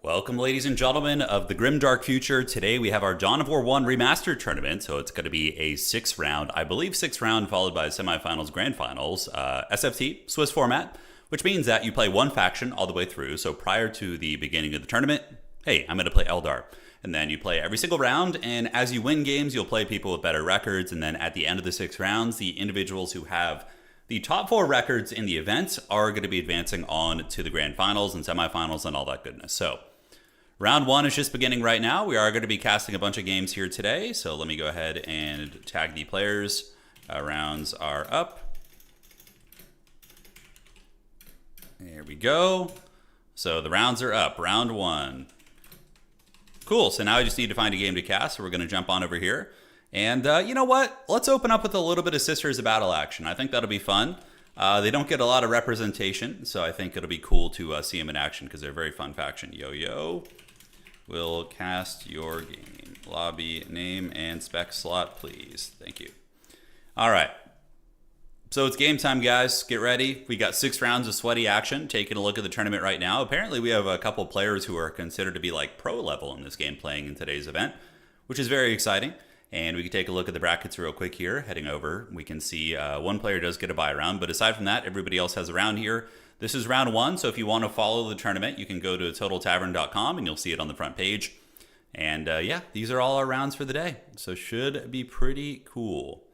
Welcome, ladies and gentlemen of the Grimdark Future. Today we have our Dawn of War 1 Remastered tournament, so it's going to be a 6-round, I believe 6-round, followed by semifinals, grand finals, SFT, Swiss format, which means that you play one faction all the way through. So prior to the beginning of the tournament, hey, I'm going to play Eldar. And then you play every single round, and as you win games, you'll play people with better records, and then at the end of the 6 rounds, the individuals who have the top 4 records in the event are going to be advancing on to the grand finals and semifinals and all that goodness. So round 1 is just beginning right now. We are going to be casting a bunch of games here today. So let me go ahead and tag the players. Rounds are up. There we go. So the rounds are up. Round 1. Cool. So now I just need to find a game to cast. So we're going to jump on over here. And you know what? Let's open up with a little bit of Sisters of Battle action. I think that'll be fun. They don't get a lot of representation, so I think it'll be cool to see them in action because they're a very fun faction. Yo-yo. We'll cast your game. Lobby name and spec slot, please. Thank you. All right. So it's game time, guys. Get ready. We got 6 rounds of sweaty action. Taking a look at the tournament right now. Apparently, we have a couple players who are considered to be like pro level in this game playing in today's event, which is very exciting. And we can take a look at the brackets real quick here. Heading over, we can see one player does get a bye round, but aside from that, everybody else has a round here. This is round 1, so if you want to follow the tournament, you can go to totaltavern.com and you'll see it on the front page. And yeah, these are all our rounds for the day, so should be pretty cool.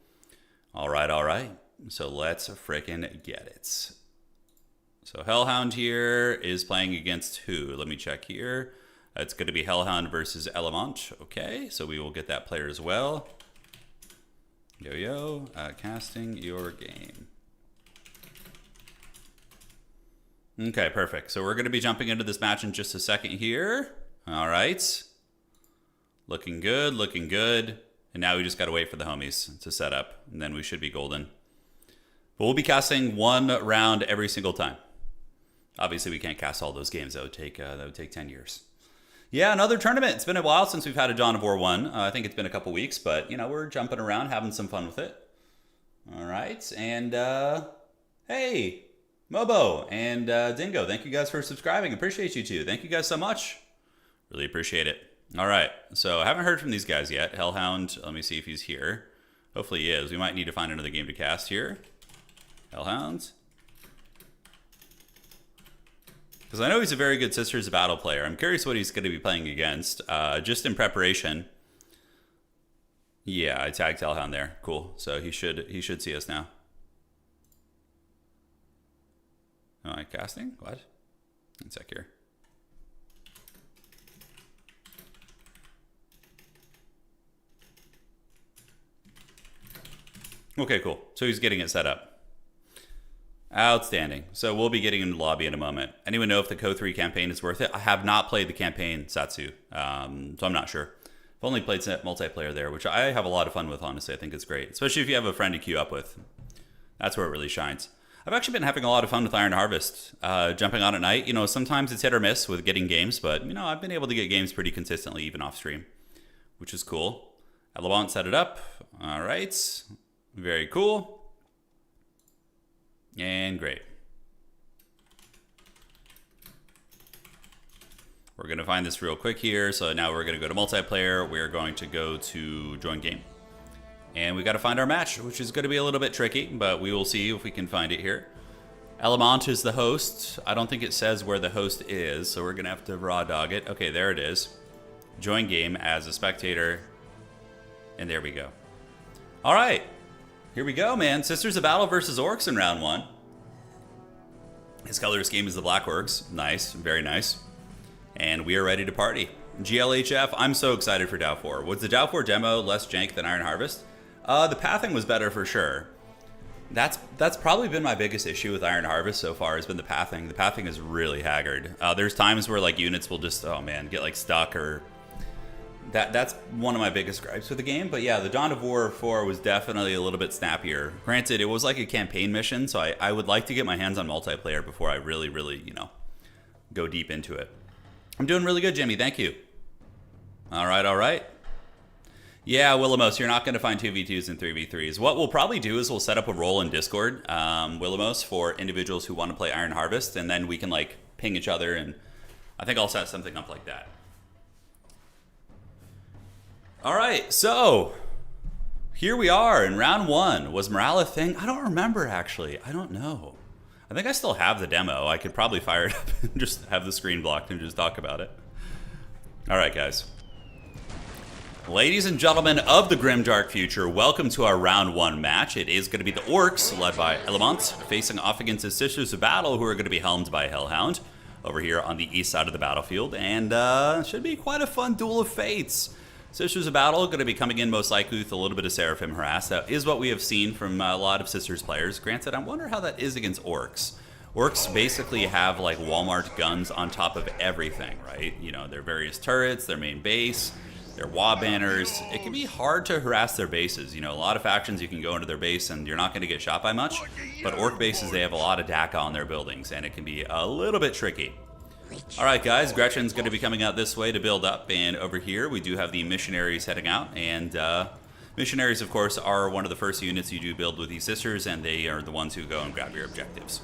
All right. So let's frickin' get it. So Hellhound here is playing against who? Let me check here. It's going to be Hellhound versus Element. Okay, so we will get that player as well. Yo-yo, casting your game. Okay, perfect. So we're going to be jumping into this match in just a second here. All right. Looking good, looking good. And now we just got to wait for the homies to set up, and then we should be golden. But we'll be casting 1 round every single time. Obviously, we can't cast all those games. That would take 10 years. Yeah, another tournament. It's been a while since we've had a Dawn of War 1. I think it's been a couple weeks, but, you know, we're jumping around, having some fun with it. All right, and, hey, Mobo and Dingo, thank you guys for subscribing. Appreciate you two. Thank you guys so much. Really appreciate it. All right, so I haven't heard from these guys yet. Hellhound, let me see if he's here. Hopefully he is. We might need to find another game to cast here. Hellhound. Because I know he's a very good Sisters of Battle player. I'm curious what he's going to be playing against. Just in preparation. Yeah, I tagged Hellhound there. Cool. So he should see us now. Am I casting? What? One sec here. Okay, cool. So he's getting it set up. Outstanding. So we'll be getting into the lobby in a moment. Anyone know if the Co 3 campaign is worth it? I have not played the campaign, Satsu, so I'm not sure. I've only played multiplayer there, which I have a lot of fun with, honestly. I think it's great, especially if you have a friend to queue up with. That's where it really shines. I've actually been having a lot of fun with Iron Harvest, jumping on at night. You know, sometimes it's hit or miss with getting games, but, you know, I've been able to get games pretty consistently, even off stream, which is cool. Alabant set it up. All right. Very cool. And great. We're going to find this real quick here. So now we're going to go to multiplayer. We're going to go to join game. And we got to find our match, which is going to be a little bit tricky, but we will see if we can find it here. Element is the host. I don't think it says where the host is, so we're going to have to raw dog it. Okay, there it is. Join game as a spectator. And there we go. All right. Here we go, man. Sisters of Battle versus Orks in round 1. His color scheme is the Black Orks. Nice. Very nice. And we are ready to party. GLHF, I'm so excited for Dow 4. Was the Dow 4 demo less jank than Iron Harvest? The pathing was better for sure. That's probably been my biggest issue with Iron Harvest so far, has been the pathing. The pathing is really haggard. There's times where like units will just, oh man, get like stuck or... That's one of my biggest gripes with the game. But yeah, the Dawn of War 4 was definitely a little bit snappier. Granted, it was like a campaign mission, so I would like to get my hands on multiplayer before I really, you know, go deep into it. I'm doing really good, Jimmy. Thank you. All right. Yeah, Willamos, you're not going to find 2v2s and 3v3s. What we'll probably do is we'll set up a role in Discord, Willamos, for individuals who want to play Iron Harvest, and then we can like ping each other and I think I'll set something up like that. All right, so here we are in round 1. Was morale a thing? I don't remember, actually. I don't know. I think I still have the demo. I could probably fire it up and just have the screen blocked and just talk about it. All right, guys. Ladies and gentlemen of the grimdark future, welcome to our round 1 match. It is going to be the Orks, led by Element, facing off against the Sisters of Battle, who are going to be helmed by Hellhound over here on the east side of the battlefield. And should be quite a fun duel of fates. Sisters of Battle going to be coming in most likely with a little bit of Seraphim Harass. That is what we have seen from a lot of Sisters players. Granted, I wonder how that is against Orks. Orks basically have like Walmart guns on top of everything, right? You know, their various turrets, their main base, their wall banners. It can be hard to harass their bases. You know, a lot of factions you can go into their base and you're not going to get shot by much. But Ork bases, they have a lot of DACA on their buildings and it can be a little bit tricky. Alright guys, Gretchen's going to be coming out this way to build up, and over here we do have the missionaries heading out, and missionaries of course are one of the first units you do build with these sisters, and they are the ones who go and grab your objectives.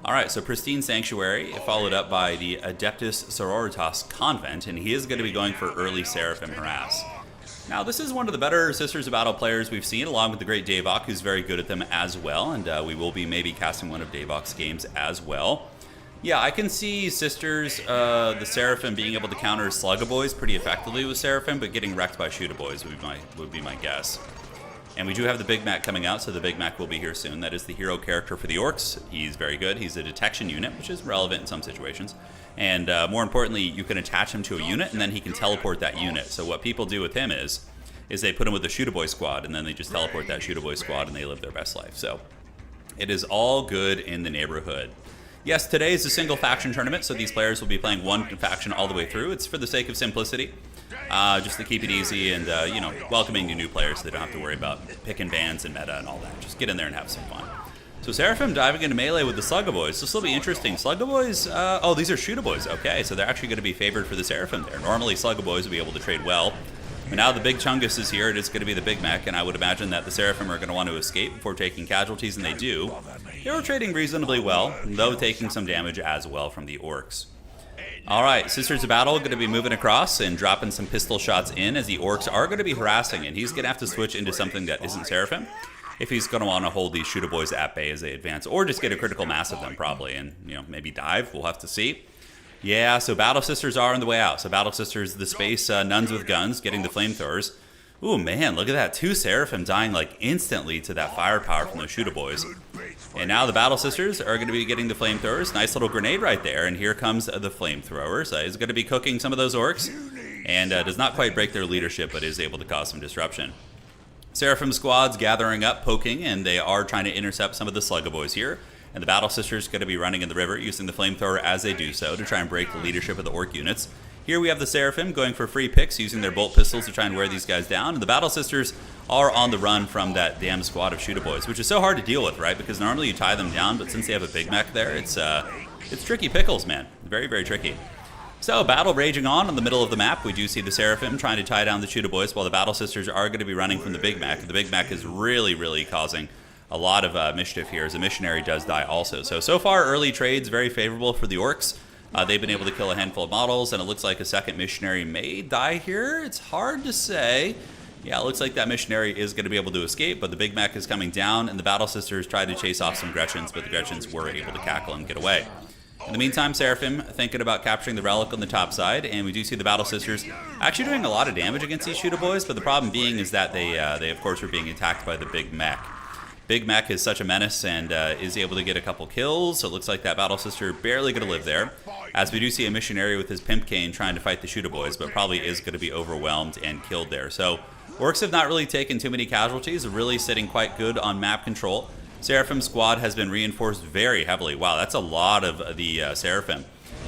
Alright, so Pristine Sanctuary, followed up by the Adeptus Sororitas Convent, and he is going to be going for early Seraphim Harass. Now this is one of the better Sisters of Battle players we've seen, along with the great Davok, who's very good at them as well, and we will be maybe casting one of Davok's games as well. Yeah, I can see Sisters, the Seraphim being able to counter Sluggaboys pretty effectively with Seraphim, but getting wrecked by Shootaboys would be my guess. And we do have the Big Mac coming out, so the Big Mac will be here soon. That is the hero character for the Orks. He's very good. He's a detection unit, which is relevant in some situations. And more importantly, you can attach him to a unit, and then he can teleport that unit. So what people do with him is they put him with the Shootaboy squad, and then they just teleport that Shootaboy squad, and they live their best life. So it is all good in the neighborhood. Yes, today is a single faction tournament, so these players will be playing one faction all the way through. It's for the sake of simplicity, just to keep it easy and, you know, welcoming new players so they don't have to worry about picking bans and meta and all that. Just get in there and have some fun. So Seraphim diving into melee with the Sluggaboys. This will be interesting. Sluggaboys, oh, these are Shootaboys. Okay, so they're actually going to be favored for the Seraphim there. Normally Sluggaboys would be able to trade well. But now the Big Chungus is here, it is going to be the Big Mac, and I would imagine that the Seraphim are going to want to escape before taking casualties, and they do. They were trading reasonably well, though taking some damage as well from the Orks. Alright, Sisters of Battle going to be moving across and dropping some pistol shots in, as the Orks are going to be harassing, and he's going to have to switch into something that isn't Seraphim if he's going to want to hold these Shootaboys at bay as they advance, or just get a critical mass of them probably, and, you know, maybe dive. We'll have to see. Yeah, so Battle Sisters are on the way out. So Battle Sisters, the space nuns with guns, getting the flamethrowers. Ooh, man, look at that. 2 Seraphim dying, like, instantly to that firepower from those Shootaboys. And now the Battle Sisters are going to be getting the flamethrowers. Nice little grenade right there. And here comes the flamethrowers. He's going to be cooking some of those Orks. And does not quite break their leadership, but is able to cause some disruption. Seraphim squads gathering up, poking, and they are trying to intercept some of the Sluggaboys here. And the Battle Sisters going to be running in the river, using the flamethrower as they do so to try and break the leadership of the Ork units. Here we have the Seraphim going for free picks, using their bolt pistols to try and wear these guys down. And the Battle Sisters are on the run from that damn squad of Shootaboys, which is so hard to deal with, right? Because normally you tie them down, but since they have a Big Mac there, it's tricky pickles, man. Very, very tricky. So, battle raging on in the middle of the map. We do see the Seraphim trying to tie down the Shootaboys, while the Battle Sisters are going to be running from the Big Mac. The Big Mac is really, really causing a lot of mischief here, as a missionary does die also. So far, early trades very favorable for the Orks. They've been able to kill a handful of models, and it looks like a second missionary may die here. It's hard to say. Yeah, it looks like that missionary is going to be able to escape, but the Big Mac is coming down, and the Battle Sisters tried to chase off some Gretchens, but the Gretchens were able to cackle and get away. In the meantime, Seraphim thinking about capturing the relic on the top side, and we do see the Battle Sisters actually doing a lot of damage against these Shootaboys, but the problem being is that they of course were being attacked by the Big Mac. Big Mac is such a menace and is able to get a couple kills, so it looks like that Battle Sister barely going to live there. As we do see a missionary with his pimp cane trying to fight the Shootaboys, but probably is going to be overwhelmed and killed there. So Orks have not really taken too many casualties, really sitting quite good on map control. Seraphim squad has been reinforced very heavily. Wow, that's a lot of the Seraphim.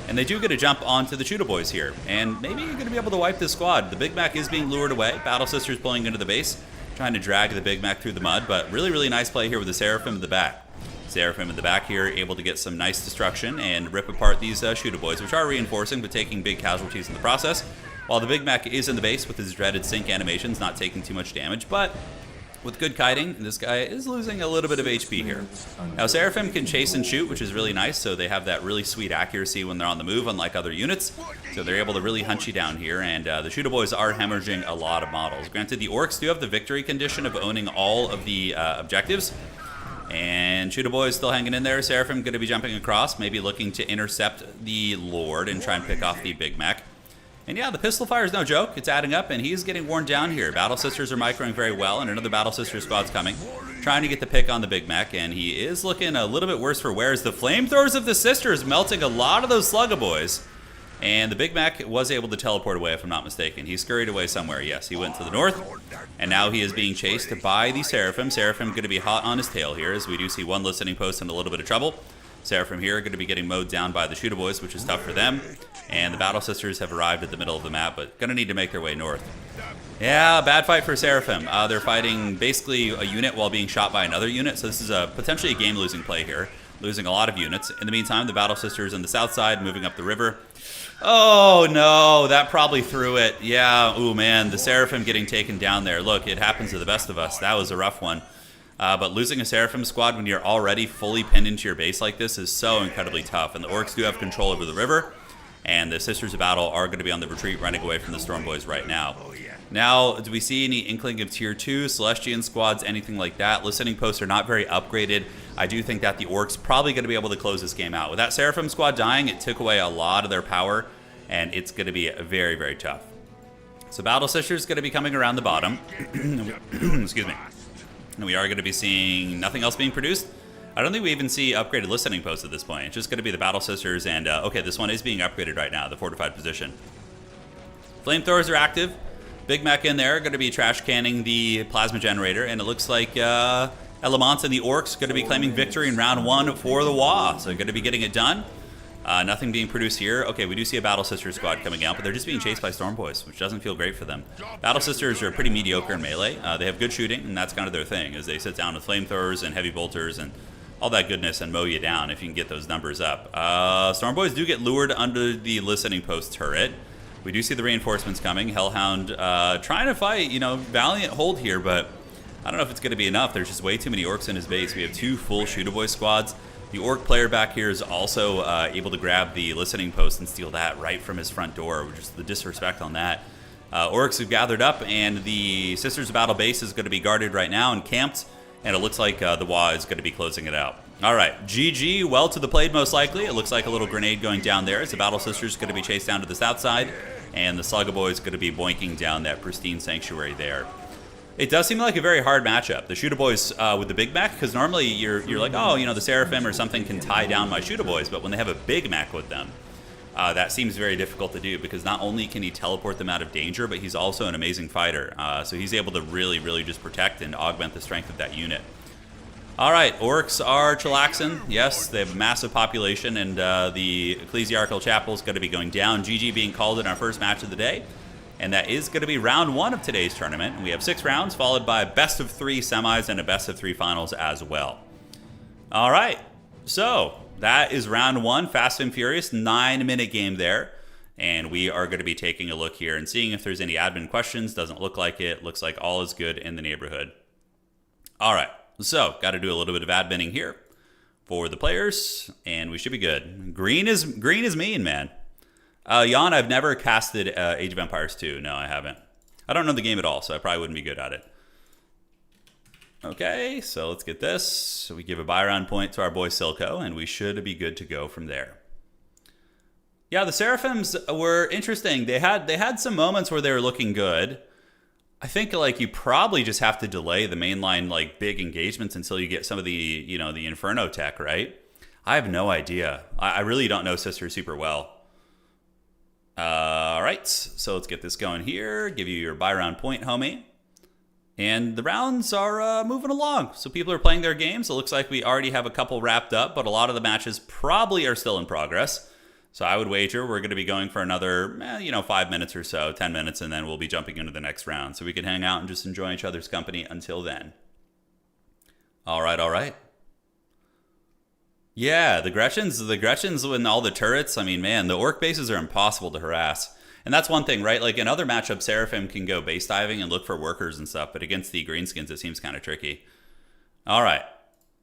And they do get a jump onto the Shootaboys here, and maybe you're going to be able to wipe this squad. The Big Mac is being lured away. Battle Sisters pulling into the base, trying to drag the Big Mac through the mud, but really, really nice play here with the Seraphim in the back. Seraphim in the back here, able to get some nice destruction and rip apart these Shootaboys, which are reinforcing, but taking big casualties in the process. While the Big Mac is in the base with his dreaded sync animations, not taking too much damage, but with good kiting. This guy is losing a little bit of HP here. Now, Seraphim can chase and shoot, which is really nice, so they have that really sweet accuracy when they're on the move, unlike other units. So they're able to really hunt you down here, and the Shooter Boys are hemorrhaging a lot of models. Granted, the Orks do have the victory condition of owning all of the objectives, and Shooter Boys still hanging in there. Seraphim going to be jumping across, maybe looking to intercept the Lord and try and pick off the Big Mech. And yeah, the pistol fire is no joke. It's adding up, and he's getting worn down here. Battle Sisters are microing very well, and another Battle Sister squad's coming, trying to get the pick on the Big Mech, and he is looking a little bit worse for wear as the flamethrowers of the Sisters melting a lot of those Slugga Boys. And the Big Mech was able to teleport away, if I'm not mistaken. He scurried away somewhere. Yes, he went to the north, and now he is being chased by the Seraphim. Seraphim going to be hot on his tail here, as we do see one listening post in a little bit of trouble. Seraphim here going to be getting mowed down by the Shooter Boys, which is tough for them. And the Battle Sisters have arrived at the middle of the map, but going to need to make their way north. Yeah, bad fight for Seraphim. They're fighting basically a unit while being shot by another unit, so this is potentially a game-losing play here. Losing a lot of units. In the meantime, the Battle Sisters on the south side moving up the river. Oh, no, that probably threw it. Yeah, ooh, man, the Seraphim getting taken down there. Look, it happens to the best of us. That was a rough one. But losing a Seraphim squad when you're already fully pinned into your base like this is so incredibly tough. And the Orks do have control over the river. And the Sisters of Battle are going to be on the retreat running away from the Storm Boys right now. Now, do we see any inkling of Tier 2, Celestian squads, anything like that? Listening posts are not very upgraded. I do think that the Orks probably going to be able to close this game out. With that Seraphim squad dying, it took away a lot of their power. And it's going to be very, very tough. So Battle Sisters is going to be coming around the bottom. Excuse me. And we are going to be seeing nothing else being produced. I don't think we even see upgraded listening posts at this point. It's just going to be the Battle Sisters, and okay, this one is being upgraded right now, the fortified position. Flamethrowers are active. Big Mech in there, going to be trash canning the plasma generator, and it looks like Elements and the Orks going to be claiming victory in round 1 for the WA. So going to be getting it done. Nothing being produced here. Okay, we do see a Battle Sister squad coming out, but they're just being chased by Storm Boys, which doesn't feel great for them. Battle Sisters are pretty mediocre in melee. They have good shooting, and that's kind of their thing, is they sit down with flamethrowers and heavy bolters and all that goodness and mow you down if you can get those numbers up. Storm Boys do get lured under the listening post turret. We do see the reinforcements coming. Hellhound trying to fight, you know, valiant hold here, but I don't know if it's going to be enough. There's just way too many Orks in his base. We have 2 full Shooter Boy squads. The Ork player back here is also able to grab the listening post and steal that right from his front door, which is the disrespect on that. Orks have gathered up, and the Sisters of Battle base is going to be guarded right now and camped, and it looks like the WA is going to be closing it out. All right, GG, well to the plate most likely. It looks like a little grenade going down there as the Battle Sisters going to be chased down to the south side, and the Slugga Boy is going to be boinking down that pristine sanctuary there. It does seem like a very hard matchup. The Shooter Boys with the Big Mech, because normally you're like, oh, you know, the Seraphim or something can tie down my Shooter Boys, but when they have a Big Mech with them, that seems very difficult to do, because not only can he teleport them out of danger, but he's also an amazing fighter. So he's able to really, really just protect and augment the strength of that unit. All right, Orks are chillaxing. Yes, they have a massive population, and the Ecclesiarchal Chapel is going to be going down. GG being called in our first match of the day. And that is going to be round 1 of today's tournament. And we have 6 rounds, followed by best of 3 semis and a best of 3 finals as well. All right, so that is round 1, Fast and Furious, 9-minute game there. And we are going to be taking a look here and seeing if there's any admin questions. Doesn't look like it. Looks like all is good in the neighborhood. All right, so got to do a little bit of adminning here for the players, and we should be good. Green is mean, man. Jan, I've never casted Age of Empires 2. No, I haven't. I don't know the game at all, so I probably wouldn't be good at it. Okay, so let's get this. So we give a buy round point to our boy Silco, and we should be good to go from there. Yeah, the Seraphims were interesting. They had some moments where they were looking good. I think like you probably just have to delay the mainline like big engagements until you get some of the, you know, the Inferno tech, right? I have no idea. I really don't know Sister super well. All right, so let's get this going here. Give you your buy round point, homie. And the rounds are moving along. So people are playing their games. It looks like we already have a couple wrapped up, but a lot of the matches probably are still in progress. So I would wager we're going to be going for another, 5 minutes or so, 10 minutes, and then we'll be jumping into the next round. So we can hang out and just enjoy each other's company until then. All right, all right. Yeah, the Gretchens and all the turrets. I mean, man, the Ork bases are impossible to harass. And that's one thing, right? Like in other matchups, Seraphim can go base diving and look for workers and stuff, but against the greenskins, it seems kind of tricky. All right.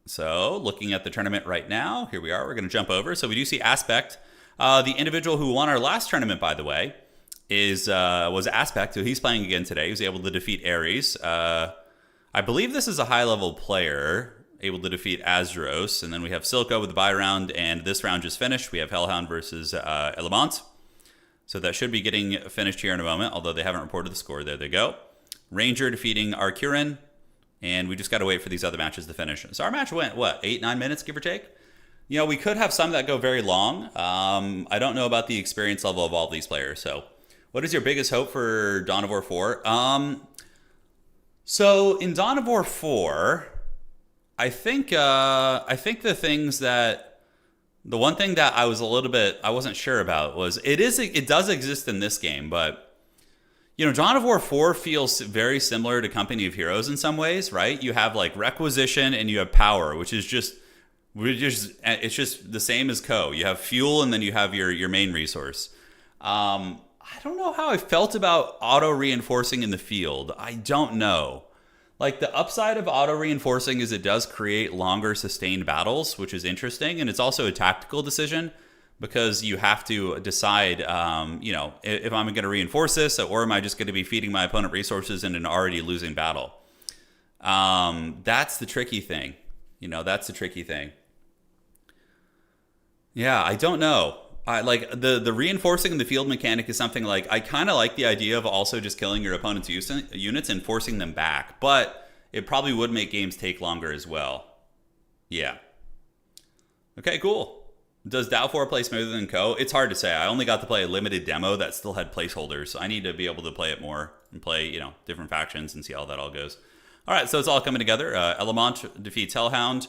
So looking at the tournament right now, here we are. We're going to jump over. So we do see Aspect. The individual who won our last tournament, by the way, was Aspect, who he's playing again today. He was able to defeat Ares. I believe this is a high-level player, able to defeat Azros. And then we have Silco with the bye round, and this round just finished. We have Hellhound versus Element. So that should be getting finished here in a moment, although they haven't reported the score. There they go. Ranger defeating Turin, and we just got to wait for these other matches to finish. So our match went, what, 8-9 minutes, give or take? You know, we could have some that go very long. I don't know about the experience level of all of these players. So what is your biggest hope for Dawn of War 4? So in Dawn of War 4, I think the things that... The one thing that I wasn't sure about was it does exist in this game, but you know, Dawn of War 4 feels very similar to Company of Heroes in some ways, right? You have like requisition and you have power, which is it's just the same as Co. You have fuel and then you have your main resource. I don't know how I felt about auto reinforcing in the field. I don't know. Like, the upside of auto-reinforcing is it does create longer sustained battles, which is interesting, and it's also a tactical decision because you have to decide, you know, if I'm going to reinforce this, or am I just going to be feeding my opponent resources in an already losing battle? That's the tricky thing. You know, that's the tricky thing. Yeah, I don't know. I like the reinforcing in the field mechanic is something like I kind of like the idea of also just killing your opponent's units and forcing them back, but it probably would make games take longer as well. Yeah. Okay, cool. Does Dow 4 play smoother than Co? It's hard to say. I only got to play a limited demo that still had placeholders, so I need to be able to play it more and play, you know, different factions and see how that all goes. All right, so it's all coming together. Element defeats Hellhound.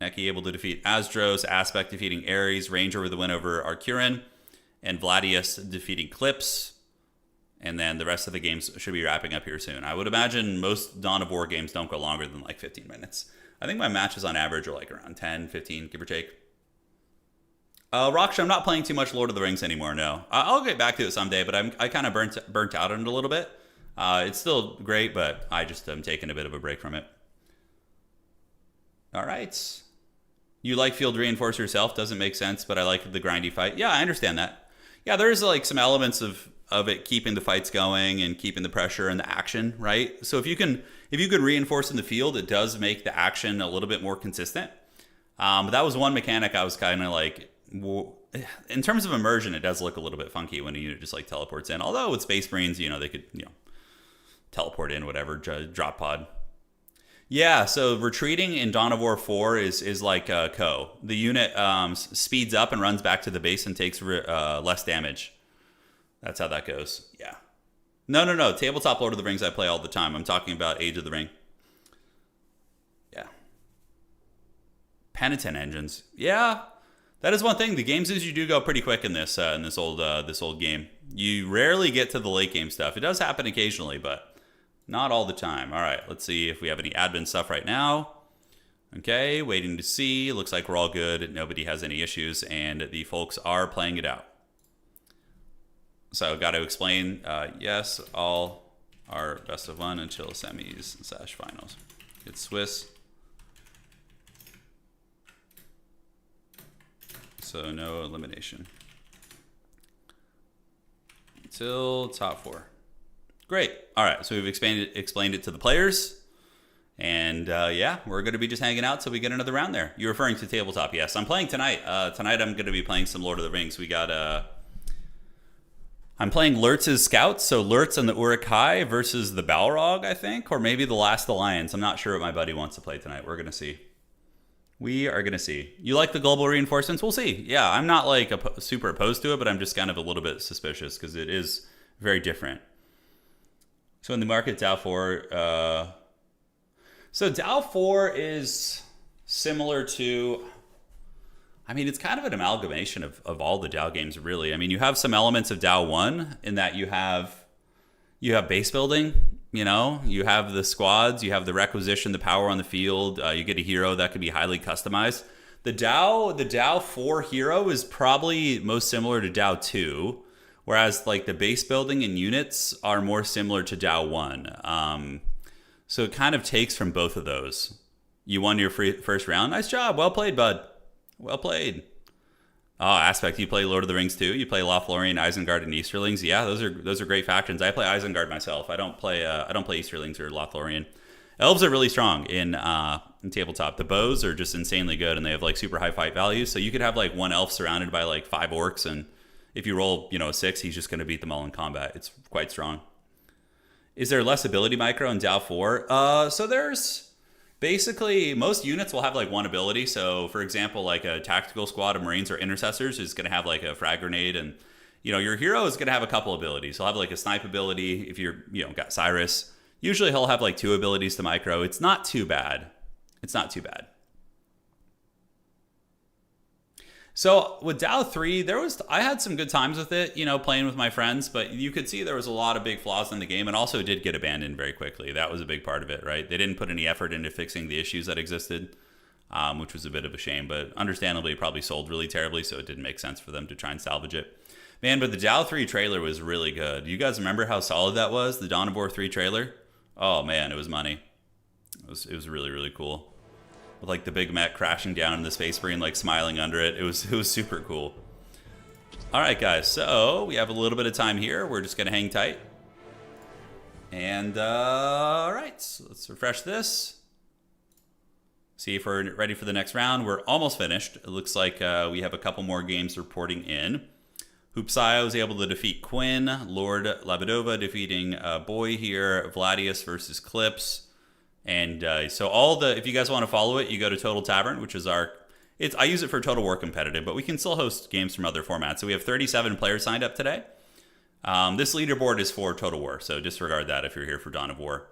Neki able to defeat Azros, Aspect defeating Ares, Ranger with the win over Turin, and Vladius defeating Clips. And then the rest of the games should be wrapping up here soon. I would imagine most Dawn of War games don't go longer than like 15 minutes. I think my matches on average are like around 10, 15, give or take. Raksha, I'm not playing too much Lord of the Rings anymore, no. I'll get back to it someday, but I kind of burnt out on it a little bit. It's still great, but I just am taking a bit of a break from it. All right. You like field reinforce yourself, doesn't make sense, but I like the grindy fight. Yeah, I understand that. Yeah, there's like some elements of it keeping the fights going and keeping the pressure and the action, right? So if you can reinforce in the field, it does make the action a little bit more consistent. But that was one mechanic I was kind of like, in terms of immersion, it does look a little bit funky when a unit just like teleports in. Although with Space Marines, you know, they could, you know, teleport in, whatever, drop pod. Yeah, so retreating in Dawn of War 4 is like Co. The unit speeds up and runs back to the base and takes less damage. That's how that goes. Yeah. No. Tabletop Lord of the Rings I play all the time. I'm talking about Age of the Ring. Yeah. Penitent engines. Yeah. That is one thing. The games is you do go pretty quick in this old game. You rarely get to the late game stuff. It does happen occasionally, but not all the time. All right, let's see if we have any admin stuff right now. Okay, waiting to see. Looks like we're all good. Nobody has any issues, and the folks are playing it out. So, got to explain. Yes, all are best of one until semis/finals. It's Swiss. So, no elimination. Until top 4. Great. All right, so we've explained it to the players. And yeah, we're going to be just hanging out till we get another round there. You're referring to tabletop, yes. I'm playing tonight. Tonight I'm going to be playing some Lord of the Rings. We got... I'm playing Lurtz's Scouts, so Lurtz and the Uruk-hai versus the Balrog, I think. Or maybe the Last Alliance. I'm not sure what my buddy wants to play tonight. We're going to see. We are going to see. You like the global reinforcements? We'll see. Yeah, I'm not like super opposed to it, but I'm just kind of a little bit suspicious because it is very different. So in the market, Dow 4. So Dow 4 is similar to... I mean, it's kind of an amalgamation of all the Dow games, really. I mean, you have some elements of Dow 1 in that you have base building, you know? You have the squads, you have the requisition, the power on the field. You get a hero that can be highly customized. The Dow 4 hero is probably most similar to Dow 2, whereas like the base building and units are more similar to Dow 1. So it kind of takes from both of those. You won your first round. Nice job. Well played, bud. Well played. Oh, Aspect, you play Lord of the Rings too? You play Lothlorien, Isengard, and Easterlings? Yeah, those are great factions. I play Isengard myself. I don't play Easterlings or Lothlorien. Elves are really strong in tabletop. The bows are just insanely good, and they have like super high fight values. So you could have like one elf surrounded by like 5 orcs, and if you roll, a 6, he's just going to beat them all in combat. It's quite strong. Is there less ability micro in Dow 4? So there's basically most units will have like one ability. So for example, like a tactical squad of Marines or Intercessors is going to have like a frag grenade, and your hero is going to have a couple abilities. He'll have like a snipe ability if you're got Cyrus. Usually he'll have like 2 abilities to micro. It's not too bad. It's not too bad. So with Dow 3, I had some good times with it, playing with my friends, but you could see there was a lot of big flaws in the game, and also it did get abandoned very quickly. That was a big part of it, right? They didn't put any effort into fixing the issues that existed, which was a bit of a shame, but understandably it probably sold really terribly, so it didn't make sense for them to try and salvage it. Man, but the Dow 3 trailer was really good. You guys remember how solid that was, the Dawn of War 3 trailer? Oh man, it was money. It was really, really cool. With like the big mech crashing down in the space marine, like smiling under it. It was super cool. All right, guys. So we have a little bit of time here. We're just gonna hang tight. And all right, so let's refresh this. See if we're ready for the next round. We're almost finished. It looks like we have a couple more games reporting in. Hoopsio was able to defeat Quinn. Lord Labadova defeating Boy here. Vladius versus Clips. And so if you guys want to follow it, you go to Total Tavern, which is I use it for Total War Competitive, but we can still host games from other formats. So we have 37 players signed up today. This leaderboard is for Total War, so disregard that if you're here for Dawn of War.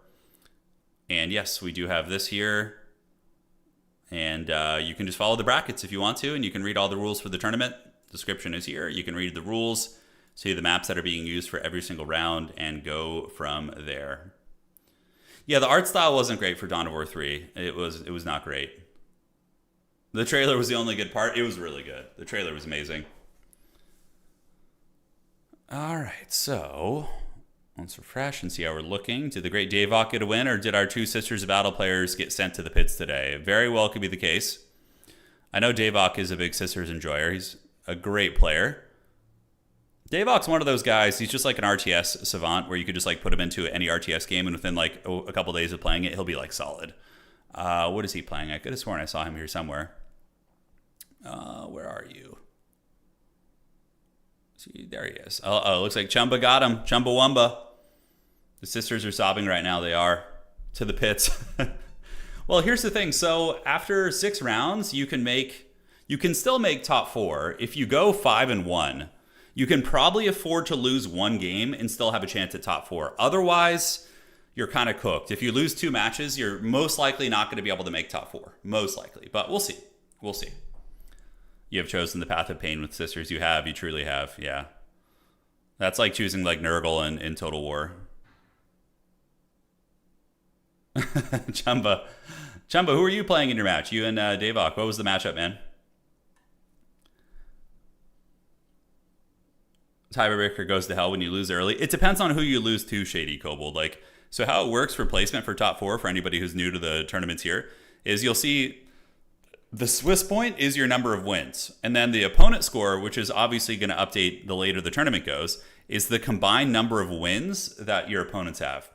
And yes, we do have this here. And you can just follow the brackets if you want to, and you can read all the rules for the tournament. Description is here. You can read the rules, see the maps that are being used for every single round, and go from there. Yeah, the art style wasn't great for Dawn of War 3. It was not great. The trailer was the only good part. It was really good. The trailer was amazing. All right, so let's refresh and see how we're looking. Did the great Davok get a win, or did our two Sisters of Battle players get sent to the pits today? Very well could be the case. I know Davok is a big Sisters enjoyer. He's a great player. Davok's one of those guys, he's just like an RTS savant where you could just like put him into any RTS game, and within like a couple days of playing it, he'll be like solid. What is he playing? I could have sworn I saw him here somewhere. Where are you? See, there he is. Oh, looks like Chumba got him. Chumbawamba. The Sisters are sobbing right now. They are. To the pits. Well, here's the thing. So after 6 rounds, you can still make top 4. If you go 5-1, you can probably afford to lose 1 game and still have a chance at top 4. Otherwise, you're kind of cooked. If you lose 2 matches, you're most likely not going to be able to make top 4. Most likely. But we'll see. We'll see. You have chosen the path of pain with Sisters. You truly have. Yeah. That's like choosing like Nurgle in Total War. Chumba, who are you playing in your match? You and Davok. What was the matchup, man? Tiebreaker goes to hell when you lose early. It depends on who you lose to, Shady Kobold. So how it works for placement for top 4 for anybody who's new to the tournaments here is you'll see the Swiss point is your number of wins. And then the opponent score, which is obviously going to update the later the tournament goes, is the combined number of wins that your opponents have.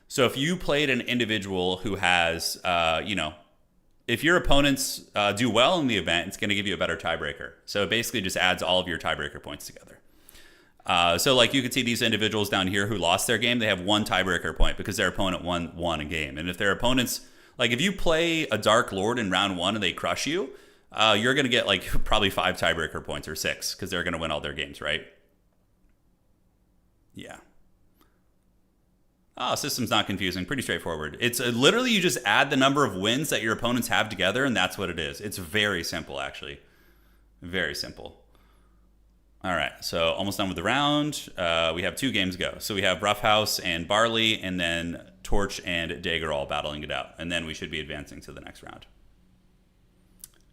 So if you played an individual who has, if your opponents do well in the event, it's going to give you a better tiebreaker. So it basically just adds all of your tiebreaker points together. So like you could see these individuals down here who lost their game, they have 1 tiebreaker point because their opponent won a game. And if their opponents, like if you play a Dark Lord in round 1 and they crush you, you're going to get like probably 5 tiebreaker points or 6 because they're going to win all their games, right? Yeah. Oh, system's not confusing. Pretty straightforward. It's literally you just add the number of wins that your opponents have together, and that's what it is. It's very simple, actually. Very simple. All right, so almost done with the round. We have 2 games go. So we have Roughhouse and Barley, and then Torch and Dagger all battling it out. And then we should be advancing to the next round.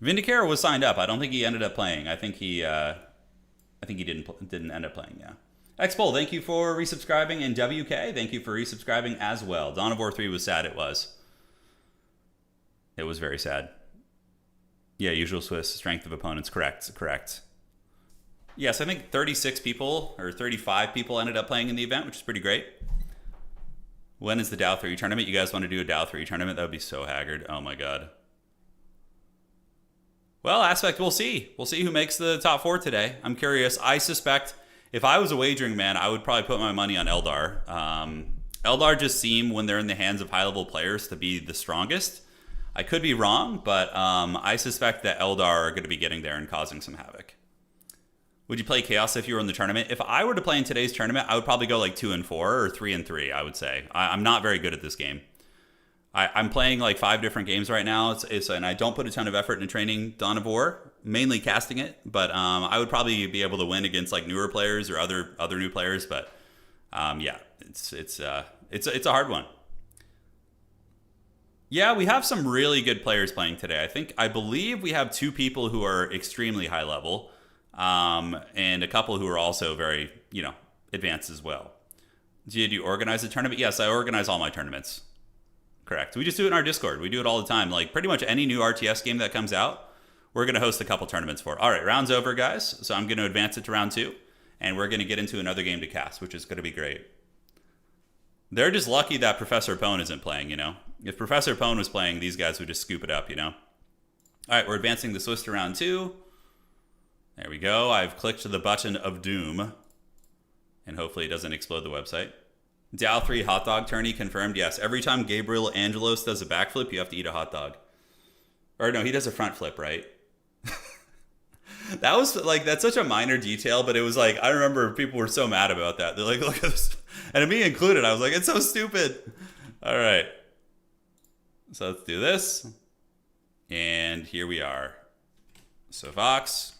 Vindicare was signed up. I don't think he ended up playing. I think he didn't end up playing. Yeah. Xpol, thank you for resubscribing, and WK, thank you for resubscribing as well. Dawn of War 3 was sad. It was. It was very sad. Yeah, usual Swiss strength of opponents. Correct. Yes, I think 36 people or 35 people ended up playing in the event, which is pretty great. When is the Dow 3 tournament? You guys want to do a Dow 3 tournament? That would be so haggard. Oh my god. Well, Aspect, we'll see. We'll see who makes the top 4 today. I'm curious. I suspect if I was a wagering man, I would probably put my money on Eldar. Eldar just seem, when they're in the hands of high-level players, to be the strongest. I could be wrong, but I suspect that Eldar are going to be getting there and causing some havoc. Would you play Chaos if you were in the tournament? If I were to play in today's tournament, I would probably go like 2-4 or 3-3, I would say. I'm not very good at this game. I'm playing like 5 different games right now, and I don't put a ton of effort into training Dawn of War, mainly casting it, but I would probably be able to win against like newer players or other new players, but yeah, it's a hard one. Yeah, we have some really good players playing today. I believe we have 2 people who are extremely high level, and a couple who are also very, advanced as well. Did you organize a tournament? Yes, I organize all my tournaments. Correct. We just do it in our Discord. We do it all the time. Like pretty much any new RTS game that comes out, we're going to host a couple tournaments for. All right, round's over, guys. So I'm going to advance it to round 2, and we're going to get into another game to cast, which is going to be great. They're just lucky that Professor Pone isn't playing, If Professor Pone was playing, these guys would just scoop it up, All right, we're advancing the Swiss to round 2. There we go. I've clicked the button of doom, and hopefully it doesn't explode the website. Dow 3 hot dog tourney confirmed. Yes, every time Gabriel Angelos does a backflip, you have to eat a hot dog. Or no, he does a front flip, right? That was like, that's such a minor detail, but it was like, I remember people were so mad about that. They're like, look at this. And me included, I was like, it's so stupid. All right. So let's do this. And here we are. So Vox,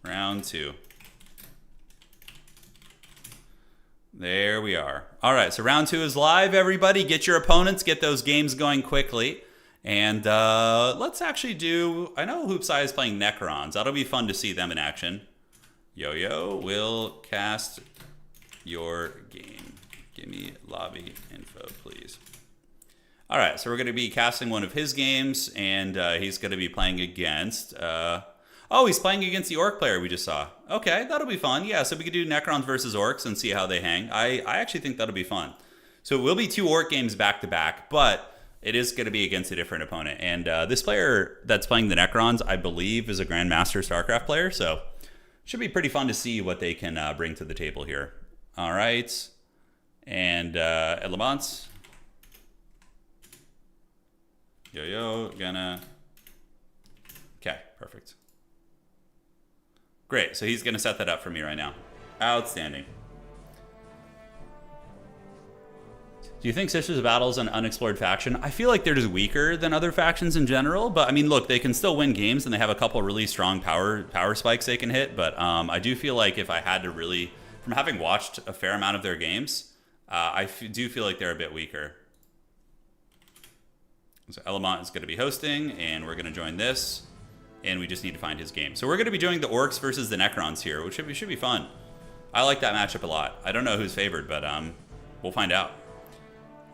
round 2. There we are. All right, so round 2 is live, everybody. Get your opponents, get those games going quickly. And let's actually do, I know Hoopsai is playing Necrons. That'll be fun to see them in action. Yo-Yo will cast your game. Give me lobby info, please. All right, so we're going to be casting one of his games, and he's going to be playing against... oh, he's playing against the Orc player we just saw. Okay, that'll be fun. Yeah, so we could do Necrons versus Orcs and see how they hang. I actually think that'll be fun. So it will be 2 Orc games back-to-back, but it is going to be against a different opponent. And this player that's playing the Necrons, I believe, is a Grandmaster StarCraft player, so it should be pretty fun to see what they can bring to the table here. All right. And Elements. Yo-Yo, gonna... Okay, perfect. Great, so he's going to set that up for me right now. Outstanding. Do you think Sisters of Battle is an unexplored faction? I feel like they're just weaker than other factions in general, but I mean, look, they can still win games, and they have a couple really strong power spikes they can hit, but I do feel like if I had to really, from having watched a fair amount of their games, I do feel like they're a bit weaker. So Element is going to be hosting, and we're going to join this. And we just need to find his game. So we're going to be doing the Orcs versus the Necrons here, which should be fun. I like that matchup a lot. I don't know who's favored, but we'll find out.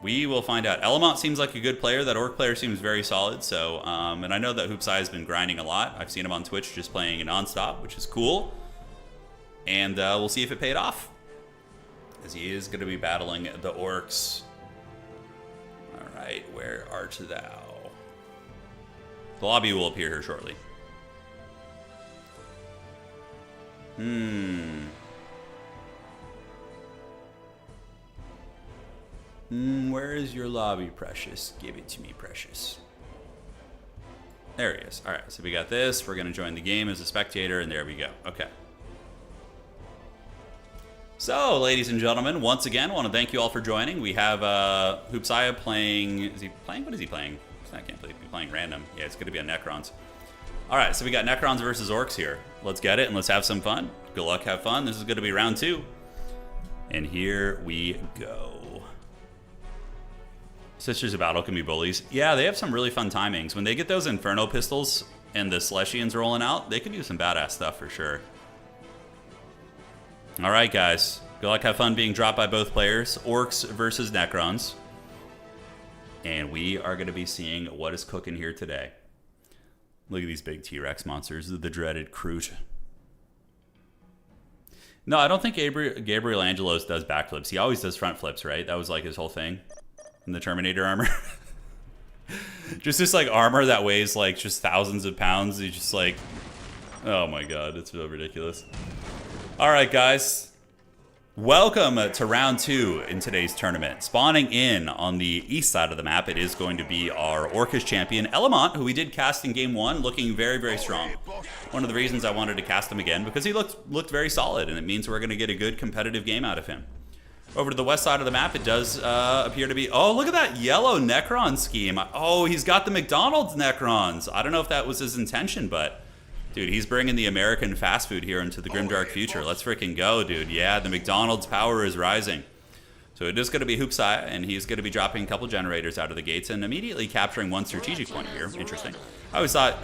We will find out. Element seems like a good player. That Orc player seems very solid. So, and I know that Hoopsai has been grinding a lot. I've seen him on Twitch just playing nonstop, which is cool. And we'll see if it paid off, as he is going to be battling the Orcs. All right, where art thou? The lobby will appear here shortly. Where is your lobby, precious? Give it to me, precious. There he is. All right, so we got this. We're going to join the game as a spectator, and there we go. Okay. So, ladies and gentlemen, once again, I want to thank you all for joining. We have Hoopsai playing... Is he playing? What is he playing? I can't believe he's playing random. Yeah, it's going to be on Necrons. All right, so we got Necrons versus Orcs here. Let's get it, and let's have some fun. Good luck, have fun. This is going to be round 2. And here we go. Sisters of Battle can be bullies. Yeah, they have some really fun timings. When they get those Inferno pistols and the Celestians rolling out, they can do some badass stuff for sure. All right, guys. Good luck, have fun being dropped by both players. Orks versus Necrons. And we are going to be seeing what is cooking here today. Look at these big T-Rex monsters, the dreaded Kroot. No, I don't think Gabriel Angelos does backflips. He always does front flips, right? That was like his whole thing in the Terminator armor. Just this like armor that weighs like just thousands of pounds. He's just like, oh my god, it's so ridiculous. All right, guys. Welcome to round 2 in today's tournament. Spawning in on the east side of the map, it is going to be our Orcish champion, Elamont, who we did cast in game 1, looking very, very strong. One of the reasons I wanted to cast him again, because he looked very solid, and it means we're going to get a good competitive game out of him. Over to the west side of the map, it does appear to be... Oh, look at that yellow Necron scheme. Oh, he's got the McDonald's Necrons. I don't know if that was his intention, but... Dude, he's bringing the American fast food here into the grimdark future. Let's freaking go, dude. Yeah, the McDonald's power is rising. So it is going to be Hoopsai, and he's going to be dropping a couple generators out of the gates and immediately capturing one strategic point here. Interesting. I always thought...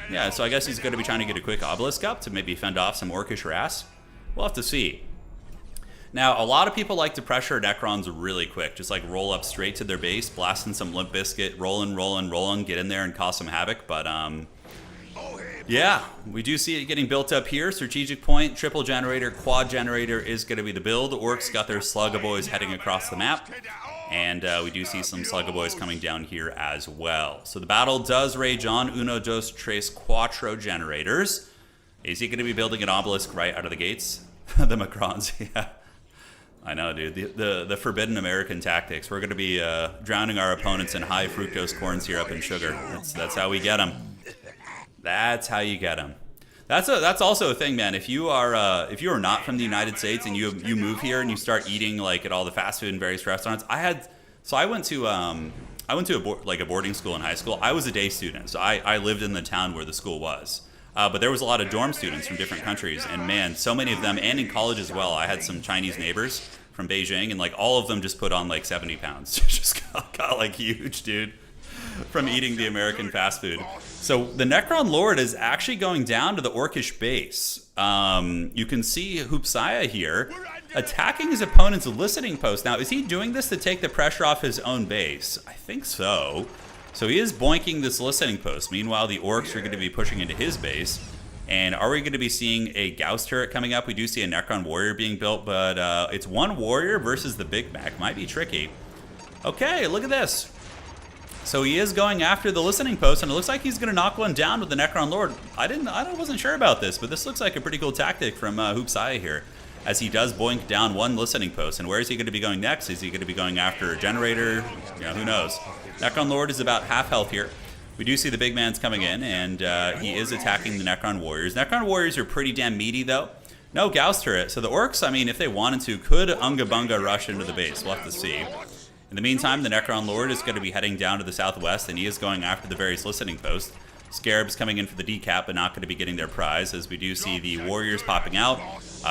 Yeah, so I guess he's going to be trying to get a quick obelisk up to maybe fend off some Orcish harass. We'll have to see. Now, a lot of people like to pressure Necrons really quick. Just like roll up straight to their base, blasting some Limp Bizkit, rolling, get in there and cause some havoc. But, yeah, we do see it getting built up here. Strategic point, triple generator, quad generator is going to be the build. Orcs got their Sluggaboys heading across the map. And we do see some Sluggaboys coming down here as well. So the battle does rage on. Uno, dos, tres, cuatro generators. Is he going to be building an obelisk right out of the gates? The Macrons, yeah. I know, dude. The forbidden American tactics. We're going to be drowning our opponents in high fructose corn syrup and sugar. That's how we get them. That's how you get them. That's also a thing, man. If you are not from the United States and you move here and you start eating like at all the fast food in various restaurants, I went to a boarding school in high school. I was a day student, so I lived in the town where the school was. But there was a lot of dorm students from different countries, and man, so many of them, and in college as well. I had some Chinese neighbors from Beijing, and like all of them just put on like 70 pounds. Just got like huge, dude, from eating the American fast food. So the Necron Lord is actually going down to the Orcish base. You can see Hoopsaya here attacking his opponent's listening post. Now, is he doing this to take the pressure off his own base? I think so. So he is boinking this listening post. Meanwhile, the Orcs are going to be pushing into his base. And are we going to be seeing a Gauss turret coming up? We do see a Necron warrior being built, but it's one warrior versus the Big Mac. Might be tricky. Okay, look at this. So he is going after the listening post, and it looks like he's going to knock one down with the Necron Lord. I wasn't sure about this, but this looks like a pretty cool tactic from Hoopsaya here, as he does boink down one listening post. And where is he going to be going next? Is he going to be going after a generator? You know, who knows? Necron Lord is about half health here. We do see the big man's coming in, and he is attacking the Necron Warriors. Necron Warriors are pretty damn meaty, though. No Gauss turret, so the Orcs, I mean, if they wanted to, could Unga Bunga rush into the base. We'll have to see. In the meantime, the Necron Lord is going to be heading down to the southwest, and he is going after the various listening posts. Scarabs coming in for the decap, but not going to be getting their prize, as we do see the Warriors popping out.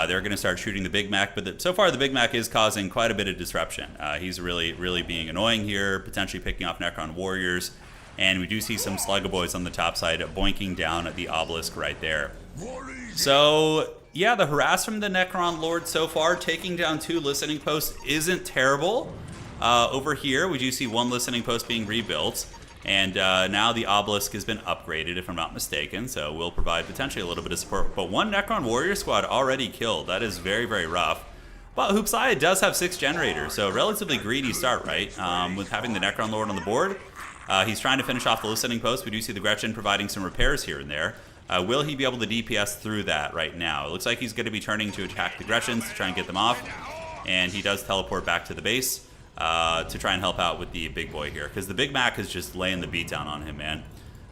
They're going to start shooting the Big Mac, but so far the Big Mac is causing quite a bit of disruption. He's really being annoying here, potentially picking off Necron Warriors. And we do see some Sluggaboys on the top side boinking down at the obelisk right there. So, yeah, the harass from the Necron Lord so far, taking down 2 listening posts, isn't terrible. Over here, we do see 1 listening post being rebuilt. And now the obelisk has been upgraded, if I'm not mistaken. So we'll provide potentially a little bit of support. But 1 Necron Warrior squad already killed. That is very rough. But Hoopsaya does have 6 generators. So relatively greedy start, right? With having the Necron Lord on the board. He's trying to finish off the listening post. We do see the Gretchen providing some repairs here and there. Will he be able to DPS through that right now? It looks like he's going to be turning to attack the Gretchens to try and get them off. And he does teleport back to the base to try and help out with the big boy here. Because the Big Mac is just laying the beat down on him, man.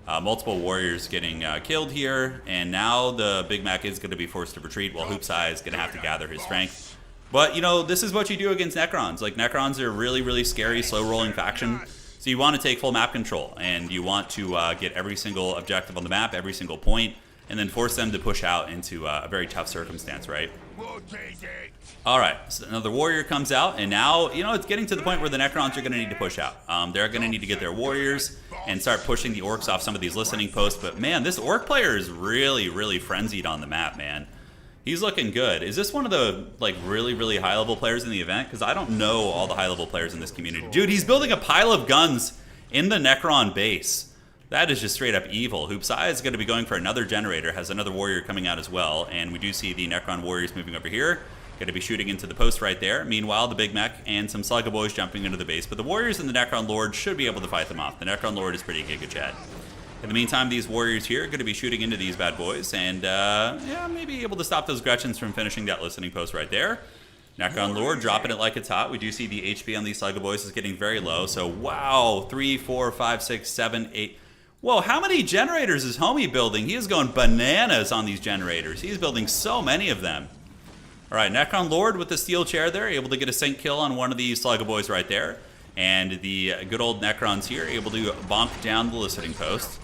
Multiple warriors getting killed here. And now the Big Mac is going to be forced to retreat while Hoopsai is going to have to gather his strength. But, you know, this is what you do against Necrons. Like, Necrons are a really scary, slow-rolling faction. So you want to take full map control, and you want to get every single objective on the map, every single point, and then force them to push out into a very tough circumstance, right? All right, so another warrior comes out, and now, you know, it's getting to the point where the Necrons are going to need to push out. They're going to need to get their warriors and start pushing the Orks off some of these listening posts. But, man, this Ork player is really, really frenzied on the map, man. He's looking good. Is this one of the, like, really, really high-level players in the event? Because I don't know all the high-level players in this community. Dude, he's building a pile of guns in the Necron base. That is just straight up evil. Hoopsai is going to be going for another generator, has another warrior coming out as well. And we do see the Necron warriors moving over here. Going to be shooting into the post right there. Meanwhile, the Big Mech and some Slugga boys jumping into the base. But the warriors and the Necron Lord should be able to fight them off. The Necron Lord is pretty Giga Chad. In the meantime, these warriors here are going to be shooting into these bad boys. And, yeah, maybe able to stop those Gretchens from finishing that listening post right there. Necron Lord dropping it like it's hot. We do see the HP on these Slugga boys is getting very low. So, wow. 3, 4, 5, 6, 7, 8... Whoa, how many generators is Homie building? He is going bananas on these generators. He's building so many of them. All right, Necron Lord with the steel chair there, able to get a sync kill on one of these Slugga boys right there. And the good old Necrons here able to bonk down the listening post,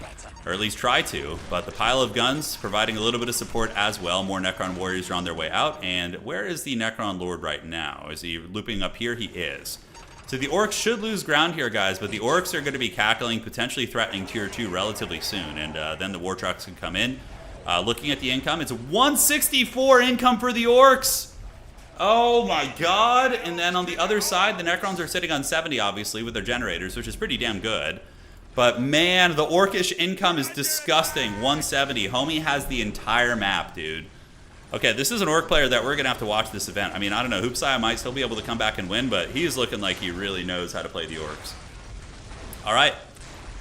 or at least try to. But the pile of guns providing a little bit of support as well. More Necron warriors are on their way out. And where is the Necron Lord right now? Is he looping up here? He is. So the Orks should lose ground here, guys, but the Orks are going to be cackling, potentially threatening Tier 2 relatively soon, and then the war trucks can come in. Looking at the income, it's 164 income for the Orks! Oh my god! And then on the other side, the Necrons are sitting on 70, obviously, with their generators, which is pretty damn good. But man, the Orkish income is disgusting. 170. Homie has the entire map, dude. Okay, this is an Ork player that we're going to have to watch this event. I mean, I don't know. Hoopsai might still be able to come back and win, but he's looking like he really knows how to play the Orks. All right.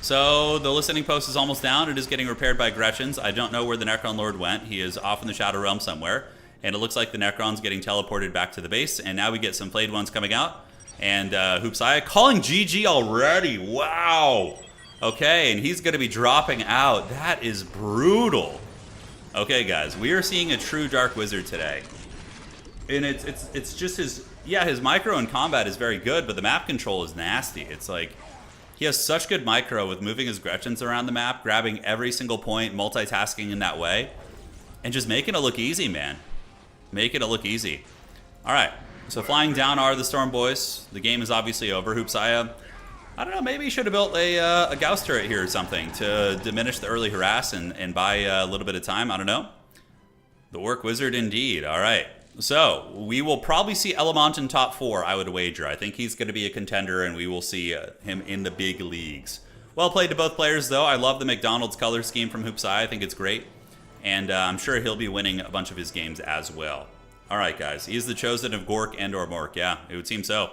So the listening post is almost down. It is getting repaired by Gretchens. I don't know where the Necron Lord went. He is off in the Shadow Realm somewhere. And it looks like the Necron's getting teleported back to the base. And now we get some flayed ones coming out. And Hoopsai calling GG already. Wow. Okay, and he's going to be dropping out. That is brutal. Okay, guys, we are seeing a true Dark Wizard today. And it's just his... Yeah, his micro in combat is very good, but the map control is nasty. It's like... He has such good micro with moving his Gretchens around the map, grabbing every single point, multitasking in that way, and just making it look easy, man. Making it look easy. All right, so flying down are the Storm Boys. The game is obviously over. Hoopsai, I don't know, maybe he should have built a Gauss turret here or something to diminish the early harass and buy a little bit of time. I don't know. The Ork Wizard indeed. All right. So we will probably see Element in top 4, I would wager. I think he's going to be a contender, and we will see him in the big leagues. Well played to both players, though. I love the McDonald's color scheme from Hoopsai. I think it's great. And I'm sure he'll be winning a bunch of his games as well. All right, guys. He is the chosen of Gork and or Mork. Yeah, it would seem so.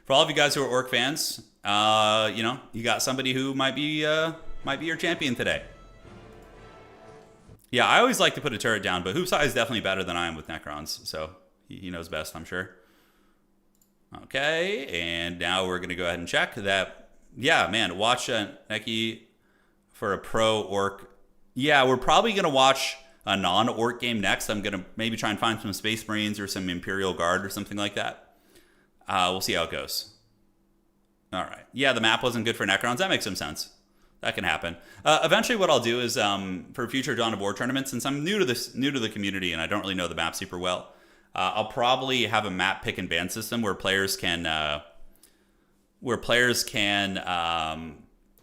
For all of you guys who are Ork fans, you know, you got somebody who might be your champion today. Yeah, I always like to put a turret down, but Hoopsai is definitely better than I am with Necrons, so he knows best, I'm sure. Okay, and now we're going to go ahead and check that. Yeah, man, watch Neki for a pro Ork. Yeah, we're probably going to watch a non-Ork game next. I'm going to maybe try and find some Space Marines or some Imperial Guard or something like that. We'll see how it goes. All right. Yeah, the map wasn't good for Necrons. That makes some sense. That can happen. Eventually, what I'll do is for future Dawn of War tournaments, since I'm new to the community and I don't really know the map super well, I'll probably have a map pick and ban system where players can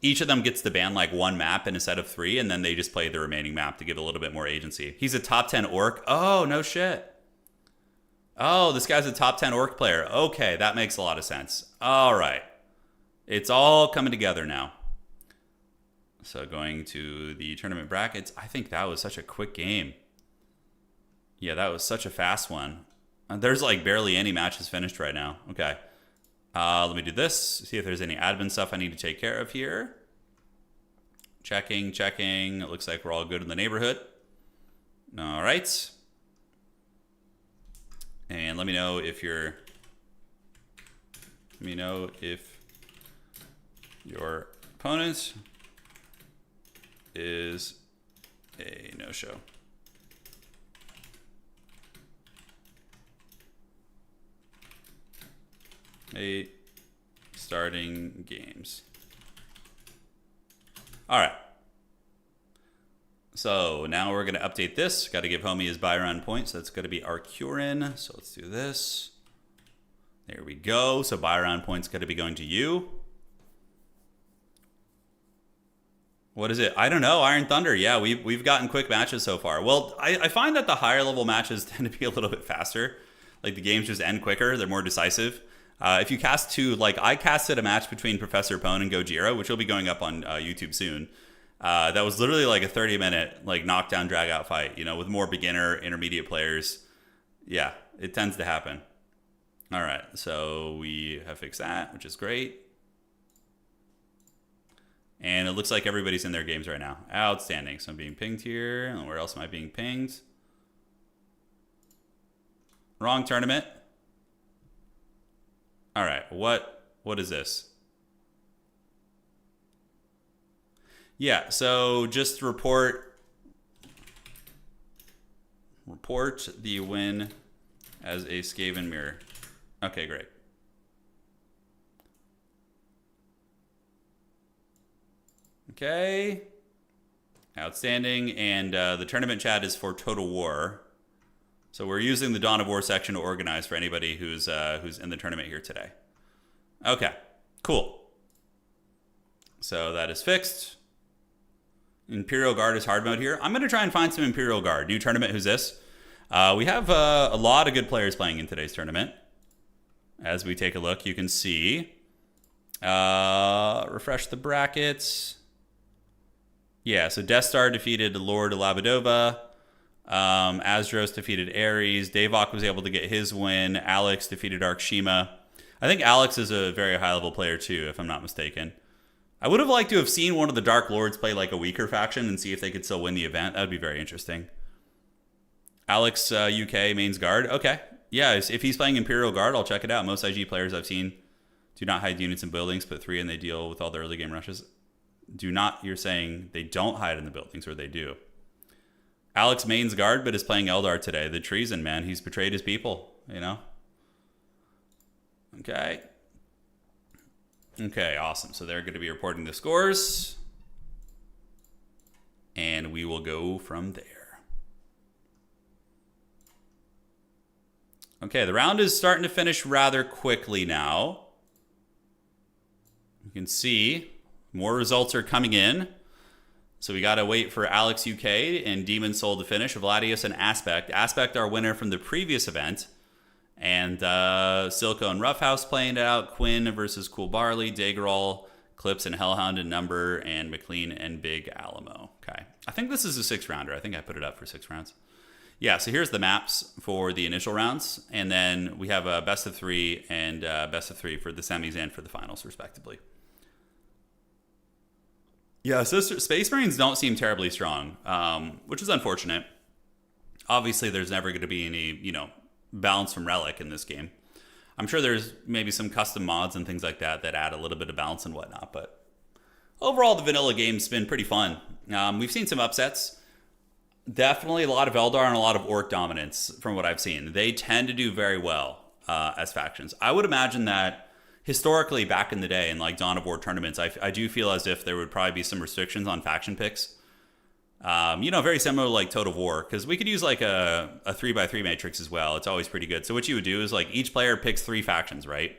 each of them gets to ban like one map in a set of 3, and then they just play the remaining map to give a little bit more agency. He's a top 10 Ork. Oh, no shit. Oh, this guy's a top 10 Ork player. Okay, that makes a lot of sense. All right. It's all coming together now. So going to the tournament brackets, I think that was such a quick game. Yeah, that was such a fast one. There's like barely any matches finished right now. Okay. Let me do this. See if there's any admin stuff I need to take care of here. Checking. It looks like we're all good in the neighborhood. All right. And let me know if your opponent is a no-show. Starting games. All right. So now we're going to update this. Got to give homie his buy round points. So that's going to be our Turin. So let's do this. There we go. So buy round points got to be going to you. What is it? I don't know. Iron Thunder. Yeah, we've gotten quick matches so far. Well, I find that the higher level matches tend to be a little bit faster. Like the games just end quicker. They're more decisive. If you cast two, like I casted a match between Professor Pone and Gojira, which will be going up on YouTube soon. That was literally like a 30-minute like knockdown drag out fight, you know, with more beginner, intermediate players. Yeah, it tends to happen. All right, so we have fixed that, which is great. And it looks like everybody's in their games right now. Outstanding. So I'm being pinged here. And where else am I being pinged? Wrong tournament. All right, what is this? Yeah, so just report the win as a Skaven mirror. Okay, great. Okay. Outstanding. And the tournament chat is for Total War. So we're using the Dawn of War section to organize for anybody who's in the tournament here today. Okay, cool. So that is fixed. Imperial Guard is hard mode here. I'm going to try and find some Imperial Guard. New tournament, who's this? We have a lot of good players playing in today's tournament. As we take a look, you can see. Refresh the brackets. Yeah, so Death Star defeated Lord Labadova. Asdros defeated Ares. Davok was able to get his win. Alex defeated Arkshima. I think Alex is a very high-level player too, if I'm not mistaken. I would have liked to have seen one of the Dark Lords play like a weaker faction and see if they could still win the event. That would be very interesting. Alex, UK, mains guard. Okay. Yeah, if he's playing Imperial Guard, I'll check it out. Most IG players I've seen do not hide units in buildings, put 3 and they deal with all the early game rushes. Do not, you're saying they don't hide in the buildings, or they do. Alex mains guard, but is playing Eldar today. The treason, man. He's betrayed his people, you know? Okay. Okay, awesome. So they're going to be reporting the scores. And we will go from there. Okay, the round is starting to finish rather quickly now. You can see more results are coming in. So we got to wait for Alex UK and Demon Soul to finish. Vladius and Aspect. Aspect, our winner from the previous event. And Silco and Roughhouse playing it out. Quinn versus Cool Barley. Dagerol, Clips and Hellhound and Number. And McLean and Big Alamo. Okay. I think this is a 6-rounder. I think I put it up for 6 rounds. Yeah, so here's the maps for the initial rounds. And then we have a best of 3 and best of 3 for the semis and for the finals, respectively. Yeah, so Space Marines don't seem terribly strong, which is unfortunate. Obviously, there's never going to be any, balance from Relic in this game. I'm sure there's maybe some custom mods and things like that that add a little bit of balance and whatnot, but overall, the vanilla game's been pretty fun. We've seen some upsets. Definitely a lot of Eldar and a lot of Orc dominance from what I've seen. They tend to do very well as factions. I would imagine that historically, back in the day, in like Dawn of War tournaments, I do feel as if there would probably be some restrictions on faction picks. Very similar to like Total War, because we could use like a 3x3 matrix as well. It's always pretty good. So what you would do is like each player picks 3 factions, right?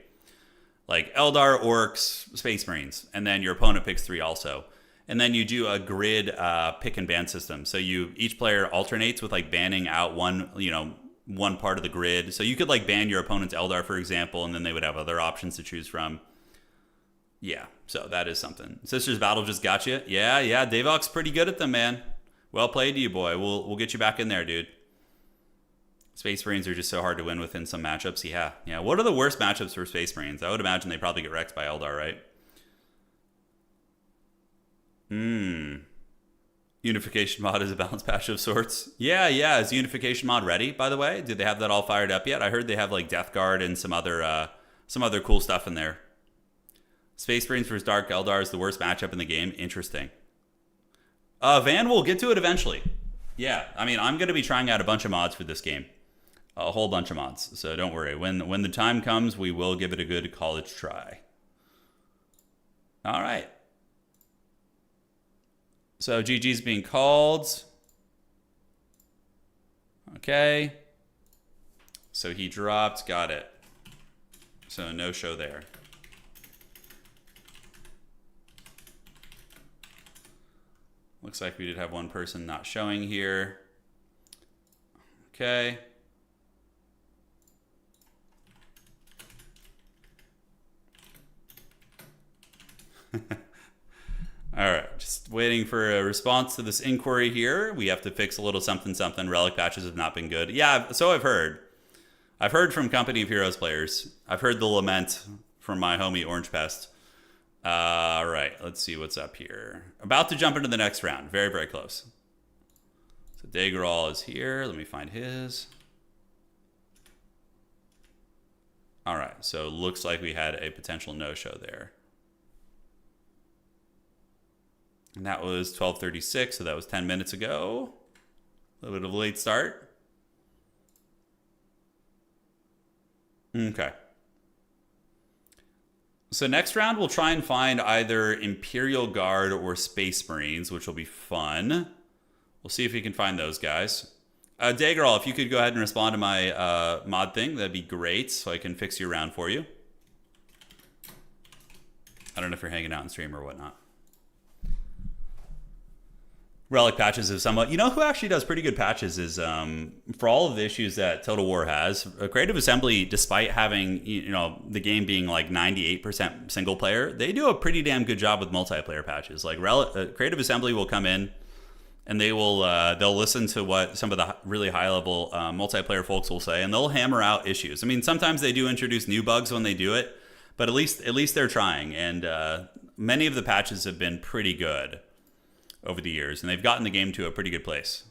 Like Eldar, Orcs, Space Marines, and then your opponent picks 3 also. And then you do a grid pick and ban system. So each player alternates with like banning out one part of the grid. So you could like ban your opponent's Eldar, for example, and then they would have other options to choose from. Yeah, so that is something. Sisters Battle just got you. Yeah, Davok's pretty good at them, man. Well played to you, boy. We'll get you back in there, dude. Space Marines are just so hard to win with in some matchups. Yeah. What are the worst matchups for Space Marines? I would imagine they probably get wrecked by Eldar, right? Unification mod is a balance patch of sorts. Yeah. Is the Unification mod ready, by the way? Did they have that all fired up yet? I heard they have like Death Guard and some other cool stuff in there. Space Marines versus Dark Eldar is the worst matchup in the game. Interesting. Van, we'll get to it eventually. Yeah, I mean, I'm going to be trying out a bunch of mods for this game. A whole bunch of mods, so don't worry. When the time comes, we will give it a good college try. All right. So GG's being called. Okay. So he dropped, got it. So no show there. Looks like we did have one person not showing here. Okay. All right, just waiting for a response to this inquiry here. We have to fix a little something something. Relic patches have not been good. Yeah, so I've heard. I've heard from Company of Heroes players. I've heard the lament from my homie Orange Pest. All right, let's see what's up here. About to jump into the next round. Very, very close. So Daggerall is here. Let me find his. All right, so looks like we had a potential no-show there. And that was 12:36, so that was 10 minutes ago. A little bit of a late start. Okay. So next round, we'll try and find either Imperial Guard or Space Marines, which will be fun. We'll see if we can find those guys. Daggerall, if you could go ahead and respond to my mod thing, that'd be great, so I can fix your round for you. I don't know if you're hanging out in stream or whatnot. Relic patches is somewhat... You know who actually does pretty good patches is, for all of the issues that Total War has, Creative Assembly, despite having, you know, the game being like 98% single player, they do a pretty damn good job with multiplayer patches. Like, Creative Assembly will come in and they will, they'll listen to what some of the really high-level multiplayer folks will say, and they'll hammer out issues. I mean, sometimes they do introduce new bugs when they do it, but at least they're trying, and many of the patches have been pretty good over the years, and they've gotten the game to a pretty good place.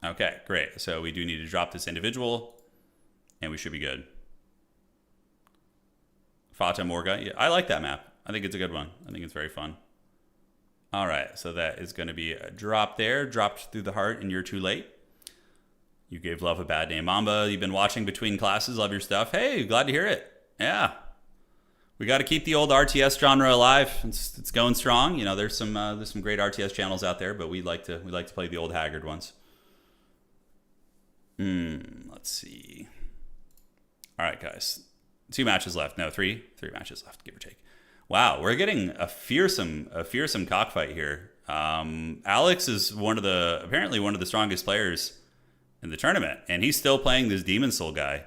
Okay, great. So we do need to drop this individual, and we should be good. Fata Morga. Yeah, I like that map. I think it's a good one. I think it's very fun. All right, so that is going to be a drop there. Dropped through the heart, and you're too late. You gave love a bad name. Mamba, you've been watching between classes. Love your stuff. Hey, glad to hear it. Yeah. We got to keep the old RTS genre alive. It's going strong. You know, there's some great RTS channels out there, but we like to play the old haggard ones. Let's see. All right, guys. 2 matches left. No, three matches left, give or take. Wow, we're getting a fearsome cockfight here. Alex is apparently one of the strongest players in the tournament, and he's still playing this Demon Soul guy.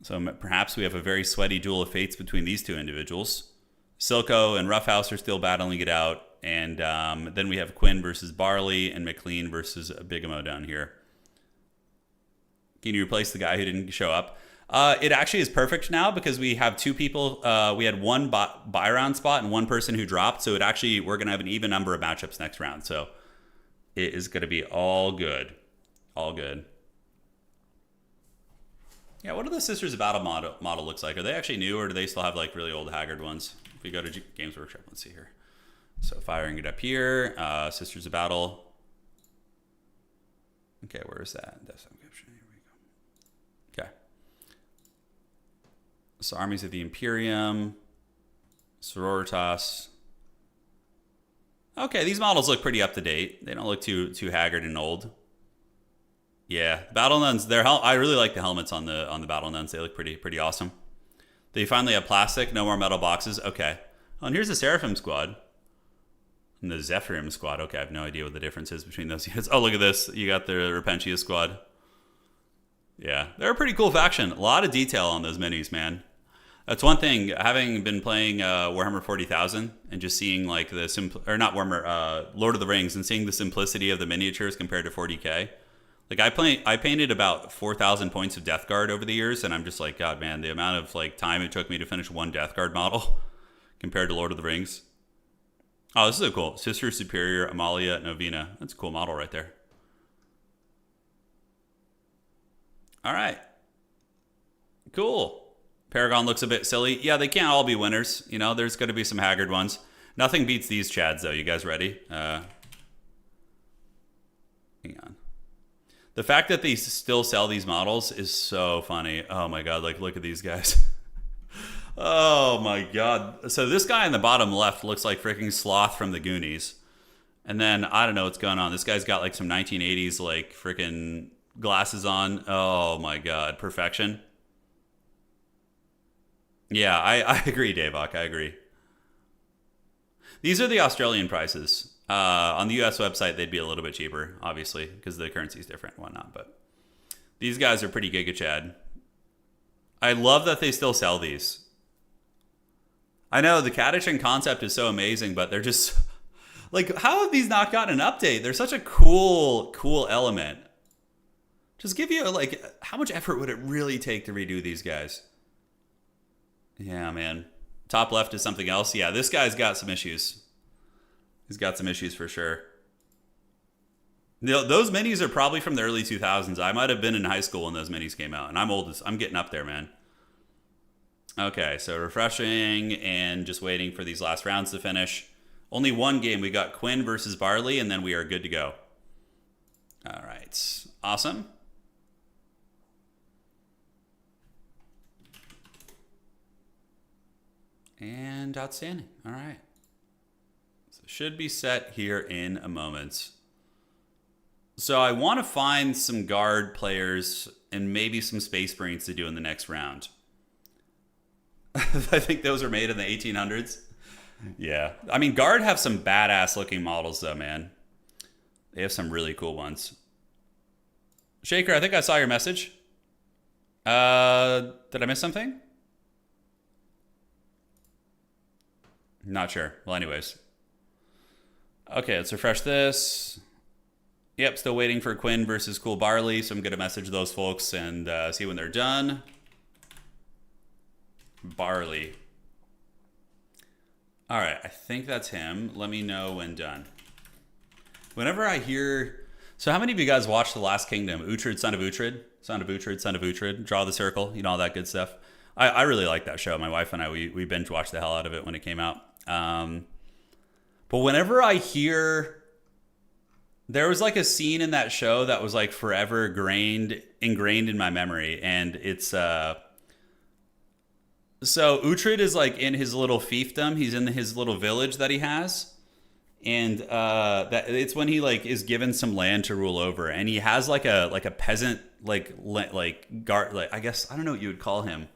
So perhaps we have a very sweaty duel of fates between these two individuals. Silco and Roughhouse are still battling it out. And then we have Quinn versus Barley and McLean versus Bigamo down here. Can you replace the guy who didn't show up? It actually is perfect now because we have 2 people. We had one buy round spot and one person who dropped. So we're going to have an even number of matchups next round. So it is going to be all good. All good. Yeah, what do the Sisters of Battle model looks like? Are they actually new, or do they still have like really old haggard ones? If we go to Games Workshop, let's see here. So firing it up here, Sisters of Battle. Okay, where is that? Here we go. Okay. So Armies of the Imperium, Sororitas. Okay, these models look pretty up to date. They don't look too haggard and old. Yeah, Battle Nuns. I really like the helmets on the Battle Nuns. They look pretty awesome. They finally have plastic, no more metal boxes. Okay. Oh, and here's the Seraphim squad. And the Zephyrim squad. Okay, I have no idea what the difference is between those units. Oh, look at this. You got the Repentia squad. Yeah, they're a pretty cool faction. A lot of detail on those minis, man. That's one thing. Having been playing Warhammer 40,000 and just seeing like Lord of the Rings, and seeing the simplicity of the miniatures compared to 40K. Like I painted about 4,000 points of Death Guard over the years, and I'm just like, God, man, the amount of like time it took me to finish one Death Guard model compared to Lord of the Rings. Oh, this is a cool Sister Superior Amalia Novena. That's a cool model right there. All right, cool. Paragon looks a bit silly. Yeah, they can't all be winners. You know, there's going to be some haggard ones. Nothing beats these Chads though. You guys ready? Hang on. The fact that they still sell these models is so funny. Oh my God, like look at these guys. Oh my God. So this guy in the bottom left looks like freaking Sloth from the Goonies. And then I don't know what's going on. This guy's got like some 1980s like freaking glasses on. Oh my god, perfection. Yeah, I agree, Davok. I agree. These are the Australian prices. On the US website, they'd be a little bit cheaper, obviously, because the currency is different and whatnot. But these guys are pretty Giga Chad. I love that they still sell these. I know the Kadishan concept is so amazing, but they're just like, how have these not gotten an update? They're such a cool element. Just give you like, how much effort would it really take to redo these guys? Yeah, man. Top left is something else. Yeah, this guy's got some issues. He's got some issues for sure. Those minis are probably from the early 2000s. I might have been in high school when those minis came out, and I'm old. I'm getting up there, man. Okay, so refreshing and just waiting for these last rounds to finish. Only one game. We got Quinn versus Barley, and then we are good to go. All right. Awesome. And outstanding. All right. So should be set here in a moment. So I want to find some guard players and maybe some Space Marines to do in the next round. I think those were made in the 1800s. Yeah. I mean, guard have some badass looking models though, man. They have some really cool ones. Shaker, I think I saw your message. Did I miss something? Not sure. Well, anyways. Okay, let's refresh this. Yep, still waiting for Quinn versus Cool Barley, so I'm going to message those folks and see when they're done. Barley. All right, I think that's him. Let me know when done. Whenever I hear... So how many of you guys watched The Last Kingdom? Uhtred, son of Uhtred? Son of Uhtred, son of Uhtred. Draw the circle, you know, all that good stuff. I really like that show. My wife and I, we binge watched the hell out of it when it came out. But whenever I hear... There was like a scene in that show that was like forever ingrained in my memory. And it's... So Uhtred is like in his little fiefdom. He's in his little village that he has. And that it's when he like is given some land to rule over. And he has like a peasant like guard, like I guess I don't know what you would call him.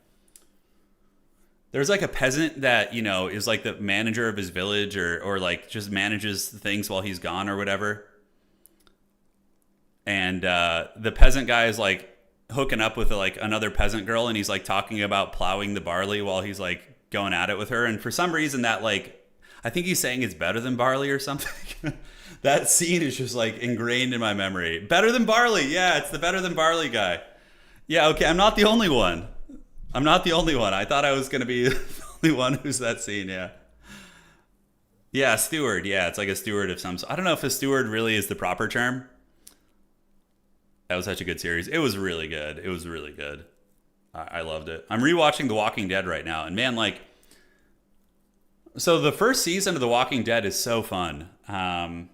There's like a peasant that, you know, is like the manager of his village or like just manages things while he's gone or whatever. And the peasant guy is like hooking up with like another peasant girl, and he's like talking about plowing the barley while he's like going at it with her. And for some reason that like, I think he's saying it's better than barley or something. That scene is just like ingrained in my memory. Better than barley. Yeah, it's the better than barley guy. Yeah, okay, I'm not the only one. I thought I was going to be the only one who's that scene, yeah. Yeah, steward. Yeah, it's like a steward of some sort. I don't know if a steward really is the proper term. That was such a good series. It was really good. I loved it. I'm rewatching The Walking Dead right now. And man, like... So the first season of The Walking Dead is so fun. I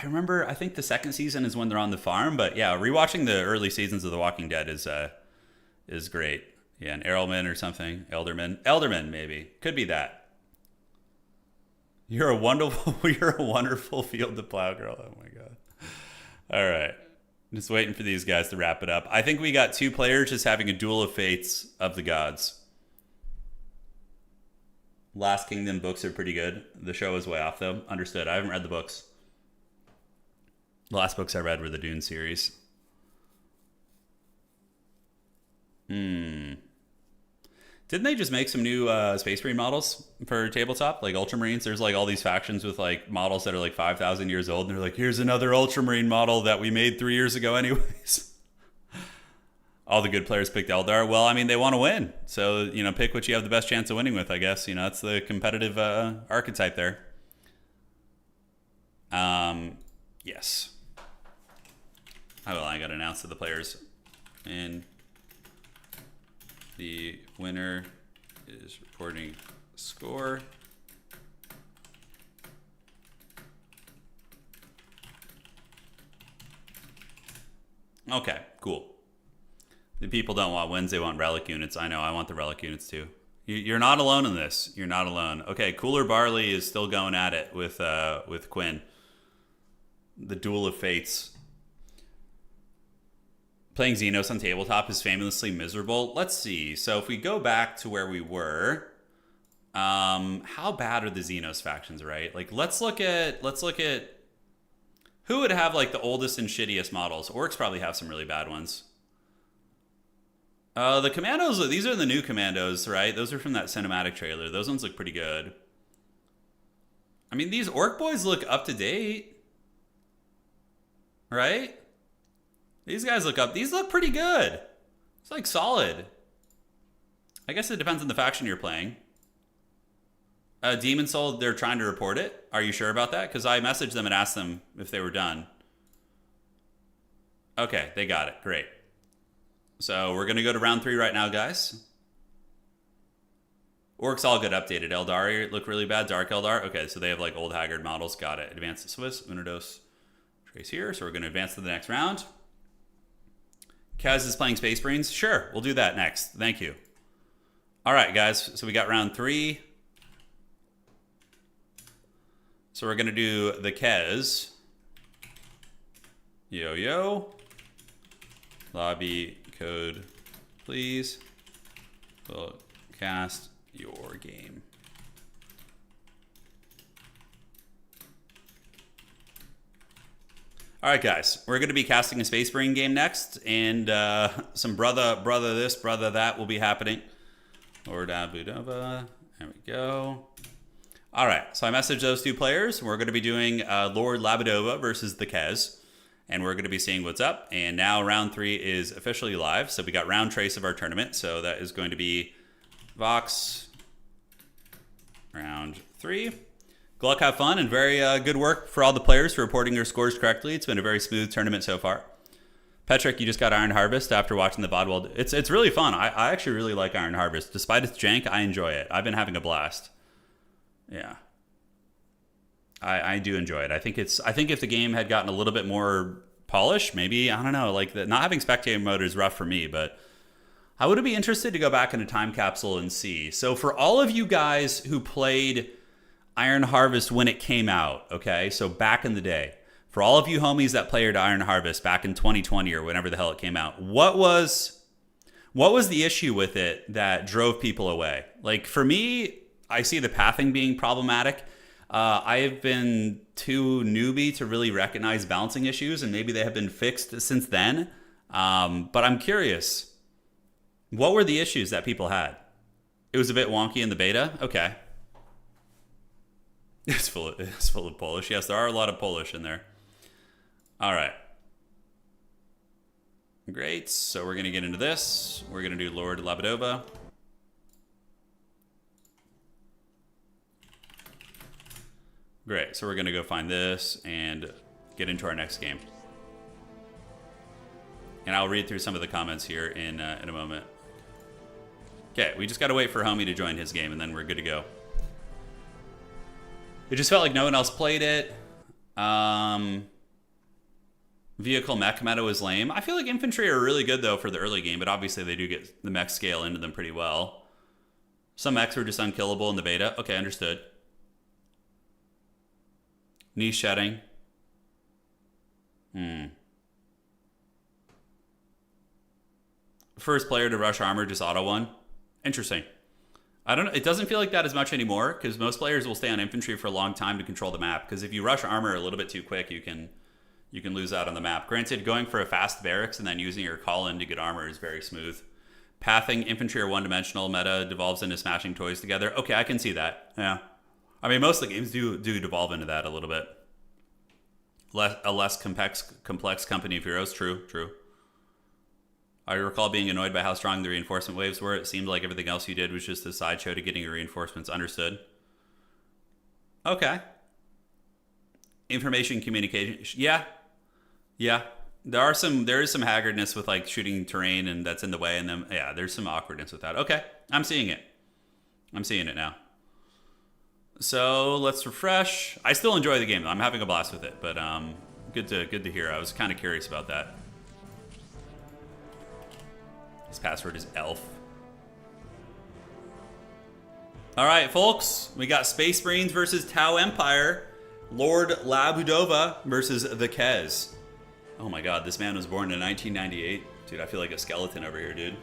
remember, I think the second season is when they're on the farm. But yeah, rewatching the early seasons of The Walking Dead is great. Yeah, an Errolman or something. Elderman, maybe. Could be that. You're a wonderful field to plow, girl. Oh my god. All right. Just waiting for these guys to wrap it up. I think we got two players just having a duel of fates of the gods. Last Kingdom books are pretty good. The show is way off, though. Understood. I haven't read the books. The last books I read were the Dune series. Didn't they just make some new Space Marine models for tabletop? Like Ultramarines? There's like all these factions with like models that are like 5,000 years old. And they're like, here's another Ultramarine model that we made 3 years ago anyways. All the good players picked Eldar. Well, I mean, they want to win. So, you know, pick what you have the best chance of winning with, I guess. You know, that's the competitive archetype there. Yes. Oh, well, I got to announce to the players. And the winner is reporting score. Okay, cool. The people don't want wins, they want relic units. I know, I want the relic units too. You're not alone in this. You're not alone. Okay, Cooler Barley is still going at it with Quinn. The Duel of Fates. Playing Xenos on tabletop is famously miserable. Let's see. So if we go back to where we were, how bad are the Xenos factions, right? Like let's look at who would have like the oldest and shittiest models. Orks probably have some really bad ones. The Commandos, these are the new Commandos, right? Those are from that cinematic trailer. Those ones look pretty good. I mean, these Ork boys look up to date. Right? These guys look up. These look pretty good. It's like solid. I guess it depends on the faction you're playing. Demon Soul, they're trying to report it. Are you sure about that? Because I messaged them and asked them if they were done. Okay, they got it. Great. So we're going to go to round 3 right now, guys. Orcs all get updated. Eldar look really bad. Dark Eldar. Okay, so they have like old Haggard models. Got it. Advance to Swiss. Unidos. Trace here. So we're going to advance to the next round. Kaz is playing Space Marines. Sure, we'll do that next. Thank you. All right, guys. So we got round 3. So we're going to do the Kez. Yo. Lobby code, please. We'll cast your game. All right, guys. We're going to be casting a Space Marine game next. And some brother this, brother that will be happening. Lord Abudova. There we go. All right, so I messaged those 2 players. We're going to be doing Lord Labadova versus the Kez, and we're going to be seeing what's up. And now round 3 is officially live. So we got round trace of our tournament. So that is going to be Vox round 3. Good luck, have fun, and very good work for all the players for reporting their scores correctly. It's been a very smooth tournament so far. Petrick, you just got Iron Harvest after watching the VOD World. It's really fun. I actually really like Iron Harvest. Despite its jank, I enjoy it. I've been having a blast. Yeah, I do enjoy it. I think if the game had gotten a little bit more polished, maybe, I don't know, like not having spectator mode is rough for me, but I would be interested to go back in a time capsule and see. So for all of you guys who played Iron Harvest when it came out, okay, so back in the day, for all of you homies that played Iron Harvest back in 2020 or whenever the hell it came out, what was the issue with it that drove people away? Like for me, I see the pathing being problematic. I have been too newbie to really recognize balancing issues, and maybe they have been fixed since then. But I'm curious, what were the issues that people had? It was a bit wonky in the beta? Okay. It's full of Polish. Yes, there are a lot of Polish in there. All right. Great. So we're going to get into this. We're going to do Lord Labadova. Great, so we're going to go find this and get into our next game. And I'll read through some of the comments here in a moment. Okay, we just got to wait for Homie to join his game, and then we're good to go. It just felt like no one else played it. Vehicle mech meta was lame. I feel like infantry are really good, though, for the early game, but obviously they do get the mech scale into them pretty well. Some mechs were just unkillable in the beta. Okay, understood. Niche shedding. First player to rush armor, just auto one. Interesting. I don't know. It doesn't feel like that as much anymore because most players will stay on infantry for a long time to control the map. Because if you rush armor a little bit too quick, you can lose out on the map. Granted, going for a fast barracks and then using your call-in to get armor is very smooth. Pathing, infantry are one-dimensional. Meta devolves into smashing toys together. Okay, I can see that. Yeah. I mean, most of the games do devolve into that a little bit. A less complex company of heroes. True. I recall being annoyed by how strong the reinforcement waves were. It seemed like everything else you did was just a sideshow to getting your reinforcements. Understood. Okay. Information communication. Yeah. There is some haggardness with like shooting terrain and that's in the way, and then yeah, there's some awkwardness with that. Okay, I'm seeing it now. So let's refresh. I still enjoy the game. I'm having a blast with it, but good to hear. I was kind of curious about that. His password is elf. All right, folks, we got Space Marines versus Tau Empire. Lord Labudova versus the Kez. Oh my god, this man was born in 1998. Dude, I feel like a skeleton over here, dude.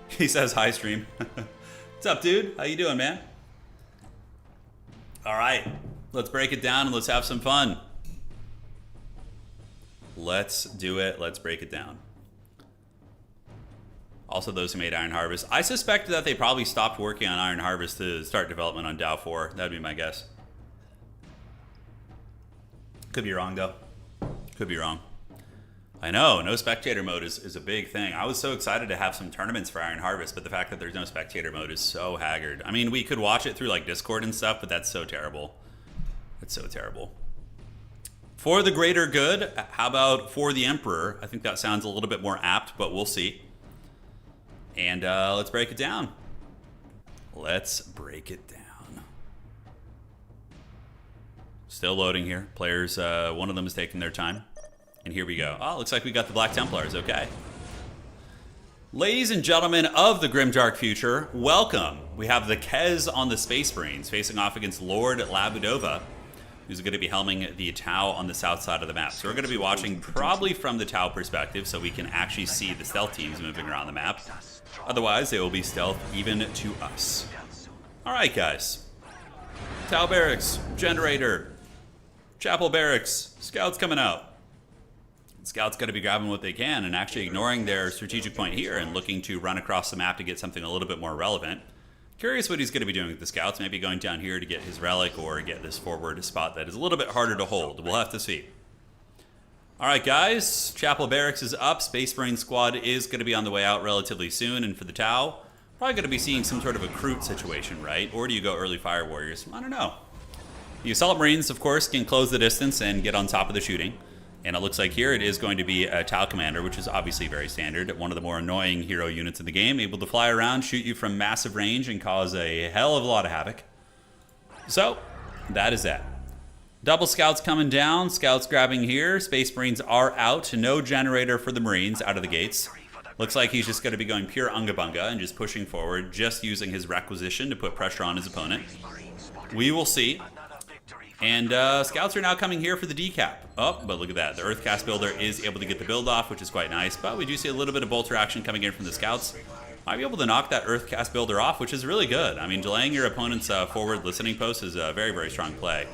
He says hi, stream. What's up, dude? How you doing, man? All right, let's break it down and let's have some fun. Let's do it. Let's break it down. Also, those who made Iron Harvest. I suspect that they probably stopped working on Iron Harvest to start development on Dow 4. That'd be my guess. Could be wrong, though. Could be wrong. I know, no spectator mode is a big thing. I was so excited to have some tournaments for Iron Harvest, but the fact that there's no spectator mode is so haggard. I mean, we could watch it through like Discord and stuff, but that's so terrible. It's so terrible. For the greater good, how about for the Emperor? I think that sounds a little bit more apt, but we'll see. And let's break it down. Let's break it down. Still loading here. Players, one of them is taking their time. And here we go. Oh, looks like we got the Black Templars. Okay. Ladies and gentlemen of the Grimdark future, welcome. We have the Kez on the Space Marines facing off against Lord Labudova, who's going to be helming the Tau on the south side of the map. So we're going to be watching probably from the Tau perspective so we can actually see the stealth teams moving around the map. Otherwise, they will be stealth even to us. All right, guys. Tau Barracks, Generator, Chapel Barracks, Scouts coming out. Scouts got to be grabbing what they can and actually ignoring their strategic point here and looking to run across the map to get something a little bit more relevant. Curious what he's going to be doing with the Scouts. Maybe going down here to get his relic or get this forward spot that is a little bit harder to hold. We'll have to see. All right, guys. Chapel Barracks is up. Space Marine Squad is going to be on the way out relatively soon. And for the Tau, probably going to be seeing some sort of a Kroot situation, right? Or do you go early Fire Warriors? I don't know. The Assault Marines, of course, can close the distance and get on top of the shooting. And it looks like here it is going to be a Tau Commander, which is obviously very standard. One of the more annoying hero units in the game, able to fly around, shoot you from massive range, and cause a hell of a lot of havoc. So, that is that. Double Scouts coming down, Scouts grabbing here. Space Marines are out. No Generator for the Marines out of the gates. Looks like he's just going to be going pure Unga Bunga and just pushing forward, just using his Requisition to put pressure on his opponent. We will see. And Scouts are now coming here for the decap. Oh, but look at that. The Earthcast Builder is able to get the build off, which is quite nice. But we do see a little bit of bolter action coming in from the Scouts. Might be able to knock that Earthcast Builder off, which is really good. I mean, delaying your opponent's forward listening post is a very, very strong play.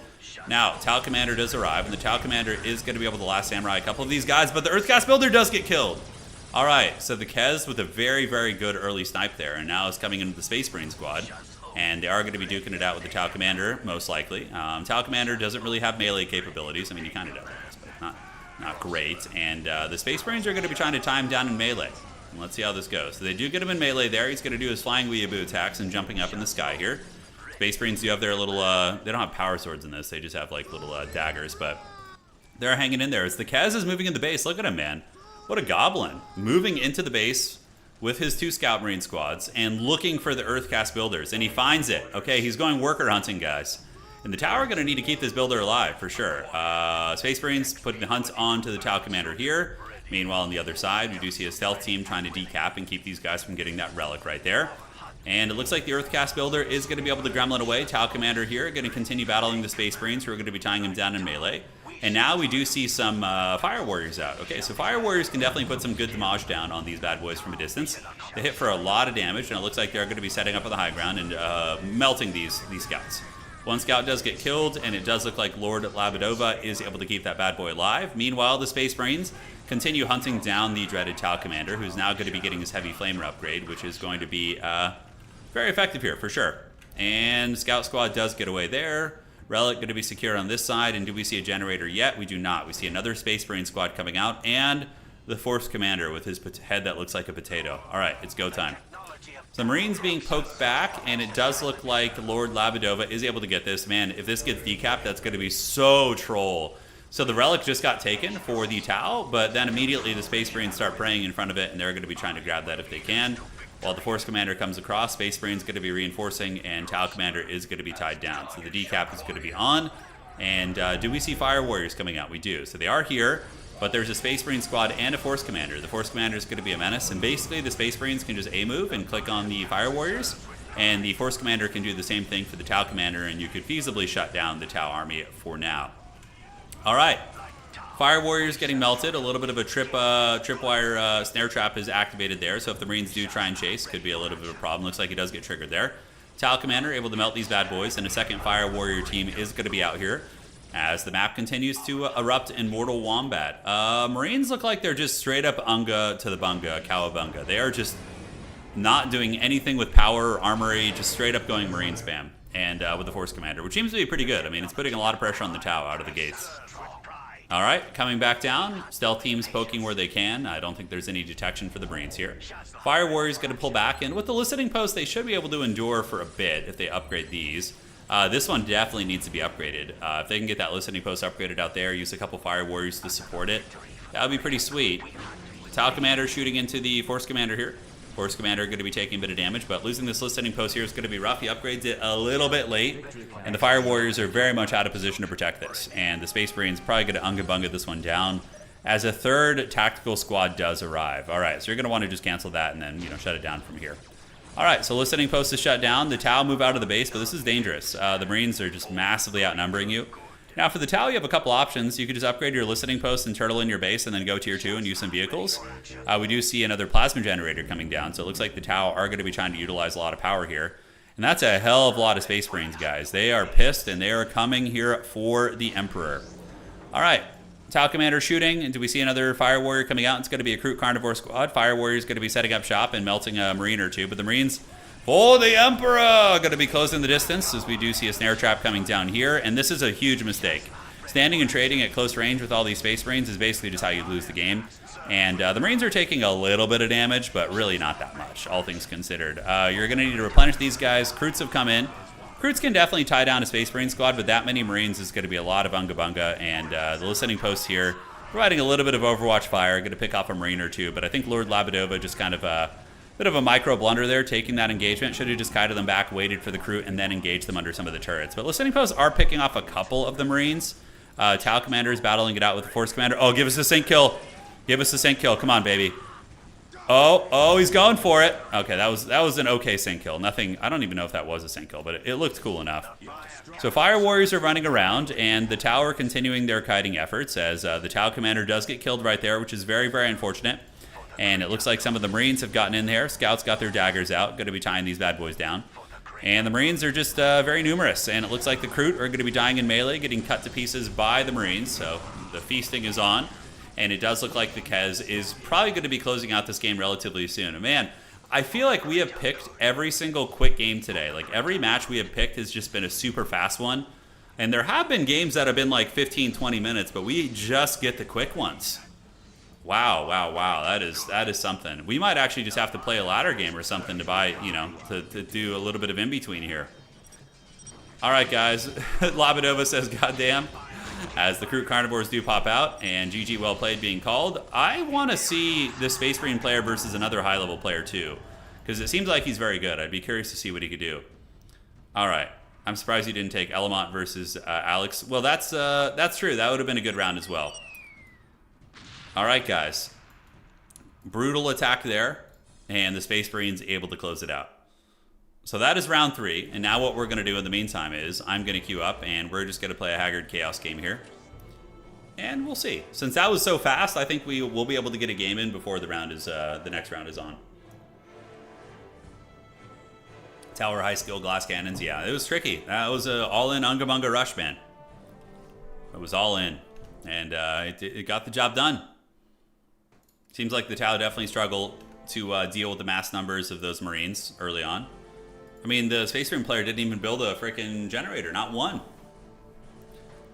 Now, Tau Commander does arrive, and the Tau Commander is going to be able to last samurai a couple of these guys, but the Earthcast Builder does get killed. All right, so the Kez with a very, very good early snipe there, and now is coming into the Space Marine squad. And they are going to be duking it out with the Tau Commander, most likely. Tau Commander doesn't really have melee capabilities. I mean, he kind of does, but not great. And the Space Marines are going to be trying to tie him down in melee. And let's see how this goes. So they do get him in melee there. He's going to do his flying weeaboo attacks and jumping up in the sky here. Space Marines do have their little, they don't have power swords in this. They just have like little daggers, but they're hanging in there. As the Kez is moving in the base, look at him, man. What a goblin. Moving into the base with his 2 Scout Marine squads and looking for the Earthcast Builders, and he finds it. Okay, he's going worker hunting, guys. And the Tau are going to need to keep this builder alive, for sure. Space Marines putting hunts onto the Tau Commander here. Meanwhile, on the other side, we do see a stealth team trying to decap and keep these guys from getting that relic right there. And it looks like the Earthcast Builder is going to be able to gremlin away. Tau Commander here, going to continue battling the Space Marines, who are going to be tying him down in melee. And now we do see some Fire Warriors out. Okay, so Fire Warriors can definitely put some good damage down on these bad boys from a distance. They hit for a lot of damage, and it looks like they're going to be setting up on the high ground and melting these Scouts. One Scout does get killed, and it does look like Lord Labudova is able to keep that bad boy alive. Meanwhile, the Space Marines continue hunting down the dreaded Tau Commander, who's now going to be getting his Heavy Flamer upgrade, which is going to be very effective here, for sure. And Scout Squad does get away there. Relic going to be secure on this side, and do we see a Generator yet? We do not. We see another Space Marine squad coming out, and the Force Commander with his head that looks like a potato. All right, it's go time. So Marines being poked back, and it does look like Lord Labudova is able to get this. Man, if this gets decapped, that's going to be so troll. So the Relic just got taken for the Tau, but then immediately the Space Marines start praying in front of it, and they're going to be trying to grab that if they can. While the Force Commander comes across, Space Marine's going to be reinforcing, and Tau Commander is going to be tied down. So the decap is going to be on. And do we see Fire Warriors coming out? We do. So they are here, but there's a Space Marine squad and a Force Commander. The Force Commander is going to be a menace, and basically the Space Marines can just A-move and click on the Fire Warriors, And the Force Commander can do the same thing for the Tau Commander, and you could feasibly shut down the Tau army for now. All right. Fire Warriors getting melted. A little bit of a tripwire snare trap is activated there, so if the Marines do try and chase, could be a little bit of a problem. Looks like he does get triggered there. Tau Commander able to melt these bad boys, and a second Fire Warrior team is going to be out here as the map continues to erupt in Mortal Wombat. Marines look like they're just straight up Unga to the Bunga, Cowabunga. They are just not doing anything with power or armory, just straight up going Marine spam. And with the Force Commander, which seems to be pretty good. I mean, it's putting a lot of pressure on the Tau out of the gates. All right, coming back down. Stealth teams poking where they can. I don't think there's any detection for the Marines here. Fire Warriors going to pull back, and with the Listening Post, they should be able to endure for a bit if they upgrade these. This one definitely needs to be upgraded. If they can get that Listening Post upgraded out there, use a couple Fire Warriors to support it, that would be pretty sweet. Tau Commander shooting into the Force Commander here. Force Commander going to be taking a bit of damage, but losing this Listening Post here is going to be rough. He upgrades it a little bit late, and the Fire Warriors are very much out of position to protect this. And the Space Marines probably going to Unga-Bunga this one down as a third tactical squad does arrive. All right, so you're going to want to just cancel that and then, shut it down from here. All right, so Listening Post is shut down. The Tau move out of the base, but this is dangerous. The Marines are just massively outnumbering you. Now, for the Tau, you have a couple options. You could just upgrade your Listening Post and turtle in your base and then go tier 2 and use some vehicles. We do see another Plasma Generator coming down, so it looks like the Tau are going to be trying to utilize a lot of power here. And that's a hell of a lot of Space Marines, guys. They are pissed, and they are coming here for the Emperor. All right, Tau Commander shooting. And do we see another Fire Warrior coming out? It's going to be a Kroot Carnivore squad. Fire Warrior is going to be setting up shop and melting a Marine or two, but the Marines... for the Emperor! Going to be closing the distance as we do see a snare trap coming down here, and this is a huge mistake. Standing and trading at close range with all these Space Marines is basically just how you lose the game. And the Marines are taking a little bit of damage, but really not that much, all things considered. You're going to need to replenish these guys. Kroots have come in. Kroots can definitely tie down a Space Marine squad, but that many Marines is going to be a lot of Unga-Bunga, and the Listening Post here providing a little bit of Overwatch fire, going to pick off a Marine or two, but I think Lord Labadova just kind of... bit of a micro blunder there, taking that engagement. Should have just kited them back, waited for the Kroot, and then engaged them under some of the turrets. But Listening Posts are picking off a couple of the Marines. Tau Commander is battling it out with the Force Commander. Oh, give us a sync kill. Give us a sync kill. Come on, baby. Oh, he's going for it. Okay, that was an okay sync kill. Nothing, I don't even know if that was a sync kill, but it looked cool enough. So Fire Warriors are running around, and the Tau are continuing their kiting efforts as the Tau Commander does get killed right there, which is very, very unfortunate. And it looks like some of the Marines have gotten in there. Scouts got their daggers out, going to be tying these bad boys down. And the Marines are just very numerous, and it looks like the Kroot are going to be dying in melee, getting cut to pieces by the Marines, so the feasting is on. And it does look like the Kez is probably going to be closing out this game relatively soon. And man, I feel like we have picked every single quick game today. Like, every match we have picked has just been a super fast one. And there have been games that have been like 15, 20 minutes, but we just get the quick ones. Wow. That is something. We might actually just have to play a ladder game or something to buy, to do a little bit of in-between here. All right, guys. Labadova says, goddamn, as the Kroot Carnivores do pop out, and GG well played being called. I want to see this Space Marine player versus another high-level player, too, because it seems like he's very good. I'd be curious to see what he could do. All right. I'm surprised he didn't take Elamont versus Alex. Well, that's true. That would have been a good round as well. All right, guys. Brutal attack there, and the Space Marines able to close it out. So that is round 3, and now what we're going to do in the meantime is I'm going to queue up, and we're just going to play a Haggard Chaos game here. And we'll see. Since that was so fast, I think we will be able to get a game in before the next round is on. Tower high skill glass cannons. Yeah, it was tricky. That was an all-in Unga-Bunga rush, man. It was all in, and it got the job done. Seems like the Tau definitely struggled to deal with the mass numbers of those Marines early on. I mean, the Space Marine player didn't even build a freaking generator, not one.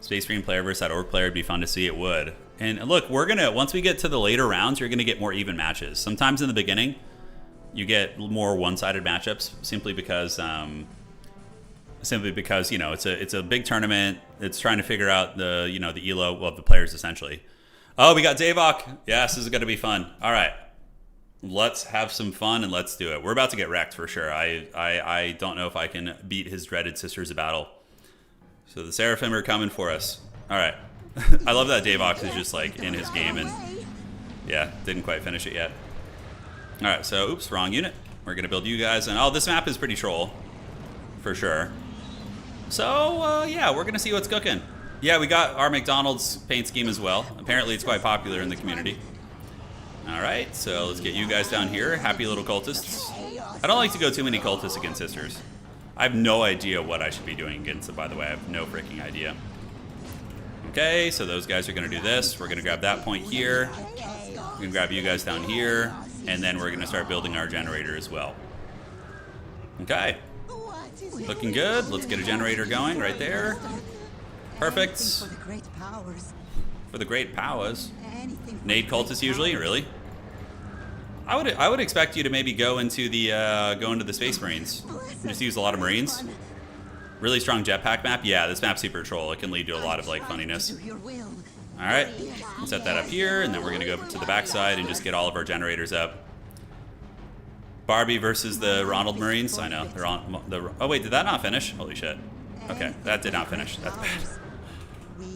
Space Marine player versus that Orc player would be fun to see, it would. And look, once we get to the later rounds, you're gonna get more even matches. Sometimes in the beginning, you get more one-sided matchups simply because it's a big tournament. It's trying to figure out the elo of the players essentially. Oh, we got Davok. Yes, this is going to be fun. All right. Let's have some fun and let's do it. We're about to get wrecked for sure. I don't know if I can beat his dreaded Sisters of Battle. So the Seraphim are coming for us. All right. I love that Davok is just like in his game and yeah, didn't quite finish it yet. All right, so oops, wrong unit. We're going to build you guys. And oh, this map is pretty troll. For sure. So, yeah, we're going to see what's cooking. Yeah, we got our McDonald's paint scheme as well. Apparently it's quite popular in the community. Alright, so let's get you guys down here. Happy little cultists. I don't like to go too many cultists against sisters. I have no idea what I should be doing against it, by the way. I have no freaking idea. Okay, so those guys are going to do this. We're going to grab that point here. We're going to grab you guys down here. And then we're going to start building our generator as well. Okay. Looking good. Let's get a generator going right there. Perfect. For the great powers. Nade cultists usually? Really? I would expect you to maybe go into the Space Marines. Just use a lot of Marines. Really strong jetpack map. Yeah, this map's super troll. It can lead to a lot of like funniness. All right, let's set that up here, and then we're gonna go to the backside and just get all of our generators up. Barbie versus the Ronald Marines. I know they're on the. Oh wait, did that not finish? Holy shit. Okay, that did not finish. That's bad.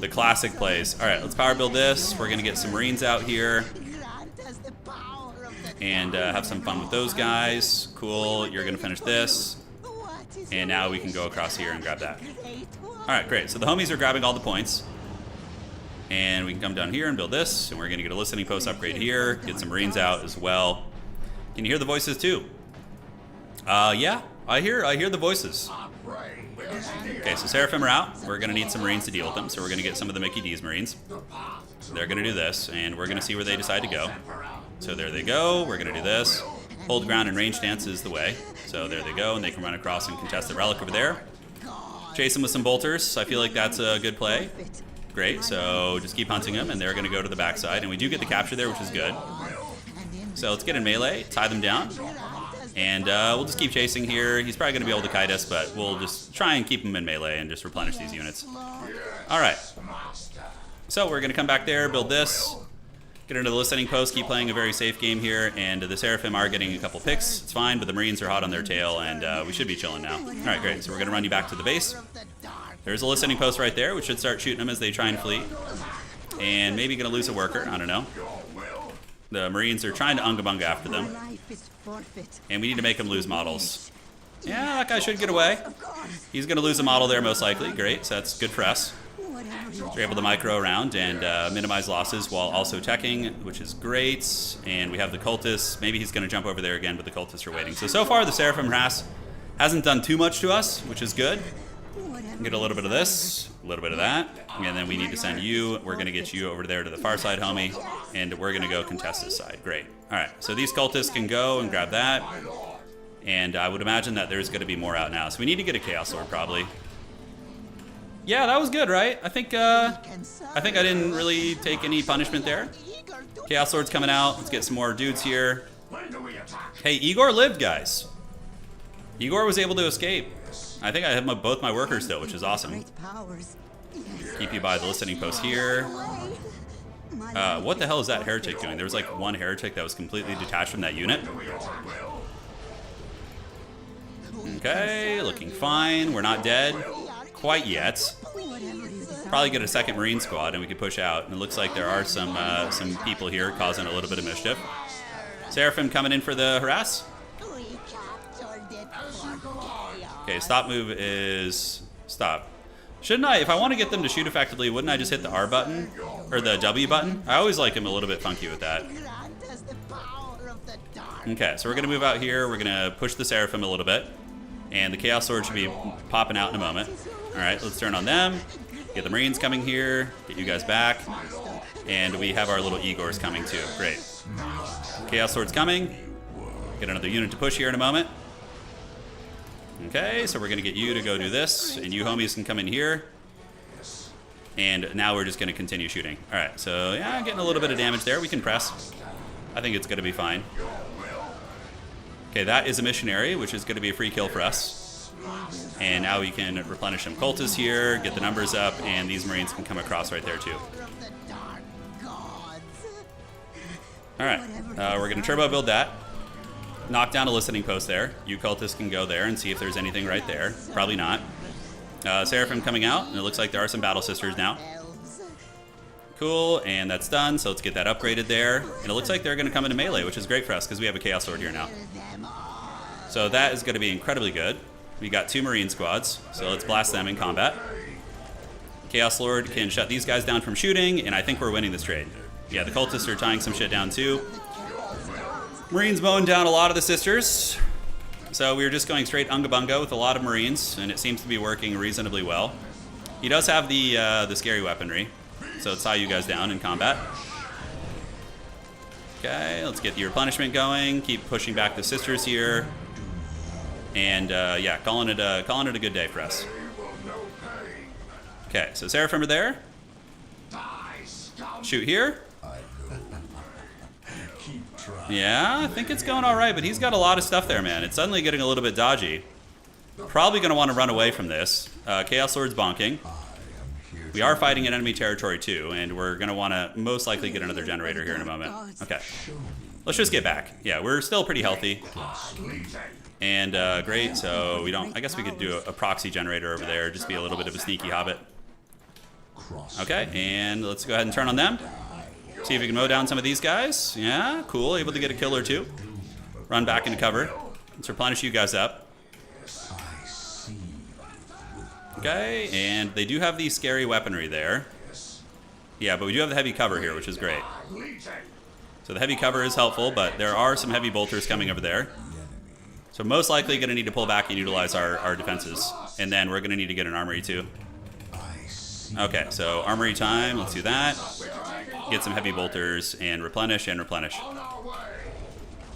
The classic plays. All right, let's power build this. We're gonna get some Marines out here. And have some fun with those guys. Cool, you're gonna finish this. And now we can go across here and grab that. All right, great. So the homies are grabbing all the points. And we can come down here and build this. And we're gonna get a listening post upgrade here. Get some Marines out as well. Can you hear the voices too? Yeah, I hear the voices. Okay, so Seraphim are out. We're gonna need some Marines to deal with them. So we're gonna get some of the Mickey D's Marines. They're gonna do this, and we're gonna see where they decide to go. So there they go. We're gonna do this. Hold ground and range stance is the way. So there they go, and they can run across and contest the relic over there. Chase them with some bolters. I feel like that's a good play. Great, so just keep hunting them, and they're gonna go to the backside. And we do get the capture there, which is good. So let's get in melee, tie them down. And we'll just keep chasing here. He's probably gonna be able to kite us, but we'll just try and keep him in melee and just replenish these units. All right. So we're gonna come back there, build this. Get into the listening post, keep playing a very safe game here, and the Seraphim are getting a couple picks. It's fine, but the Marines are hot on their tail, and we should be chilling now. All right, great. So we're going to run you back to the base. There's a listening post right there, which should start shooting them as they try and flee. And maybe going to lose a worker. I don't know. The Marines are trying to unga-bunga after them. And we need to make them lose models. Yeah, that guy should get away. He's going to lose a model there most likely. Great, so that's good for us. We're able to micro around and minimize losses while also teching, which is great. And we have the cultists. Maybe he's going to jump over there again, but the cultists are waiting. So far, the Seraphim harass hasn't done too much to us, which is good. Get a little bit of this, a little bit of that. And then we need to send you. We're going to get you over there to the far side, homie. And we're going to go contest this side. Great. All right, so these cultists can go and grab that. And I would imagine that there's going to be more out now. So we need to get a Chaos Sword, probably. Yeah, that was good, right? I think I didn't really take any punishment there. Chaos Sword's coming out. Let's get some more dudes here. Hey, Igor lived, guys. Igor was able to escape. I think I have both my workers still, which is awesome. Keep you by the listening post here. What the hell is that heretic doing? There was like one heretic that was completely detached from that unit. Okay, looking fine. We're not dead. Quite yet. Probably get a second Marine squad and we can push out. And it looks like there are some people here causing a little bit of mischief. Seraphim coming in for the harass. Okay, stop move is stop. Shouldn't I, if I want to get them to shoot effectively, wouldn't I just hit the R button? Or the W button? I always like him a little bit funky with that. Okay, so we're going to move out here. We're going to push the Seraphim a little bit. And the Chaos Sword should be popping out in a moment. All right, let's turn on them. Get the Marines coming here. Get you guys back. And we have our little Igors coming too. Great. Chaos Sword's coming. Get another unit to push here in a moment. Okay, so we're going to get you to go do this. And you homies can come in here. And now we're just going to continue shooting. All right, so yeah, getting a little bit of damage there. We can press. I think it's going to be fine. Okay, that is a missionary, which is going to be a free kill for us. And now we can replenish some cultists here, get the numbers up, and these Marines can come across right there too. Alright, we're going to turbo build that. Knock down a listening post there. You cultists can go there and see if there's anything right there. Probably not. Seraphim coming out, and it looks like there are some Battle Sisters now. Cool, and that's done, so let's get that upgraded there. And it looks like they're going to come into melee, which is great for us because we have a Chaos Sword here now. So that is going to be incredibly good. We got 2 Marine squads, so let's blast them in combat. Chaos Lord can shut these guys down from shooting, and I think we're winning this trade. Yeah, the cultists are tying some shit down too. Marines mowing down a lot of the sisters. So we were just going straight unga bunga with a lot of Marines, and it seems to be working reasonably well. He does have the scary weaponry, so let's tie you guys down in combat. Okay, let's get the replenishment going. Keep pushing back the sisters here, and yeah, calling it a good day for us. Okay, so Seraphim are there. Shoot here. Yeah, I think it's going all right, but he's got a lot of stuff there, man. It's suddenly getting a little bit dodgy. Probably going to want to run away from this. Chaos Lord's bonking. We are fighting in enemy territory too, and we're going to want to most likely get another generator here in a moment. Okay, let's just get back. Yeah, we're still pretty healthy. And great, so we don't... I guess we could do a proxy generator over there, just be a little bit of a sneaky hobbit. Okay, and let's go ahead and turn on them. See if we can mow down some of these guys. Yeah, cool. Able to get a kill or two. Run back into cover. Let's replenish you guys up. Okay, and they do have the scary weaponry there. Yeah, but we do have the heavy cover here, which is great. So the heavy cover is helpful, but there are some heavy bolters coming over there. So most likely going to need to pull back and utilize our defenses. And then we're going to need to get an armory too. Okay, so armory time. Let's do that. Get some heavy bolters and replenish and replenish.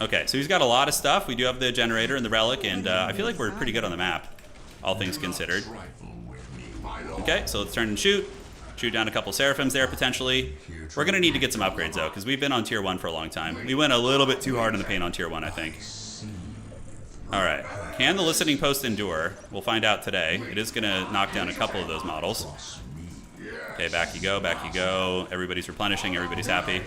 Okay, so he's got a lot of stuff. We do have the generator and the relic, and I feel like we're pretty good on the map, all things considered. Okay, so let's turn and shoot. Shoot down a couple Seraphims there, potentially. We're going to need to get some upgrades, though, because we've been on Tier 1 for a long time. We went a little bit too hard in the paint on Tier 1, I think. All right. Can the listening post endure? We'll find out today. It is going to knock down a couple of those models. Okay, back you go, back you go. Everybody's replenishing, everybody's happy.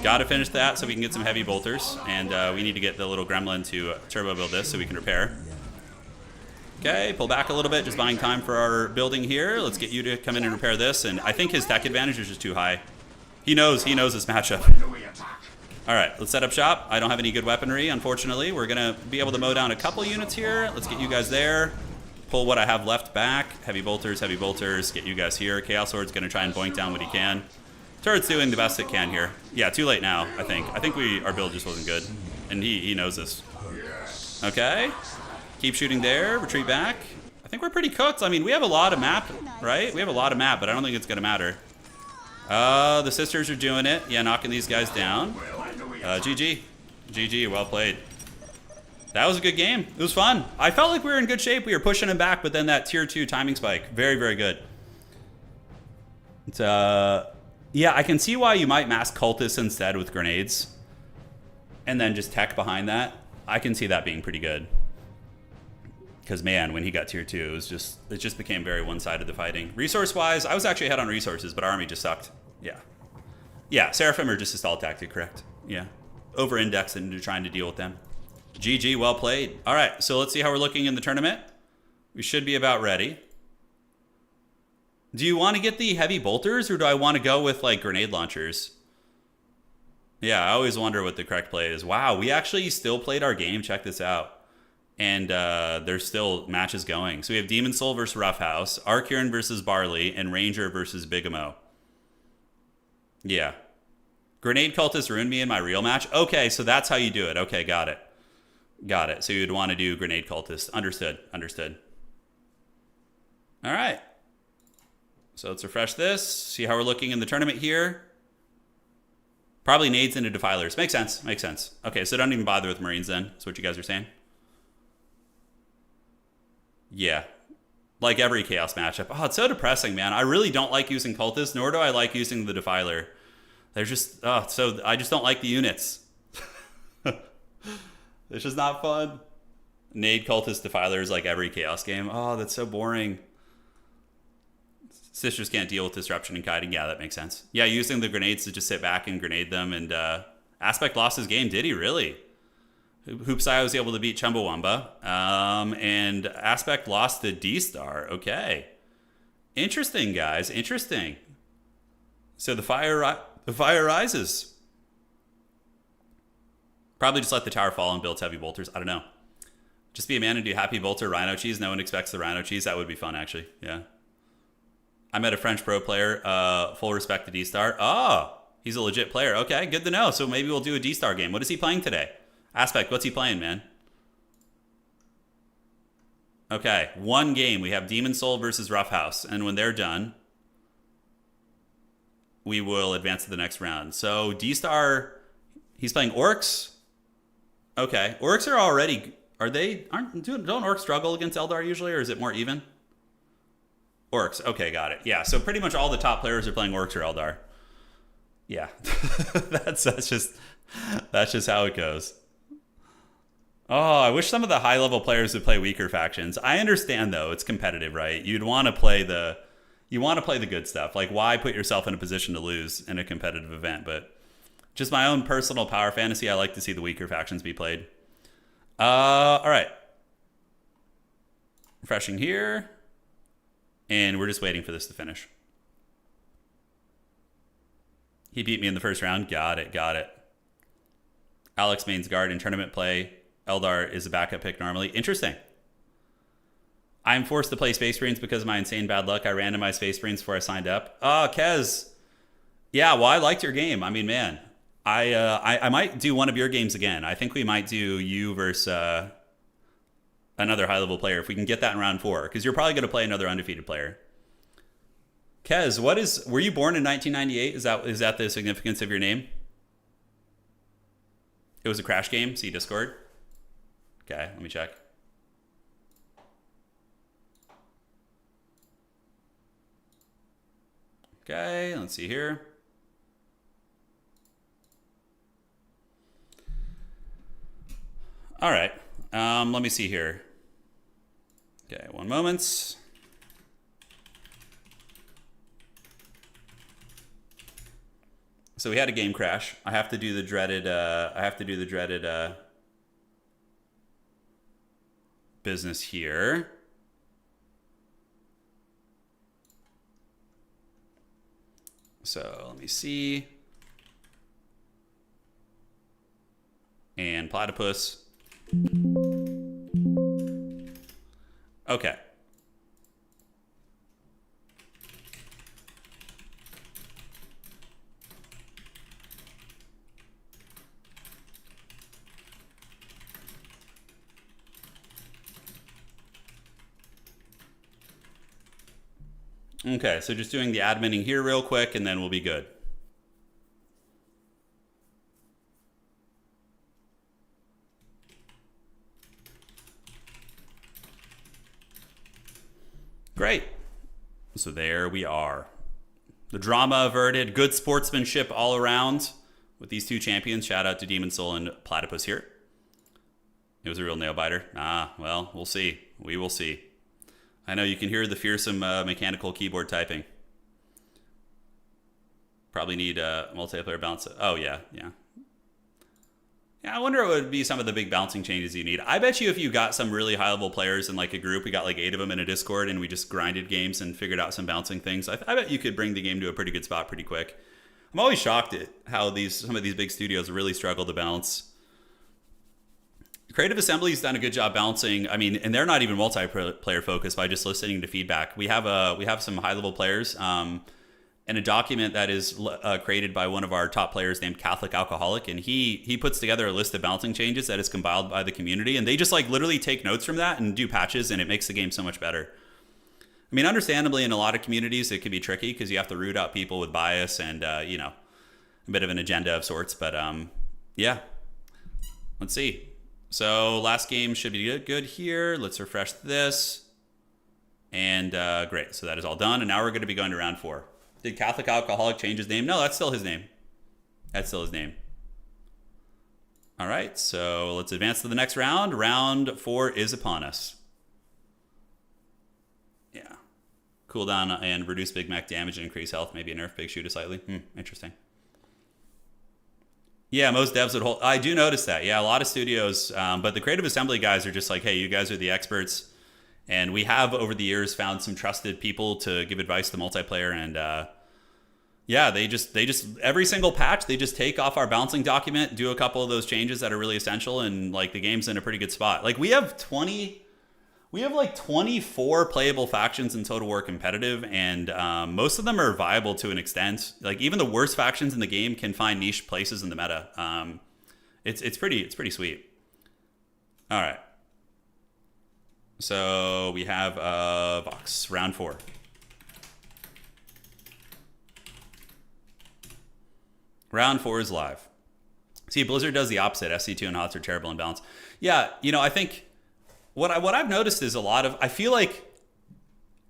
Gotta finish that so we can get some heavy bolters, and we need to get the little gremlin to turbo build this so we can repair. Okay, pull back a little bit, just buying time for our building here. Let's get you to come in and repair this, and I think his tech advantage is just too high. He knows this matchup. All right, let's set up shop. I don't have any good weaponry, unfortunately. We're gonna be able to mow down a couple units here. Let's get you guys there. Pull what I have left back. Heavy bolters, get you guys here. Chaos Lord's gonna try and boink down what he can. Turret's doing the best it can here. Yeah, too late now, I think. Our build just wasn't good. And he knows this. Okay. Keep shooting there, retreat back. I think we're pretty cooked. I mean, we have a lot of map, right? We have a lot of map, but I don't think it's gonna matter. The sisters are doing it. Yeah, knocking these guys down. GG. GG, well played. That was a good game. It was fun. I felt like we were in good shape. We were pushing him back, but then that tier 2 timing spike. Very, very good. It's, yeah, I can see why you might mask cultists instead with grenades. And then just tech behind that. I can see that being pretty good. Because, man, when he got tier 2, it just became very one-sided, the fighting. Resource-wise, I was actually ahead on resources, but our army just sucked. Yeah. Yeah, Seraphim are just a stall tactic, correct? Yeah. Over-indexed into trying to deal with them. GG, well played. All right, so let's see how we're looking in the tournament. We should be about ready. Do you want to get the heavy bolters, or do I want to go with, like, grenade launchers? Yeah, I always wonder what the correct play is. Wow, we actually still played our game. Check this out. And there's still matches going. So we have Demon Soul versus Roughhouse, Arcurin versus Barley, and Ranger versus Bigamo. Yeah. Grenade Cultist ruined me in my real match. Okay, so that's how you do it. Okay, got it. Got it. So you'd want to do Grenade Cultist. Understood. Understood. All right. So let's refresh this. See how we're looking in the tournament here. Probably nades into Defilers. Makes sense. Makes sense. Okay, so don't even bother with Marines then. That's what you guys are saying. Yeah. Like every Chaos matchup. Oh, it's so depressing, man. I really don't like using Cultists, nor do I like using the Defiler. They're just... Oh, so I just don't like the units. It's just not fun. Nade Cultist Defilers like every Chaos game. Oh, that's so boring. Sisters can't deal with disruption and kiting. Yeah, that makes sense. Yeah, using the grenades to just sit back and grenade them. And Aspect lost his game. Did he really? Hoopsai was able to beat Chumbawamba. And Aspect lost to D-Star. Okay. Interesting, guys. Interesting. So the fire rises. Probably just let the tower fall and build heavy bolters. I don't know. Just be a man and do happy bolter rhino cheese. No one expects the rhino cheese. That would be fun, actually. Yeah. I met a French pro player. Full respect to D-Star. Oh, he's a legit player. Okay, good to know. So maybe we'll do a D-Star game. What is he playing today? Aspect, what's he playing, man? Okay, one game. We have Demon Soul versus Rough House. And when they're done, we will advance to the next round. So D-Star, he's playing Orks. Okay, Orks are already... don't Orcs struggle against Eldar usually, or is it more even? Orks, okay, got it. Yeah, so pretty much all the top players are playing Orks or Eldar. Yeah, that's just how it goes. Oh, I wish some of the high-level players would play weaker factions. I understand though, it's competitive, right? You want to play the good stuff. Like, why put yourself in a position to lose in a competitive event? But just my own personal power fantasy, I like to see the weaker factions be played. All right. Refreshing here. And we're just waiting for this to finish. He beat me in the first round. Got it. Alex mains guard in tournament play. Eldar is a backup pick normally. Interesting. I'm forced to play Space Marines because of my insane bad luck. I randomized Space Marines before I signed up. Oh, Kez. Yeah, well, I liked your game. I mean, man. I might do one of your games again. I think we might do you versus another high-level player if we can get that in round 4, because you're probably going to play another undefeated player. Kez, were you born in 1998? Is that the significance of your name? It was a crash game. See Discord. Okay, let me check. Okay, let's see here. All right, let me see here. Okay, one moment. So we had a game crash. I have to do the dreaded. Business here. So let me see. And platypus. Okay. Okay, so just doing the adminning here real quick and then we'll be good. Great. So there we are. The drama averted. Good sportsmanship all around with these two champions. Shout out to Demon Soul and Platypus here. It was a real nail biter. Well, we'll see. We will see. I know you can hear the fearsome mechanical keyboard typing. Probably need multiplayer balance. Oh, yeah. Yeah, I wonder what would be some of the big bouncing changes you need. I bet you if you got some really high-level players in like a group, we got like 8 of them in a Discord, and we just grinded games and figured out some bouncing things, I bet you could bring the game to a pretty good spot pretty quick. I'm always shocked at how some of these big studios really struggle to balance. Creative Assembly's done a good job balancing. I mean, and they're not even multiplayer focused by just listening to feedback. We have some high-level players. And a document that is created by one of our top players named Catholic Alcoholic, and he puts together a list of balancing changes that is compiled by the community, and they just like literally take notes from that and do patches, and it makes the game so much better. I mean, understandably, in a lot of communities, it can be tricky because you have to root out people with bias and a bit of an agenda of sorts. But yeah, let's see. So last game should be good here. Let's refresh this, and great. So that is all done, and now we're going to be going to round 4. Did Catholic Alcoholic change his name? No, that's still his name. All right, so let's advance to the next round. Round 4 is upon us. Yeah. Cooldown and reduce Big Mac damage and increase health. Maybe a nerf Big Shooter slightly. Interesting. Yeah, most devs would hold. I do notice that. Yeah, a lot of studios. But the Creative Assembly guys are just like, hey, you guys are the experts. And we have, over the years, found some trusted people to give advice to multiplayer. And, Yeah, they just every single patch they just take off our bouncing document, do a couple of those changes that are really essential, and like the game's in a pretty good spot. Like we have like 24 playable factions in Total War competitive, and most of them are viable to an extent. Like even the worst factions in the game can find niche places in the meta. It's pretty sweet. All right. So we have Vox round 4. Round 4 is live. See, Blizzard does the opposite. SC2 and HOTS are terrible in balance. Yeah, you know, I think what I've noticed is I feel like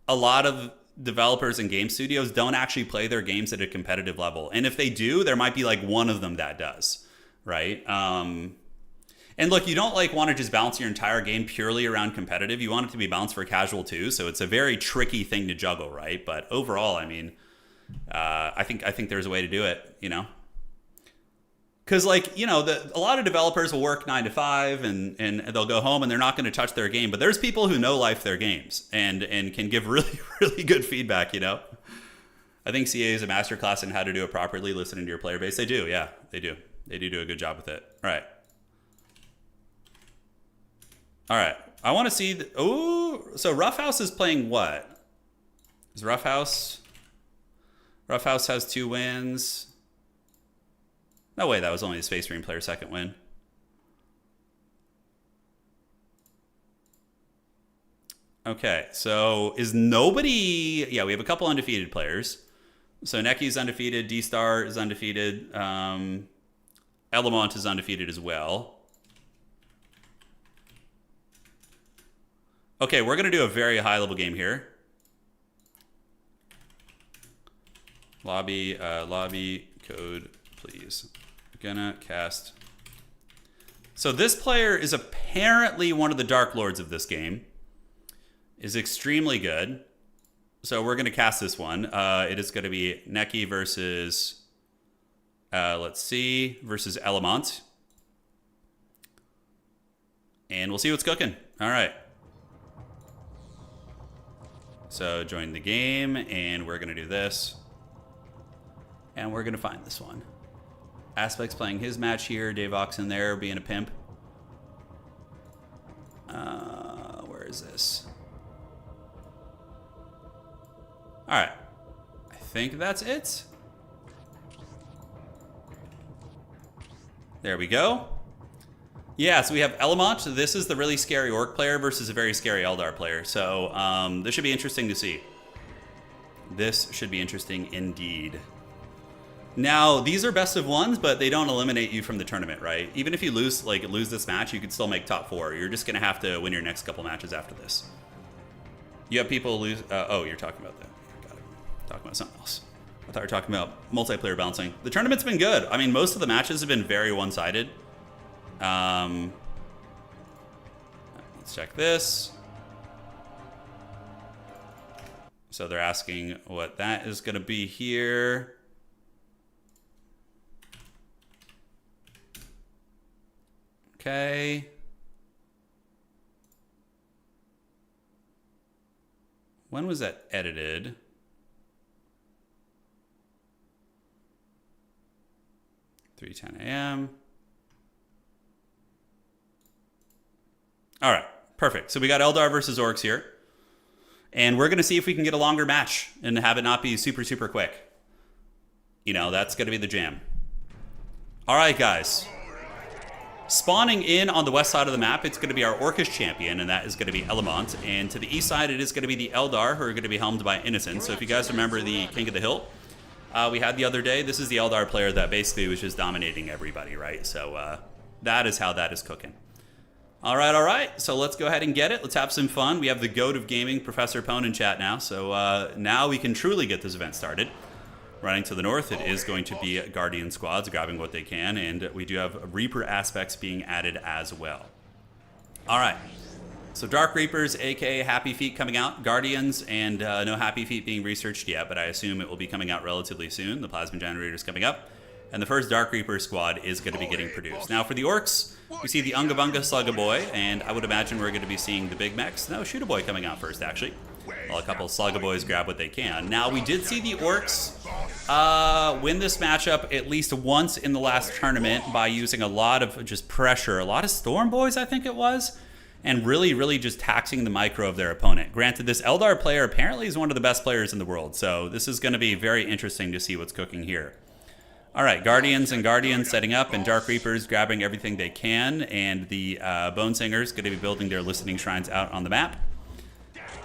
a lot of developers and game studios don't actually play their games at a competitive level. And if they do, there might be like one of them that does, right? And look, you don't like want to just balance your entire game purely around competitive. You want it to be balanced for casual too. So it's a very tricky thing to juggle, right? But overall, I mean, I think there's a way to do it, you know? Because, like, you know, a lot of developers will work 9 to 5 and they'll go home and they're not going to touch their game. But there's people who know life their games and can give really, really good feedback, you know? I think CA is a masterclass in how to do it properly, listening to your player base. They do, yeah, they do. They do a good job with it. All right. All right. I want to see... so Roughhouse is playing what? Is Roughhouse... Roughhouse has 2 wins... No way, that was only a Space Marine player's second win. Okay, so is nobody... Yeah, we have a couple undefeated players. So Necky's undefeated, D-Star is undefeated, Elamont is undefeated as well. Okay, we're going to do a very high-level game here. Lobby code, please. Gonna cast. So this player is apparently one of the Dark Lords of this game. Is extremely good. So we're gonna cast this one. It is gonna be Necky versus let's see, versus Elamont. And we'll see what's cooking. All right. So join the game, and we're gonna do this. And we're gonna find this one. Aspect's playing his match here. Davox in there being a pimp. Where is this? All right. I think that's it. There we go. Yeah, so we have Elamont. So this is the really scary Orc player versus a very scary Eldar player. So this should be interesting to see. This should be interesting indeed. Now, these are best of ones, but they don't eliminate you from the tournament, right? Even if you lose this match, you could still make top 4. You're just gonna have to win your next couple matches after this. You have people lose. Oh, you're talking about that. Got it. Talking about something else. I thought you were talking about multiplayer bouncing. The tournament's been good. I mean, most of the matches have been very one-sided. Let's check this. So they're asking what that is gonna be here. Okay. When was that edited? (3:10 a.m.) All right, perfect. So we got Eldar versus Orks here. And we're going to see if we can get a longer match and have it not be super, super quick. You know, that's going to be the jam. All right, guys. Spawning in on the west side of the map, it's going to be our Orcish champion, and that is going to be Elamont. And to the east side, it is going to be the Eldar, who are going to be helmed by Innocent. So if you guys remember the King of the Hill we had the other day, this is the Eldar player that basically was just dominating everybody, right? So that is how that is cooking. All right. So let's go ahead and get it. Let's have some fun. We have the GOAT of gaming, Professor Pone, in chat now. So now we can truly get this event started. Running to the north, it is going to be Guardian squads grabbing what they can, and we do have Reaper aspects being added as well. All right, so Dark Reapers, aka Happy Feet, coming out. Guardians, and no Happy Feet being researched yet, but I assume it will be coming out relatively soon. The Plasma Generator is coming up, and the first Dark Reaper squad is going to be getting produced. Now for the Orcs, we see the Unga Bunga Slugga Boy, and I would imagine we're going to be seeing the Big Mechs. No, Shoot a Boy coming out first, actually. Well, a couple of Slugga Boys grab what they can. Now, we did see the Orcs win this matchup at least once in the last tournament by using a lot of just pressure, a lot of Storm Boys, I think it was, and really just taxing the micro of their opponent. Granted, this Eldar player apparently is one of the best players in the world, so this is going to be very interesting to see what's cooking here. All right, Guardians and Guardians setting up, and Dark Reapers grabbing everything they can, and the Bone Singers going to be building their listening shrines out on the map.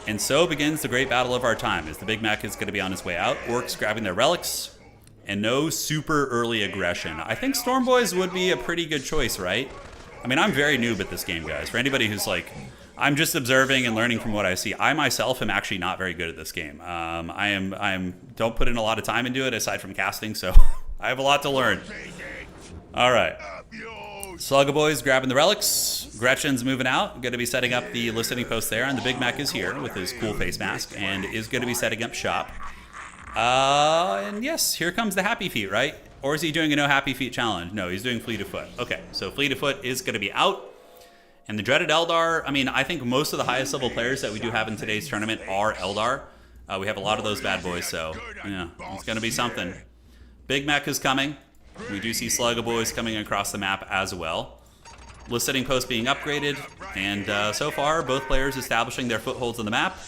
And so begins the great battle of our time, as the Big Mac is going to be on his way out. Orks grabbing their relics, and no super early aggression. I think Storm Boys would be a pretty good choice, right? I mean, I'm very noob at this game, guys. For anybody who's like, I'm just observing and learning from what I see. I myself am actually not very good at this game. I don't put in a lot of time into it aside from casting, so I have a lot to learn. All right. Slugga Boys grabbing the relics. Gretchen's moving out. Going to be setting up the listening post there. And the Big Mac is here with his cool face mask and is going to be setting up shop. And yes, here comes the Happy Feet, right? Or is he doing a no Happy Feet challenge? No, he's doing Fleet of Foot. Okay, so Fleet of Foot is going to be out. And the dreaded Eldar, I mean, I think most of the highest level players that we do have in today's tournament are Eldar. We have a lot of those bad boys, so yeah, it's going to be something. Big Mac is coming. We do see Slugga Boys coming across the map as well. Listening post being upgraded, and so far, both players establishing their footholds on the map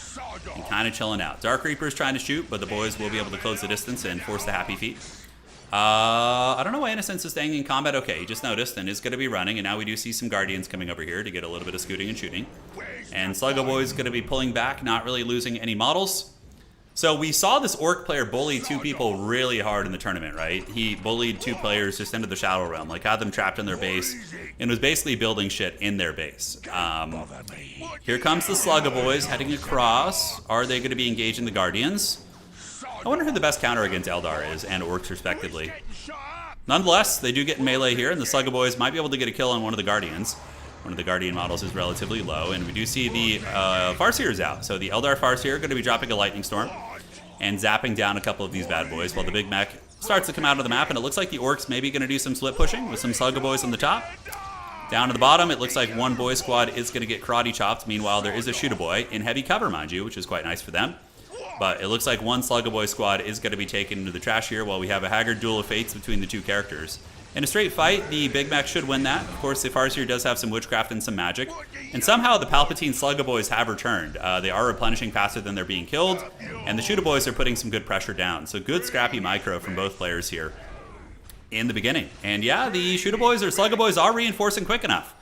and kind of chilling out. Dark Reaper's trying to shoot, but the boys will be able to close the distance and force the Happy Feet. I don't know why Innocence is staying in combat. Okay, he just noticed and is going to be running, and now we do see some Guardians coming over here to get a little bit of scooting and shooting. And Slugga Boy's going to be pulling back, not really losing any models. So we saw this Orc player bully two people really hard in the tournament, right? He bullied two players just into the Shadow Realm, like had them trapped in their base, and was basically building shit in their base. Here comes the Slugga Boys heading across. Are they going to be engaging the Guardians? I wonder who the best counter against Eldar is, and Orcs respectively. Nonetheless, they do get in melee here, and the Slugga Boys might be able to get a kill on one of the Guardians. One of the Guardian models is relatively low, and we do see the Farseers out. So the Eldar Farseer going to be dropping a Lightning Storm and zapping down a couple of these bad boys while the Big Mac starts to come out of the map, and it looks like the Orcs maybe going to do some split pushing with some Slugga Boys on the top. Down to the bottom, it looks like one boy squad is going to get karate chopped. Meanwhile, there is a Shoot a Boy in heavy cover, mind you, which is quite nice for them. But it looks like one Slugga Boy squad is going to be taken into the trash here while we have a haggard duel of fates between the two characters. In a straight fight, the Big Mac should win that. Of course, the Farseer does have some witchcraft and some magic. And somehow the Palpatine Slugga Boys have returned. They are replenishing faster than they're being killed. And the Shoot a Boys are putting some good pressure down. So good scrappy micro from both players here in the beginning. And yeah, the Shoot a Boys or Slugga Boys are reinforcing quick enough.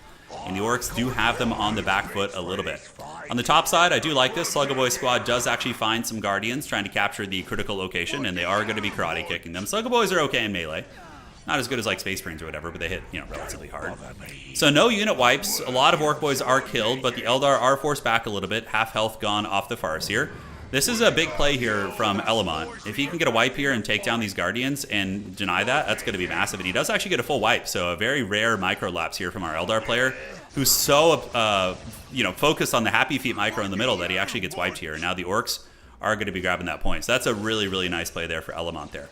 And the Orcs do have them on the back foot a little bit. On the top side, I do like this. Slugga Boy squad does actually find some Guardians trying to capture the critical location. And they are going to be karate kicking them. Slugga Boys are okay in melee. Not as good as like Space Marines or whatever, but they hit, you know, relatively hard. So no unit wipes. A lot of Orc Boys are killed, but the Eldar are forced back a little bit. Half health gone off the Farseer. This is a big play here from Elamont. If he can get a wipe here and take down these Guardians and deny that, that's going to be massive. And he does actually get a full wipe, so a very rare micro lapse here from our Eldar player, who's so, you know, focused on the Happy Feet micro in the middle that he actually gets wiped here. And now the Orcs are going to be grabbing that point. So that's a really nice play there for Elamont there.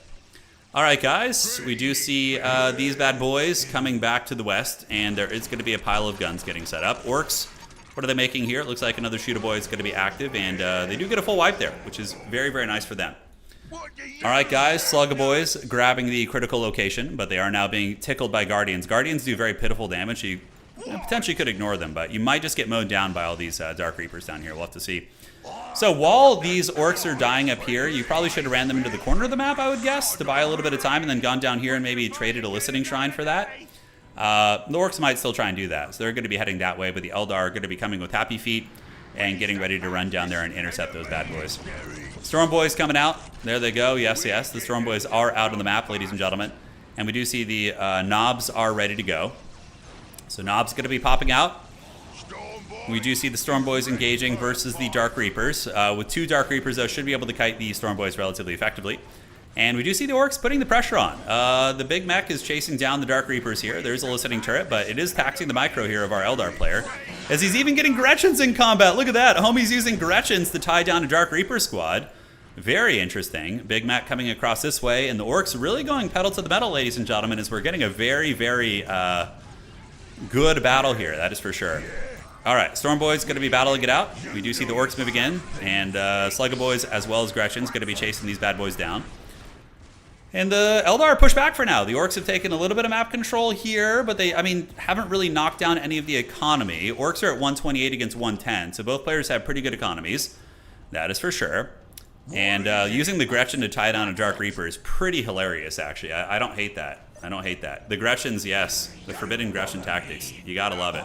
All right, guys, we do see these bad boys coming back to the west, and there is going to be a pile of guns getting set up. Orcs, what are they making here? It looks like another Shoot a Boy is going to be active, and they do get a full wipe there, which is very nice for them. All right, guys, Slugga Boys grabbing the critical location, but they are now being tickled by Guardians. Guardians do very pitiful damage. You potentially could ignore them, but you might just get mowed down by all these Dark Reapers down here. We'll have to see. So while these Orcs are dying up here, you probably should have ran them into the corner of the map, I would guess, to buy a little bit of time and then gone down here and maybe traded a listening shrine for that. The Orcs might still try and do that, so they're going to be heading that way, but the Eldar are going to be coming with Happy Feet and getting ready to run down there and intercept those bad boys. Storm Boys coming out. There they go. Yes, the Storm Boys are out on the map, ladies and gentlemen. And we do see the Knobs are ready to go. So Knobs going to be popping out. We do see the Storm Boys engaging versus the Dark Reapers. With two Dark Reapers, though, should be able to kite the Storm Boys relatively effectively. And we do see the Orcs putting the pressure on. The Big Mech is chasing down the Dark Reapers here. There's a listening turret, but it is taxing the micro here of our Eldar player, as he's even getting Gretchens in combat. Look at that. Homie's using Gretchens to tie down a Dark Reaper squad. Very interesting. Big Mech coming across this way, and the Orcs really going pedal to the metal, ladies and gentlemen, as we're getting a very good battle here. That is for sure. All right, Storm Boys going to be battling it out. We do see the Orcs moving in, and Slugga Boys as well as Gretchen's going to be chasing these bad boys down. And the Eldar push back for now. The Orks have taken a little bit of map control here, but they, I mean, haven't really knocked down any of the economy. Orks are at 128 against 110, so both players have pretty good economies. That is for sure. And using the Gretchen to tie down a Dark Reaper is pretty hilarious, actually. I don't hate that. I don't hate that. The Gretchens, yes. The forbidden Gretchen tactics. You gotta love it.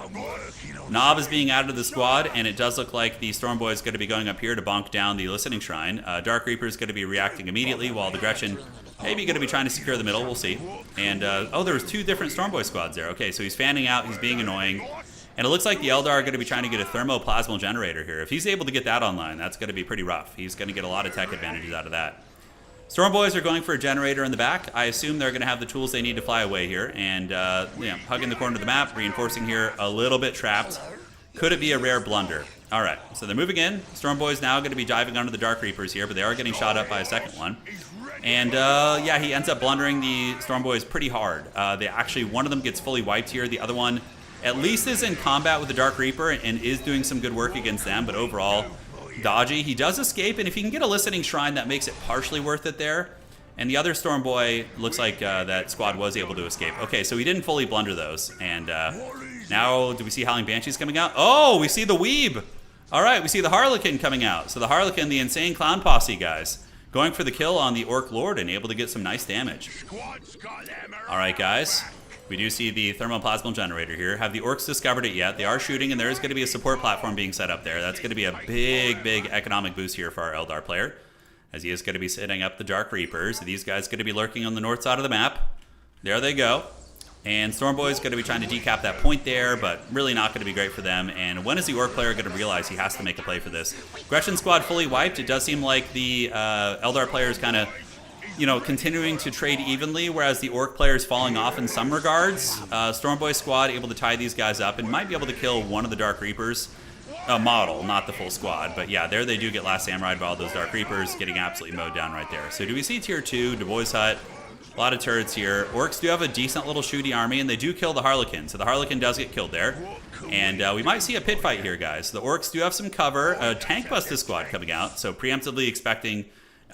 Nob is being added to the squad, and it does look like the Stormboy is going to be going up here to bonk down the Listening Shrine. Dark Reaper is going to be reacting immediately, while the Gretchen maybe going to be trying to secure the middle. We'll see. And, oh, there was 2 different Stormboy squads there. Okay, so he's fanning out. He's being annoying. And it looks like the Eldar are going to be trying to get a thermoplasmal generator here. If he's able to get that online, that's going to be pretty rough. He's going to get a lot of tech advantages out of that. Stormboys are going for a generator in the back. I assume they're going to have the tools they need to fly away here. And, yeah, hugging the corner of the map, reinforcing here, a little bit trapped. Could it be a rare blunder? All right, so they're moving in. Stormboy's now going to be diving onto the Dark Reapers here, but they are getting shot up by a second one. And, yeah, he ends up blundering the Stormboys pretty hard. They actually, one of them gets fully wiped here. The other one at least is in combat with the Dark Reaper and is doing some good work against them, but overall, dodgy. He does escape, and if he can get a Listening Shrine, that makes it partially worth it there. And the other Stormboy looks like that squad was able to escape. Okay, so he didn't fully blunder those. And now, do we see Howling Banshees coming out? Oh, we see the Weeb. All right, we see the Harlequin coming out. So the Harlequin, the insane clown posse, guys, going for the kill on the Orc Lord and able to get some nice damage. All right, guys. We do see the thermoplasmal generator here. Have the Orcs discovered it yet? They are shooting, and there is going to be a support platform being set up there. That's going to be a big, big economic boost here for our Eldar player, as he is going to be setting up the Dark Reapers. These guys are going to be lurking on the north side of the map. There they go. And Stormboy is going to be trying to decap that point there, but really not going to be great for them. And when is the Orc player going to realize he has to make a play for this? Gretchen squad fully wiped. It does seem like the Eldar player is kind of, you know, continuing to trade evenly, whereas the Orc player is falling off in some regards. Stormboy squad able to tie these guys up and might be able to kill one of the Dark Reapers. A model, not the full squad. But yeah, there they do get Last Samurai by all those Dark Reapers, getting absolutely mowed down right there. So do we see tier 2, Du Bois Hut? A lot of turrets here. Orcs do have a decent little shooty army, and they do kill the Harlequin. So the Harlequin does get killed there. And we might see a pit fight here, guys. The Orcs do have some cover. A tank busted squad coming out, so preemptively expecting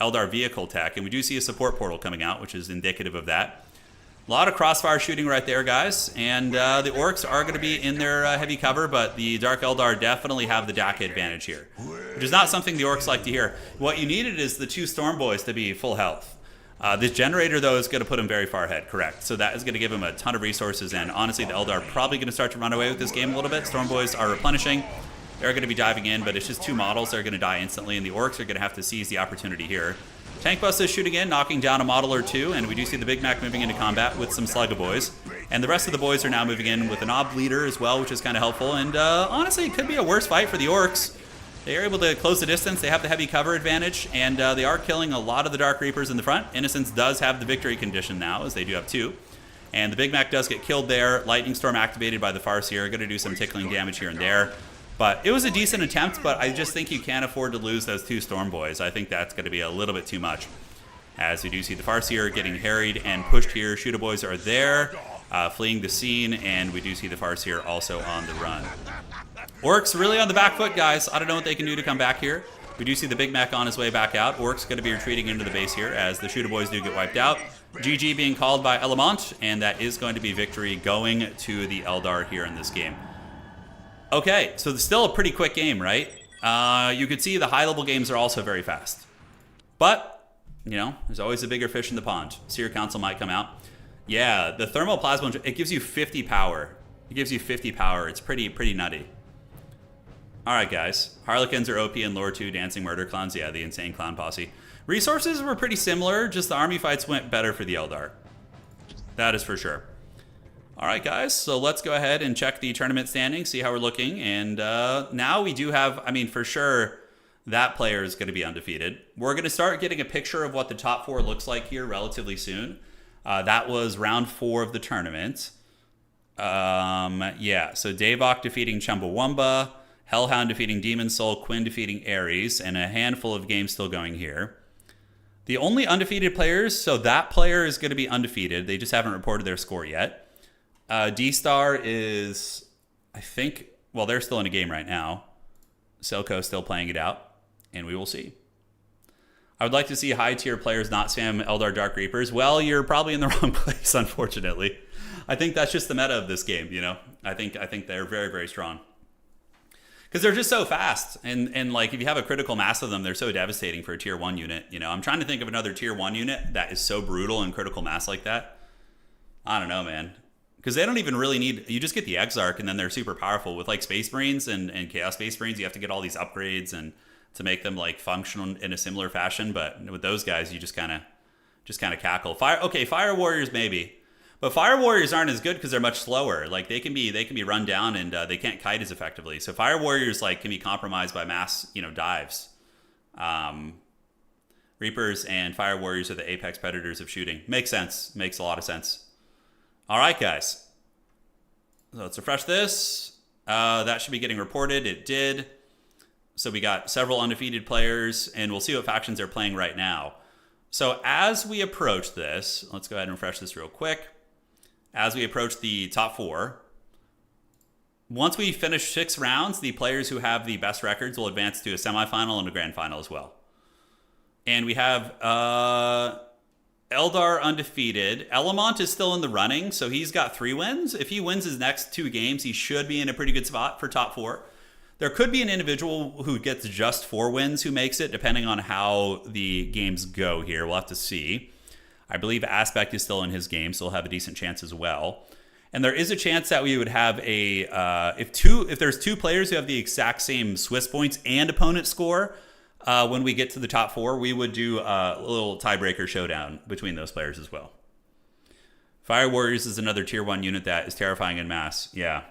Eldar vehicle tech, and we do see a support portal coming out, which is indicative of that. A lot of crossfire shooting right there, guys, and the Orcs are going to be in their heavy cover, but the Dark Eldar definitely have the DAC advantage here, which is not something the Orcs like to hear. What you needed is the 2 Stormboys to be full health. This generator, though, is going to put him very far ahead, correct? So that is going to give him a ton of resources, and honestly, the Eldar are probably going to start to run away with this game a little bit. Stormboys are replenishing. They're going to be diving in, but it's just 2 models. They're going to die instantly, and the Orcs are going to have to seize the opportunity here. Tank Bus is shooting in, knocking down a model or 2, and we do see the Big Mac moving into combat with some Slugga boys. And the rest of the boys are now moving in with an Ob leader as well, which is kind of helpful. And honestly, it could be a worse fight for the Orcs. They are able to close the distance. They have the heavy cover advantage, and they are killing a lot of the Dark Reapers in the front. Innocence does have the victory condition now, as they do have 2. And the Big Mac does get killed there. Lightning Storm activated by the Farseer. Going to do some tickling damage here and there. But it was a decent attempt, but I just think you can't afford to lose those 2 Stormboys. I think that's going to be a little bit too much. As we do see the Farseer getting harried and pushed here. Shooter boys are there, fleeing the scene, and we do see the Farseer also on the run. Orcs really on the back foot, guys. I don't know what they can do to come back here. We do see the Big Mac on his way back out. Orcs going to be retreating into the base here as the Shooter boys do get wiped out. GG being called by Element, and that is going to be victory going to the Eldar here in this game. Okay, so it's still a pretty quick game, right? You could see the high-level games are also very fast. But, you know, there's always a bigger fish in the pond. Seer Council might come out. Yeah, the Thermoplasma, it gives you 50 power. It gives you 50 power. It's pretty nutty. All right, guys. Harlequins are OP in Lore 2, Dancing Murder Clowns. Yeah, the Insane Clown Posse. Resources were pretty similar, just the army fights went better for the Eldar. That is for sure. All right, guys, so let's go ahead and check the tournament standings, see how we're looking. And now we do have, I mean, for sure, that player is going to be undefeated. We're going to start getting a picture of what the top 4 looks like here relatively soon. That was round 4 of the tournament. Yeah, so Davok defeating Chumbawamba, Hellhound defeating Demon Soul, Quinn defeating Ares, and a handful of games still going here. The only undefeated players, so that player is going to be undefeated. They just haven't reported their score yet. D-Star is, I think, well, they're still in a game right now. Silco still playing it out, and we will see. I would like to see high tier players not spam Eldar Dark Reapers. Well, you're probably in the wrong place, unfortunately. I think that's just the meta of this game, you know? I think they're very, very strong. Because they're just so fast. And like, if you have a critical mass of them, they're so devastating for a tier 1 unit. You know, I'm trying to think of another tier 1 unit that is so brutal and critical mass like that. I don't know, man. Because they don't even really need... You just get the Exarch, and then they're super powerful. With, like, Space Marines and Chaos Space Marines, you have to get all these upgrades and to make them, like, function in a similar fashion. But with those guys, you just kind of cackle. Fire Warriors, maybe. But Fire Warriors aren't as good because they're much slower. Like, they can be run down, and they can't kite as effectively. So Fire Warriors, like, can be compromised by mass, dives. Reapers and Fire Warriors are the apex predators of shooting. Makes sense. Makes a lot of sense. All right, guys. So let's refresh this. That should be getting reported. It did. So we got several undefeated players, and we'll see what factions they're playing right now. So as we approach this, let's go ahead and refresh this real quick. As we approach the top 4, once we finish 6 rounds, the players who have the best records will advance to a semifinal and a grand final as well. And we have Eldar undefeated. Elamont is still in the running, so he's got 3 wins. If he wins his next 2 games, he should be in a pretty good spot for top 4. There could be an individual who gets just 4 wins who makes it, depending on how the games go here. We'll have to see. I believe Aspect is still in his game, so he'll have a decent chance as well. And there is a chance that we would have a... if there's 2 players who have the exact same Swiss points and opponent score... when we get to the top 4, we would do a little tiebreaker showdown between those players as well. Fire Warriors is another tier 1 unit that is terrifying in mass. Yeah.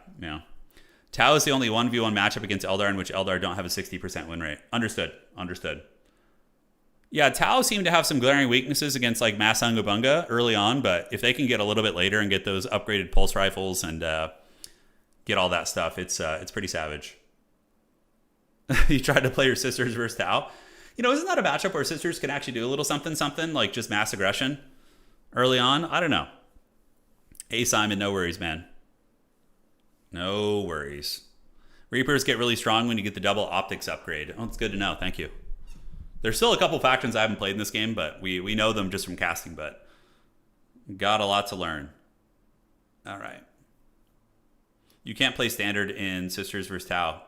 Tau is the only 1v1 matchup against Eldar in which Eldar don't have a 60% win rate. Understood. Yeah, Tau seem to have some glaring weaknesses against like Mass Ungabunga early on, but if they can get a little bit later and get those upgraded pulse rifles and get all that stuff, it's pretty savage. You tried to play your sisters versus Tau. Isn't that a matchup where sisters can actually do a little something, like just mass aggression early on? I don't know. Hey, Simon, no worries, man. No worries. Reapers get really strong when you get the double optics upgrade. Oh, it's good to know. Thank you. There's still a couple factions I haven't played in this game, but we know them just from casting, but got a lot to learn. All right. You can't play standard in sisters versus Tau.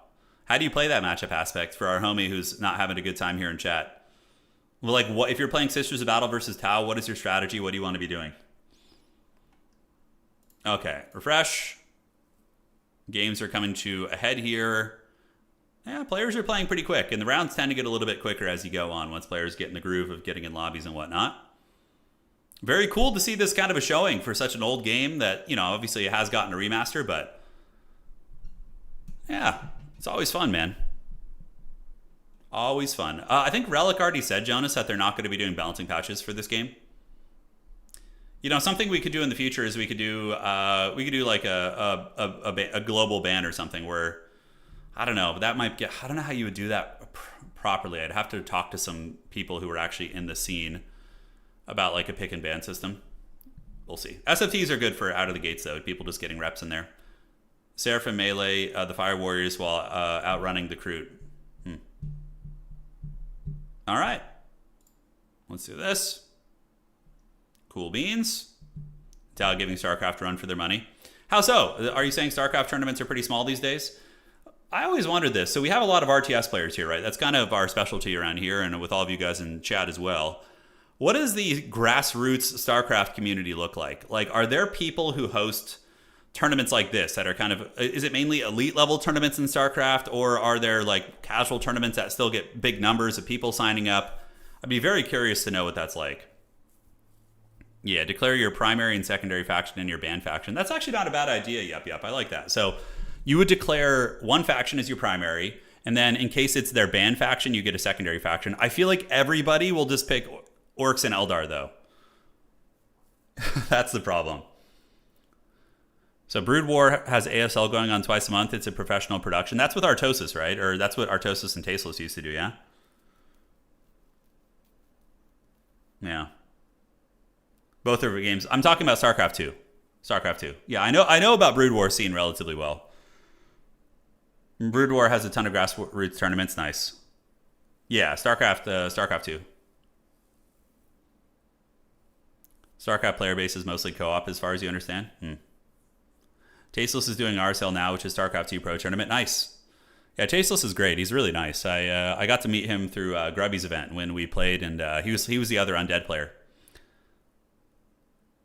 How do you play that matchup Aspect for our homie who's not having a good time here in chat? Well, like, what if you're playing Sisters of Battle versus Tau? What is your strategy? What do you want to be doing? Okay, refresh. Games are coming to a head here. Yeah, players are playing pretty quick, and the rounds tend to get a little bit quicker as you go on once players get in the groove of getting in lobbies and whatnot. Very cool to see this kind of a showing for such an old game that, obviously it has gotten a remaster, but yeah. It's always fun, man. Always fun. I think Relic already said, Jonas, that they're not going to be doing balancing pouches for this game. Something we could do in the future is we could do like a global ban or something where, I don't know, but that might get... I don't know how you would do that properly. I'd have to talk to some people who are actually in the scene about like a pick and ban system. We'll see. SFTs are good for out of the gates though. People just getting reps in there. Seraphim melee the Fire Warriors while outrunning the Kroot. All right. Let's do this. Cool beans. Tau giving StarCraft a run for their money. How so? Are you saying StarCraft tournaments are pretty small these days? I always wondered this. So we have a lot of RTS players here, right? That's kind of our specialty around here and with all of you guys in chat as well. What does the grassroots StarCraft community look like? Like, are there people who host tournaments like this that are kind of... Is it mainly elite level tournaments in StarCraft, or are there like casual tournaments that still get big numbers of people signing up? I'd be very curious to know what that's like. Yeah, declare your primary and secondary faction and your banned faction. That's actually not a bad idea. Yep. I like that. So you would declare one faction as your primary, and then in case it's their banned faction, you get a secondary faction. I feel like everybody will just pick Orks and Eldar, though. That's the problem. So Brood War has ASL going on twice a month. It's a professional production. That's with Artosis, right? Or that's what Artosis and Tasteless used to do, yeah? Yeah. Both are games. I'm talking about StarCraft 2. StarCraft 2. Yeah, I know about Brood War scene relatively well. Brood War has a ton of grassroots tournaments. Nice. Yeah, StarCraft 2. StarCraft player base is mostly co-op as far as you understand. Tasteless is doing RSL now, which is StarCraft 2 Pro Tournament. Nice. Yeah, Tasteless is great. He's really nice. I got to meet him through Grubby's event when we played, and he was the other undead player.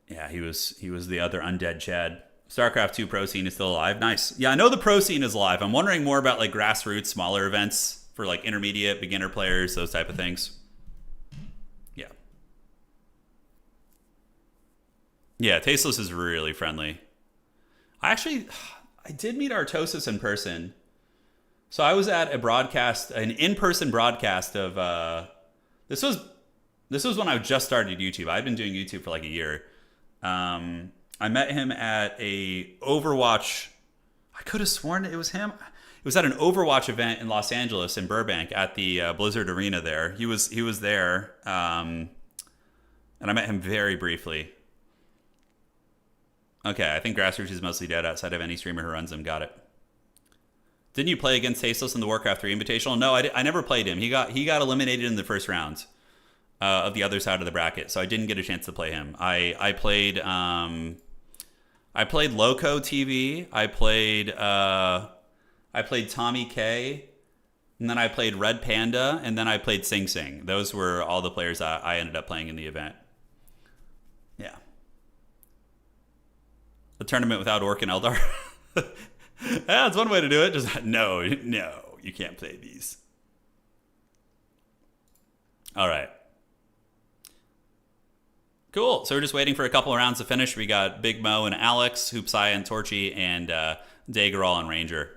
Yeah, he was the other undead Chad. StarCraft 2 Pro scene is still alive. Nice. Yeah, I know the Pro scene is alive. I'm wondering more about like grassroots, smaller events for like intermediate, beginner players, those type of things. Yeah. Yeah, Tasteless is really friendly. I did meet Artosis in person. So I was at an in-person broadcast of, this was when I just started YouTube. I'd been doing YouTube for like a year. I met him at a Overwatch. I could have sworn it was him. It was at an Overwatch event in Los Angeles, in Burbank, at the Blizzard Arena there. He was there, and I met him very briefly. Okay, I think Grassroots is mostly dead outside of any streamer who runs them. Got it. Didn't you play against Tasteless in the Warcraft 3 Invitational? No, I never played him. He got eliminated in the first round of the other side of the bracket, so I didn't get a chance to play him. I played Loco TV. I played Tommy K, and then I played Red Panda, and then I played Sing Sing. Those were all the players I ended up playing in the event. Yeah. A tournament without Orc and Eldar. That's one way to do it. Just no, you can't play these. All right. Cool. So we're just waiting for a couple of rounds to finish. We got Big Mo and Alex, Hoopsai and Torchy, and Daggerall and Ranger.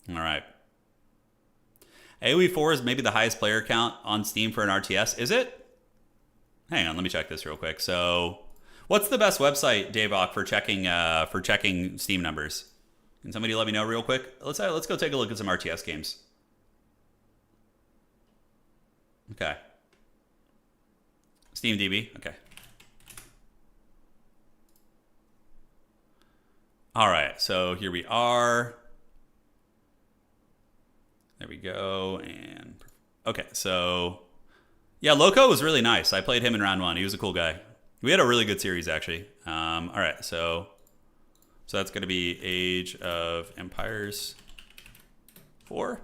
All right. AoE4 is maybe the highest player count on Steam for an RTS. Is it? Hang on, let me check this real quick. So, what's the best website, Davok, for checking Steam numbers? Can somebody let me know real quick? Let's go take a look at some RTS games. Okay. SteamDB. Okay. All right, so here we are. There we go, and okay, so yeah, Loco was really nice. I played him in round 1. He was a cool guy. We had a really good series, actually. All right, so that's going to be Age of Empires 4.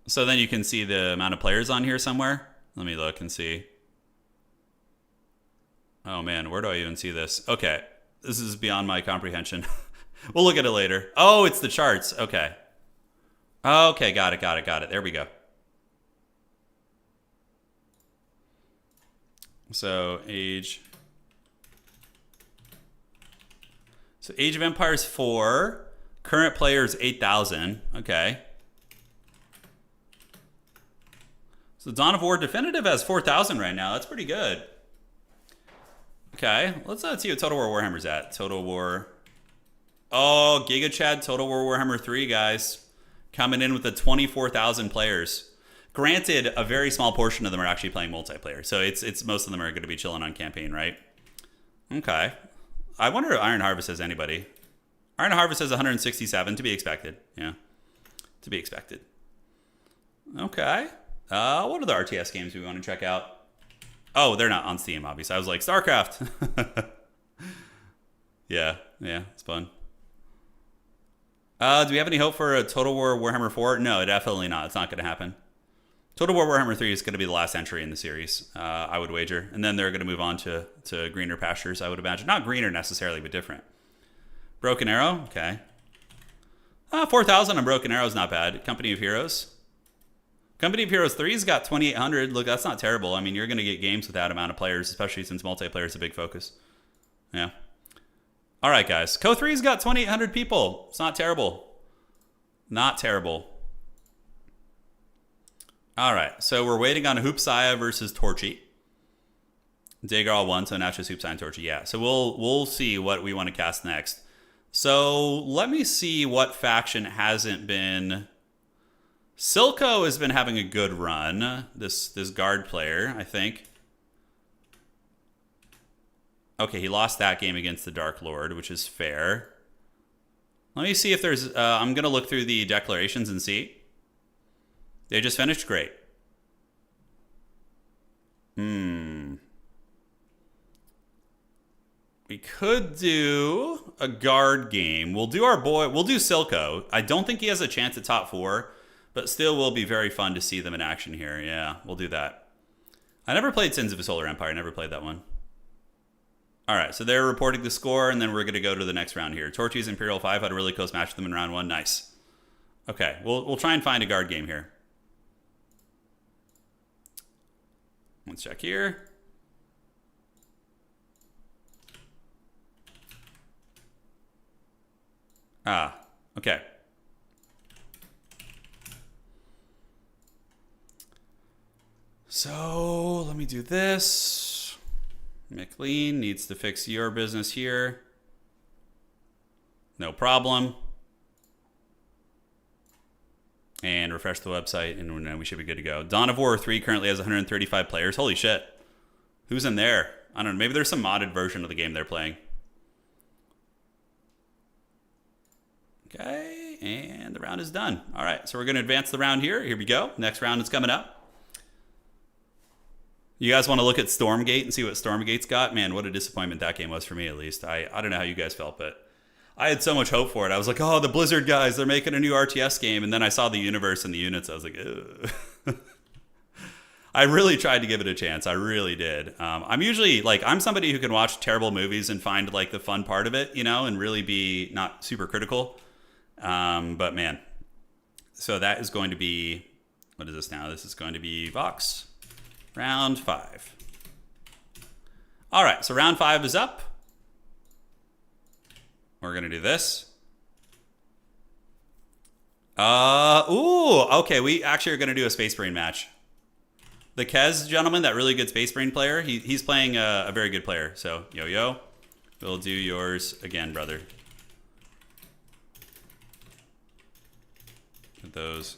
So then you can see the amount of players on here somewhere. Let me look and see. Oh man, where do I even see this? Okay, this is beyond my comprehension. We'll look at it later. Oh, it's the charts. Okay. Okay, got it. There we go. So Age of Empires 4, current players 8,000. Okay. So Dawn of War Definitive has 4,000 right now. That's pretty good. Okay, let's see what Total War Warhammer's at. Total War. Oh, Giga Chad, Total War Warhammer 3, guys. Coming in with the 24,000 players. Granted, a very small portion of them are actually playing multiplayer. So it's most of them are going to be chilling on campaign, right? Okay. I wonder if Iron Harvest has anybody. Iron Harvest has 167, to be expected. Yeah, to be expected. Okay. What are the RTS games we want to check out? Oh, they're not on Steam, obviously. I was like, StarCraft. Yeah, it's fun. Do we have any hope for a Total War Warhammer 4? No, definitely not. It's not going to happen. Total War Warhammer 3 is going to be the last entry in the series, I would wager. And then they're going to move on to greener pastures, I would imagine. Not greener necessarily, but different. Broken Arrow? Okay. 4,000 on Broken Arrow is not bad. Company of Heroes. Company of Heroes 3's got 2,800. Look, that's not terrible. I mean, you're going to get games with that amount of players, especially since multiplayer is a big focus. Yeah. All right, guys. Co 3's got 2,800 people. It's not terrible. Not terrible. All right, so we're waiting on Hoopsaya versus Torchy. Daggerall won, so now it's just Hoopsaya and Torchy. Yeah, so we'll see what we want to cast next. So let me see what faction hasn't been. Silco has been having a good run. This guard player, I think. Okay, he lost that game against the Dark Lord, which is fair. Let me see if there's... I'm going to look through the declarations and see. They just finished? Great. We could do a guard game. We'll do Silco. I don't think he has a chance at top 4, but still will be very fun to see them in action here. Yeah, we'll do that. I never played Sins of a Solar Empire. I never played that one. All right, so they're reporting the score, and then we're going to go to the next round here. Tortues Imperial 5 had a really close match with them in round 1. Nice. Okay, we'll try and find a guard game here. Let's check here. Okay. So let me do this. McLean needs to fix your business here. No problem. And refresh the website, and we should be good to go. Dawn of War 3 currently has 135 players. Holy shit. Who's in there? I don't know. Maybe there's some modded version of the game they're playing. Okay, and the round is done. All right, so we're going to advance the round here. Here we go. Next round is coming up. You guys want to look at Stormgate and see what Stormgate's got? Man, what a disappointment that game was for me, at least. I don't know how you guys felt, but I had so much hope for it. I was like, oh, the Blizzard guys, they're making a new RTS game. And then I saw the universe and the units. I was like, ugh. I really tried to give it a chance. I really did. I'm usually, like, I'm somebody who can watch terrible movies and find, like, the fun part of it, you know, and really be not super critical. But man, so that is going to be, what is this now? This is going to be Vox, round 5. All right, so round 5 is up. We're going to do this. Okay, we actually are going to do a Space Marine match. The Kez gentleman, that really good Space Marine player, he's playing a very good player. So, yo, we'll do yours again, brother. Those.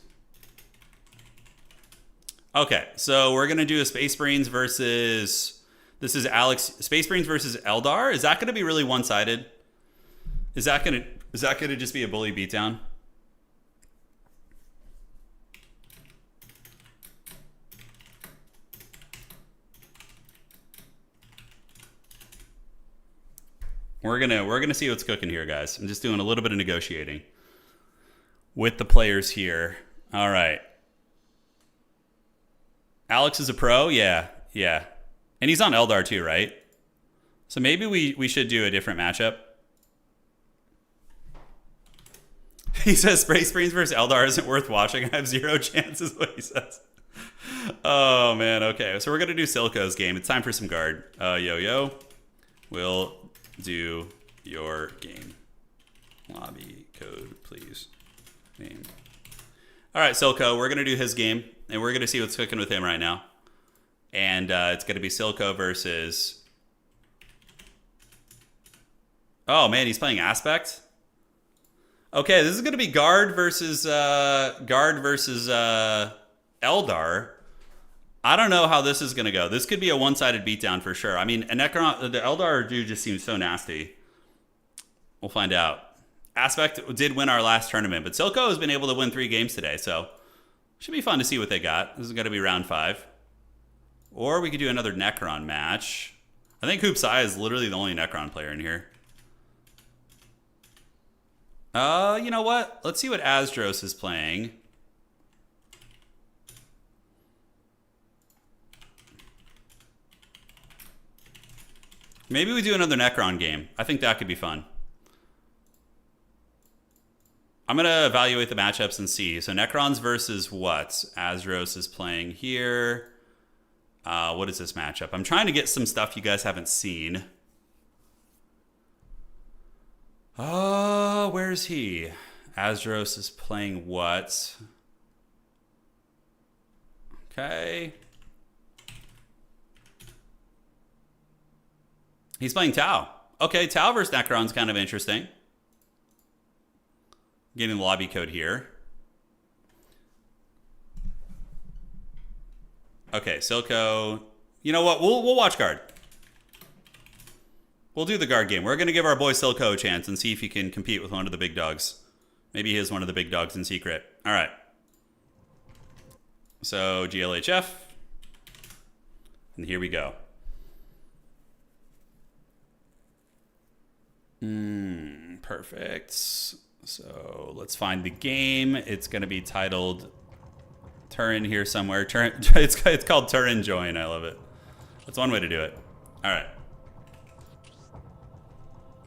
Okay, so we're gonna do a Space Marines versus. This is Alex. Space Marines versus Eldar. Is that gonna be really one-sided? Is that gonna just be a bully beatdown? We're gonna see what's cooking here, guys. I'm just doing a little bit of negotiating with the players here. All right. Alex is a pro? Yeah. And he's on Eldar too, right? So maybe we should do a different matchup. He says Space Marines versus Eldar isn't worth watching. I have 0 chances, what he says. Oh, man. Okay, so we're going to do Silco's game. It's time for some guard. Yo. We'll do your game. Lobby code, please. Name. All right, Silco, we're going to do his game, and we're going to see what's cooking with him right now. And it's going to be Silco versus... Oh, man, he's playing Aspect? Okay, this is going to be Guard versus Eldar. I don't know how this is going to go. This could be a one-sided beatdown for sure. I mean, the Eldar dude just seems so nasty. We'll find out. Aspect did win our last tournament, but Silco has been able to win 3 games today, so should be fun to see what they got. This is going to be round 5. Or we could do another Necron match. I think Hoopsai is literally the only Necron player in here. You know what? Let's see what Asdros is playing. Maybe we do another Necron game. I think that could be fun. I'm going to evaluate the matchups and see. So Necrons versus what? Asdros is playing here. What is this matchup? I'm trying to get some stuff you guys haven't seen. Where's he? Asdros is playing what? Okay. He's playing Tau. Okay, Tau versus Necron's kind of interesting. Getting the lobby code here. Okay, Silco. You know what? We'll watch guard. We'll do the guard game. We're going to give our boy Silco a chance and see if he can compete with one of the big dogs. Maybe he is one of the big dogs in secret. All right. So GLHF. And here we go. Perfect. So let's find the game. It's going to be titled Turin here somewhere. Turin, it's called Turin Join. I love it. That's one way to do it. All right.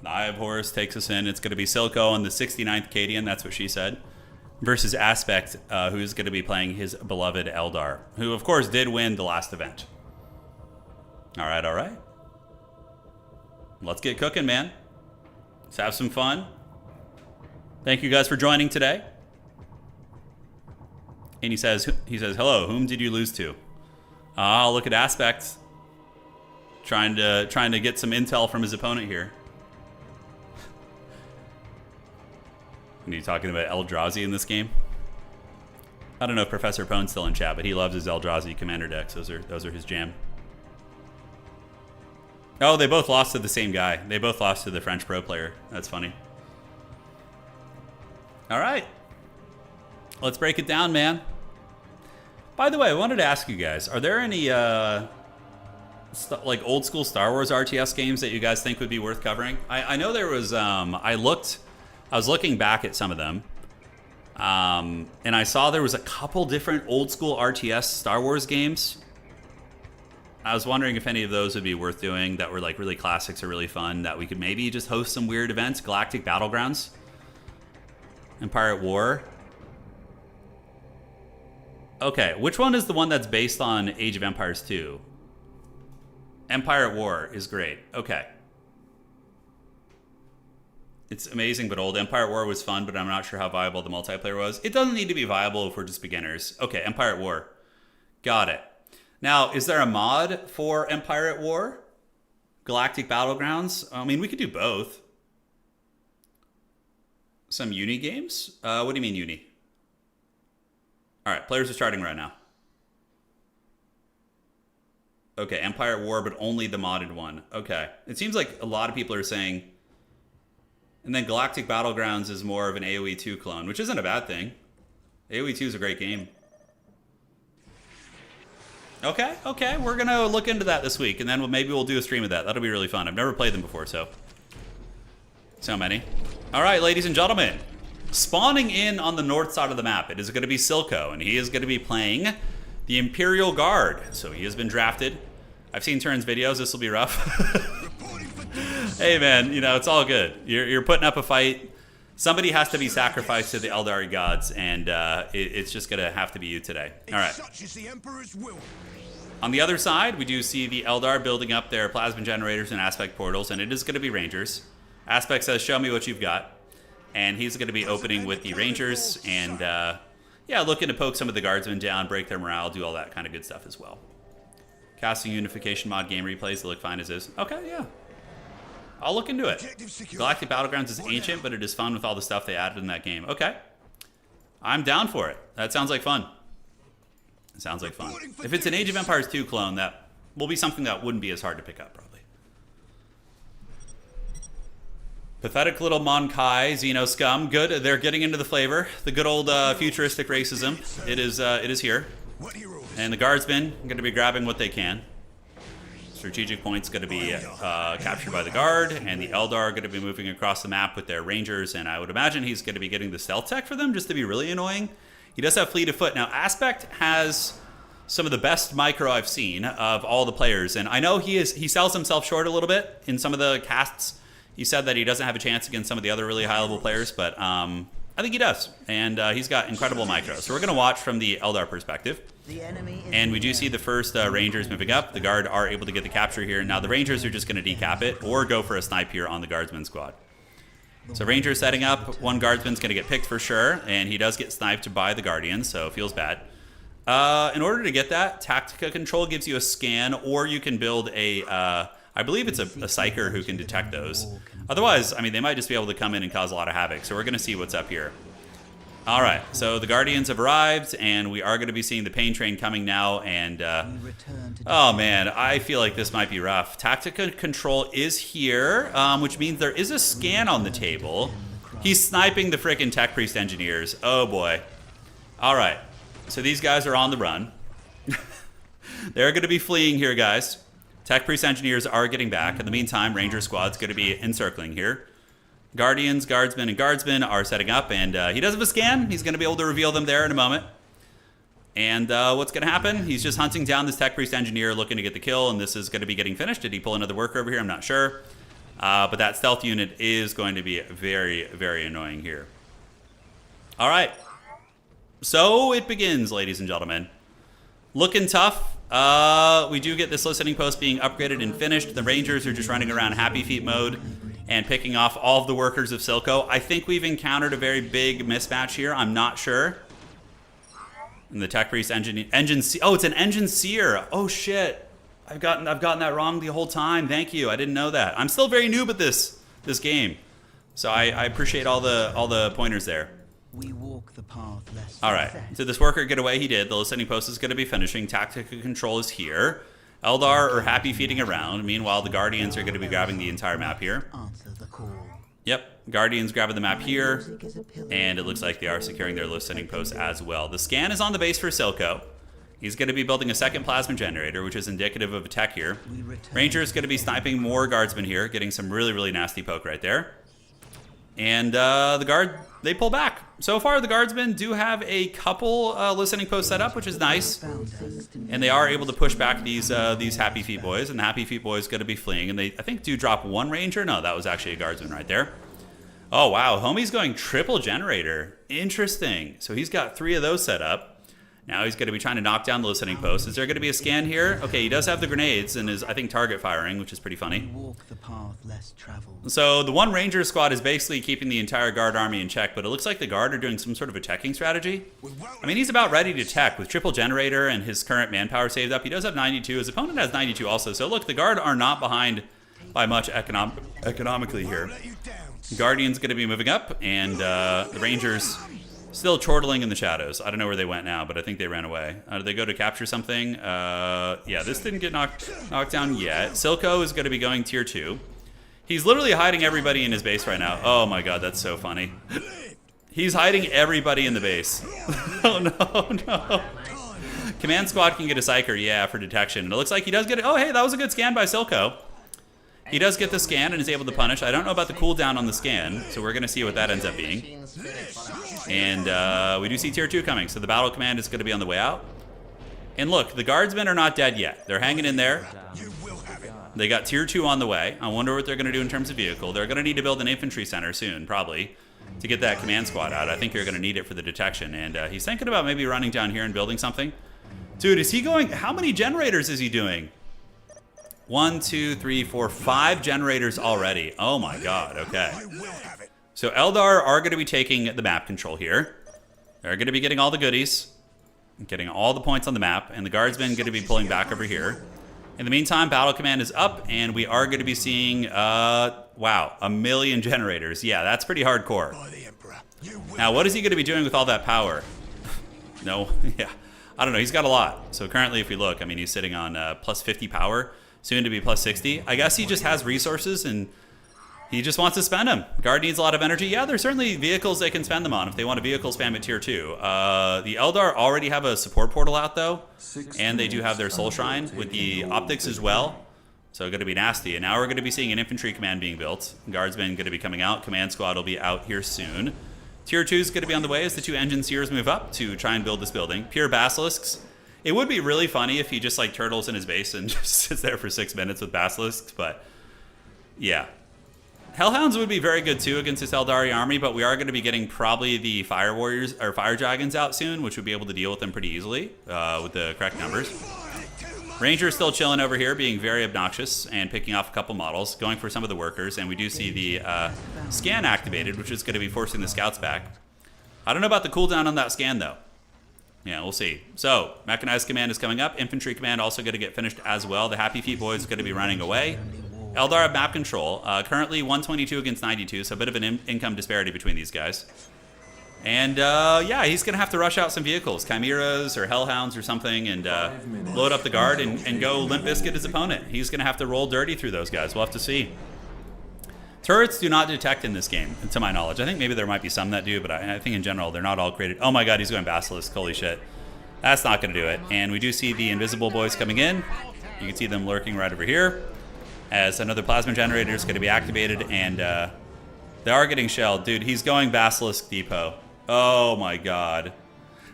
The Eye of Horus takes us in. It's going to be Silco on the 69th Cadian. That's what she said. Versus Aspect, who's going to be playing his beloved Eldar, who, of course, did win the last event. All right, all right. Let's get cooking, man. Let's have some fun. Thank you guys for joining today. And he says, hello, whom did you lose to? Look at Aspect. Trying to get some intel from his opponent here. Are you talking about Eldrazi in this game? I don't know if Professor Pone's still in chat, but he loves his Eldrazi commander decks. Those are his jam. Oh, they both lost to the same guy. They both lost to the French pro player. That's funny. All right. Let's break it down, man. By the way, I wanted to ask you guys, are there any like old school Star Wars RTS games that you guys think would be worth covering? I know there was, I was looking back at some of them, and I saw there was a couple different old school RTS Star Wars games. I was wondering if any of those would be worth doing that were like really classics or really fun that we could maybe just host some weird events. Galactic Battlegrounds, Empire at War. Okay, which one is the one that's based on Age of Empires 2? Empire at War is great. Okay. It's amazing but old. Empire at War was fun, but I'm not sure how viable the multiplayer was. It doesn't need to be viable if we're just beginners. Okay, Empire at War. Got it. Now, is there a mod for Empire at War? Galactic Battlegrounds? I mean, we could do both. Some uni games? What do you mean uni? All right, players are starting right now. Okay, Empire at War, but only the modded one. Okay. It seems like a lot of people are saying... And then Galactic Battlegrounds is more of an AoE 2 clone, which isn't a bad thing. AoE 2 is a great game. Okay, we're going to look into that this week, and then maybe we'll do a stream of that. That'll be really fun. I've never played them before, so many. All right, ladies and gentlemen. Spawning in on the north side of the map, it is going to be Silco, and he is going to be playing the Imperial Guard. So he has been drafted. I've seen Turin's videos. This will be rough. Hey, man, you know, it's all good. You're putting up a fight. Somebody has to be sacrificed to the Eldari gods, and it's just going to have to be you today. All right. On the other side, we do see the Eldar building up their plasma generators and aspect portals, and it is going to be Rangers. Aspect says, show me what you've got. And he's going to be opening with the Rangers and, yeah, looking to poke some of the guardsmen down, break their morale, do all that kind of good stuff as well. Casting Unification mod game replays, they look fine as is. Okay, yeah. I'll look into it. Galactic Battlegrounds is ancient, but it is fun with all the stuff they added in that game. Okay. I'm down for it. That sounds like fun. It sounds like fun. If it's an Age of Empires 2 clone, that will be something that wouldn't be as hard to pick up, probably. Pathetic little Monkai, Xeno scum. Good. They're getting into the flavor. The good old futuristic racism. It is here. And the guardsmen are going to be grabbing what they can. Strategic point's going to be captured by the guard, and the Eldar are going to be moving across the map with their rangers, and I would imagine he's going to be getting the stealth tech for them just to be really annoying. He does have fleet of foot. Now, Aspect has some of the best micro I've seen of all the players, and I know he sells himself short a little bit in some of the casts. He said that he doesn't have a chance against some of the other really high-level players, but I think he does, and he's got incredible micro. So we're going to watch from the Eldar perspective. And we do see the first Rangers moving up. The Guard are able to get the capture here. Now the Rangers are just going to decap it or go for a snipe here on the Guardsman squad. So Rangers setting up. One Guardsman's going to get picked for sure, and he does get sniped by the Guardians, so feels bad. In order to get that, Tactica Control gives you a scan, or you can build a... I believe it's a Psyker who can detect those. Otherwise, I mean, they might just be able to come in and cause a lot of havoc. So we're going to see what's up here. All right, so the Guardians have arrived, and we are going to be seeing the Pain Train coming now. And, oh, man, I feel like this might be rough. Tactica Control is here, which means there is a scan on the table. He's sniping the frickin' Tech Priest Engineers. Oh, boy. All right, so these guys are on the run. They're going to be fleeing here, guys. Tech Priest Engineers are getting back. In the meantime, Ranger Squad's going to be encircling here. Guardians, Guardsmen, and Guardsmen are setting up, and he does have a scan. He's going to be able to reveal them there in a moment. And what's going to happen? He's just hunting down this Tech Priest Engineer looking to get the kill, and this is going to be getting finished. Did he pull another worker over here? I'm not sure. But that stealth unit is going to be very, very annoying here. All right. So it begins, ladies and gentlemen. Looking tough. We do get this listening post being upgraded and finished. The Rangers are just running around happy feet mode and picking off all of the workers of Silco. I think we've encountered a very big mismatch here. I'm not sure. And the Tech Priest oh, it's an Engine Seer. Oh shit. I've gotten that wrong the whole time. Thank you. I didn't know that. I'm still very noob at this game. So I appreciate all the pointers there. We walk the path less. All right. Did this worker get away? He did. The listening post is going to be finishing. Tactical control is here. Eldar are happy feeding around. Meanwhile, the Guardians are going to be grabbing the entire map here. Answer the call. Yep. Guardians grabbing the map here. And it looks like they are securing their listening post as well. The scan is on the base for Silco. He's going to be building a second plasma generator, which is indicative of a tech here. Ranger is going to be sniping more Guardsmen here, getting some really, really nasty poke right there. And the Guard, they pull back. So far, the Guardsmen do have a couple listening posts set up, which is nice. And they are able to push back these Happy Feet boys. And the Happy Feet boys going to be fleeing. And they, I think, do drop one Ranger. No, that was actually a Guardsman right there. Oh, wow. Homie's going triple generator. Interesting. So he's got 3 of those set up. Now he's going to be trying to knock down the listening post. Is there going to be a scan here? Okay, he does have the grenades and is, I think, target firing, which is pretty funny. Walk the path less traveled. So the one Ranger squad is basically keeping the entire Guard army in check, but it looks like the Guard are doing some sort of a teching strategy. I mean, he's about ready to tech with triple generator and his current manpower saved up. He does have 92. His opponent has 92 also. So look, the Guard are not behind by much economically here. Guardian's going to be moving up, and the Rangers still chortling in the shadows. I don't know where they went now, but I think they ran away. Did they go to capture something? Yeah, this didn't get knocked down yet. Silco is going to be going tier 2. He's literally hiding everybody in his base right now. Oh my god, that's so funny. He's hiding everybody in the base. Oh no, no. Command squad can get a psyker, yeah, for detection. And it looks like he does get it. Oh hey, that was a good scan by Silco. He does get the scan and is able to punish. I don't know about the cooldown on the scan, so we're going to see what that ends up being. And we do see tier 2 coming, so the battle command is going to be on the way out. And look, the Guardsmen are not dead yet. They're hanging in there. They got tier 2 on the way. I wonder what they're going to do in terms of vehicle. They're going to need to build an infantry center soon, probably, to get that command squad out. I think you're going to need it for the detection. And he's thinking about maybe running down here and building something. Dude, is he going... How many generators is he doing? 1, 2, 3, 4, 5 generators already. Oh my god, okay. So Eldar are going to be taking the map control here. They're going to be getting all the goodies, getting all the points on the map, and the Guardsmen going to be pulling back over here. In the meantime, battle command is up, and we are going to be seeing, wow, 1 million generators. Yeah, that's pretty hardcore. Now, what is he going to be doing with all that power? No, yeah, I don't know. He's got a lot. So currently, if we look, I mean, he's sitting on plus 50 power. Soon to be plus 60. I guess he just has resources and he just wants to spend them. Guard needs a lot of energy. Yeah, there's certainly vehicles they can spend them on if they want a vehicle spam at tier 2. The Eldar already have a support portal out though, and they do have their soul shrine with the optics as well. So going to be nasty. And now we're going to be seeing an infantry command being built. Guardsmen going to be coming out. Command squad will be out here soon. Tier 2 is going to be on the way as the 2 engine seers move up to try and build this building. Pure basilisks. It would be really funny if he just like turtles in his base and just sits there for 6 minutes with basilisks, but yeah. Hellhounds would be very good too against this Eldari army, but we are going to be getting probably the fire warriors or fire dragons out soon, which would be able to deal with them pretty easily with the correct numbers. Ranger is still chilling over here, being very obnoxious and picking off a couple models, going for some of the workers, and we do see the scan activated, which is going to be forcing the scouts back. I don't know about the cooldown on that scan though. Yeah, we'll see. So, Mechanized Command is coming up. Infantry Command also going to get finished as well. The Happy Feet Boys is going to be running away. Eldar have map control. Currently 122 against 92, so a bit of an income disparity between these guys. And, yeah, he's going to have to rush out some vehicles. Chimeras or Hellhounds or something and load up the Guard and go Limp Bizkit his opponent. He's going to have to roll dirty through those guys. We'll have to see. Turrets do not detect in this game, to my knowledge. I think maybe there might be some that do, but I think in general, they're not all created. Oh my god, he's going Basilisk. Holy shit. That's not going to do it. And we do see the Invisible Boys coming in. You can see them lurking right over here. As another Plasma Generator is going to be activated. And They are getting shelled. Dude, he's going Basilisk Depot. Oh my god.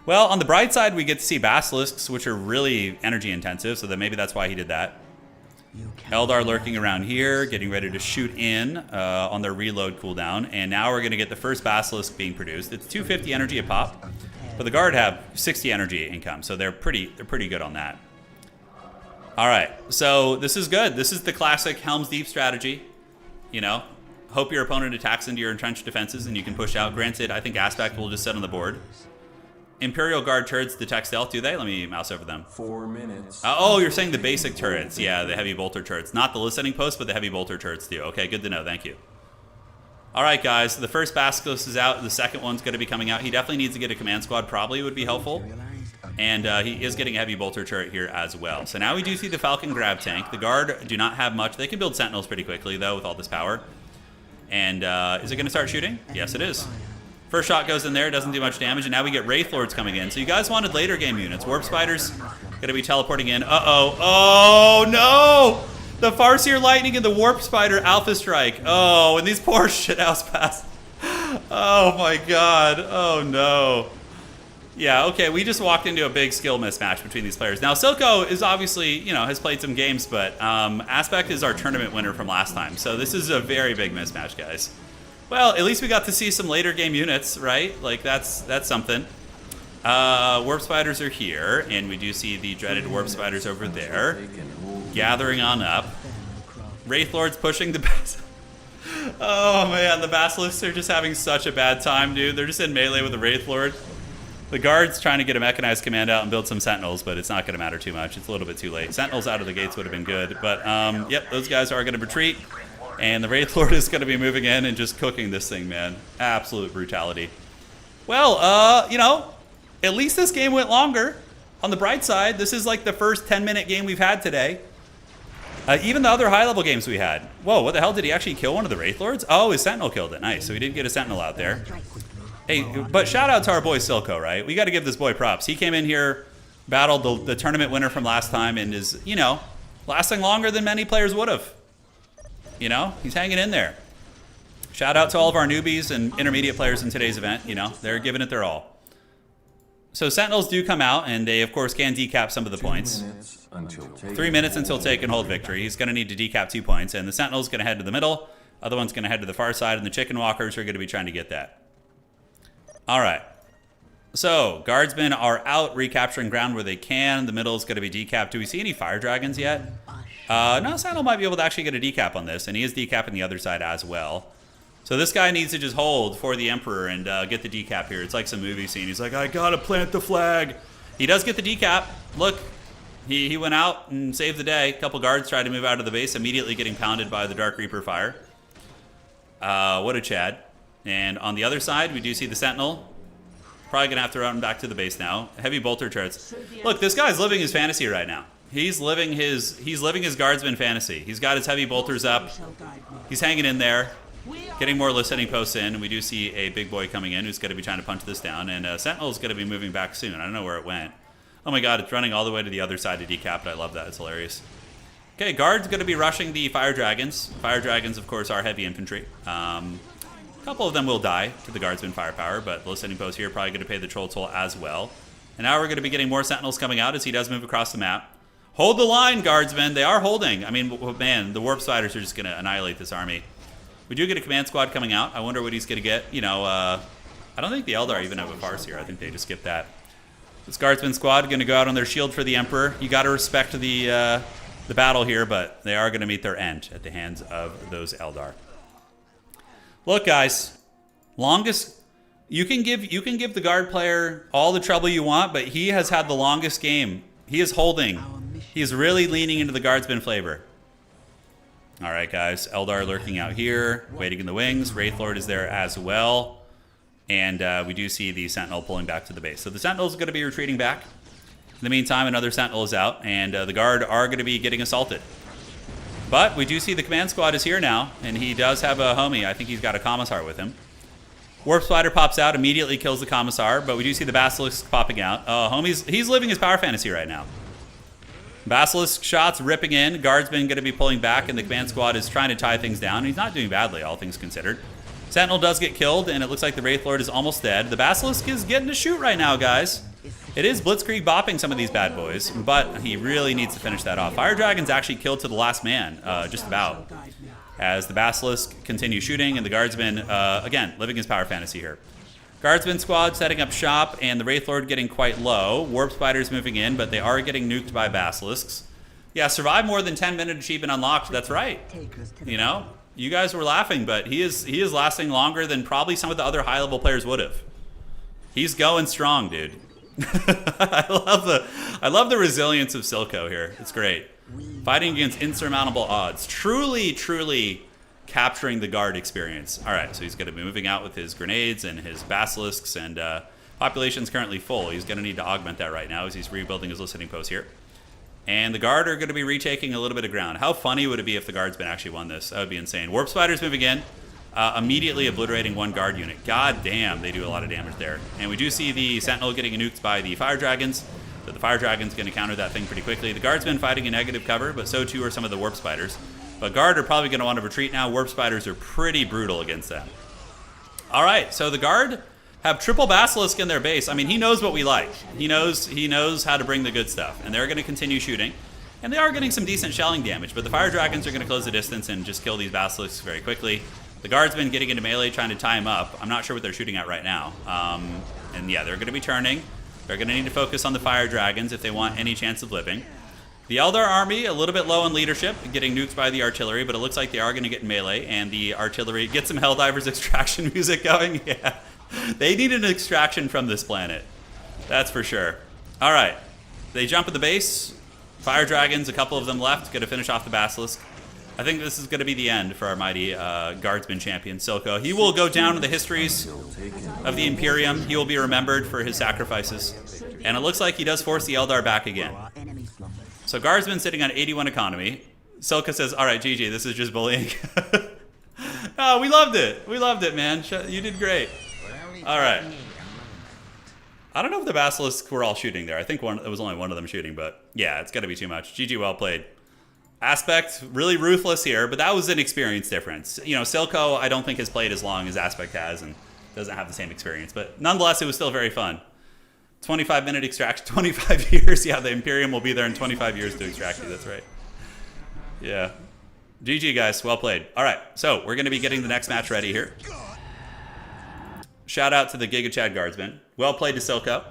Well, on the bright side, we get to see Basilisks, which are really energy intensive, so then maybe that's why he did that. Eldar lurking around here, getting ready to shoot in on their reload cooldown, and now we're going to get the first Basilisk being produced. It's 250 energy a pop, but the Guard have 60 energy income, so they're pretty good on that. All right, so this is good. This is the classic Helm's Deep strategy. You know, hope your opponent attacks into your entrenched defenses and you can push out. Granted, I think Aspect will just sit on the board. Imperial Guard turrets detect stealth, do they? Let me mouse over them. 4 minutes. Oh, you're saying the basic turrets. Yeah, the heavy bolter turrets. Not the listening post, but the heavy bolter turrets do. Okay, good to know. Thank you. All right, guys. The first Basilisk is out. The second one's going to be coming out. He definitely needs to get a command squad. Probably would be helpful. And he is getting a heavy bolter turret here as well. So now we do see the Falcon grab tank. The Guard do not have much. They can build Sentinels pretty quickly, though, with all this power. And is it going to start shooting? Yes, it is. First shot goes in there, doesn't do much damage, and now we get Wraith Lords coming in. So you guys wanted later game units. Warp Spiders going to be teleporting in. Uh-oh. Oh, no! The Farseer Lightning and the Warp Spider Alpha Strike. Oh, and these poor shithouse pass. Oh, my God. Oh, no. Yeah, okay, we just walked into a big skill mismatch between these players. Now, Silco is obviously, you know, has played some games, but Aspect is our tournament winner from last time. So this is a very big mismatch, guys. Well, at least we got to see some later game units, right? Like, that's something. Warp Spiders are here, and we do see the dreaded Warp Spiders over there. Gathering on up. Wraith Lords pushing the Oh, man, the Basilisks are just having such a bad time, dude. They're just in melee with the Wraith Lord. The Guard's trying to get a mechanized command out and build some Sentinels, but it's not going to matter too much. It's a little bit too late. Sentinels out of the gates would have been good, but, yep, those guys are going to retreat. And the Wraith Lord is going to be moving in and just cooking this thing, man. Absolute brutality. Well, you know, at least this game went longer. On the bright side, this is like the first 10-minute game we've had today. Even the other high-level games we had. Whoa, what the hell? Did he actually kill one of the Wraith Lords? Oh, his Sentinel killed it. Nice. So he did get a Sentinel out there. Hey, but shout out to our boy Silco, right? We got to give this boy props. He came in here, battled the tournament winner from last time, and is, you know, lasting longer than many players would have. You know, he's hanging in there. Shout out to all of our newbies and intermediate players in today's event. You know, they're giving it their all. So Sentinels do come out, and they, of course, can decap some of the points. 3 minutes until take and hold victory. He's going to need to decap 2 points, and the Sentinel's going to head to the middle. Other one's going to head to the far side, and the Chicken Walkers are going to be trying to get that. All right. So, Guardsmen are out recapturing ground where they can. The middle is going to be decapped. Do we see any Fire Dragons yet? No, Sentinel might be able to actually get a decap on this, and he is decapping the other side as well. So this guy needs to just hold for the Emperor and get the decap here. It's like some movie scene. He's like, I gotta plant the flag. He does get the decap. Look, he went out and saved the day. A couple guards tried to move out of the base, immediately getting pounded by the Dark Reaper fire. What a Chad. And on the other side, we do see the Sentinel. Probably gonna have to run back to the base now. Heavy bolter turrets. Look, this guy's living his fantasy right now. He's living his Guardsman fantasy. He's got his heavy bolters up. He's hanging in there, getting more listening posts in. And we do see a big boy coming in who's going to be trying to punch this down. And Sentinel's going to be moving back soon. I don't know where it went. Oh my god, it's running all the way to the other side to decap it. I love that. It's hilarious. Okay, Guard's going to be rushing the Fire Dragons. Fire Dragons, of course, are heavy infantry. A couple of them will die to the Guardsman firepower, but the listening post here probably going to pay the troll toll as well. And now we're going to be getting more Sentinels coming out as he does move across the map. Hold the line, Guardsmen. They are holding. I mean, man, the Warp Spiders are just going to annihilate this army. We do get a command squad coming out. I wonder what he's going to get. You know, I don't think the Eldar even have a Farseer. I think they just skip that. This Guardsman squad going to go out on their shield for the Emperor. You got to respect the battle here, but they are going to meet their end at the hands of those Eldar. Look, guys, longest. You can give the Guard player all the trouble you want, but he has had the longest game. He is holding. He is really leaning into the Guardsman flavor. All right, guys. Eldar lurking out here, waiting in the wings. Wraith Lord is there as well. And we do see the Sentinel pulling back to the base. So the Sentinel is going to be retreating back. In the meantime, another Sentinel is out, and the Guard are going to be getting assaulted. But we do see the command squad is here now, and he does have a homie. I think he's got a Commissar with him. Warp Spider pops out, immediately kills the Commissar, but we do see the Basilisk popping out. Homie's, he's living his power fantasy right now. Basilisk shots ripping in. Guardsman going to be pulling back, and the command squad is trying to tie things down. He's not doing badly, all things considered. Sentinel does get killed, and it looks like the Wraith Lord is almost dead. The Basilisk is getting to shoot right now, guys. It is Blitzkrieg bopping some of these bad boys, but he really needs to finish that off. Fire Dragon's actually killed to the last man, just about, as the Basilisk continues shooting, and the Guardsman, again, living his power fantasy here. Guardsman squad setting up shop, and the Wraith Lord getting quite low. Warp Spiders moving in, but they are getting nuked by Basilisks. Yeah, survive more than 10-minute achievement unlocked. That's right. You know, you guys were laughing, but he is lasting longer than probably some of the other high-level players would have. He's going strong, dude. I love the resilience of Silco here. It's great. Fighting against insurmountable odds. Truly capturing the guard experience. All right, so he's going to be moving out with his grenades and his basilisks, and population's currently full. He's going to need to augment that right now as he's rebuilding his listening post here. And the guard are going to be retaking a little bit of ground. How funny would it be if the guardsman actually won this? That would be insane. Warp Spiders moving in, immediately obliterating one guard unit. God damn, they do a lot of damage there. And we do see the Sentinel getting nuked by the Fire Dragons. So the Fire Dragon's going to counter that thing pretty quickly. The guardsmen fighting a negative cover, but so too are some of the Warp Spiders. But guard are probably going to want to retreat now. Warp Spiders are pretty brutal against them. All right, so the guard have triple Basilisk in their base. I mean, he knows what we like. He knows how to bring the good stuff. And they're going to continue shooting. And they are getting some decent shelling damage, but the Fire Dragons are going to close the distance and just kill these Basilisks very quickly. The guardsmen getting into melee, trying to tie him up. I'm not sure what they're shooting at right now. And yeah, they're going to be turning. They're going to need to focus on the Fire Dragons if they want any chance of living. The Eldar army, a little bit low in leadership, getting nuked by the artillery, but it looks like they are going to get in melee, and the artillery get some Helldivers extraction music going. Yeah, they need an extraction from this planet. That's for sure. All right, they jump at the base. Fire Dragons, a couple of them left, going to finish off the Basilisk. I think this is going to be the end for our mighty Guardsman champion, Silco. He will go down in the histories of the Imperium. He will be remembered for his sacrifices. And it looks like he does force the Eldar back again. So Guardsman sitting on 81 economy. Silco says, all right, GG, this is just bullying. Oh, we loved it. We loved it, man. You did great. All right. I don't know if the Basilisks were all shooting there. I think it was only one of them shooting, but yeah, it's got to be too much. GG, well played. Aspect, really ruthless here, but that was an experience difference. You know, Silco, I don't think has played as long as Aspect has and doesn't have the same experience, but nonetheless, it was still very fun. 25-minute extraction, 25 years. Yeah, the Imperium will be there in 25 years to extract you. That's right. Yeah. GG, guys. Well played. All right, so we're going to be getting the next match ready here. Shout out to the Giga Chad Guardsman. Well played to Silco.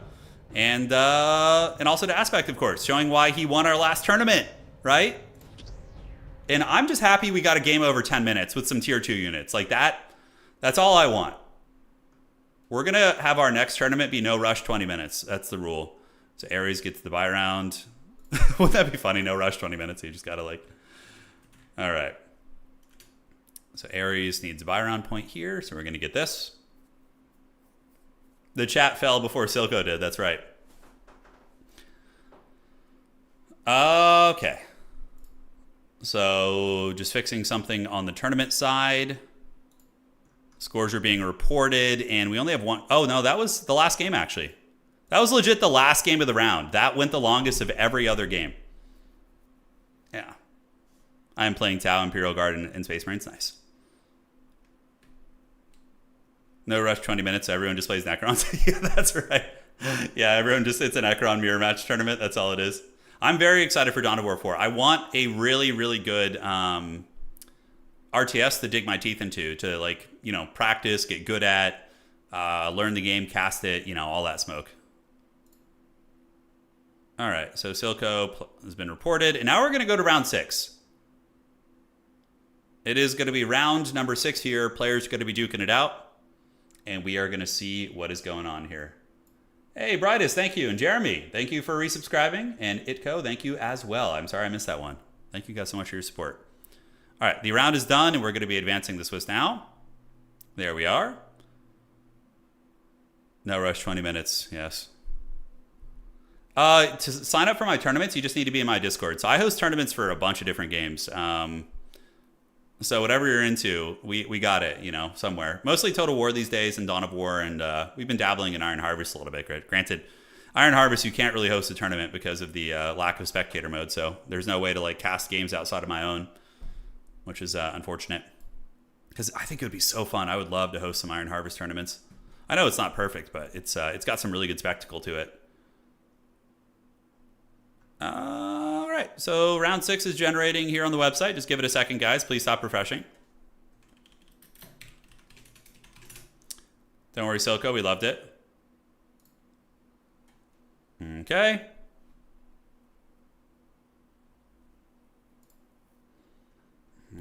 And also to Aspect, of course, showing why he won our last tournament, right? And I'm just happy we got a game over 10 minutes with some tier 2 units. Like that's all I want. We're going to have our next tournament be no rush 20 minutes. That's the rule. So Ares gets the buy round. Wouldn't that be funny? No rush 20 minutes. You just got to like... All right. So Ares needs a buy round point here. So we're going to get this. The chat fell before Silco did. That's right. Okay. So just fixing something on the tournament side. Scores are being reported, and we only have one. Oh, no, that was the last game, actually. That was legit the last game of the round. That went the longest of every other game. Yeah. I am playing Tau, Imperial Guard, and Space Marines. Nice. No rush 20 minutes, so everyone just plays Necrons. Yeah, that's right. Yeah, everyone just, it's a Necron mirror match tournament. That's all it is. I'm very excited for Dawn of War 4. I want a really, really good RTS to dig my teeth into, to like, you know, practice, get good at, learn the game, cast it, you know, all that smoke. All right, so Silco has been reported, and now we're going to go to round 6. It is going to be round number 6 here. Players are going to be duking it out, and we are going to see what is going on here. Hey, Brightest, thank you. And Jeremy, thank you for resubscribing. And Itko, thank you as well. I'm sorry I missed that one. Thank you guys so much for your support. All right, the round is done, and we're going to be advancing the Swiss now. There we are. No rush, 20 minutes, yes. To sign up for my tournaments, you just need to be in my Discord. So I host tournaments for a bunch of different games. So whatever you're into, we got it, you know, somewhere. Mostly Total War these days and Dawn of War, and we've been dabbling in Iron Harvest a little bit. Granted, Iron Harvest, you can't really host a tournament because of the lack of spectator mode, so there's no way to like cast games outside of my own, which is unfortunate. Because I think it would be so fun. I would love to host some Iron Harvest tournaments. I know it's not perfect, but it's got some really good spectacle to it. All right, so round 6 is generating here on the website. Just give it a second, guys. Please stop refreshing. Don't worry, Silco, we loved it. Okay.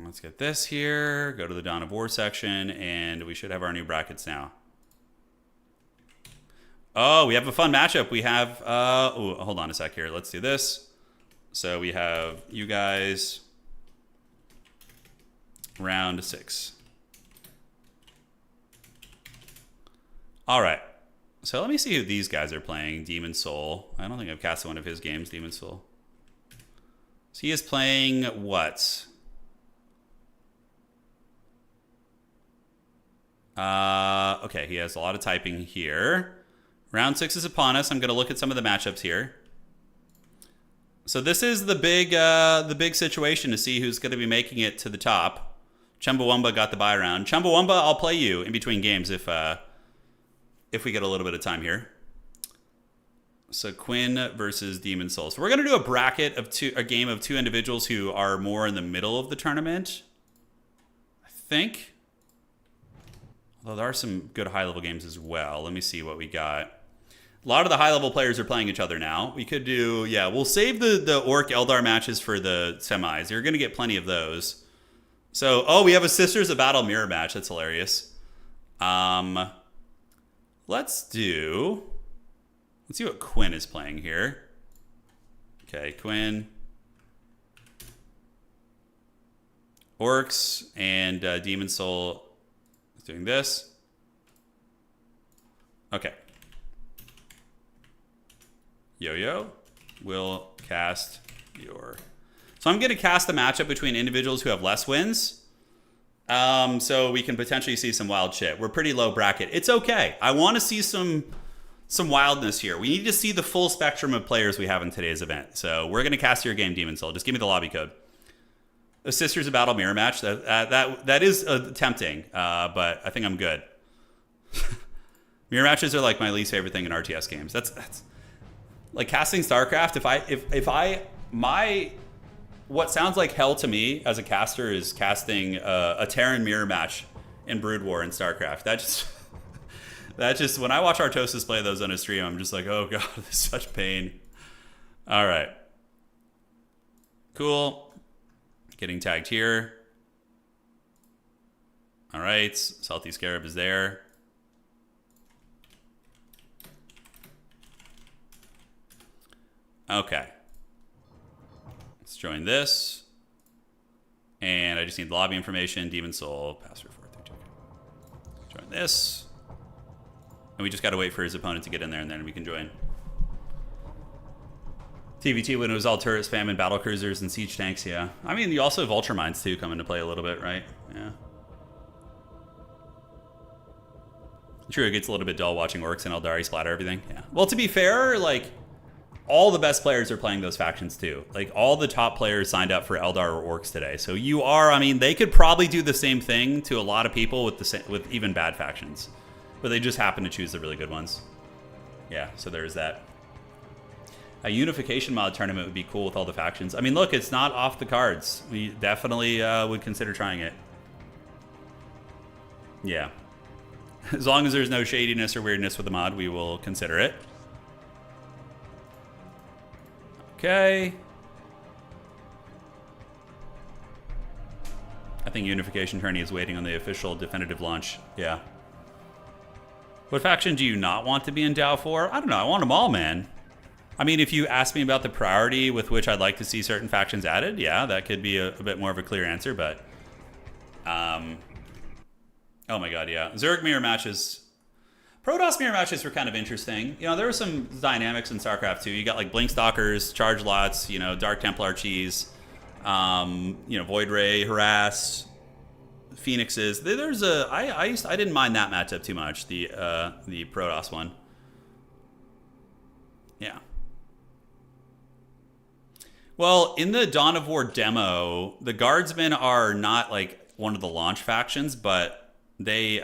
Let's get this here. Go to the Dawn of War section, and we should have our new brackets now. Oh, we have a fun matchup. We have, hold on a sec here. Let's do this. So we have you guys, round 6. All right. So let me see who these guys are playing. Demon Soul. I don't think I've casted one of his games, Demon Soul. So he is playing what? Okay, he has a lot of typing here. Round 6 is upon us. I'm going to look at some of the matchups here. So this is the big situation to see who's going to be making it to the top. Chumbawamba got the bye round. Chumbawamba, I'll play you in between games if we get a little bit of time here. So Quinn versus Demon Soul. So we're going to do a bracket of a game of 2 individuals who are more in the middle of the tournament, I think. Although there are some good high-level games as well. Let me see what we got. A lot of the high-level players are playing each other now. We could do, yeah, we'll save the Orc Eldar matches for the semis. You're going to get plenty of those. So, oh, we have a Sisters of Battle mirror match. That's hilarious. Let's see what Quinn is playing here. Okay, Quinn. Orcs and Demon Soul is doing this. Okay. Yo-Yo will cast your... So I'm going to cast a matchup between individuals who have less wins. So we can potentially see some wild shit. We're pretty low bracket. It's okay. I want to see some wildness here. We need to see the full spectrum of players we have in today's event. So we're going to cast your game, Demon Soul. Just give me the lobby code. A Sisters of Battle mirror match. That is tempting, but I think I'm good. Mirror matches are like my least favorite thing in RTS games. That's like casting StarCraft. What sounds like hell to me as a caster is casting a Terran mirror match in Brood War in StarCraft. That just when I watch Artosis play those on a stream, I'm just like, oh god, this is such pain. All right, cool. Getting tagged here. All right, Salty Scarab is there. Okay. Let's join this. And I just need lobby information, Demon Soul, password 432. Join this. And we just got to wait for his opponent to get in there, and then we can join. TVT when it was all turret spam and battle cruisers and siege tanks, yeah. I mean, you also have Ultramines, too, come into play a little bit, right? Yeah. True, it gets a little bit dull watching Orcs and Eldari splatter everything. Yeah. Well, to be fair, like... all the best players are playing those factions too. Like all the top players signed up for Eldar or Orcs today. So you are, I mean, they could probably do the same thing to a lot of people with even bad factions, but they just happen to choose the really good ones. Yeah, so there's that. A unification mod tournament would be cool with all the factions. I mean, look, it's not off the cards. We definitely would consider trying it. Yeah. As long as there's no shadiness or weirdness with the mod, we will consider it. Okay. I think Unification Tourney is waiting on the official definitive launch. Yeah. What faction do you not want to be in Dow for? I don't know. I want them all, man. I mean, if you ask me about the priority with which I'd like to see certain factions added, yeah, that could be a bit more of a clear answer, but... oh my god, yeah. Zerg mirror matches... Protoss mirror matches were kind of interesting. You know, there were some dynamics in StarCraft 2. You got like Blink Stalkers, Charge Lots, you know, Dark Templar Cheese, you know, Void Ray, Harass, Phoenixes. There's I didn't mind that matchup too much, the Protoss one. Yeah. Well, in the Dawn of War demo, the Guardsmen are not like one of the launch factions, but they're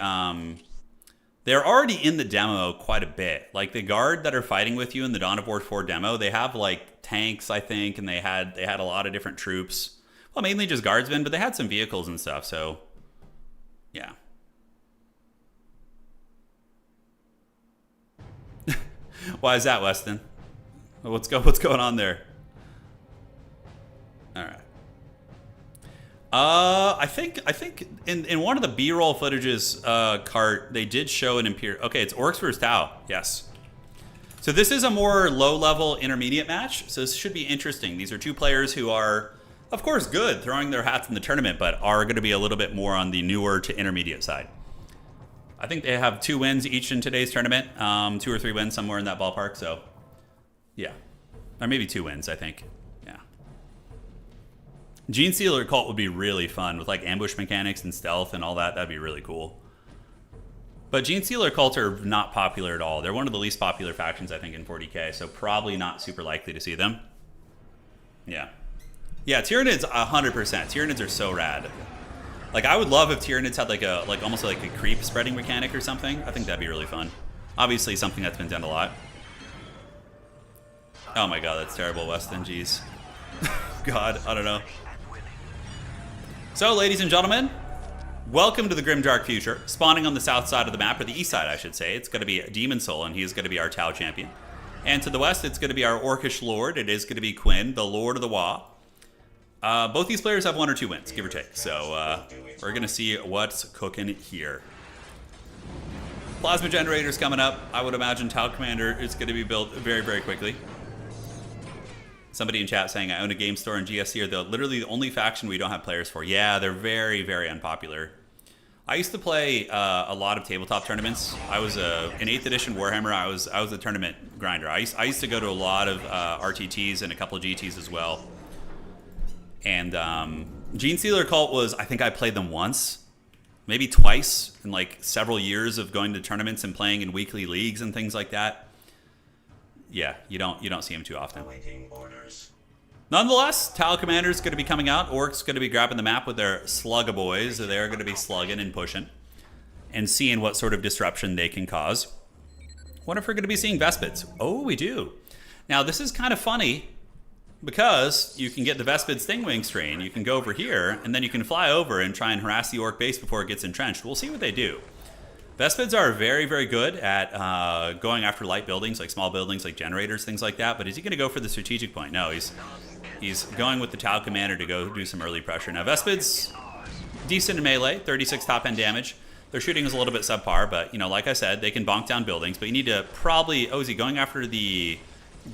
already in the demo quite a bit. Like the guard that are fighting with you in the Dawn of War 4 demo, they have like tanks, I think, and they had a lot of different troops. Well, mainly just guardsmen, but they had some vehicles and stuff. So, yeah. Why is that, Weston? What's going on there? All right. I think in one of the B-roll footages cart, they did show an Imperial. Okay, it's Orks versus Tau. Yes. So this is a more low-level intermediate match. So this should be interesting. These are two players who are, of course, good, throwing their hats in the tournament, but are going to be a little bit more on the newer to intermediate side. I think they have 2 wins each in today's tournament. 2 or 3 wins, somewhere in that ballpark. So, yeah. Or maybe 2 wins, I think. Yeah. Gene Stealer Cult would be really fun with like ambush mechanics and stealth and all that. That'd be really cool. But Gene Stealer Cult are not popular at all. They're one of the least popular factions, I think, in 40k. So probably not super likely to see them. Yeah. Yeah, Tyranids 100%. Tyranids are so rad. Like, I would love if Tyranids had like almost like a creep spreading mechanic or something. I think that'd be really fun. Obviously, something that's been done a lot. Oh my god, that's terrible, Weston. Jeez. God, I don't know. So, ladies and gentlemen, welcome to the Grim Dark Future. Spawning on the south side of the map, or the east side, I should say. It's going to be Demon Soul, and he is going to be our Tau champion. And to the west, it's going to be our Orcish Lord. It is going to be Quinn, the Lord of the Wa. Both these players have 1 or 2 wins, give or take. So we're going to see what's cooking here. Plasma Generator's coming up. I would imagine Tau Commander is going to be built very, very quickly. Somebody in chat saying, I own a game store in GSC. Are literally the only faction we don't have players for. Yeah, they're very, very unpopular. I used to play a lot of tabletop tournaments. I was in 8th edition Warhammer. I was a tournament grinder. I used to go to a lot of RTTs and a couple of GTs as well. And Gene Stealer Cult was, I think I played them once, maybe twice in like several years of going to tournaments and playing in weekly leagues and things like that. Yeah, you don't see him too often. Nonetheless, Tau Commander's going to be coming out. Orcs going to be grabbing the map with their Slugga boys. So they're going to be slugging and pushing and seeing what sort of disruption they can cause. Wonder if we're going to be seeing Vespids. Oh, we do. Now, this is kind of funny because you can get the Vespid Stingwing strain. You can go over here, and then you can fly over and try and harass the Orc base before it gets entrenched. We'll see what they do. Vespids are very, very good at going after light buildings, like small buildings, like generators, things like that. But is he going to go for the strategic point? No, he's going with the Tau Commander to go do some early pressure. Now, Vespids, decent in melee, 36 top end damage. Their shooting is a little bit subpar, but, you know, like I said, they can bonk down buildings. But you need to probably... Oh, is he going after the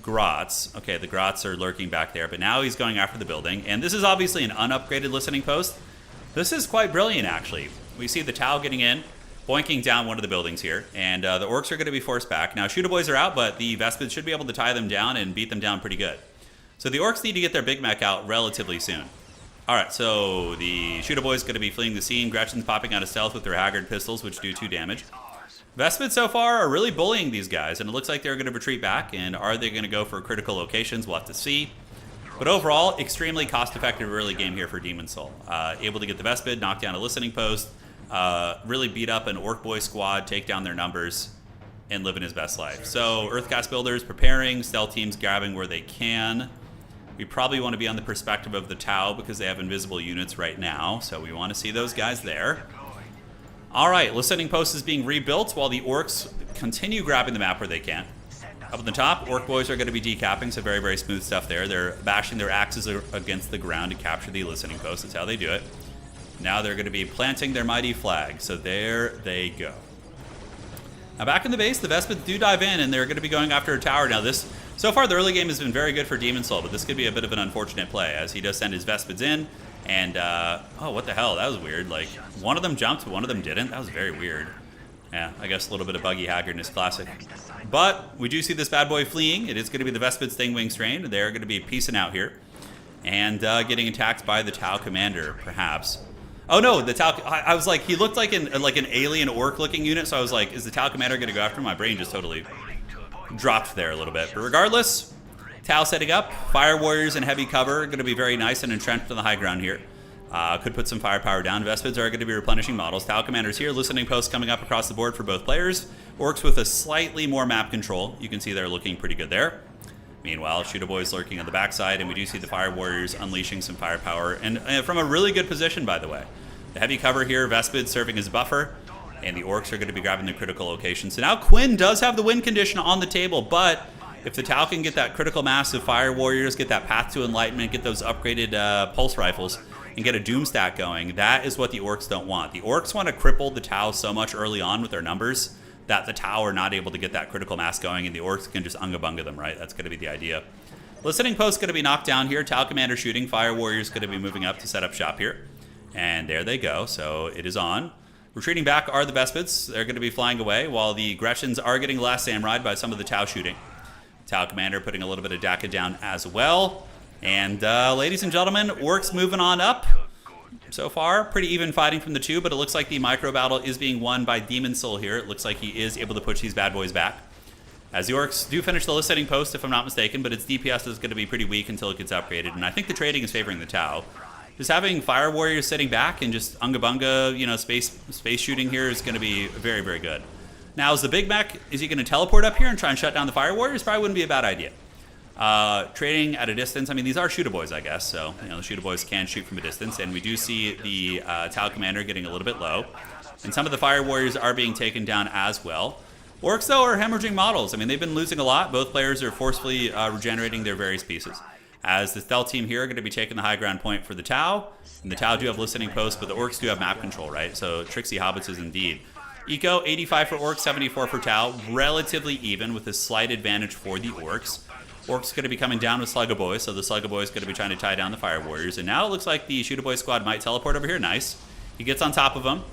Grots? Okay, the Grots are lurking back there, but now he's going after the building. And this is obviously an unupgraded listening post. This is quite brilliant, actually. We see the Tau getting in, boinking down one of the buildings here, and the Orcs are going to be forced back. Now, Shooter Boys are out, but the Vespids should be able to tie them down and beat them down pretty good. So the Orcs need to get their big mech out relatively soon. All right, so the Shooter Boys going to be fleeing the scene. Gretchen's popping out of stealth with their Haggard pistols, which do 2 damage. Vespids so far are really bullying these guys, and it looks like they're going to retreat back. And are they going to go for critical locations? We'll have to see. But overall, extremely cost-effective early game here for Demon Soul. Able to get the Vespid, knock down a listening post, really beat up an Orc Boy squad, take down their numbers, and live in his best life. So Earthcast builders preparing, stealth teams grabbing where they can. We probably want to be on the perspective of the Tau because they have invisible units right now, so we want to see those guys there. All right, listening post is being rebuilt while the Orcs continue grabbing the map where they can. Up on the top, Orc Boys are going to be decapping, so very, very smooth stuff there. They're bashing their axes against the ground to capture the listening post. That's how they do it. Now they're going to be planting their mighty flag, so there they go. Now back in the base, the Vespids do dive in, and they're going to be going after a tower. Now this, so far the early game has been very good for Demon Soul, but this could be a bit of an unfortunate play, as he does send his Vespids in, and, oh, what the hell, that was weird. Like, one of them jumped, but one of them didn't. That was very weird. Yeah, I guess a little bit of buggy haggardness classic. But we do see this bad boy fleeing. It is going to be the Vespid Stingwing strain. They're going to be peacing out here, and getting attacked by the Tau Commander, perhaps. Oh no, the Tau... I was like, he looked like an alien orc-looking unit, so I was like, is the Tau Commander going to go after him? My brain just totally dropped there a little bit. But regardless, Tau setting up. Fire Warriors and heavy cover are going to be very nice and entrenched on the high ground here. Could put some firepower down. Vespids are going to be replenishing models. Tau Commanders here. Listening posts coming up across the board for both players. Orks with a slightly more map control. You can see they're looking pretty good there. Meanwhile, Shooter Boys lurking on the backside, and we do see the Fire Warriors unleashing some firepower. And from a really good position, by the way. The heavy cover here, Vespids serving as buffer. And the Orks are going to be grabbing the critical location. So now Quinn does have the win condition on the table, but if the Tau can get that critical mass of Fire Warriors, get that Path to Enlightenment, get those upgraded pulse rifles, and get a Doom stack going, that is what the Orks don't want. The Orks want to cripple the Tau so much early on with their numbers that the Tau are not able to get that critical mass going, and the Orks can just unga-bunga them, right? That's going to be the idea. Listening post going to be knocked down here. Tau Commander shooting. Fire Warriors going to be moving up to set up shop here. And there they go. So it is on. Retreating back are the Vespids. They're going to be flying away, while the Gretchens are getting last samurai'd by some of the Tau shooting. Tau Commander putting a little bit of DACA down as well. And ladies and gentlemen, Orks moving on up. So far, pretty even fighting from the two, but it looks like the micro battle is being won by Demon Soul here. It looks like he is able to push these bad boys back. As the Orks do finish the listening post, if I'm not mistaken, but its DPS is going to be pretty weak until it gets upgraded. And I think the trading is favoring the Tau. Just having Fire Warriors sitting back and just unga-bunga, you know, space shooting here is going to be very, very good. Now, is the Big Mech, is he going to teleport up here and try and shut down the Fire Warriors? Probably wouldn't be a bad idea. Trading at a distance, I mean, these are Shooter Boys, I guess, so, you know, the Shooter Boys can shoot from a distance, and we do see the Tau Commander getting a little bit low, and some of the Fire Warriors are being taken down as well. Orks, though, are hemorrhaging models. I mean, they've been losing a lot. Both players are forcefully regenerating their various pieces. As the stealth team here are going to be taking the high ground point for the Tau, and the Tau do have listening posts, but the Orks do have map control, right? So, tricksy hobbitses indeed. Eco, 85 for Orks, 74 for Tau, relatively even with a slight advantage for the Orks. Orks going to be coming down with Slugga Boys, so the Slugga Boys going to be trying to tie down the Fire Warriors. And now it looks like the Shooter Boy squad might teleport over here. Nice. He gets on top of them.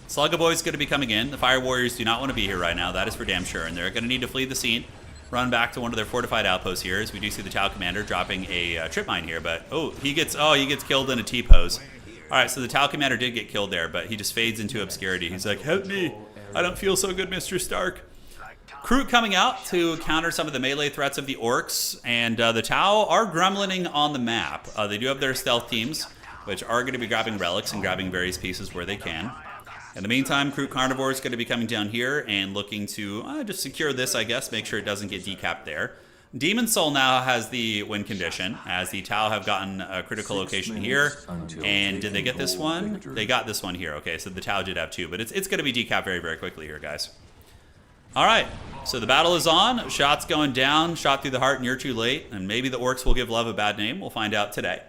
Slugga Boys going to be coming in. The Fire Warriors do not want to be here right now. That is for damn sure. And they're going to need to flee the scene, run back to one of their fortified outposts here, as we do see the Tau Commander dropping a trip mine here. But, he gets killed in a T-pose. All right, so the Tau Commander did get killed there, but he just fades into obscurity. He's like, help me. I don't feel so good, Mr. Stark. Kroot coming out to counter some of the melee threats of the Orks, and the Tau are gremlining on the map. They do have their stealth teams, which are going to be grabbing relics and grabbing various pieces where they can. In the meantime, Kroot Carnivore is going to be coming down here and looking to just secure this, I guess, make sure it doesn't get decapped there. Demon Soul now has the win condition, as the Tau have gotten a critical location here. And did they get this one? They got this one here. Okay, so the Tau did have two, but it's going to be decapped very, very quickly here, guys. All right, so the battle is on. Shots going down, shot through the heart, and you're too late. And maybe the Orks will give love a bad name. We'll find out today.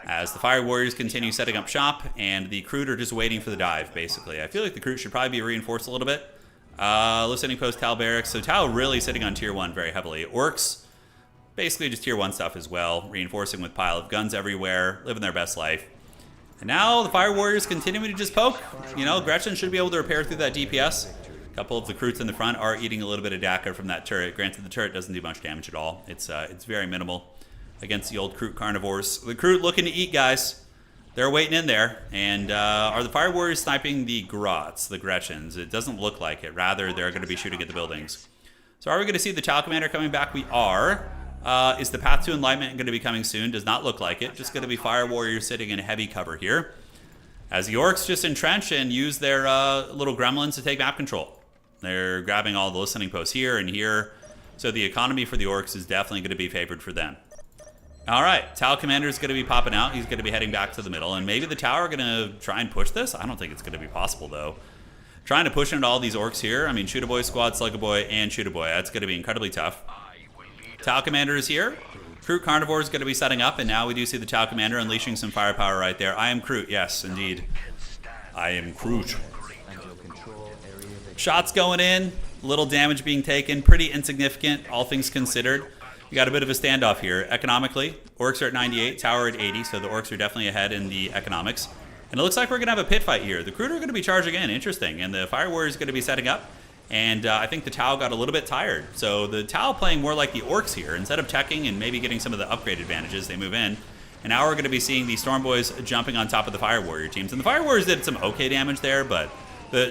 As the Fire Warriors continue setting up shop, and the Kroot are just waiting for the dive, basically. I feel like the Kroot should probably be reinforced a little bit. Listening post Tau Barracks. So Tau really sitting on tier 1 very heavily. Orks, basically just tier 1 stuff as well. Reinforcing with pile of guns everywhere, living their best life. And now the Fire Warriors continuing to just poke. You know, Gretchen should be able to repair through that DPS. A couple of the Kroots in the front are eating a little bit of DACA from that turret. Granted, the turret doesn't do much damage at all. It's very minimal against the old Kroot Carnivores. The Kroot looking to eat, guys. They're waiting in there. And are the Fire Warriors sniping the Grots, the Gretchens? It doesn't look like it. Rather, they're going to be shooting at the buildings. So are we going to see the Tau Commander coming back? We are. Is the Path to Enlightenment going to be coming soon? Does not look like it. Just going to be Fire Warriors sitting in heavy cover here, as the Orks just entrench and use their little gremlins to take map control. They're grabbing all the listening posts here and here. So the economy for the Orks is definitely going to be favored for them. All right, Tau Commander is going to be popping out. He's going to be heading back to the middle. And maybe the Tau are going to try and push this. I don't think it's going to be possible, though. Trying to push into all these Orks here. I mean, Shooter Boy Squad, Slugga Boy, and Shooter Boy. That's going to be incredibly tough. Tau Commander is here. Kroot Carnivore is going to be setting up. And now we do see the Tau Commander unleashing some firepower right there. I am Kroot. Yes, indeed. I am Kroot. Shots going in, little damage being taken, pretty insignificant, all things considered. We got a bit of a standoff here. Economically, Orks are at 98, Tower at 80, so the Orks are definitely ahead in the economics. And it looks like we're going to have a pit fight here. The Kroot are going to be charging in, interesting, and the Fire Warriors are going to be setting up. And I think the Tau got a little bit tired. So the Tau playing more like the Orks here. Instead of teching and maybe getting some of the upgrade advantages, they move in. And now we're going to be seeing the Storm Boys jumping on top of the Fire Warrior teams. And the Fire Warriors did some okay damage there, but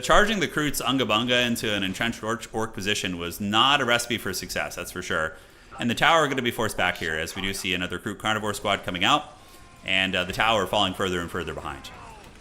charging the Kroots unga-bunga into an entrenched Ork position was not a recipe for success, that's for sure. And the Tau are going to be forced back here, as we do see another Kroot Carnivore squad coming out. and the tower falling further and further behind.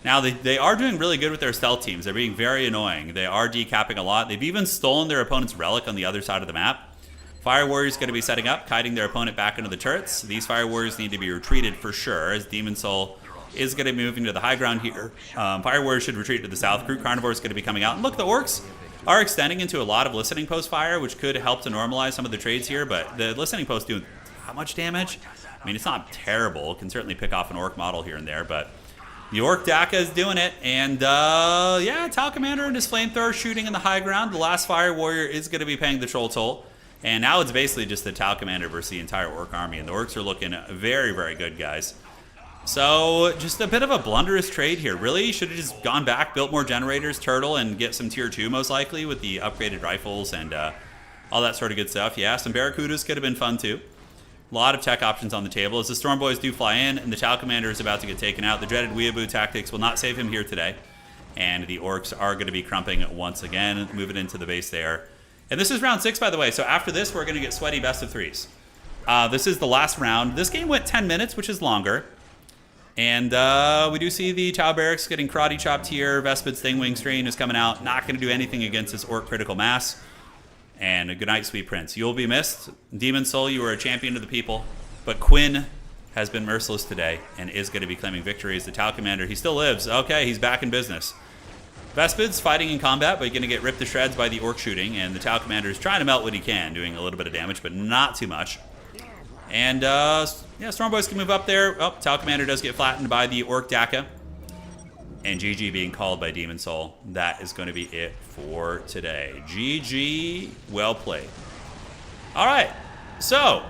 Now, they are doing really good with their stealth teams. They're being very annoying. They are decapping a lot. They've even stolen their opponent's relic on the other side of the map. Fire Warrior's going to be setting up, kiting their opponent back into the turrets. These Fire Warriors need to be retreated for sure, as Demon Soul is going to be moving to the high ground here. Fire Warriors should retreat to the south. Groot Carnivore is going to be coming out. And look, the Orks are extending into a lot of listening post fire, which could help to normalize some of the trades here, but the listening posts do how much damage? I mean, it's not terrible. It can certainly pick off an Ork model here and there, but the Ork Daka is doing it, and yeah, Tau Commander and his flamethrower shooting in the high ground. The last Fire Warrior is going to be paying the troll toll, and now it's basically just the Tau Commander versus the entire Ork army, and the Orks are looking very, very good, guys. So, just a bit of a blunderous trade here. Really, should have just gone back, built more generators, turtle, and get some tier 2 most likely with the upgraded rifles and all that sort of good stuff. Yeah, some Barracudas could have been fun too. A lot of tech options on the table as the Storm Boys do fly in, and the Tau Commander is about to get taken out. The dreaded Weeaboo tactics will not save him here today, and the Orks are going to be crumping once again, moving into the base there. And this is round 6, by the way, so after this, we're going to get sweaty best of 3s. This is the last round. This game went 10 minutes, which is longer. And we do see the Tau Barracks getting karate chopped here. Vespid's Stingwing Strain is coming out. Not going to do anything against this Ork critical mass. And a good night, sweet prince. You'll be missed. Demon Soul, you were a champion of the people. But Quinn has been merciless today and is going to be claiming victory as the Tau Commander. He still lives. Okay, he's back in business. Vespid's fighting in combat, but he's going to get ripped to shreds by the Ork shooting. And the Tau Commander is trying to melt what he can, doing a little bit of damage, but not too much. And, yeah, Storm Boys can move up there. Oh, Tau Commander does get flattened by the Ork Daka. And GG being called by Demon Soul. That is going to be it for today. GG, well played. All right, so,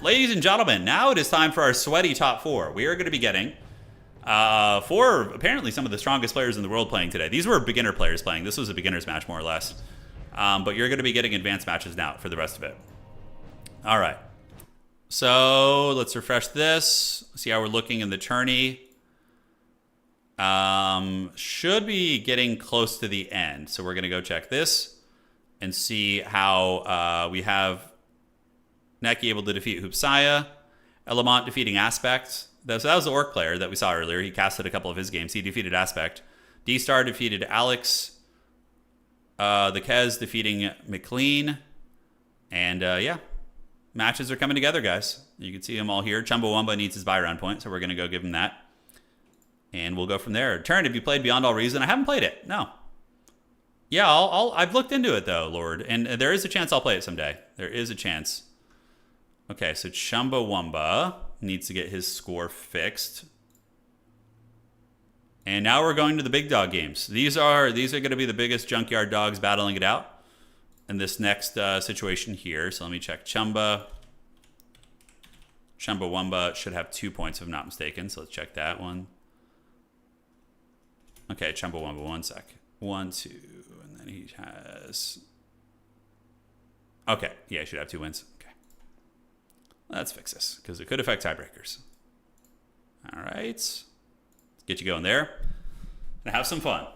ladies and gentlemen, now it is time for our sweaty top 4. We are going to be getting 4, apparently some of the strongest players in the world playing today. These were beginner players playing. This was a beginner's match, more or less. But you're going to be getting advanced matches now for the rest of it. All right. So let's refresh this. See how we're looking in the tourney. Should be getting close to the end. So we're going to go check this and see how we have Neki able to defeat Hoopsaya. Elamont defeating Aspect. So that was the Ork player that we saw earlier. He casted a couple of his games. He defeated Aspect. D-Star defeated Alex. The Kez defeating McLean. And yeah. Matches are coming together, guys. You can see them all here. Chumbawamba needs his buy round point, so we're going to go give him that. And we'll go from there. Turin, have you played Beyond All Reason? I haven't played it. No. Yeah, I've looked into it, though, Lord. And there is a chance I'll play it someday. There is a chance. Okay, so Chumbawamba needs to get his score fixed. And now we're going to the big dog games. These are going to be the biggest junkyard dogs battling it out in this next situation here. So let me check. Chumbawamba should have 2 points if I'm not mistaken. So let's check that one. Okay, Chumbawamba, 1 sec. 1, 2, and then he has... Okay, yeah, he should have 2 wins. Okay. Let's fix this, because it could affect tiebreakers. All right. Let's get you going there. And have some fun.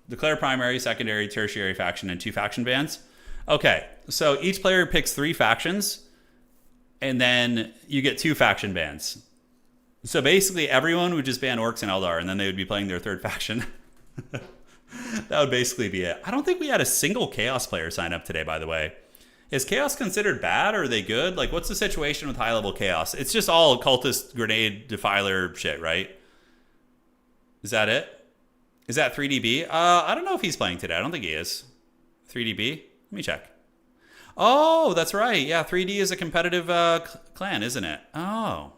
Declare primary, secondary, tertiary faction, and 2 faction bans. Okay, so each player picks 3 factions, and then you get 2 faction bans. So basically, everyone would just ban Orks and Eldar, and then they would be playing their 3rd faction. That would basically be it. I don't think we had a single Chaos player sign up today, by the way. Is Chaos considered bad, or are they good? Like, what's the situation with high-level Chaos? It's just all cultist, grenade, defiler shit, right? Is that it? Is that 3DB? I don't know if he's playing today. I don't think he is. 3DB? Let me check. Oh, that's right. Yeah, 3D is a competitive clan, isn't it? Oh.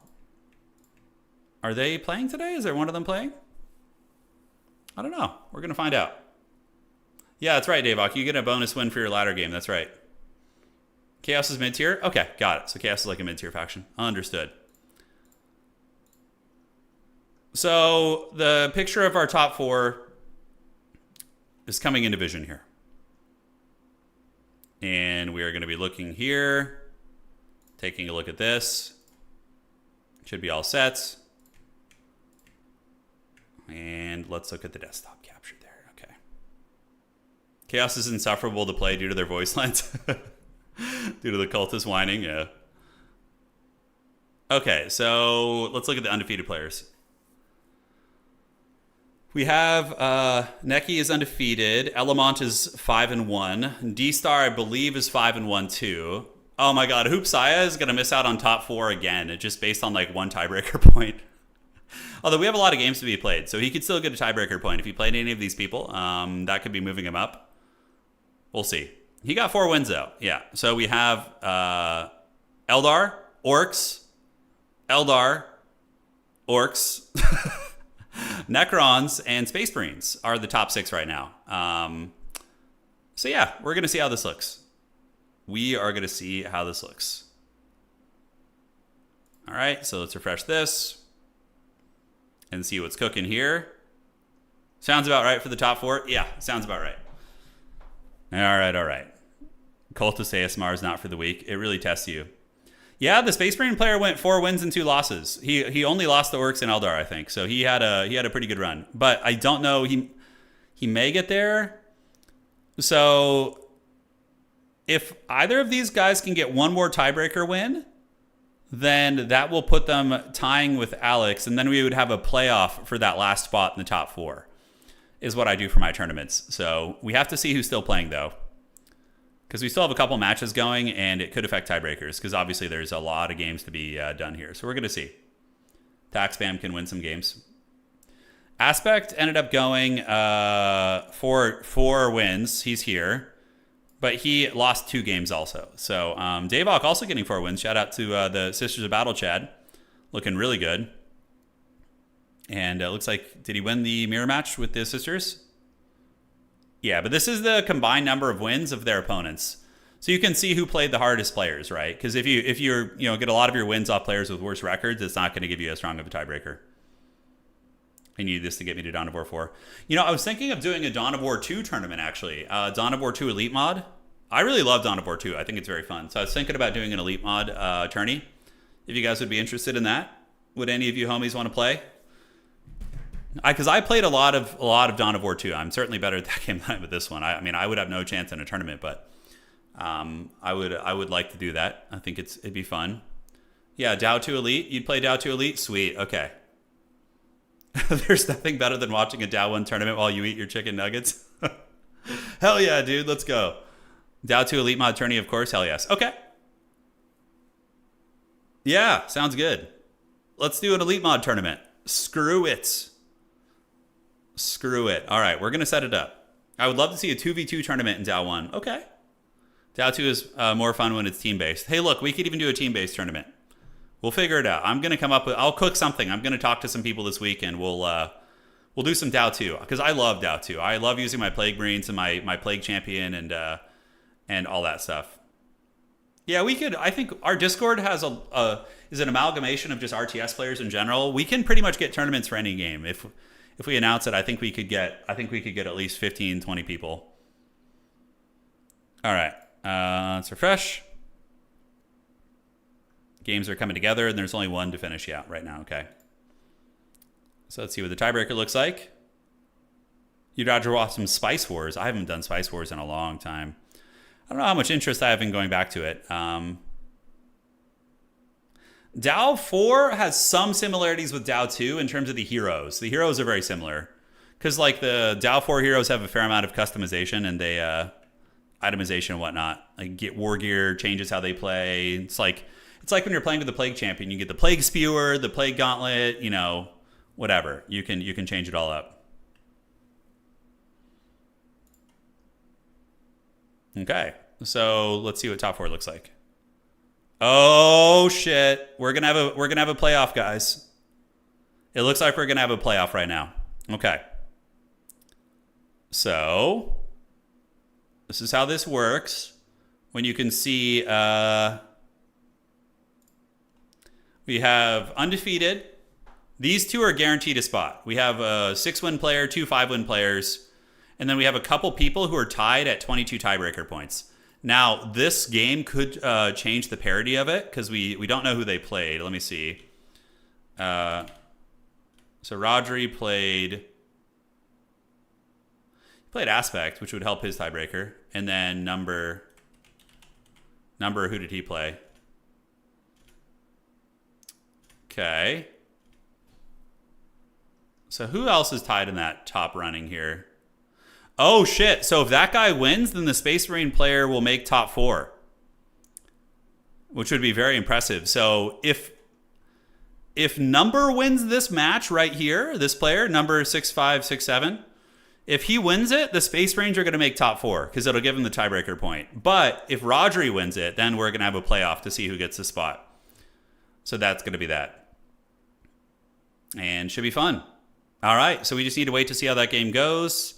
Are they playing today? Is there one of them playing? I don't know. We're going to find out. Yeah, that's right, Davok. You get a bonus win for your ladder game. That's right. Chaos is mid-tier? Okay, got it. So Chaos is like a mid-tier faction. Understood. So the picture of our top 4 is coming into vision here. And we are going to be looking here, taking a look at this. Should be all set. And let's look at the desktop capture there. Okay. Chaos is insufferable to play due to their voice lines. Due to the cultist whining, yeah. Okay, so let's look at the undefeated players. We have Neki is undefeated. Elamont is 5-1. D-Star, I believe, is 5-1 too. Oh my god, Hoopsaya is gonna miss out on top 4 again, just based on like one tiebreaker point. Although we have a lot of games to be played, so he could still get a tiebreaker point if he played any of these people. That could be moving him up. We'll see. He got 4 wins though. Yeah. So we have Eldar, Orks, Eldar, Orks, Necrons, and Space Marines are the top 6 right now. So yeah, we're gonna see how this looks. We are gonna see how this looks. All right, so let's refresh this and see what's cooking here. Sounds about right for the top 4. Yeah, sounds about right. All right. Cultist ASMR is not for the weak. It really tests you. Yeah, the Space Marine player went 4 wins and 2 losses. He only lost the Orks and Eldar, I think. So he had a pretty good run. But I don't know. He may get there. So if either of these guys can get one more tiebreaker win, then that will put them tying with Alex, and then we would have a playoff for that last spot in the top 4, is what I do for my tournaments. So we have to see who's still playing, though, because we still have a couple matches going, and it could affect tiebreakers, because obviously there's a lot of games to be done here. So we're going to see. Taxbam can win some games. Aspect ended up going for 4 wins. He's here. But he lost 2 games also. So Davok also getting 4 wins. Shout out to the Sisters of Battle, Chad. Looking really good. And it looks like, did he win the mirror match with the Sisters? Yeah, but this is the combined number of wins of their opponents. So you can see who played the hardest players, right? Because if you get a lot of your wins off players with worse records, it's not going to give you as strong of a tiebreaker. I need this to get me to Dawn of War 4. I was thinking of doing a Dawn of War 2 tournament, actually. Dawn of War 2 Elite Mod. I really love Dawn of War 2. I think it's very fun. So I was thinking about doing an Elite Mod tourney. If you guys would be interested in that. Would any of you homies want to play? Because I played a lot of Dawn of War 2. I'm certainly better at that game than I am with this one. I would have no chance in a tournament, but I would like to do that. I think it'd be fun. Yeah, Dow 2 Elite. You'd play Dow 2 Elite? Sweet. Okay. There's nothing better than watching a Dow 1 tournament while you eat your chicken nuggets. Hell yeah, dude. Let's go. Dow 2 Elite Mod tourney, of course. Hell yes. Okay. Yeah, sounds good. Let's do an Elite Mod tournament. Screw it. All right, we're going to set it up. I would love to see a 2v2 tournament in Dow 1. Okay. Dow 2 is more fun when it's team-based. Hey, look, we could even do a team-based tournament. We'll figure it out. I'm going to come up with... I'll cook something. I'm going to talk to some people this week, and we'll do some Dow 2. Because I love Dow 2. I love using my Plague Marines and my Plague Champion and all that stuff. Yeah, we could... I think our Discord has is an amalgamation of just RTS players in general. We can pretty much get tournaments for any game. If we announce it, I think we could get at least 15, 20 people. All right. Let's refresh. Games are coming together, and there's only one to finish right now. Okay. So let's see what the tiebreaker looks like. You'd rather watch some Spice Wars. I haven't done Spice Wars in a long time. I don't know how much interest I have in going back to it. Dow 4 has some similarities with Dow 2 in terms of the heroes. The heroes are very similar. Because like the Dow 4 heroes have a fair amount of customization and they itemization and whatnot. Like get war gear, changes how they play. It's like when you're playing with the Plague Champion, you get the Plague Spewer, the Plague Gauntlet, whatever. You can change it all up. Okay, so let's see what top 4 looks like. Oh shit, we're gonna have a playoff, guys. It looks like we're gonna have a playoff right now. Okay, so this is how this works. When you can see, we have undefeated. These 2 are guaranteed a spot. We have a 6-win player, 2 5-win players, and then we have a couple people who are tied at 22 tiebreaker points. Now, this game could change the parity of it because we don't know who they played. Let me see. So Rodri played Aspect, which would help his tiebreaker. And then number, who did he play? Okay. So who else is tied in that top running here? Oh, shit. So if that guy wins, then the Space Marine player will make top 4. Which would be very impressive. So if Number wins this match right here, this player, number 6567, if he wins it, the Space Marines are going to make top 4 because it'll give him the tiebreaker point. But if Rodri wins it, then we're going to have a playoff to see who gets the spot. So that's going to be that. And should be fun. All right, so we just need to wait to see how that game goes.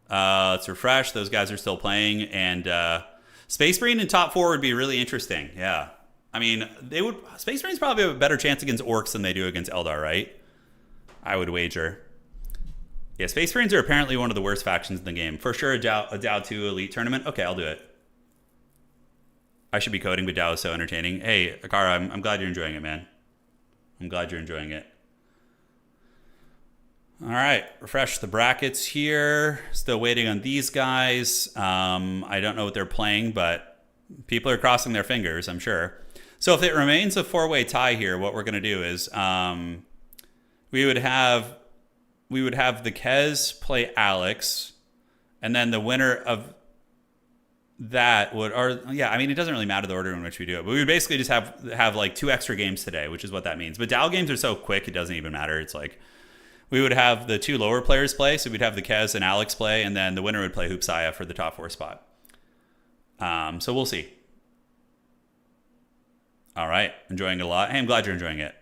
Let's refresh. Those guys are still playing. And Space Marine in top 4 would be really interesting. Yeah. I mean, Space Marines probably have a better chance against Orks than they do against Eldar, right? I would wager. Yeah, Space Marines are apparently one of the worst factions in the game. For sure, a Dow 2 Elite tournament. Okay, I'll do it. I should be coding, but Dow is so entertaining. Hey, Akara, I'm glad you're enjoying it, man. I'm glad you're enjoying it. All right, refresh the brackets here. Still waiting on these guys. I don't know what they're playing, but people are crossing their fingers, I'm sure. So if it remains a 4-way tie here, what we're going to do is we would have the Kez play Alex, and then the winner of that would, I mean, it doesn't really matter the order in which we do it, but we would basically just have like 2 extra games today, which is what that means. But Dow games are so quick, it doesn't even matter. It's like we would have the 2 lower players play, so we'd have the Kez and Alex play, and then the winner would play Hoopsaya for the top 4 spot. So we'll see. All right, enjoying it a lot. Hey, I'm glad you're enjoying it.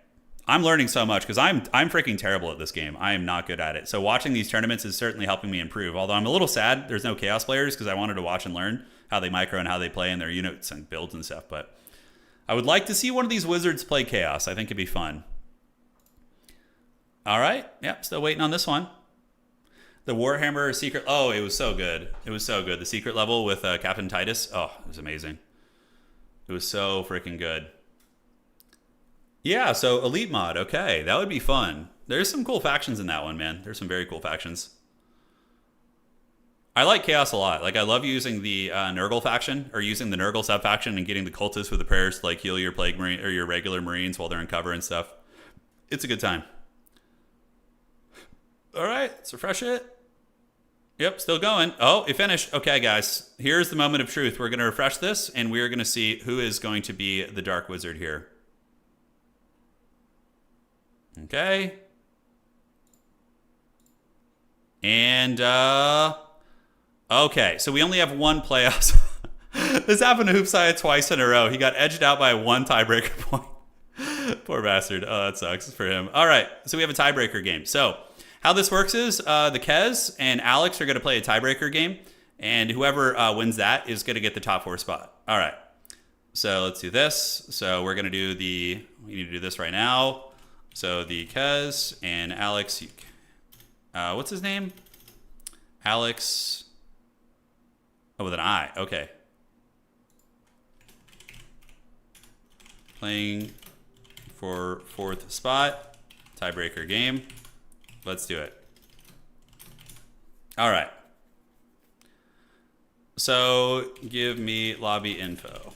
I'm learning so much because I'm freaking terrible at this game. I am not good at it. So watching these tournaments is certainly helping me improve. Although I'm a little sad there's no Chaos players because I wanted to watch and learn how they micro and how they play and their units and builds and stuff. But I would like to see one of these wizards play Chaos. I think it'd be fun. All right, yeah, still waiting on this one. The Warhammer secret. Oh, it was so good. It was so good. The secret level with Captain Titus. Oh, it was amazing. It was so freaking good. Yeah, so Elite mod. Okay, that would be fun. There's some cool factions in that one, man. There's some very cool factions. I like Chaos a lot. Like, I love using the Nurgle faction, or using the Nurgle sub-faction and getting the cultists with the prayers to, like, heal your Plague Marine, or your regular Marines while they're in cover and stuff. It's a good time. All right, let's refresh it. Yep, still going. Oh, it finished. Okay, guys, here's the moment of truth. We're going to refresh this, and we're going to see who is going to be the Dark Wizard here. Okay. And, okay, so we only have 1 playoff. This happened to Hoopsaya twice in a row. He got edged out by 1 tiebreaker point. Poor bastard. Oh, that sucks for him. All right, so we have a tiebreaker game. So how this works is the Kez and Alex are going to play a tiebreaker game, and whoever wins that is going to get the top 4 spot. All right, so let's do this. So we're going to do we need to do this right now. So the Kez and Alex, what's his name? Alex, oh, with an I, okay. Playing for 4th spot, tiebreaker game. Let's do it. All right. So give me lobby info.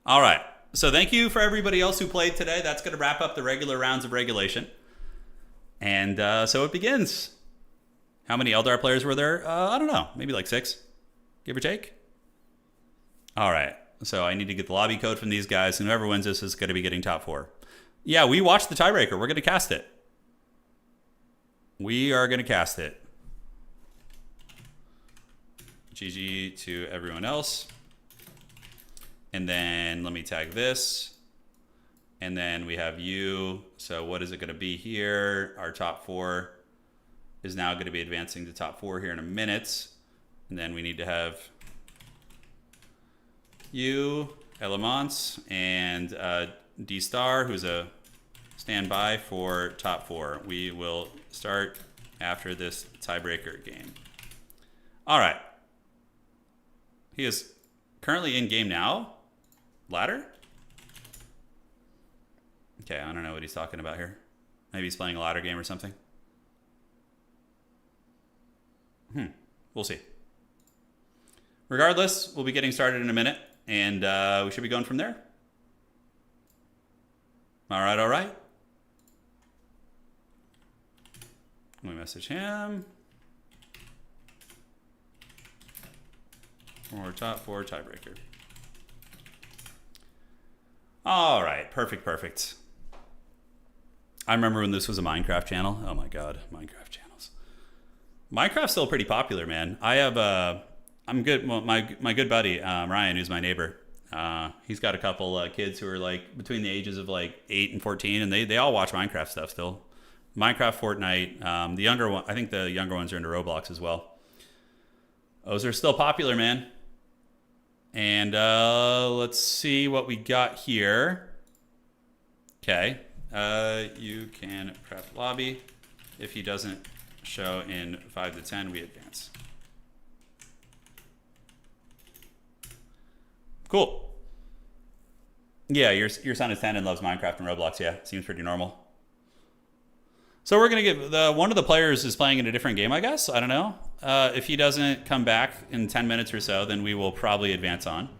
All right. So thank you for everybody else who played today. That's going to wrap up the regular rounds of regulation. And so it begins. How many Eldar players were there? I don't know. Maybe like 6, give or take. All right. So I need to get the lobby code from these guys. And whoever wins this is going to be getting top 4. Yeah, we watched the tiebreaker. We're going to cast it. We are going to cast it. GG to everyone else. And then let me tag this. And then we have you. So what is it going to be here? Our top 4 is now going to be advancing to top 4 here in a minute. And then we need to have you, Elements, and D-Star, who's a standby for top 4. We will start after this tiebreaker game. All right. He is currently in game now. Ladder? Okay, I don't know what he's talking about here. Maybe he's playing a ladder game or something. We'll see. Regardless, we'll be getting started in a minute, and we should be going from there. All right, all right. Let me message him. Or top 4 tiebreaker. All right, perfect, perfect. I remember when this was a Minecraft channel. Oh my god, Minecraft channels. Minecraft's still pretty popular, man. I have I'm good. Well, my good buddy Ryan, who's my neighbor. He's got a couple kids who are like between the ages of like 8 and 14, and they all watch Minecraft stuff still. Minecraft, Fortnite. The younger one, I think the younger ones are into Roblox as well. Those are still popular, man. And let's see what we got here. Okay. You can prep lobby. If he doesn't show in 5 to 10, we advance. Cool. Yeah, your son is 10 and loves Minecraft and Roblox. Yeah, seems pretty normal. So we're gonna get one of the players is playing in a different game, I guess. I don't know. If he doesn't come back in 10 minutes or so, then we will probably advance on.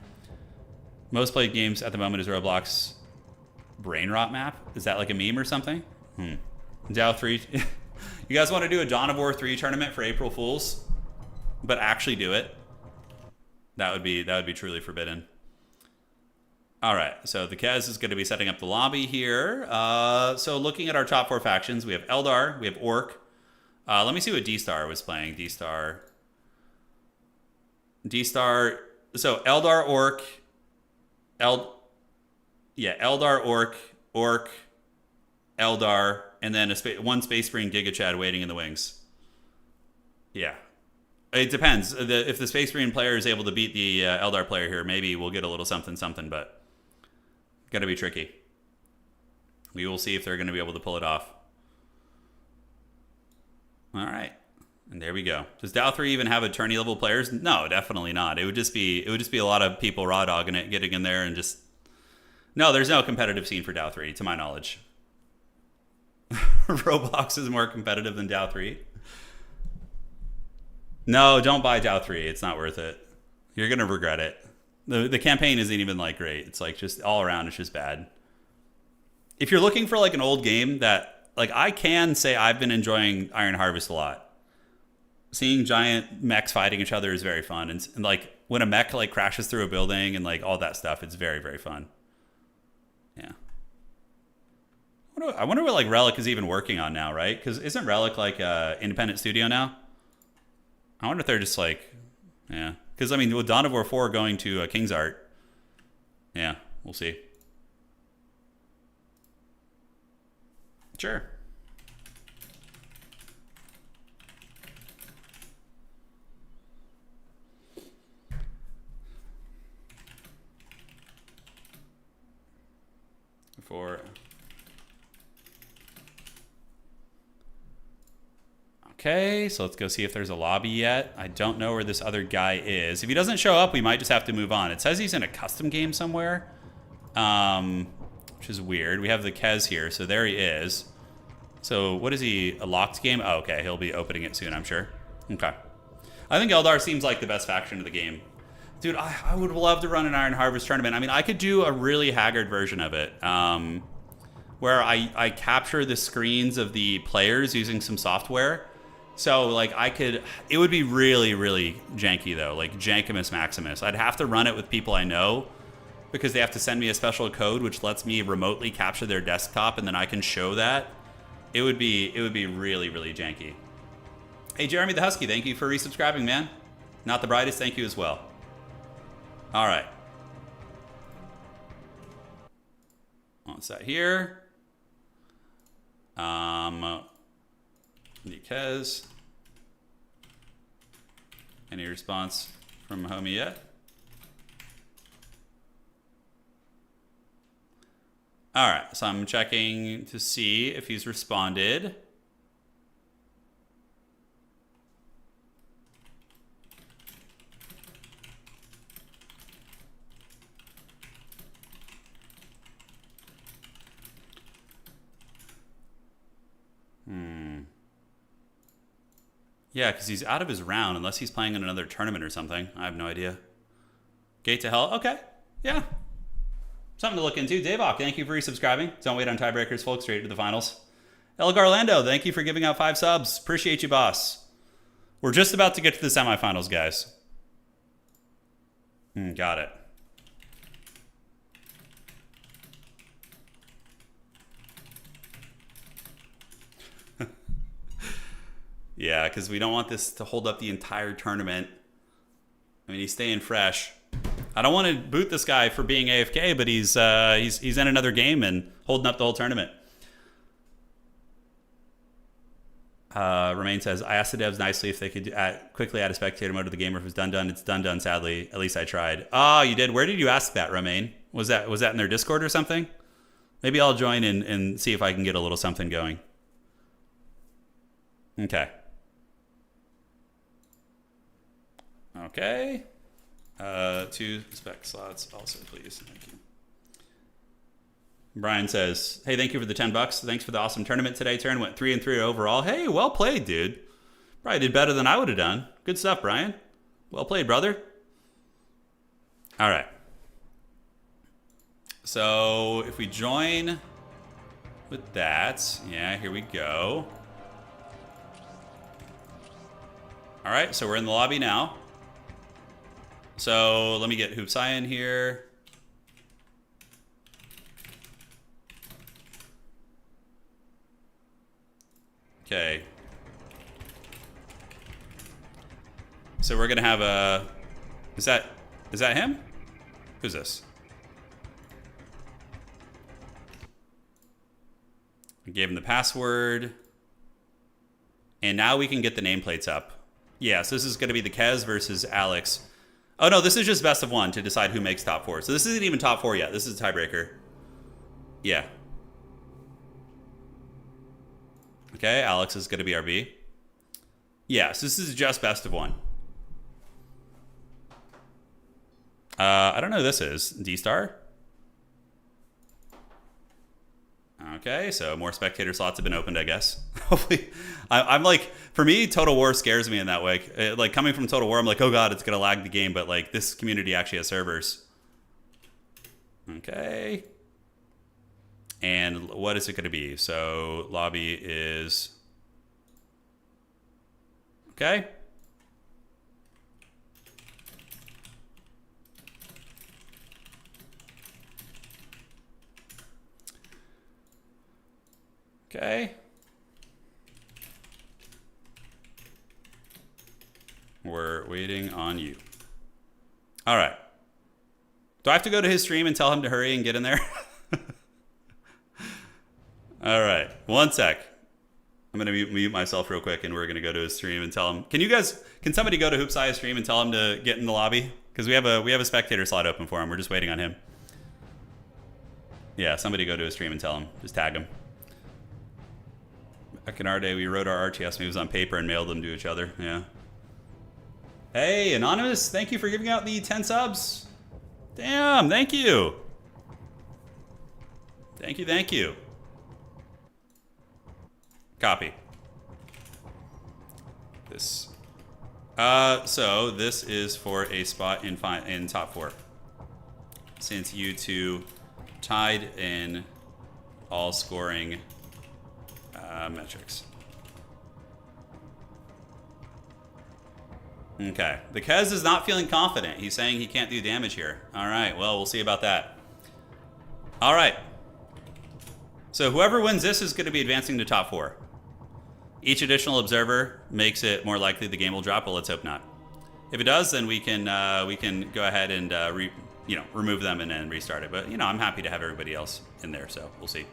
Most played games at the moment is Roblox brain rot map. Is that like a meme or something? Dow 3. You guys want to do a Dawn of War 3 tournament for April Fools, but actually do it? That would be truly forbidden. All right, so the Kez is going to be setting up the lobby here. So looking at our top 4 factions, we have Eldar, we have Ork. Let me see what D-Star was playing. D-Star. So Eldar, Ork. Eldar, Ork, Eldar, and then one Space Marine Giga Chad waiting in the wings. Yeah. It depends. If the Space Marine player is able to beat the Eldar player here, maybe we'll get a little something, but gonna be tricky. We will see if they're gonna be able to pull it off. All right, and there we go. Does Dow 3 even have a tourney level players? No, definitely not. It would just be a lot of people raw dogging it, getting in there, and just no. There's no competitive scene for Dow 3, to my knowledge. Roblox is more competitive than Dow 3. No, don't buy Dow 3. It's not worth it. You're gonna regret it. The campaign isn't even like great. It's like just all around, it's just bad. If you're looking for like an old game that like I can say I've been enjoying Iron Harvest a lot. Seeing giant mechs fighting each other is very fun, and like when a mech like crashes through a building and like all that stuff, it's very, very fun. Yeah. I wonder what like Relic is even working on now, right? Because isn't Relic like a independent studio now? I wonder if they're just like, yeah. Because, I mean, with Dawn of War 4 going to King's Art, yeah, we'll see. Sure. For... Okay, so let's go see if there's a lobby yet. I don't know where this other guy is. If he doesn't show up, we might just have to move on. It says he's in a custom game somewhere, which is weird. We have the Kez here, so there he is. So what is he, a locked game? Oh, okay, he'll be opening it soon, I'm sure. Okay. I think Eldar seems like the best faction of the game. Dude, I would love to run an Iron Harvest tournament. I mean, I could do a really haggard version of it, where I capture the screens of the players using some software. So, like, it would be really, really janky, though. Like, Jankimus Maximus. I'd have to run it with people I know because they have to send me a special code which lets me remotely capture their desktop, and then I can show that. It would be really, really janky. Hey, Jeremy the Husky, thank you for resubscribing, man. Not the brightest, thank you as well. All right. What's that here? Because any response from homie yet? All right, so I'm checking to see if he's responded. Yeah, because he's out of his round, unless he's playing in another tournament or something. I have no idea. Gate to Hell? Okay. Yeah. Something to look into. Davok, thank you for resubscribing. Don't wait on tiebreakers, folks. Straight to the finals. El Garlando, thank you for giving out 5 subs. Appreciate you, boss. We're just about to get to the semifinals, guys. Got it. Yeah, because we don't want this to hold up the entire tournament. I mean, he's staying fresh. I don't want to boot this guy for being AFK, but he's in another game and holding up the whole tournament. Remain says, I asked the devs nicely if they could quickly add a spectator mode to the game, or if it's done. It's done, sadly. At least I tried. Oh, you did? Where did you ask that, Romain? Was that in their Discord or something? Maybe I'll join and see if I can get a little something going. Okay. Okay. 2 spec slots also, please. Thank you. Brian says, hey, thank you for the $10. Thanks for the awesome tournament today. Turin went 3-3 overall. Hey, well played, dude. Probably did better than I would have done. Good stuff, Brian. Well played, brother. All right. So if we join with that, yeah, here we go. All right, so we're in the lobby now. So let me get Hoopsai in here. Okay. So we're gonna have a. Is that him? Who's this? I gave him the password. And now we can get the nameplates up. Yes, this is gonna be the Kez versus Alex. Oh no, this is just best of 1 to decide who makes top 4. So this isn't even top 4 yet. This is a tiebreaker. Yeah. Okay, Alex is going to be RB. Yes, this is just best of 1. I don't know who this is. D-Star? Okay, so more spectator slots have been opened, I guess. Hopefully, I'm like, for me, Total War scares me in that way. Like, coming from Total War, I'm like, oh god, it's going to lag the game, but like, this community actually has servers. Okay. And what is it going to be? So, lobby is... Okay. Okay. We're waiting on you. All right. Do I have to go to his stream and tell him to hurry and get in there? All right. 1 sec. I'm going to mute myself real quick, and we're going to go to his stream and tell him. Can somebody go to Hoopsai's stream and tell him to get in the lobby? Because we have a spectator slot open for him. We're just waiting on him. Yeah, somebody go to his stream and tell him. Just tag him. Back in our day, we wrote our RTS moves on paper and mailed them to each other. Yeah. Hey, Anonymous, thank you for giving out the 10 subs. Damn, thank you. Thank you, thank you. Copy. This. So this is for a spot in top 4. Since you two tied in all scoring metrics. Okay. The Kez is not feeling confident. He's saying he can't do damage here. All right. Well, we'll see about that. All right. So whoever wins this is going to be advancing to top 4. Each additional observer makes it more likely the game will drop, but let's hope not. If it does, then we can go ahead and remove them and then restart it. But I'm happy to have everybody else in there, so we'll see.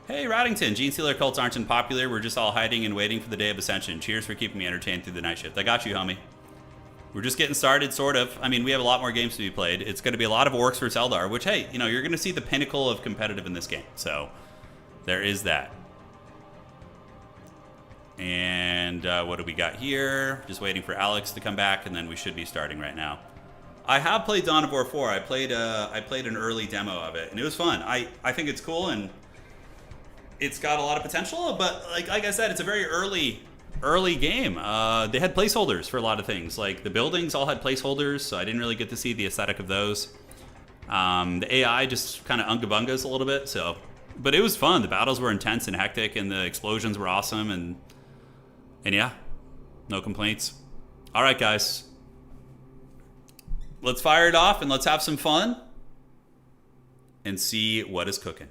Hey, Roddington, Gene Stealer cults aren't unpopular. We're just all hiding and waiting for the day of ascension. Cheers for keeping me entertained through the night shift. I got you, homie. We're just getting started, sort of. I mean, we have a lot more games to be played. It's going to be a lot of Orks versus Eldar, which, hey, you're going to see the pinnacle of competitive in this game. So there is that. And what do we got here? Just waiting for Alex to come back, and then we should be starting right now. I have played Dawn of War 4. I played an early demo of it, and it was fun. I think it's cool, and it's got a lot of potential, but like I said, it's a very early game. They had placeholders for a lot of things. Like the buildings all had placeholders, so I didn't really get to see the aesthetic of those. The AI just kind of unga-bungas a little bit, so... But it was fun. The battles were intense and hectic, and the explosions were awesome, and yeah, no complaints. All right, guys. Let's fire it off, and let's have some fun and see what is cooking.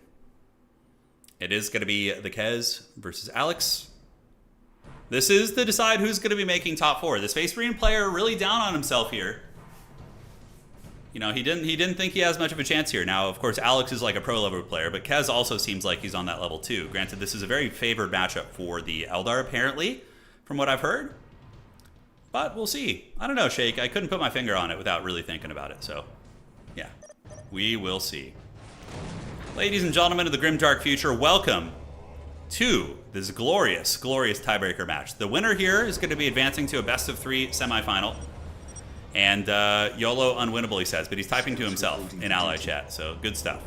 It is going to be the Kez versus Alex. This is to decide who's going to be making top 4. The Space Marine player really down on himself here. You know, he didn't think he has much of a chance here. Now, of course, Alex is like a pro level player, but Kez also seems like he's on that level too. Granted, this is a very favored matchup for the Eldar, apparently, from what I've heard. But we'll see. I don't know, Shake. I couldn't put my finger on it without really thinking about it. So, yeah, we will see. Ladies and gentlemen of the grim dark future, welcome to this glorious, glorious tiebreaker match. The winner here is going to be advancing to a best-of-3 semifinal. And YOLO unwinnable, he says, but he's typing to himself in ally chat, so good stuff.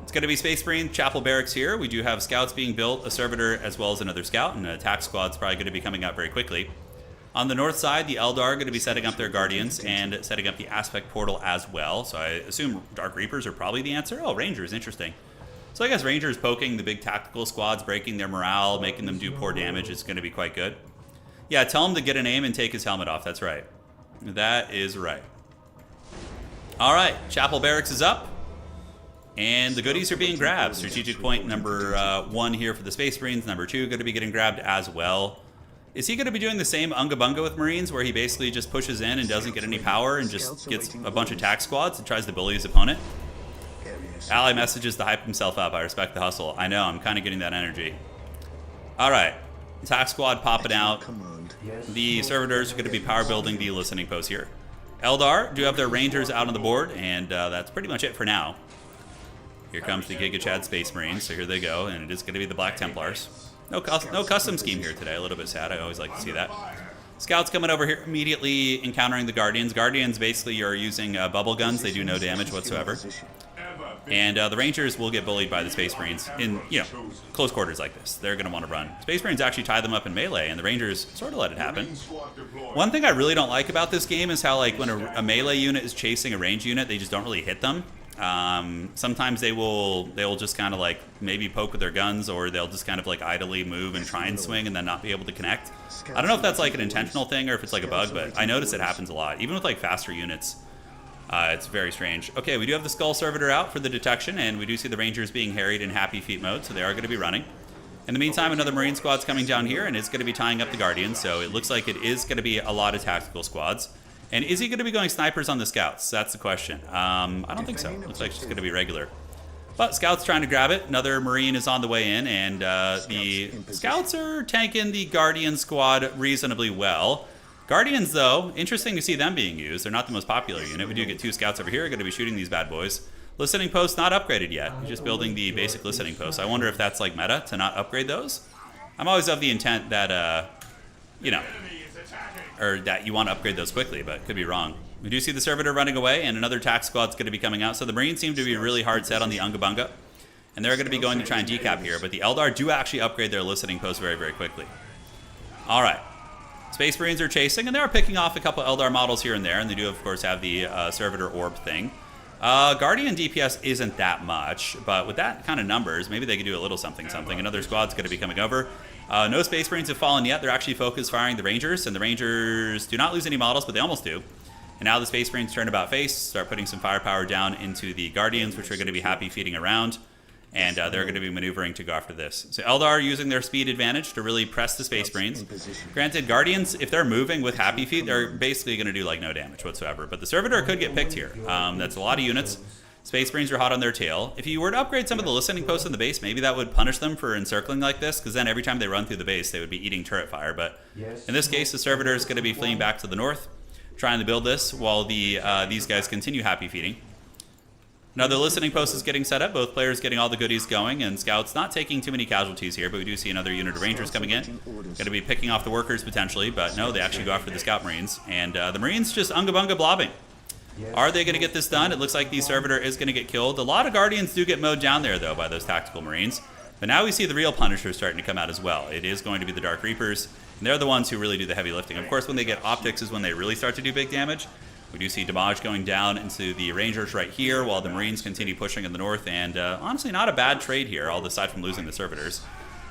It's going to be Space Marine Chapel Barracks here. We do have scouts being built, a servitor, as well as another scout, and an attack squad's probably going to be coming out very quickly. On the north side, the Eldar are going to be setting up their Guardians and setting up the Aspect Portal as well, so I assume Dark Reapers are probably the answer. Oh, Rangers, interesting. So I guess Rangers poking the big tactical squads, breaking their morale, making them do poor damage is going to be quite good. Yeah, tell him to get an aim and take his helmet off, that's right. That is right. All right, Chapel Barracks is up, and the goodies are being grabbed. Strategic point number 1 here for the Space Marines. Number 2 going to be getting grabbed as well. Is he going to be doing the same Unga Bunga with Marines, where he basically just pushes in and doesn't get any power and just gets a bunch of attack squads and tries to bully his opponent? Ally messages to hype himself up. I respect the hustle. I know, I'm kind of getting that energy. All right, attack squad popping out. The servitors are going to be power building the listening post here. Eldar do have their Rangers out on the board, and that's pretty much it for now. Here comes the Giga Chad Space Marines, so here they go, and it is going to be the Black Templars. No custom scheme here today, a little bit sad. I always like to see that. Scouts coming over here, immediately encountering the Guardians. Guardians basically are using bubble guns. They do no damage whatsoever. And the Rangers will get bullied by the Space Marines in, close quarters like this. They're going to want to run. Space Marines actually tie them up in melee, and the Rangers sort of let it happen. One thing I really don't like about this game is how, like, when a melee unit is chasing a range unit, they just don't really hit them. Sometimes they will just kind of, like, maybe poke with their guns, or they'll just kind of, like, idly move and try and swing and then not be able to connect. I don't know if that's, like, an intentional thing or if it's, like, a bug, but I notice it happens a lot. Even with, like, faster units. It's very strange. Okay, we do have the Skull Servitor out for the detection, and we do see the Rangers being harried in Happy Feet mode, so they are going to be running. In the meantime, another Marine squad's coming down here, and it's going to be tying up the Guardians, so it looks like it is going to be a lot of tactical squads. And is he going to be going snipers on the Scouts? That's the question. I don't think so. Looks like it's just going to be regular. But Scouts trying to grab it. Another Marine is on the way in, and the Scouts are tanking the Guardian squad reasonably well. Guardians, though, interesting to see them being used. They're not the most popular unit. We do get 2 scouts over here. Going to be shooting these bad boys. Listening post not upgraded yet. He's just building the basic listening post. I wonder if that's like meta to not upgrade those. I'm always of the intent that, or that you want to upgrade those quickly, but could be wrong. We do see the Servitor running away, and another attack squad's going to be coming out. So the Marines seem to be really hard set on the Unga Bunga, and they're going to be going to try and decap here. But the Eldar do actually upgrade their listening post very, very quickly. All right. Space Marines are chasing, and they are picking off a couple Eldar models here and there, and they do, of course, have the Servitor Orb thing. Guardian DPS isn't that much, but with that kind of numbers, maybe they could do a little something. Another squad's going to be coming over. No Space Marines have fallen yet. They're actually focused firing the Rangers, and the Rangers do not lose any models, but they almost do. And now the Space Marines turn about face, start putting some firepower down into the Guardians, which are going to be happy feeding around. And they're going to be maneuvering to go after this. So Eldar using their speed advantage to really press the Space Marines. Granted, Guardians, if they're moving with Happy Feet, they're basically going to do like no damage whatsoever. But the Servitor could get picked here. That's a lot of units. Space Marines are hot on their tail. If you were to upgrade some of the listening posts in the base, maybe that would punish them for encircling like this, because then every time they run through the base, they would be eating turret fire. But in this case, the Servitor is going to be fleeing back to the north, trying to build this while these guys continue Happy Feeding. Another listening post is getting set up, both players getting all the goodies going, and Scouts not taking too many casualties here, but we do see another unit of Rangers coming in. Going to be picking off the workers potentially, but no, they actually go after the Scout Marines. And the Marines just Unga Bunga blobbing. Are they going to get this done? It looks like the Servitor is going to get killed. A lot of Guardians do get mowed down there, though, by those tactical Marines. But now we see the real Punishers starting to come out as well. It is going to be the Dark Reapers, and they're the ones who really do the heavy lifting. Of course, when they get optics is when they really start to do big damage. We do see damage going down into the Rangers right here, while the Marines continue pushing in the north, and honestly not a bad trade here, all aside from losing the Servitors.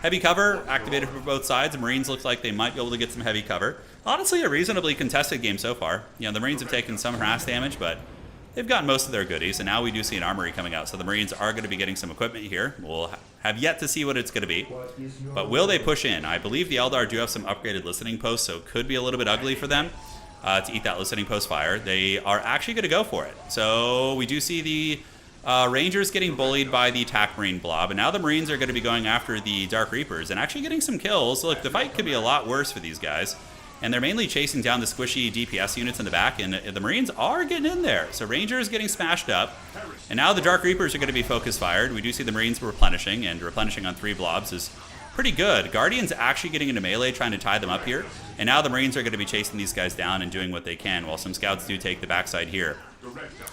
Heavy cover activated for both sides. The Marines look like they might be able to get some heavy cover. Honestly, a reasonably contested game so far. You know, the Marines have taken some harass damage, but they've gotten most of their goodies, and now we do see an armory coming out. So the Marines are going to be getting some equipment here. We'll have yet to see what it's going to be. But will they push in? I believe the Eldar do have some upgraded listening posts, so it could be a little bit ugly for them to eat that listening post fire. They are actually going to go for it. So we do see the Rangers getting bullied by the attack Marine blob, and now the Marines are going to be going after the Dark Reapers and actually getting some kills. Look, the fight could be a lot worse for these guys, and they're mainly chasing down the squishy DPS units in the back, and the Marines are getting in there. So Rangers getting smashed up, and now the Dark Reapers are going to be focus fired. We do see the Marines replenishing, and replenishing on 3 blobs is pretty good. Guardians actually getting into melee, trying to tie them up here, and now the Marines are going to be chasing these guys down and doing what they can, while some scouts do take the backside here.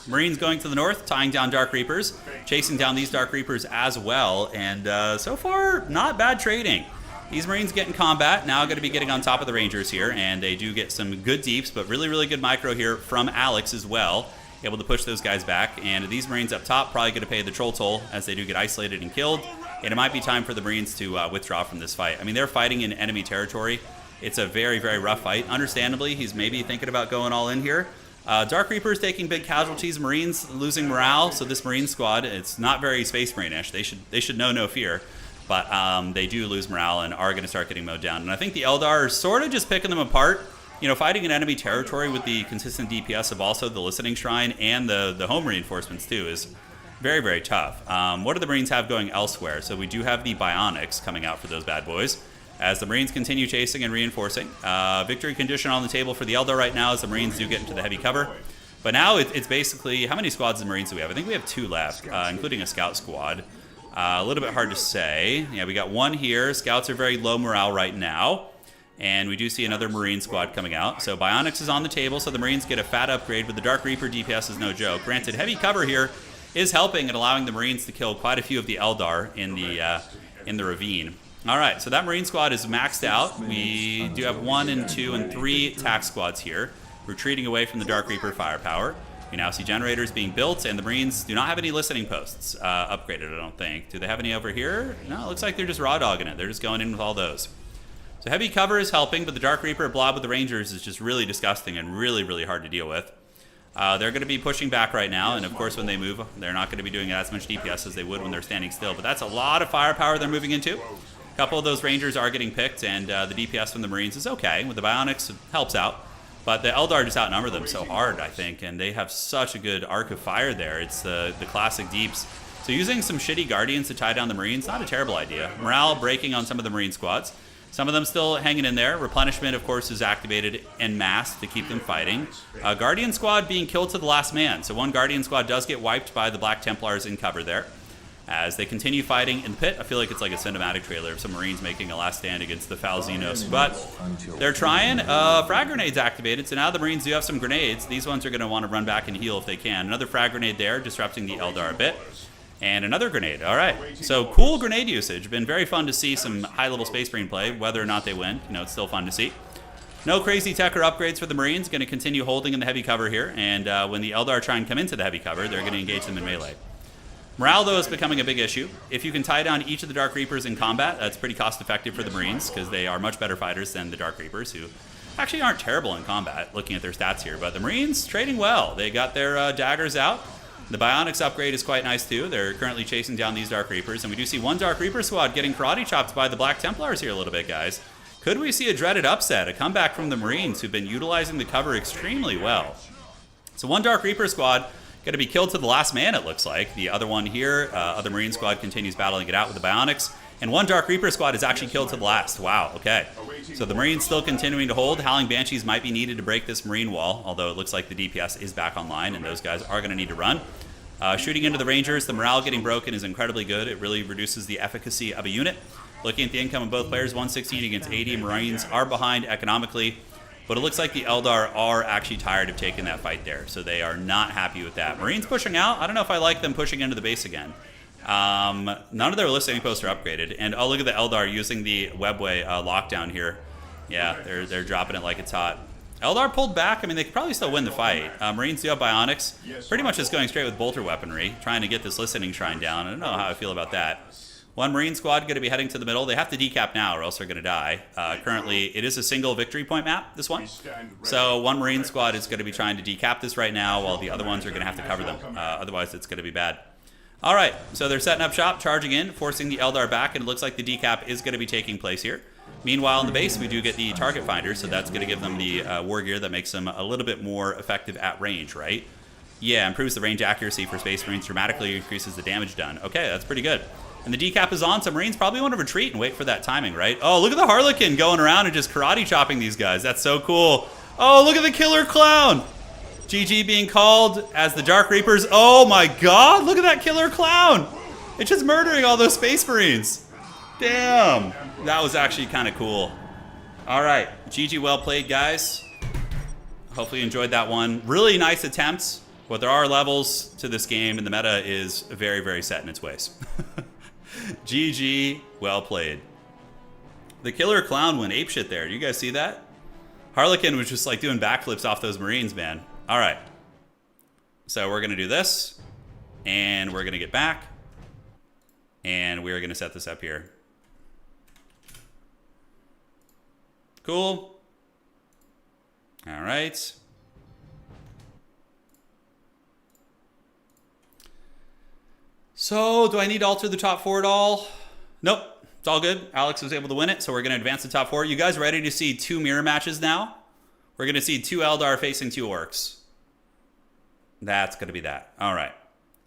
Marines going to the north, tying down Dark Reapers, chasing down these Dark Reapers as well, and so far, not bad trading. These Marines get in combat, now going to be getting on top of the Rangers here, and they do get some good deeps, but really, really good micro here from Alex as well, able to push those guys back, and these Marines up top probably going to pay the troll toll as they do get isolated and killed, and it might be time for the Marines to withdraw from this fight. I mean, they're fighting in enemy territory. It's a very, very rough fight. Understandably, he's maybe thinking about going all in here. Dark Reapers taking big casualties, Marines losing morale, so this Marine squad, it's not very Space Marine-ish. They should know no fear, but they do lose morale and are going to start getting mowed down. And I think the Eldar are sort of just picking them apart. You know, fighting in enemy territory with the consistent DPS of also the Listening Shrine and the home reinforcements too is very, very tough. What do the Marines have going elsewhere? So we do have the Bionics coming out for those bad boys, as the Marines continue chasing and reinforcing. Victory condition on the table for the Eldar right now as the Marines do get into the heavy cover. But now it's basically, how many squads of Marines do we have? I think we have 2 left, including a scout squad. A little bit hard to say. Yeah, we got 1 here. Scouts are very low morale right now. And we do see another Marine squad coming out. So Bionics is on the table, so the Marines get a fat upgrade, but the Dark Reaper DPS is no joke. Granted, heavy cover here is helping and allowing the Marines to kill quite a few of the Eldar in the ravine. All right, so that Marine squad is maxed out. We do have 1 and 2 and 3 attack squads here, retreating away from the Dark Reaper firepower. We now see generators being built, and the Marines do not have any listening posts upgraded, I don't think. Do they have any over here? No, it looks like they're just raw dogging it. They're just going in with all those. So heavy cover is helping, but the Dark Reaper blob with the Rangers is just really disgusting and really, really hard to deal with. They're going to be pushing back right now, and of course when they move, they're not going to be doing as much DPS as they would when they're standing still, but that's a lot of firepower they're moving into. A couple of those Rangers are getting picked, and the DPS from the Marines is okay. With the Bionics, it helps out. But the Eldar just outnumber them so hard, I think, and they have such a good arc of fire there. It's the classic deeps. So using some shitty Guardians to tie down the Marines, not a terrible idea. Morale breaking on some of the Marine squads. Some of them still hanging in there. Replenishment, of course, is activated en masse to keep them fighting. Guardian squad being killed to the last man. So one Guardian squad does get wiped by the Black Templars in cover there. As they continue fighting in the pit, I feel like it's like a cinematic trailer of some Marines making a last stand against the Falzinos. But they're trying. Frag grenade's activated, so now the Marines do have some grenades. These ones are going to want to run back and heal if they can. Another frag grenade there, disrupting the Eldar a bit. And another grenade. All right. So cool grenade usage. Been very fun to see some high-level Space Marine play, whether or not they win. You know, it's still fun to see. No crazy tech or upgrades for the Marines. Going to continue holding in the heavy cover here. And when the Eldar try and come into the heavy cover, they're going to engage them in melee. Morale, though, is becoming a big issue. If you can tie down each of the Dark Reapers in combat, that's pretty cost-effective for the Marines, because they are much better fighters than the Dark Reapers, who actually aren't terrible in combat, looking at their stats here. But the Marines, trading well. They got their daggers out. The Bionics upgrade is quite nice, too. They're currently chasing down these Dark Reapers, and we do see one Dark Reaper squad getting karate chopped by the Black Templars here a little bit, guys. Could we see a dreaded upset, a comeback from the Marines, who've been utilizing the cover extremely well? So one Dark Reaper squad going to be killed to the last man, it looks like. The other one here, other Marine squad continues battling it out with the Bionics. And one Dark Reaper squad is actually killed to the last. Wow, okay. So the Marines still continuing to hold. Howling Banshees might be needed to break this Marine wall, although it looks like the DPS is back online, and those guys are going to need to run. Shooting into the Rangers, the morale getting broken is incredibly good. It really reduces the efficacy of a unit. Looking at the income of both players, 116 against 80. Marines are behind economically. But it looks like the Eldar are actually tired of taking that fight there, so they are not happy with that. Marines pushing out. I don't know if I like them pushing into the base again. None of their listening posts are upgraded. And oh, look at the Eldar using the webway lockdown here. Yeah, they're dropping it like it's hot. Eldar pulled back. I mean, they could probably still win the fight. Marines do have Bionics. Pretty much just going straight with bolter weaponry, trying to get this listening shrine down. I don't know how I feel about that. One Marine squad going to be heading to the middle. They have to decap now or else they're going to die. Currently, it is a single victory point map, this one. So one Marine squad is going to be trying to decap this right now while the other ones are going to have to cover them. Otherwise, it's going to be bad. All right, so they're setting up shop, charging in, forcing the Eldar back, and it looks like the decap is going to be taking place here. Meanwhile, in the base, we do get the target finder, so that's going to give them the war gear that makes them a little bit more effective at range, right? Yeah, improves the range accuracy for Space Marines, dramatically increases the damage done. Okay, that's pretty good. And the decap is on, so Marines probably want to retreat and wait for that timing, right? Oh, look at the Harlequin going around and just karate chopping these guys. That's so cool. Oh, look at the Killer Clown. GG being called as the Dark Reapers. Oh my god, look at that Killer Clown. It's just murdering all those Space Marines. Damn. That was actually kind of cool. All right, GG, well played, guys. Hopefully you enjoyed that one. Really nice attempts, but there are levels to this game, and the meta is very, very set in its ways. GG, well played. The Killer Clown went apeshit there. Do you guys see that? Harlequin was just like doing backflips off those Marines, man. All right. So we're going to do this, and we're going to get back, and we're going to set this up here. Cool. All right. So, do I need to alter the top four at all? Nope. It's all good. Alex was able to win it, so we're going to advance the top four. You guys ready to see 2 mirror matches now? We're going to see 2 Eldar facing 2 Orks. That's going to be that. All right.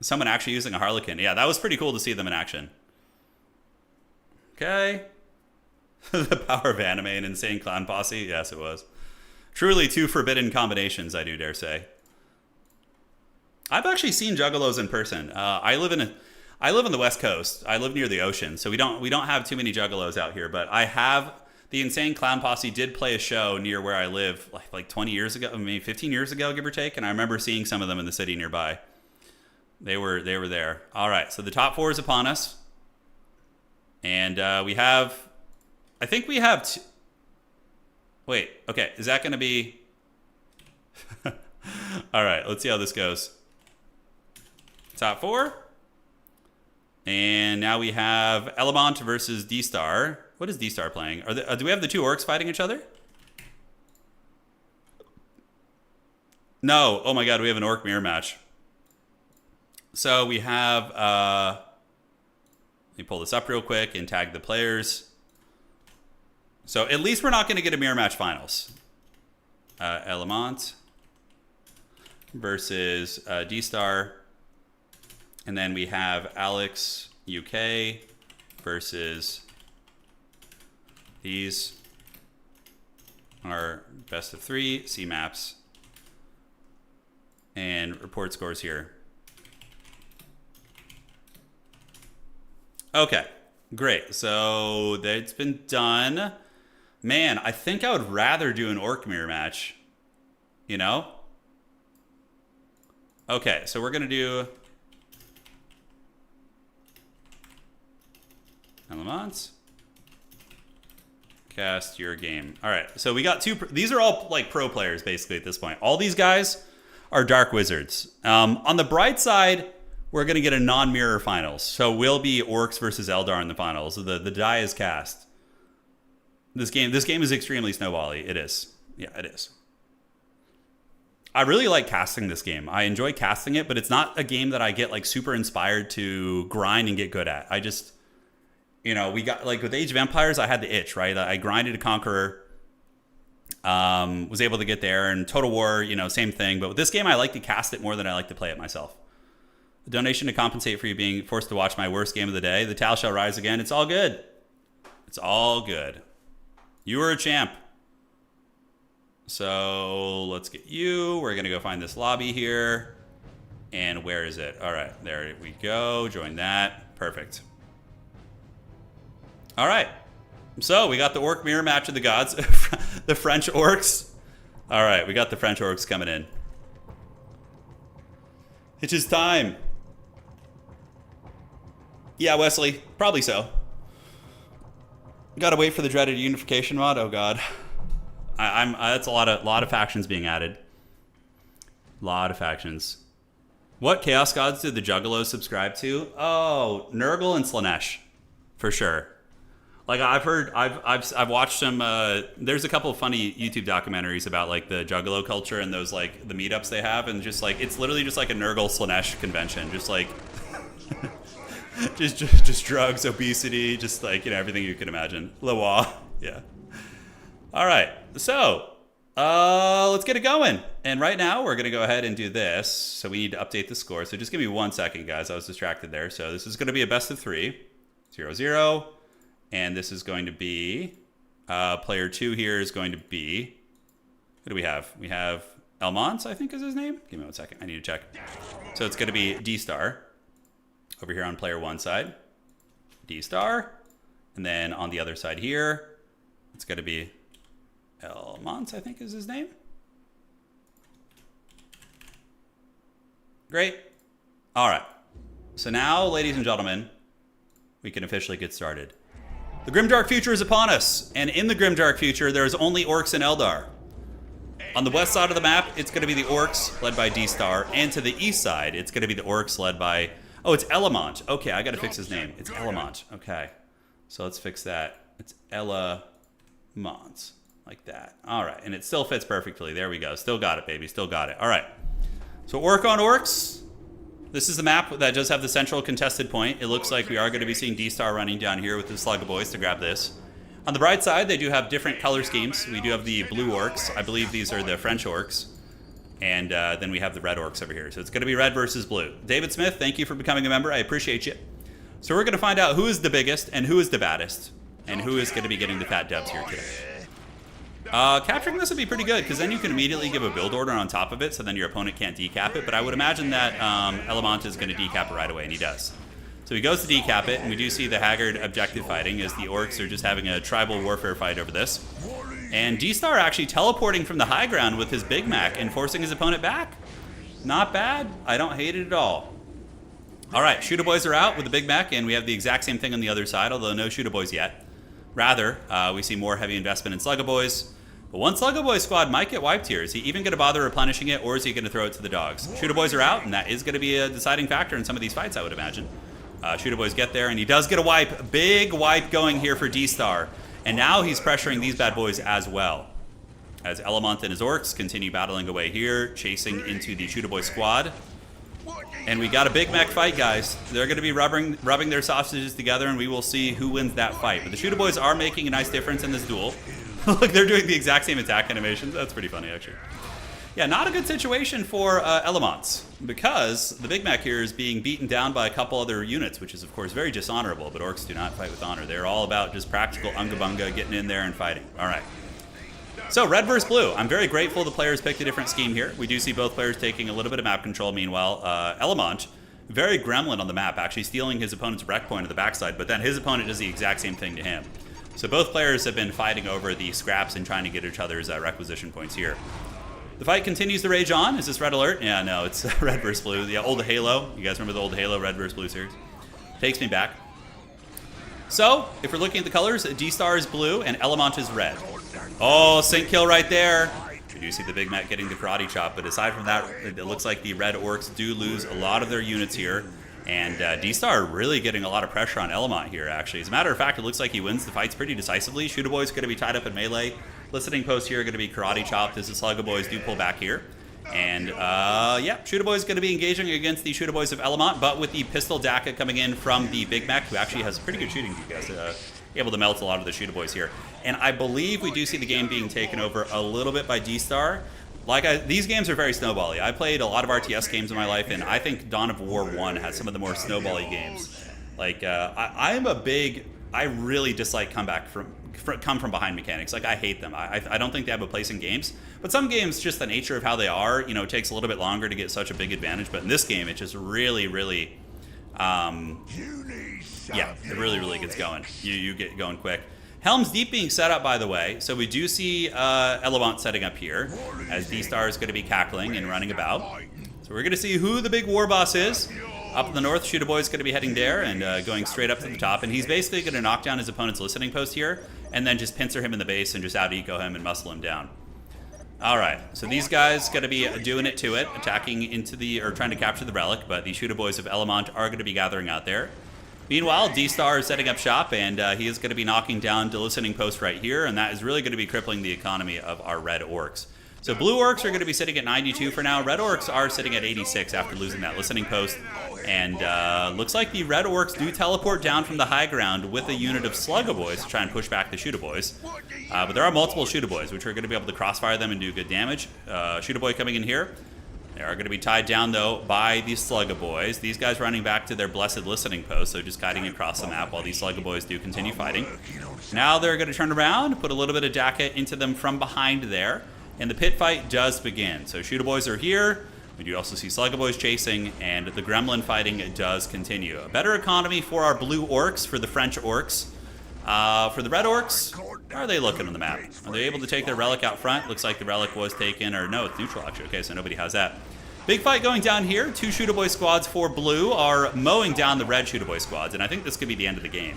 Someone actually using a Harlequin. Yeah, that was pretty cool to see them in action. Okay. The power of anime and insane clown posse. Yes, it was. Truly 2 forbidden combinations, I do dare say. I've actually seen juggalos in person. I live in the West Coast. I live near the ocean, so we don't have too many juggalos out here. But I have. The Insane Clown Posse did play a show near where I live, like 20 years ago, maybe 15 years ago, give or take. And I remember seeing some of them in the city nearby. They were there. All right, so the top 4 is upon us, and we have. I think we have. Wait. Okay. Is that going to be? All right. Let's see how this goes. Top 4. And now we have Element versus D-Star. What is D-Star playing? Do we have the 2 Orks fighting each other? No. Oh my god, we have an Ork mirror match. So we have... let me pull this up real quick and tag the players. So at least we're not going to get a mirror match finals. Element versus D-Star. And then we have Alex UK versus these are best of 3 C maps and report scores here. Okay, great. So that's been done. Man, I think I would rather do an Ork mirror match, you know? Okay, so we're going to do Elements. Cast your game. All right, so we got 2. These are all like pro players basically at this point. All these guys are Dark Wizards. On the bright side, we're going to get a non-mirror finals. So we'll be Orks versus Eldar in the finals. The die is cast. This game is extremely snowbally. It is. Yeah, it is. I really like casting this game. I enjoy casting it, but it's not a game that I get like super inspired to grind and get good at. I just, you know, we got like with Age of Empires, I had the itch, right? I grinded a Conqueror, was able to get there, and Total War, you know, same thing. But with this game, I like to cast it more than I like to play it myself. A donation to compensate for you being forced to watch my worst game of the day. The towel shall rise again. It's all good. It's all good. You were a champ. So let's get you. We're going to go find this lobby here. And where is it? All right, there we go. Join that. Perfect. All right. So we got the Ork mirror match of the gods. The French Orks. All right, we got the French Orks coming in. It's his time. Yeah, Wesley. Probably so. Gotta wait for the dreaded unification mod. Oh, God. That's a lot of factions being added. Lot of factions. What Chaos Gods did the Juggalos subscribe to? Oh, Nurgle and Slanesh, for sure. Like I've watched some. There's a couple of funny YouTube documentaries about like the Juggalo culture and those like the meetups they have, and just like it's literally just like a Nurgle Slanesh convention, just like just drugs, obesity, just like everything you can imagine. Loa, yeah. All right, so let's get it going. And right now we're gonna go ahead and do this. So we need to update the score. So just give me 1 second, guys. I was distracted there. So this is gonna be a best of 3, 0-0. And this is going to be, player 2 here is going to be, who do we have? We have Elmont, I think is his name. Give me 1 second, I need to check. So it's going to be D-Star over here on player 1 side. D-Star. And then on the other side here, it's going to be Elmont, I think is his name. Great. All right. So now, ladies and gentlemen, we can officially get started. The grimdark future is upon us, and in the grimdark future, there is only Orks and Eldar. On the west side of the map, it's going to be the Orks, led by D-Star, and to the east side, it's going to be the Orks, led by... Oh, it's Elamont. Okay, I got to fix his name. It's Elamont. Okay, so let's fix that. It's Elamont, like that. All right, and it still fits perfectly. There we go. Still got it, baby. Still got it. All right. So Ork on Orks. This is the map that does have the central contested point. It looks like we are going to be seeing D-Star running down here with the slug of boys to grab this. On the bright side, they do have different color schemes. We do have the blue Orks. I believe these are the French Orks. And then we have the red Orks over here. So it's going to be red versus blue. David Smith, thank you for becoming a member. I appreciate you. So we're going to find out who is the biggest and who is the baddest. And who is going to be getting the fat dubs here today. Capturing this would be pretty good, because then you can immediately give a build order on top of it, so then your opponent can't decap it. But I would imagine that Elamont is going to decap it right away, and he does. So he goes to decap it, and we do see the Haggard objective fighting, as the Orks are just having a tribal warfare fight over this. And D-Star actually teleporting from the high ground with his Big Mac and forcing his opponent back. Not bad. I don't hate it at all. All right, Shooter Boys are out with the Big Mac, and we have the exact same thing on the other side, although no Shooter Boys yet. Rather, we see more heavy investment in Slugga Boys. But one Slugga Boy squad might get wiped here. Is he even going to bother replenishing it, or is he going to throw it to the dogs? Shooter Boys are out, and that is going to be a deciding factor in some of these fights, I would imagine. Shooter Boys get there, and he does get a wipe. Big wipe going here for D-Star. And now he's pressuring these bad boys as well. As Elamont and his Orks continue battling away here, chasing into the Shooter Boy squad. And we got a Big Mac fight, guys. They're going to be rubbing their sausages together, and we will see who wins that fight. But the Shooter Boys are making a nice difference in this duel. Look, they're doing the exact same attack animations. That's pretty funny, actually. Yeah, not a good situation for Elamont, because the Big Mac here is being beaten down by a couple other units, which is, of course, very dishonorable, but Orks do not fight with honor. They're all about just practical unga-bunga, getting in there and fighting. All right. So, red versus blue. I'm very grateful the players picked a different scheme here. We do see both players taking a little bit of map control. Meanwhile, Elamont, very gremlin on the map, actually stealing his opponent's wreck point at the backside, but then his opponent does the exact same thing to him. So both players have been fighting over the scraps and trying to get each other's requisition points here. The fight continues to rage on. Is this red alert? Yeah, no, it's red versus blue. The old Halo. You guys remember the old Halo red versus blue series? Takes me back. So, if we're looking at the colors, D-Star is blue and Elamont is red. Oh, sync kill right there. We do see the Big Mac getting the karate chop, but aside from that, it looks like the red Orks do lose a lot of their units here. And D-Star really getting a lot of pressure on Elamont here, actually. As a matter of fact, it looks like he wins the fights pretty decisively. Shooter Boy's going to be tied up in melee. Listening posts here are going to be karate chopped as the Slugga Boys do pull back here. And, yeah, Shooter Boy's going to be engaging against the Shooter Boys of Elamont, but with the pistol DACA coming in from the Big Mac, who actually has pretty good shooting, you guys. Able to melt a lot of the Shooter Boys here. And I believe we do see the game being taken over a little bit by D-Star. These games are very snowbally. I played a lot of RTS games in my life, and I think Dawn of War 1 has some of the more snowbally games. Like, I really dislike come from behind mechanics. Like, I hate them. I don't think they have a place in games. But some games, just the nature of how they are, you know, it takes a little bit longer to get such a big advantage. But in this game, it just really, really, yeah, it really gets going. You get going quick. Helm's Deep being set up, by the way. So we do see Elamont setting up here, as D-Star is going to be cackling and running about. So we're going to see who the big war boss is. Up in the north, Shooter Boy is going to be heading there and going straight up to the top. And he's basically going to knock down his opponent's listening post here and then just pincer him in the base and just out-eco him and muscle him down. All right, so these guys going to be doing it to it, attacking into the, or trying to capture the relic, but the Shooter Boys of Elamont are going to be gathering out there. Meanwhile, D-Star is setting up shop, and he is going to be knocking down the listening post right here, and that is really going to be crippling the economy of our Red Orks. So Blue Orks are going to be sitting at 92 for now. Red Orks are sitting at 86 after losing that listening post. And looks like the Red Orks do teleport down from the high ground with a unit of Slugga Boys to try and push back the Shooter Boys. But there are multiple Shooter Boys, which are going to be able to crossfire them and do good damage. Shooter Boy coming in here. They are going to be tied down, though, by these Slugga Boys. These guys running back to their blessed listening post, so just guiding across the map while these Slugga Boys do continue fighting. Now they're going to turn around, put a little bit of jacket into them from behind there. And the pit fight does begin. So Shooter Boys are here. We do also see Slugga Boys chasing, and the Gremlin fighting does continue. A better economy for our Blue Orks, for the French Orks. For the Red Orks, how are they looking on the map? Are they able to take their relic out front? Looks like the relic was taken, or no, it's neutral actually. Okay, so nobody has that. Big fight going down here. Two Shooter Boy squads for Blue are mowing down the Red Shooter Boy squads, and I think this could be the end of the game.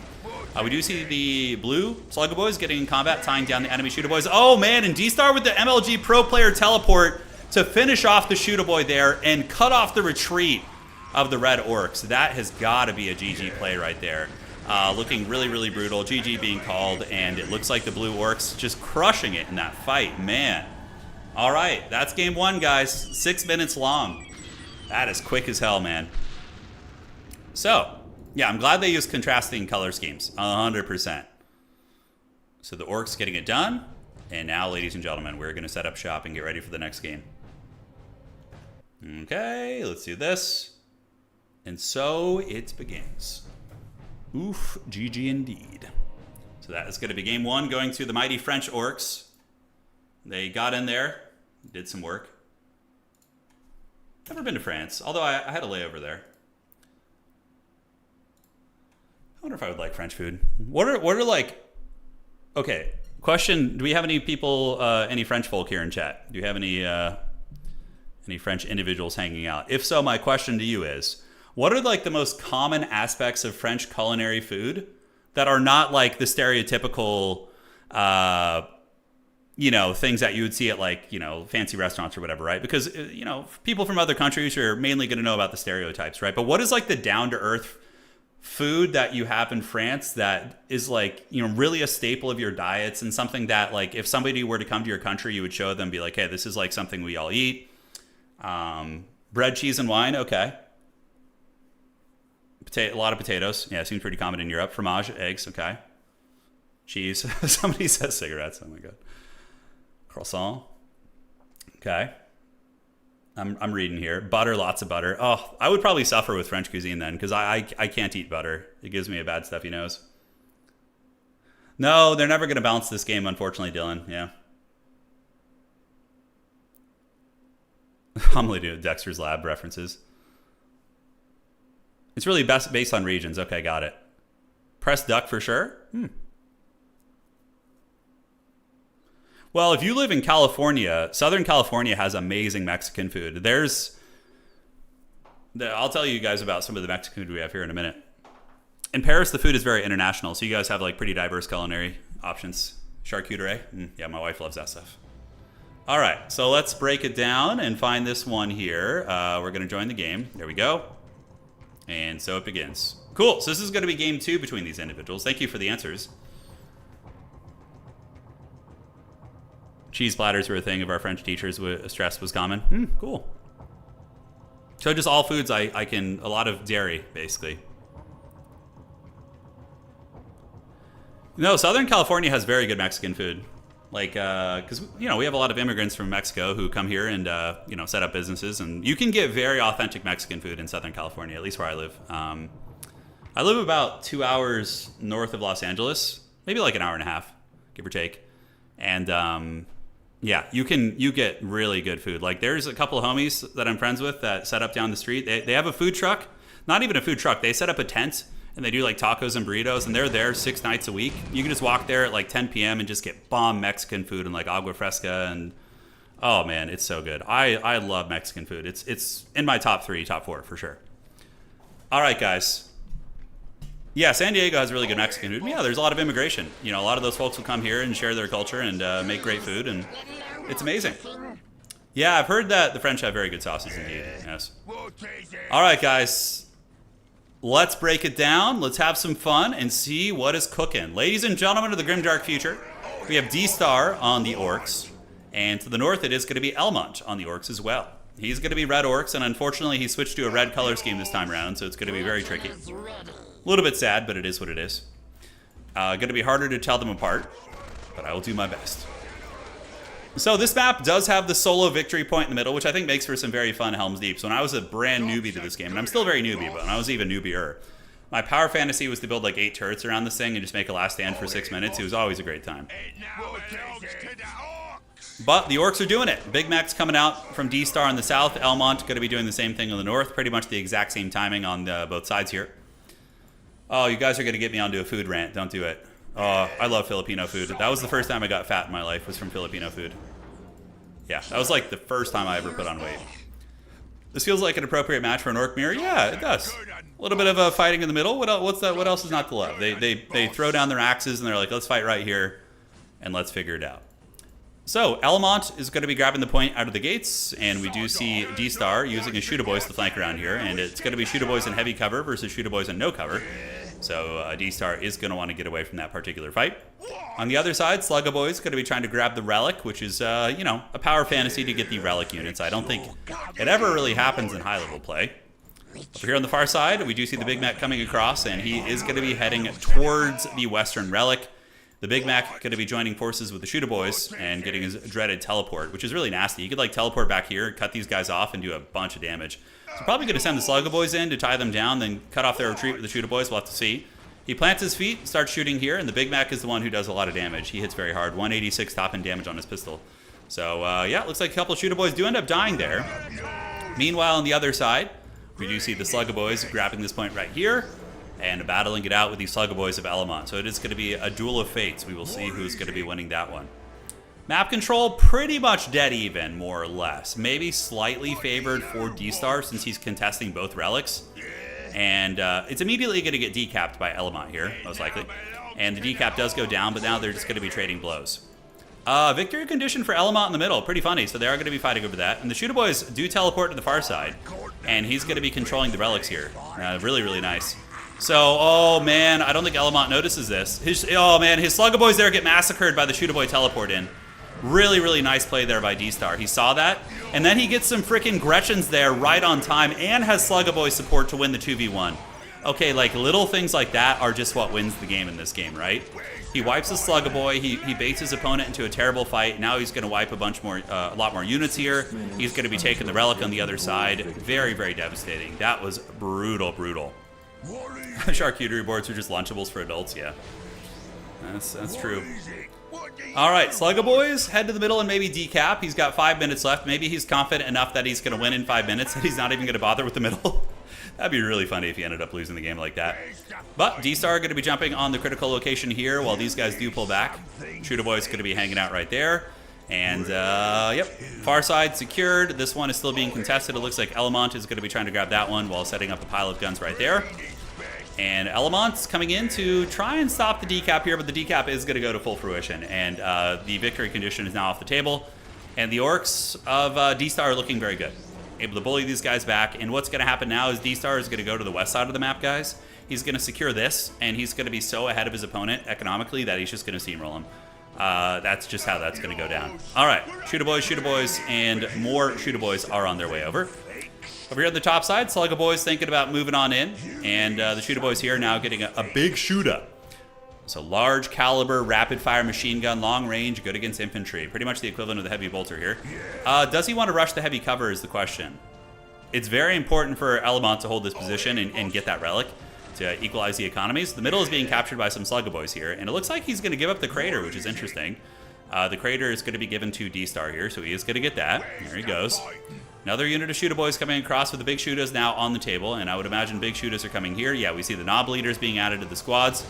We do see the Blue Slugga Boys getting in combat, tying down the enemy Shooter Boys. Oh man, and D-Star with the MLG Pro Player teleport to finish off the Shooter Boy there and cut off the retreat of the Red Orks. That has got to be a GG play right there. Looking really, really brutal. GG being called, and it looks like the Blue Orks just crushing it in that fight, man. All right, that's game one, guys. 6 minutes long. That is quick as hell, man. So, yeah, I'm glad they used contrasting color schemes, 100%. So the Orks getting it done. And now, ladies and gentlemen, we're going to set up shop and get ready for the next game. Okay, let's do this. And so it begins. Oof, GG indeed. So that is going to be game one, going to the mighty French Orks. They got in there, did some work. Never been to France, although I had a layover there. I wonder if I would like French food. What are like... Okay, question, do we have any people, any French folk here in chat? Do you have any French individuals hanging out? If so, my question to you is, what are like the most common aspects of French culinary food that are not like the stereotypical, you know, things that you would see at like, you know, fancy restaurants or whatever, right? Because, you know, people from other countries are mainly going to know about the stereotypes, right? But what is like the down-to-earth food that you have in France that is like, you know, really a staple of your diets and something that like if somebody were to come to your country, you would show them, be like, hey, this is like something we all eat. Bread, cheese, and wine, okay. A lot of potatoes. Yeah, seems pretty common in Europe. Fromage, eggs, okay. Cheese. Somebody says cigarettes. Oh my god. Croissant. Okay. I'm reading here. Butter, lots of butter. Oh, I would probably suffer with French cuisine then, because I can't eat butter. It gives me a bad stuffy nose. No, they're never going to balance this game, unfortunately, Dylan. Yeah. I'm only doing Dexter's Lab references. It's really based on regions. Okay, got it. Pressed duck for sure? Well, if you live in California, Southern California has amazing Mexican food. I'll tell you guys about some of the Mexican food we have here in a minute. In Paris, the food is very international, so you guys have like pretty diverse culinary options. Charcuterie? Yeah, my wife loves that stuff. All right, so let's break it down and find this one here. We're going to join the game. There we go. And so it begins. Cool. So this is going to be game two between these individuals. Thank you for the answers. Cheese platters were a thing of our French teachers. Stress was common. Cool. So just all foods I can... A lot of dairy, basically. No, Southern California has very good Mexican food. Like, because, you know, we have a lot of immigrants from Mexico who come here and, you know, set up businesses. And you can get very authentic Mexican food in Southern California, at least where I live. I live about 2 hours north of Los Angeles, maybe like an hour and a half, give or take. And, yeah, you get really good food. Like, there's a couple of homies that I'm friends with that set up down the street. They have a food truck, not even a food truck. They set up a tent. And they do like tacos and burritos, and they're there 6 nights a week. You can just walk there at like 10 p.m. and just get bomb Mexican food and like agua fresca, and oh man, it's so good. I love Mexican food. It's in my top 3, top 4 for sure. All right, guys. Yeah, San Diego has really good Mexican food. Yeah, there's a lot of immigration. You know, a lot of those folks will come here and share their culture and make great food, and it's amazing. Yeah, I've heard that the French have very good sauces indeed. Yes. All right, guys. Let's break it down. Let's have some fun and see what is cooking. Ladies and gentlemen of the Grimdark future, we have D-Star on the Orks. And to the north, it is going to be Elmont on the Orks as well. He's going to be red Orks, and unfortunately, he switched to a red color scheme this time around, so it's going to be very tricky. A little bit sad, but it is what it is. Going to be harder to tell them apart, but I will do my best. So this map does have the solo victory point in the middle, which I think makes for some very fun Helm's Deep. So when I was a brand newbie to this game, and I'm still very newbie, but when I was even newbier, my power fantasy was to build like 8 turrets around this thing and just make a last stand for 6 minutes. It was always a great time. But the Orks are doing it. Big Mac's coming out from D-Star on the south. Elmont going to be doing the same thing on the north. Pretty much the exact same timing on both sides here. Oh, you guys are going to get me onto a food rant. Don't do it. Oh, I love Filipino food. That was the first time I got fat in my life, was from Filipino food. Yeah, that was like the first time I ever put on weight. This feels like an appropriate match for an Orc mirror. Yeah, it does. A little bit of fighting in the middle. What else is not to love? They throw down their axes and they're like, let's fight right here and let's figure it out. So, Elmont is going to be grabbing the point out of the gates, and we do see D-Star using his Shooter Boys to flank around here, and it's going to be Shooter Boys in heavy cover versus Shooter Boys in no cover. So, D-Star is going to want to get away from that particular fight. On the other side, Slugga Boys is going to be trying to grab the Relic, which is, you know, a power fantasy to get the Relic units. I don't think it ever really happens in high-level play. Over here on the far side, we do see the Big Mac coming across, and he is going to be heading towards the Western Relic. The Big Mac going to be joining forces with the Shooter Boys and getting his dreaded teleport, which is really nasty. You could like teleport back here, cut these guys off, and do a bunch of damage. So probably going to send the Slugga Boys in to tie them down, then cut off their retreat with the Shooter Boys. We'll have to see. He plants his feet, starts shooting here, and the Big Mac is the one who does a lot of damage. He hits very hard, 186 top-end damage on his pistol. So yeah, it looks like a couple of Shooter Boys do end up dying there. Meanwhile, on the other side, we do see the Slugga Boys grabbing this point right here and battling it out with these Slugga Boys of Elmont. So it is going to be a duel of fates. We will see who's going to be winning that one. Map control, pretty much dead even, more or less. Maybe slightly favored for D-Star since he's contesting both relics. And it's immediately going to get decapped by Elmont here, most likely. And the decap does go down, but now they're just going to be trading blows. Victory condition for Elmont in the middle. Pretty funny, so they are going to be fighting over that. And the Shooter Boys do teleport to the far side. And he's going to be controlling the relics here. Really, really nice. So, oh man, I don't think Elmont notices this. Oh man, his Slugga Boys there get massacred by the Shooter Boy teleport in. Really, really nice play there by D-Star. He saw that, and then he gets some freaking Gretchens there right on time and has Slugga Boy support to win the 2v1. Okay, like little things like that are just what wins the game in this game, right? He wipes the Slugga Boy, he baits his opponent into a terrible fight. Now he's going to wipe a lot more units here. He's going to be taking the relic on the other side. Very, very devastating. That was brutal, brutal. Charcuterie boards are just Lunchables for adults, yeah. That's true. All right, Slugga Boys, head to the middle and maybe decap. He's got 5 minutes left. Maybe he's confident enough that he's going to win in 5 minutes that he's not even going to bother with the middle. That'd be really funny if he ended up losing the game like that. But D-Star going to be jumping on the critical location here while these guys do pull back. Shooter Boy's going to be hanging out right there. And, yep, far side secured. This one is still being contested. It looks like Elmont is going to be trying to grab that one while setting up a pile of guns right there. And Elmont's coming in to try and stop the decap here, but the decap is going to go to full fruition. And the victory condition is now off the table. And the Orks of D-Star are looking very good. Able to bully these guys back. And what's going to happen now is D-Star is going to go to the west side of the map, guys. He's going to secure this, and he's going to be so ahead of his opponent economically that he's just going to steamroll him. That's just how that's going to go down. All right, Shooter Boys, and more Shooter Boys are on their way over. Over here on the top side, Slugga Boys thinking about moving on in, and the Shooter Boys here now getting a big shooter. So large caliber, rapid fire machine gun, long range, good against infantry. Pretty much the equivalent of the heavy bolter here. Does he want to rush the heavy cover is the question. It's very important for Elmont to hold this position and get that relic to equalize the economies. The middle is being captured by some Slugga Boys here, and it looks like he's going to give up the crater, which is interesting. The crater is going to be given to D-Star here, so he is going to get that. There he goes. Another unit of Shooter Boys coming across with the big shooters now on the table, and I would imagine big shooters are coming here. Yeah, we see the knob leaders being added to the squads,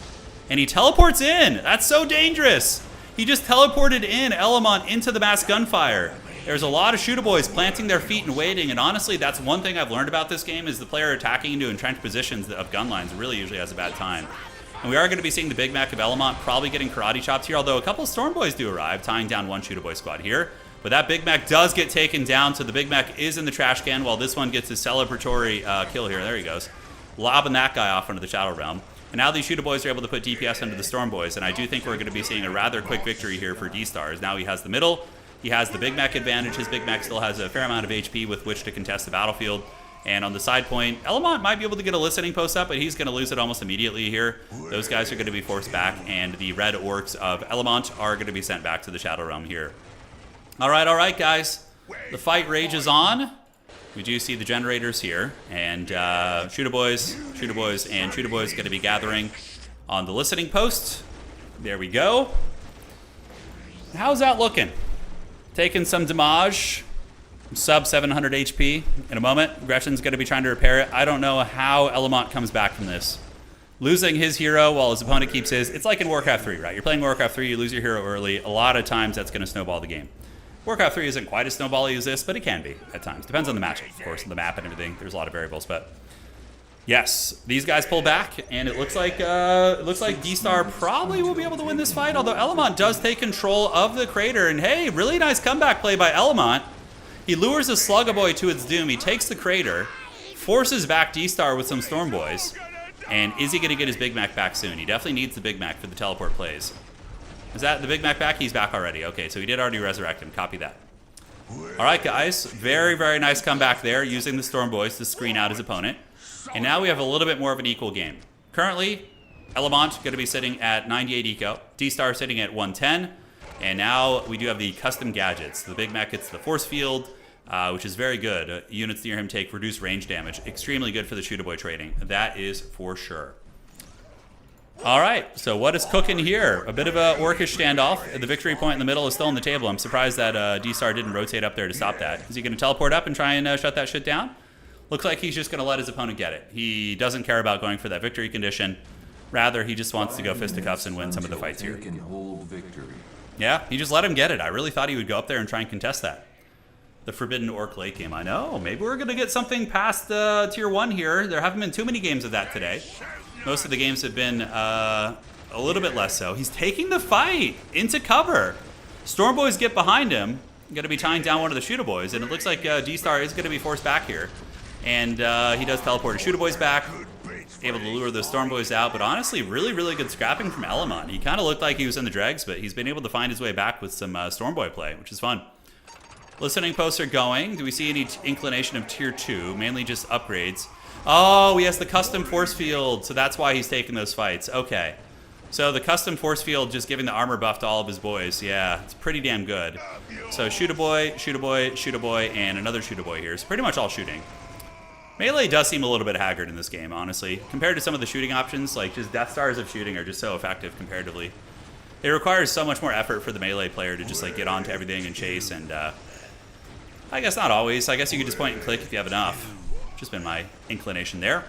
and he teleports in. That's so dangerous. He just teleported in Elmont into the mass gunfire. There's a lot of shooter boys planting their feet and waiting, and honestly, that's one thing I've learned about this game is the player attacking into entrenched positions of gun lines really usually has a bad time. And we are going to be seeing the Big Mac of Elamont probably getting karate chopped here, although a couple of Storm Boys do arrive, tying down one shooter boy squad here. But that Big Mac does get taken down, so the Big Mac is in the trash can while this one gets his celebratory kill here. There he goes. Lobbing that guy off into the Shadow Realm. And now these shooter boys are able to put DPS into the Storm Boys, and I do think we're going to be seeing a rather quick victory here for D-Stars. Now he has the middle, he has the Big Mac advantage, his Big Mac still has a fair amount of HP with which to contest the battlefield. And on the side point, Elamont might be able to get a listening post up, but he's going to lose it almost immediately here. Those guys are going to be forced back, and the red orcs of Elamont are going to be sent back to the Shadow Realm here. All right, guys. The fight rages on. We do see the generators here, and shooter boys, and shooter boys going to be gathering on the listening post. There we go. How's that looking? Taking some damage, sub 700 HP in a moment. Gretchen's going to be trying to repair it. I don't know how Elamont comes back from this. Losing his hero while his opponent keeps his. It's like in Warcraft 3, right? You're playing Warcraft 3, you lose your hero early. A lot of times that's going to snowball the game. Warcraft 3 isn't quite as snowbally as this, but it can be at times. Depends on the matchup, of course, the map and everything. There's a lot of variables, but yes, these guys pull back, and it looks like D-Star probably will be able to win this fight, although Elamont does take control of the crater, and hey, really nice comeback play by Elamont. He lures the Sluggaboy to its doom. He takes the crater, forces back D-Star with some Storm Boys, and is he going to get his Big Mac back soon? He definitely needs the Big Mac for the teleport plays. Is that the Big Mac back? He's back already. Okay, so he did already resurrect him. Copy that. All right, guys. Very, very nice comeback there, using the Storm Boys to screen out his opponent. And now we have a little bit more of an equal game. Currently, Elamont going to be sitting at 98 eco. D-Star sitting at 110. And now we do have the custom gadgets. The Big Mac gets the force field, which is very good. Units near him take reduced range damage. Extremely good for the shooter boy trading. That is for sure. All right, so what is cooking here? A bit of a orcish standoff. The victory point in the middle is still on the table. I'm surprised that D-Star didn't rotate up there to stop that. Is he going to teleport up and try and shut that shit down? Looks like he's just going to let his opponent get it. He doesn't care about going for that victory condition. Rather, he just wants to go fisticuffs and win some of the fights here. Yeah, he just let him get it. I really thought he would go up there and try and contest that. The Forbidden Orc late game. I know. Maybe we're going to get something past Tier 1 here. There haven't been too many games of that today. Most of the games have been a little bit less so. He's taking the fight into cover. Storm Boys get behind him. Going to be tying down one of the shooter boys. And it looks like D-Star is going to be forced back here. And he does teleport his shooter boys back. Able to lure those Storm Boys out. But honestly, really, really good scrapping from Elamont. He kind of looked like he was in the dregs, but he's been able to find his way back with some Storm Boy play, which is fun. Listening posts are going. Do we see any inclination of Tier 2? Mainly just upgrades. Oh, he has the custom force field, so that's why he's taking those fights. Okay. So the custom force field just giving the armor buff to all of his boys. Yeah, it's pretty damn good. So shooter boy, and another shooter boy here. It's pretty much all shooting. Melee does seem a little bit haggard in this game, honestly. Compared to some of the shooting options, like just Death Stars of shooting are just so effective comparatively. It requires so much more effort for the melee player to just like get onto everything and chase, and I guess not always. I guess you could just point and click if you have enough. Just been my inclination there.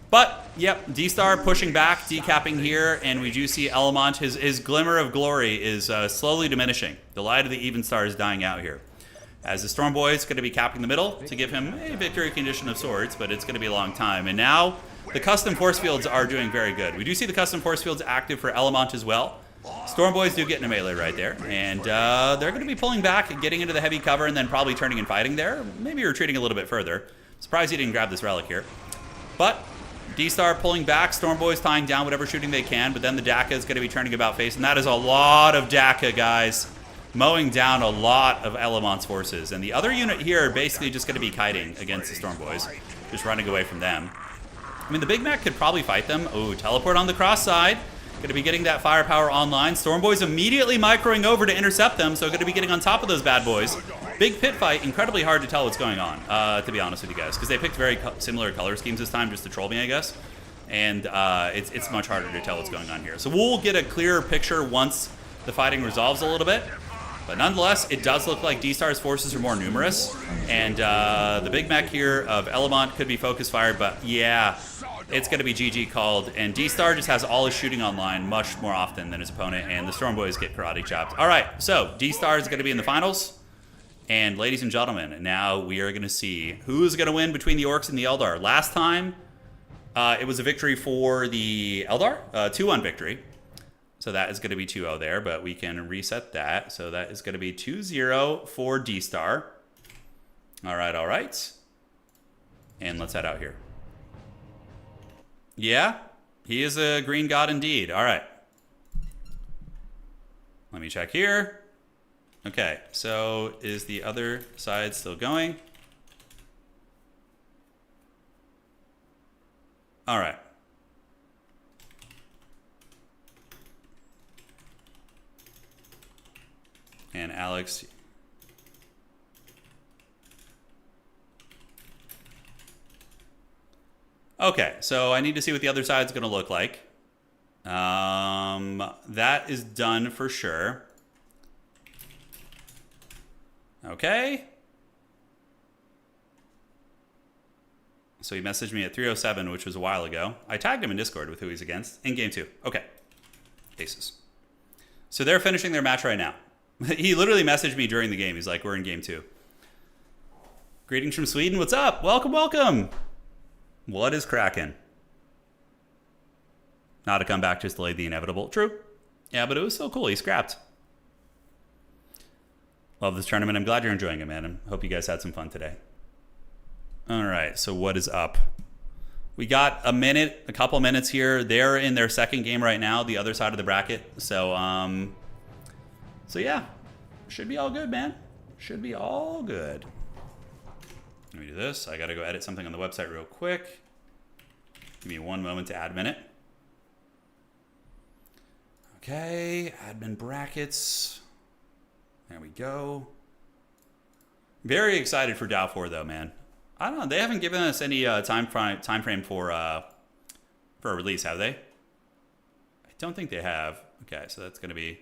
But, yep, D-Star pushing back, decapping here, and we do see Elamont. His glimmer of glory is slowly diminishing. The light of the even star is dying out here. As the Storm Boy is going to be capping the middle to give him a victory condition of sorts, but it's going to be a long time. And now, the custom force fields are doing very good. We do see the custom force fields active for Elamont as well. Storm Boys do get in a melee right there, and they're going to be pulling back and getting into the heavy cover and then probably turning and fighting there. Maybe retreating a little bit further. Surprised he didn't grab this relic here. But D-Star pulling back, Storm Boys tying down whatever shooting they can, but then the DACA is going to be turning about face, and that is a lot of DACA, guys. Mowing down a lot of Elamont's forces. And the other unit here basically just going to be kiting against the Storm Boys, just running away from them. I mean, the Big Mac could probably fight them. Oh, teleport on the cross side. Going to be getting that firepower online. Storm Boys immediately microing over to intercept them, so going to be getting on top of those bad boys. Big pit fight, incredibly hard to tell what's going on, to be honest with you guys, because they picked very similar color schemes this time just to troll me, I guess. And it's much harder to tell what's going on here. So we'll get a clearer picture once the fighting resolves a little bit. But nonetheless, it does look like D-Star's forces are more numerous. And the Big Mac here of Elamont could be focus fired, but yeah, it's going to be GG called. And D-Star just has all his shooting online much more often than his opponent, and the Storm Boys get karate chopped. All right, so D-Star is going to be in the finals. And ladies and gentlemen, now we are going to see who's going to win between the Orks and the Eldar. Last time, it was a victory for the Eldar, 2-1 victory. So that is going to be 2-0 there, but we can reset that. So that is going to be 2-0 for D-Star. All right, all right. And let's head out here. Yeah, he is a green god indeed. All right. Let me check here. Okay, so is the other side still going? All right. And Alex. Okay, so I need to see what the other side's going to look like. That is done for sure. Okay. So he messaged me at 3:07, which was a while ago. I tagged him in Discord with who he's against in game 2. Okay. Aces. So they're finishing their match right now. He literally messaged me during the game. He's like, we're in game 2. Greetings from Sweden. What's up? Welcome, welcome. What is cracking? Not a comeback, just delayed the inevitable. True. Yeah, but it was so cool. He scrapped. Love this tournament. I'm glad you're enjoying it, man. I hope you guys had some fun today. All right, so what is up? We got a couple minutes here. They're in their second game right now, the other side of the bracket. So yeah, should be all good, man. Should be all good. Let me do this. I got to go edit something on the website real quick. Give me one moment to admin it. Okay, admin brackets. There we go. Very excited for Dow 4 though, man. I don't know. They haven't given us any time frame for a release, have they? I don't think they have. Okay, so that's going to be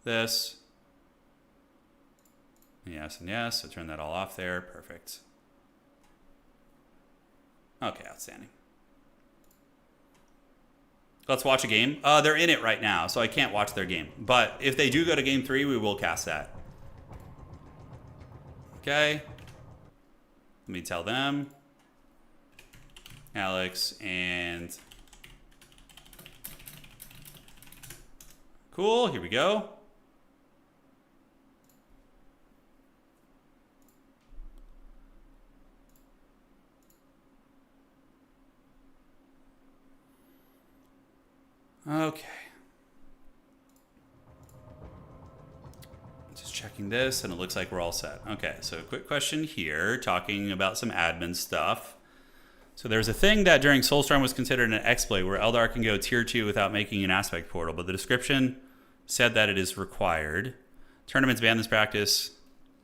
this. Yes and yes. So turn that all off there. Perfect. Okay, outstanding. Let's watch a game. They're in it right now, so I can't watch their game. But if they do go to game 3, we will cast that. Okay. Let me tell them. Alex and... Cool, here we go. Okay. Just checking this, and it looks like we're all set. Okay, so quick question here, talking about some admin stuff. So there's a thing that during Soulstorm was considered an exploit where Eldar can go tier 2 without making an aspect portal, but the description said that it is required. Tournaments ban this practice.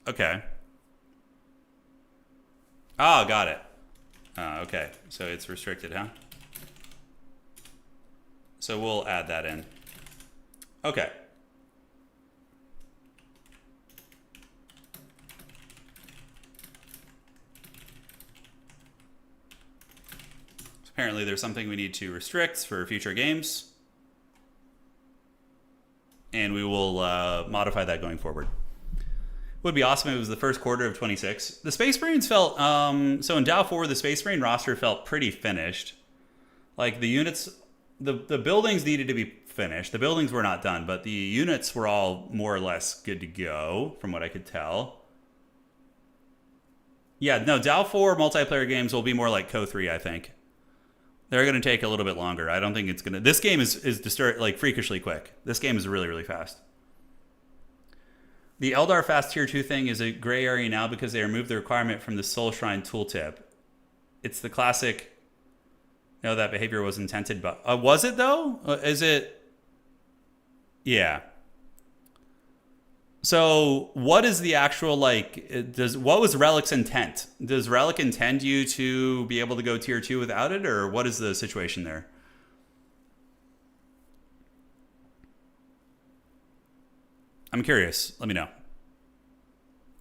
Okay. Oh, got it. Okay, so it's restricted, huh? So we'll add that in. Okay. So apparently there's something we need to restrict for future games. And we will modify that going forward. Would be awesome if it was the first quarter of 26. The Space Marines felt, so in Dow 4, the Space Marine roster felt pretty finished. Like the units... The buildings needed to be finished. The buildings were not done, but the units were all more or less good to go, from what I could tell. Yeah, no, Dow 4 multiplayer games will be more like Co 3, I think. They're going to take a little bit longer. I don't think it's going to... This game is like freakishly quick. This game is really, really fast. The Eldar Fast Tier 2 thing is a gray area now because they removed the requirement from the Soul Shrine tooltip. It's the classic... No, that behavior was intended, but was it though? Is it? Yeah. So, what is the actual like? What was Relic's intent? Does Relic intend you to be able to go tier 2 without it, or what is the situation there? I'm curious. Let me know.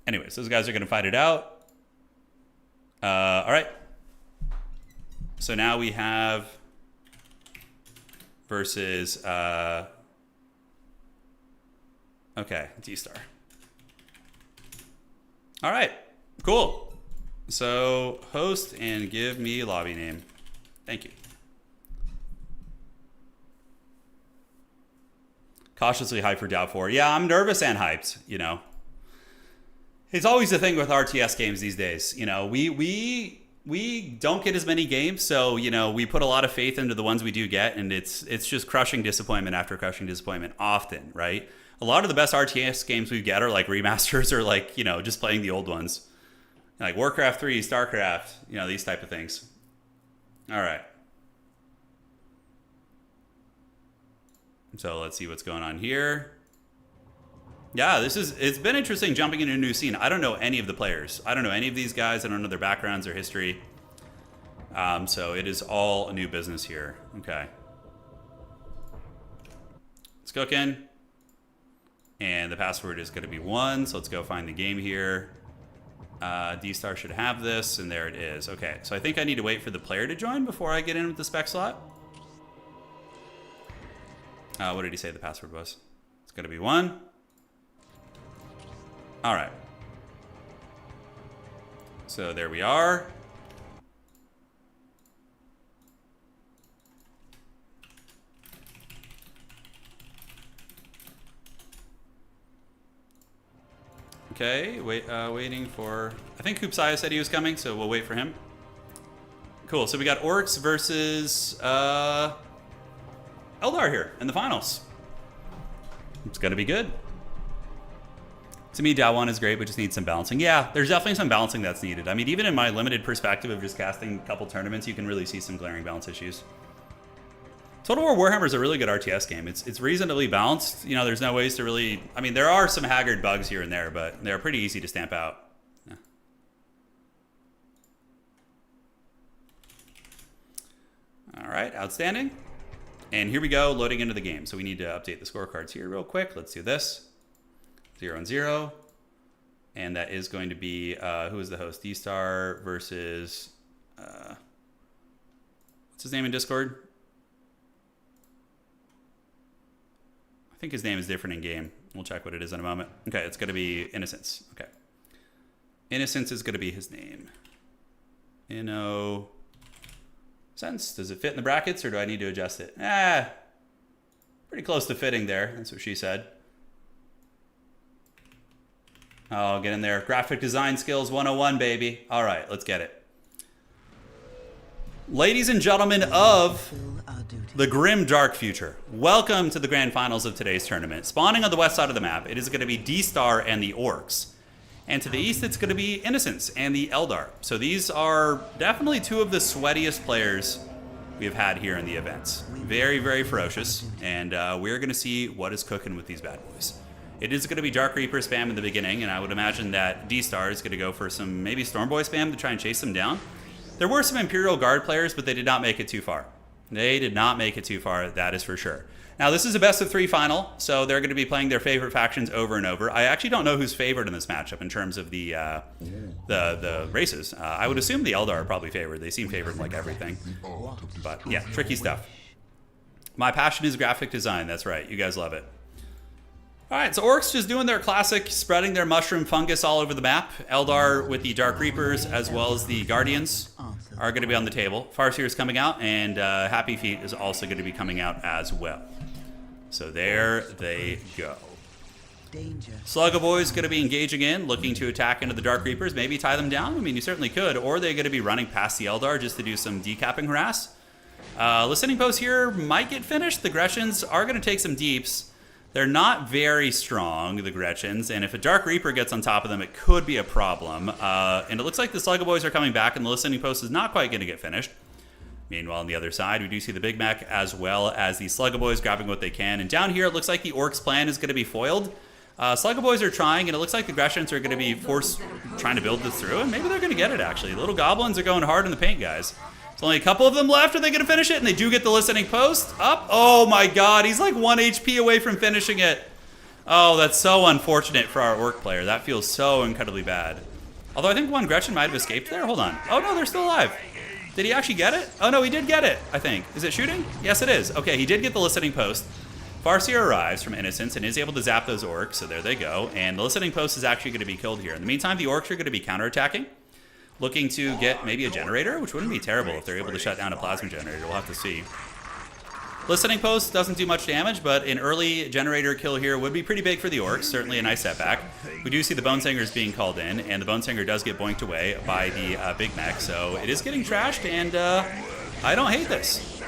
Anyways, those guys are going to fight it out. All right. So now we have versus, okay, D-Star. All right, cool. So host and give me lobby name. Thank you. Cautiously hyped for Doubt 4. Yeah, I'm nervous and hyped, you know. It's always the thing with RTS games these days. You know, we don't get as many games, so, you know, we put a lot of faith into the ones we do get, and it's just crushing disappointment after crushing disappointment often, right? A lot of the best RTS games we get are like remasters or like, you know, just playing the old ones. Like Warcraft 3, StarCraft, you know, these type of things. All right. So let's see what's going on here. Yeah, it's been interesting jumping into a new scene. I don't know any of the players. I don't know any of these guys. I don't know their backgrounds or history. So it is all a new business here. Okay. Let's go in. And the password is going to be 1. So let's go find the game here. D-Star should have this, and there it is. Okay, so I think I need to wait for the player to join before I get in with the spec slot. What did he say the password was? It's going to be 1. All right. So there we are. Okay, waiting for... I think Hoopsaya said he was coming, so we'll wait for him. Cool, so we got Orks versus Eldar here in the finals. It's going to be good. To me, Dow 1 is great, but just needs some balancing. Yeah, there's definitely some balancing that's needed. I mean, even in my limited perspective of just casting a couple tournaments, you can really see some glaring balance issues. Total War Warhammer is a really good RTS game. It's reasonably balanced. You know, there's no ways to really... I mean, there are some haggard bugs here and there, but they're pretty easy to stamp out. Yeah. All right, outstanding. And here we go, loading into the game. So we need to update the scorecards here real quick. Let's do this. 0 and 0. And that is going to be, who is the host? D-Star versus, what's his name in Discord? I think his name is different in game. We'll check what it is in a moment. Okay, it's going to be Innocence. Okay. Innocence is going to be his name. Innocence. Does it fit in the brackets or do I need to adjust it? Pretty close to fitting there. That's what she said. Oh, get in there. Graphic design skills 101, baby. All right, let's get it. Ladies and gentlemen of the grim dark future, welcome to the grand finals of today's tournament. Spawning on the west side of the map, it is going to be D-Star and the Orks. And to the east, it's going to be Innocence and the Eldar. So these are definitely two of the sweatiest players we've had here in the events. Very, very ferocious. And we're going to see what is cooking with these bad boys. It is going to be Dark Reaper spam in the beginning, and I would imagine that D-Star is going to go for some maybe Stormboy spam to try and chase them down. There were some Imperial Guard players, but they did not make it too far. They did not make it too far, that is for sure. Now, this is a best-of-3 final, so they're going to be playing their favorite factions over and over. I actually don't know who's favored in this matchup in terms of the races. I would assume the Eldar are probably favored. They seem favored in like everything. But yeah, tricky stuff. My passion is graphic design. That's right. You guys love it. All right, so Orks just doing their classic, spreading their mushroom fungus all over the map. Eldar with the Dark Reapers as well as the Guardians are going to be on the table. Farseer is coming out, and Happy Feet is also going to be coming out as well. So there they go. Sluggo Boy's going to be engaging in, looking to attack into the Dark Reapers, maybe tie them down. I mean, you certainly could. Or they're going to be running past the Eldar just to do some decapping harass. Listening post here might get finished. The Gretchens are going to take some deeps. They're not very strong, the Gretchens, and if a Dark Reaper gets on top of them, it could be a problem. And it looks like the Sluggo Boys are coming back, and the listening post is not quite going to get finished. Meanwhile, on the other side, we do see the Big Mech as well as the Sluggo Boys grabbing what they can. And down here, it looks like the Orcs' plan is going to be foiled. Sluggo Boys are trying, and it looks like the Gretchens are going to be trying to build this through, and maybe they're going to get it, actually. The little Goblins are going hard in the paint, guys. There's only a couple of them left. Are they going to finish it? And they do get the listening post up. Oh my god, he's like 1 HP away from finishing it. Oh, that's so unfortunate for our Orc player. That feels so incredibly bad. Although I think one Gretchen might have escaped there. Hold on. Oh no, they're still alive. Did he actually get it? Oh no, he did get it, I think. Is it shooting? Yes, it is. Okay, he did get the listening post. Farseer arrives from Innocence and is able to zap those Orks, so there they go. And the Listening Post is actually going to be killed here. In the meantime, the Orks are going to be counterattacking, looking to get maybe a generator, which wouldn't be terrible if they're able to shut down a plasma generator. We'll have to see. Listening Post doesn't do much damage, but an early generator kill here would be pretty big for the Orks. Certainly a nice setback. We do see the Bone Singers being called in, and the Bone Singer does get boinked away by the Big Mech, so it is getting trashed, and I don't hate this.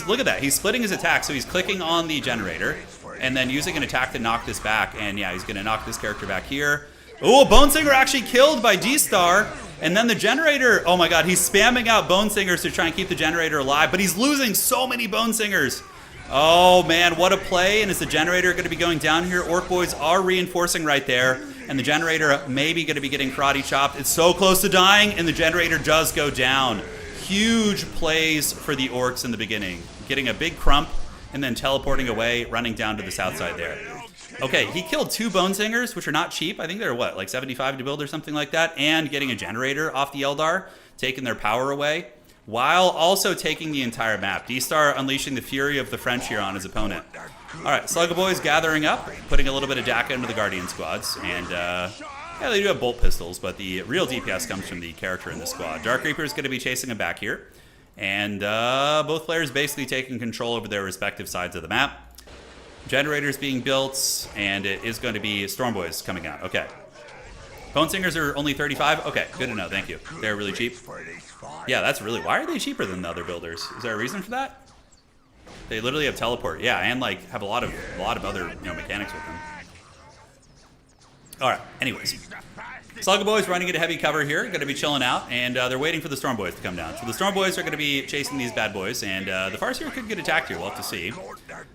Look at that. He's splitting his attack, so he's clicking on the generator, and then using an attack to knock this back, and yeah, he's going to knock this character back here. Oh, Bone Singer actually killed by D-Star. And then the generator, oh my god, he's spamming out Bone Singers to try and keep the generator alive, but he's losing so many Bone Singers. Oh man, what a play. And is the generator going to be going down here? Ork boys are reinforcing right there, and the generator maybe going to be getting karate chopped. It's so close to dying, and the generator does go down. Huge plays for the Orks in the beginning. Getting a big crump, and then teleporting away, running down to the south side there. Okay, he killed 2 Bone Singers, which are not cheap. I think they're, what, like 75 to build or something like that, and getting a generator off the Eldar, taking their power away, while also taking the entire map. D-Star unleashing the fury of the French here on his opponent. All right, Slugga Boys gathering up, putting a little bit of DACA into the Guardian squads, and yeah, they do have bolt pistols, but the real DPS comes from the character in this squad. Dark Reaper is going to be chasing him back here, and both players basically taking control over their respective sides of the map. Generators being built, and it is going to be Storm Boys coming out. Okay. Bone Singers are only 35? Okay, good to know. Thank you. They're really cheap. Yeah, that's really... Why are they cheaper than the other builders? Is there a reason for that? They literally have teleport. Yeah, and like have a lot of other mechanics with them. All right. Anyways, Slugga Boys running into heavy cover here, going to be chilling out, and they're waiting for the Storm Boys to come down. So the Storm Boys are going to be chasing these bad boys, and the Farseer could get attacked here. We'll have to see.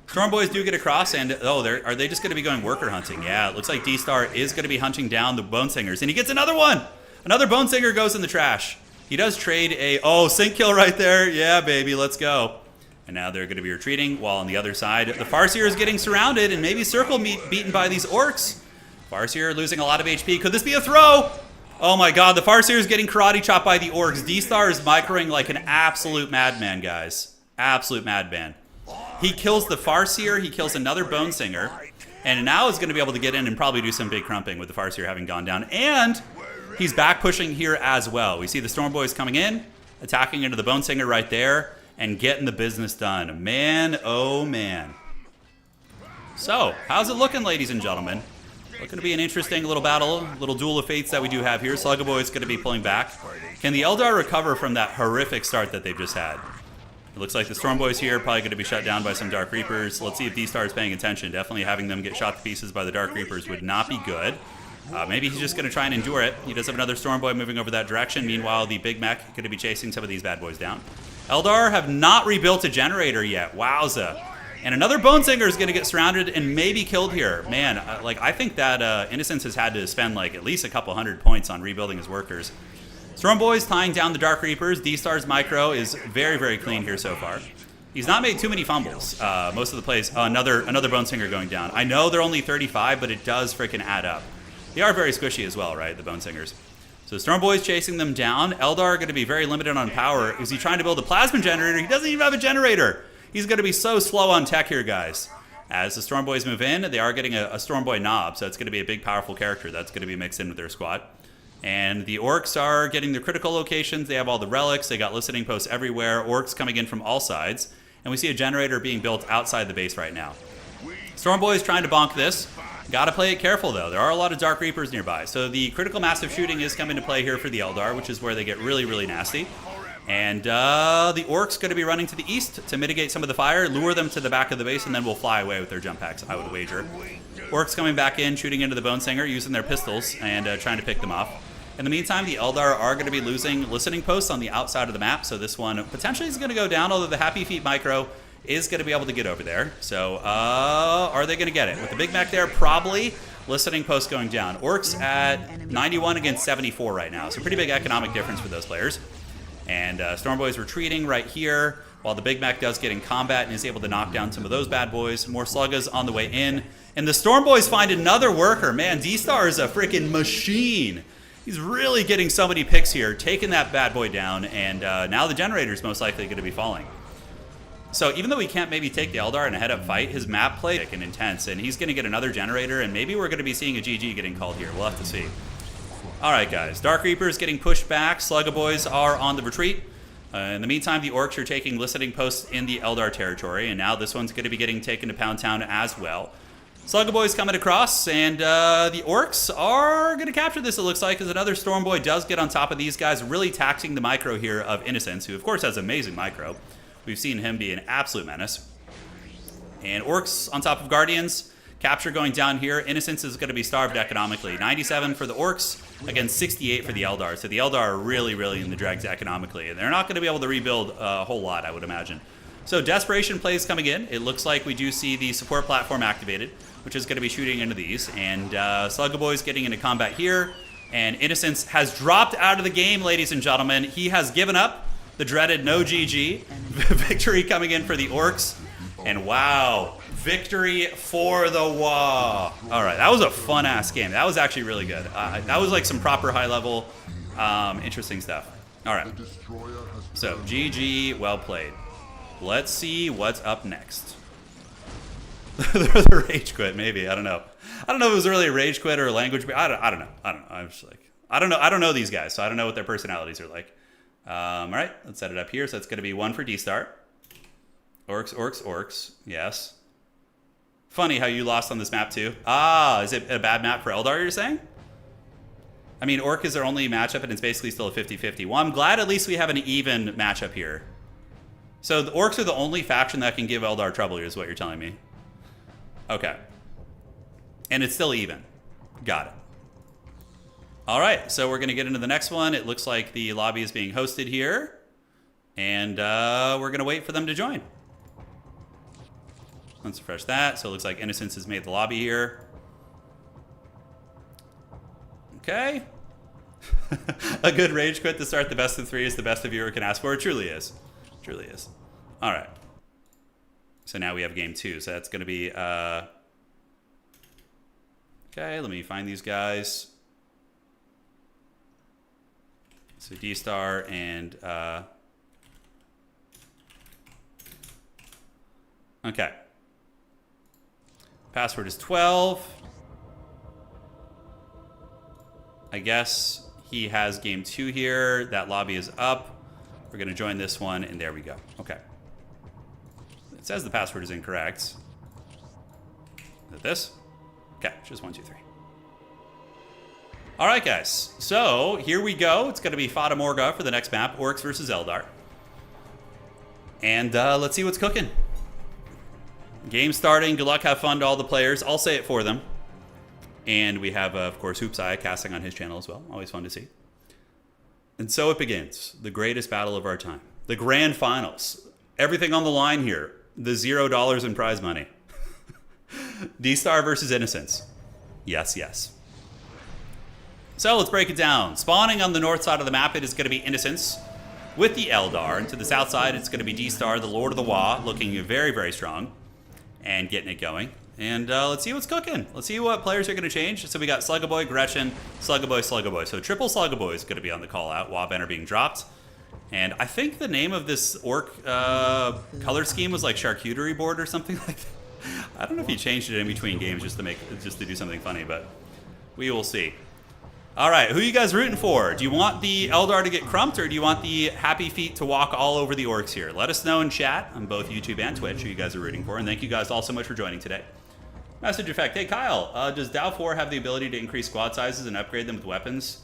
Storm Boys do get across, and oh, are they just going to be going worker hunting? Yeah, it looks like D-Star is going to be hunting down the Bone Singers, and he gets another one! Another Bone Singer goes in the trash. He does trade a, sync kill right there. Yeah, baby, let's go. And now they're going to be retreating, while on the other side, the Farseer is getting surrounded, and maybe circle beaten by these Orks. Farseer losing a lot of HP. Could this be a throw? Oh my god, the Farseer is getting karate chopped by the Orks. D-Star is microing like an absolute madman, guys. Absolute madman. He kills the Farseer, he kills another Bone Singer, and now is going to be able to get in and probably do some big crumping with the Farseer having gone down. And he's back pushing here as well. We see the Storm Boys coming in, attacking into the Bone Singer right there, and getting the business done. Man, oh man. So, how's it looking, ladies and gentlemen? Looking to be an interesting little battle, little duel of fates that we do have here. Slugga Boy's going to be pulling back. Can the Eldar recover from that horrific start that they've just had? It looks like the Storm Boys here are probably going to be shut down by some Dark Reapers. Let's see if D-Star is paying attention. Definitely having them get shot to pieces by the Dark Reapers would not be good. Maybe he's just going to try and endure it. He does have another Storm Boy moving over that direction. Meanwhile, the Big Mech going to be chasing some of these bad boys down. Eldar have not rebuilt a generator yet. Wowza. And another Bone Singer is going to get surrounded and maybe killed here. Man, I think that Innocence has had to spend like at least a couple 100 points on rebuilding his workers. Storm Boys tying down the Dark Reapers. D-Star's micro is very, very clean here so far. He's not made too many fumbles. Most of the plays. Another Bone Singer going down. I know they're only 35, but it does freaking add up. They are very squishy as well, right? The Bone Singers. So Storm Boys chasing them down. Eldar are going to be very limited on power. Is he trying to build a plasma generator? He doesn't even have a generator. He's going to be so slow on tech here, guys. As the Storm Boys move in, they are getting a Storm Boy Knob, so it's going to be a big, powerful character that's going to be mixed in with their squad. And the Orks are getting their critical locations. They have all the relics. They got listening posts everywhere. Orks coming in from all sides. And we see a generator being built outside the base right now. Storm Boys trying to bonk this. Got to play it careful, though. There are a lot of Dark Reapers nearby. So the critical massive shooting is coming to play here for the Eldar, which is where they get really, really nasty. And the Orks going to be running to the east to mitigate some of the fire, lure them to the back of the base, and then we'll fly away with their jump packs, I would wager. Orks coming back in, shooting into the Bone Singer, using their pistols, and trying to pick them off. In the meantime, the Eldar are going to be losing listening posts on the outside of the map, so this one potentially is going to go down, although the Happy Feet Micro is going to be able to get over there. So, are they going to get it? With the Big Mac there, probably. Listening post going down. Orks at 91 against 74 right now, so pretty big economic difference for those players. And Storm Boy's retreating right here, while the Big Mac does get in combat and is able to knock down some of those bad boys. More Sluggas on the way in. And the Storm Boys find another worker. Man, D-Star is a freaking machine. He's really getting so many picks here, taking that bad boy down, and now the generator's most likely going to be falling. So even though we can't maybe take the Eldar in a head-up fight, his map play is intense, and he's going to get another generator, and maybe we're going to be seeing a GG getting called here. We'll have to see. All right, guys. Dark Reapers getting pushed back. Sluggaboys are on the retreat. In the meantime, the Orks are taking listening posts in the Eldar territory, and now this one's going to be getting taken to Pound Town as well. Sluggaboys coming across, and the Orks are going to capture this, it looks like, as another Stormboy does get on top of these guys, really taxing the micro here of Innocence, who, of course, has amazing micro. We've seen him be an absolute menace. And Orks on top of Guardians. Capture going down here. Innocence is going to be starved economically. 97 for the Orks, against 68 for the Eldar. So the Eldar are really, really in the dregs economically. And they're not going to be able to rebuild a whole lot, I would imagine. So Desperation plays coming in. It looks like we do see the support platform activated, which is going to be shooting into these. And Sluggaboy's getting into combat here. And Innocence has dropped out of the game, ladies and gentlemen. He has given up. The dreaded no GG. Victory coming in for the Orks. And wow, victory for the WA. All right, that was a fun-ass game. That was actually really good. That was like some proper high-level, interesting stuff. All right, so GG, well played. Let's see what's up next. The rage quit, maybe. I don't know. I don't know if it was really a rage quit or a language. I don't know. I'm just like, I don't know these guys, so I don't know what their personalities are like. All right, let's set it up here. So it's going to be 1 for D-Star. Orks, Orks, Orks. Yes. Funny how you lost on this map too. Ah, is it a bad map for Eldar, you're saying? I mean, Ork is their only matchup, and it's basically still a 50-50. Well, I'm glad at least we have an even matchup here. So the Orks are the only faction that can give Eldar trouble, is what you're telling me. Okay. And it's still even. Got it. All right, so we're going to get into the next one. It looks like the lobby is being hosted here. And we're going to wait for them to join. Let's refresh that. So it looks like Innocence has made the lobby here. Okay. A good rage quit to start the best of 3 is the best a viewer can ask for. It truly is. Truly is. All right. So now we have game 2. So that's going to be... Okay, let me find these guys. So D-Star and... Okay. Password is 12. I guess he has game 2 here. That lobby is up. We're going to join this one, and there we go. Okay. It says the password is incorrect. Is it this? Okay, just 1, 2, 3. All right, guys. So here we go. It's going to be Fata Morga for the next map, Orks versus Eldar. And let's see what's cooking. Game starting. Good luck. Have fun to all the players. I'll say it for them. And we have, of course, Hoopseye casting on his channel as well. Always fun to see. And so it begins. The greatest battle of our time. The grand finals. Everything on the line here. The $0 in prize money. D-Star versus Innocence. Yes, yes. So let's break it down. Spawning on the north side of the map, it is going to be Innocence with the Eldar. And to the south side, it's going to be D-Star, the Lord of the Wa, looking very, very strong and getting it going. And let's see what's cooking. Let's see what players are going to change. So we got Sluggaboy, Gretchen, Sluggaboy, Sluggaboy. So triple Sluggaboy is going to be on the call out. Wa banner being dropped. And I think the name of this Ork color scheme was like charcuterie board or something like that. I don't know if he changed it in between games just to do something funny, but we will see. All right, who are you guys rooting for? Do you want the Eldar to get crumped, or do you want the happy feet to walk all over the Orks here? Let us know in chat on both YouTube and Twitch who you guys are rooting for, and thank you guys all so much for joining today. Message effect. Hey, Kyle, does Dow 4 have the ability to increase squad sizes and upgrade them with weapons?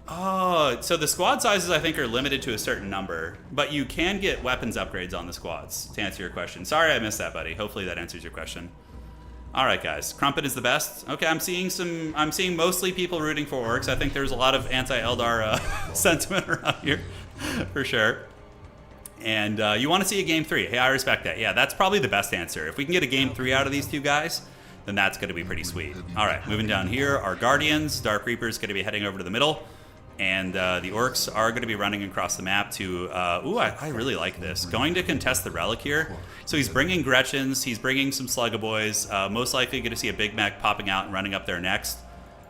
Oh, so the squad sizes, I think, are limited to a certain number, but you can get weapons upgrades on the squads, to answer your question. Sorry I missed that, buddy. Hopefully that answers your question. All right, guys. Crumpet is the best. Okay, I'm seeing mostly people rooting for Orks. I think there's a lot of anti-Eldar sentiment around here, for sure. And you want to see a game 3. Hey, I respect that. Yeah, that's probably the best answer. If we can get a game 3 out of these two guys, then that's going to be pretty sweet. All right, moving down here, our Guardians. Dark Reaper's going to be heading over to the middle. And the Orks are going to be running across the map to... ooh, I really like this. Going to contest the Relic here. So he's bringing Gretchens. He's bringing some Sluggaboys. Most likely going to see a Big Mac popping out and running up there next.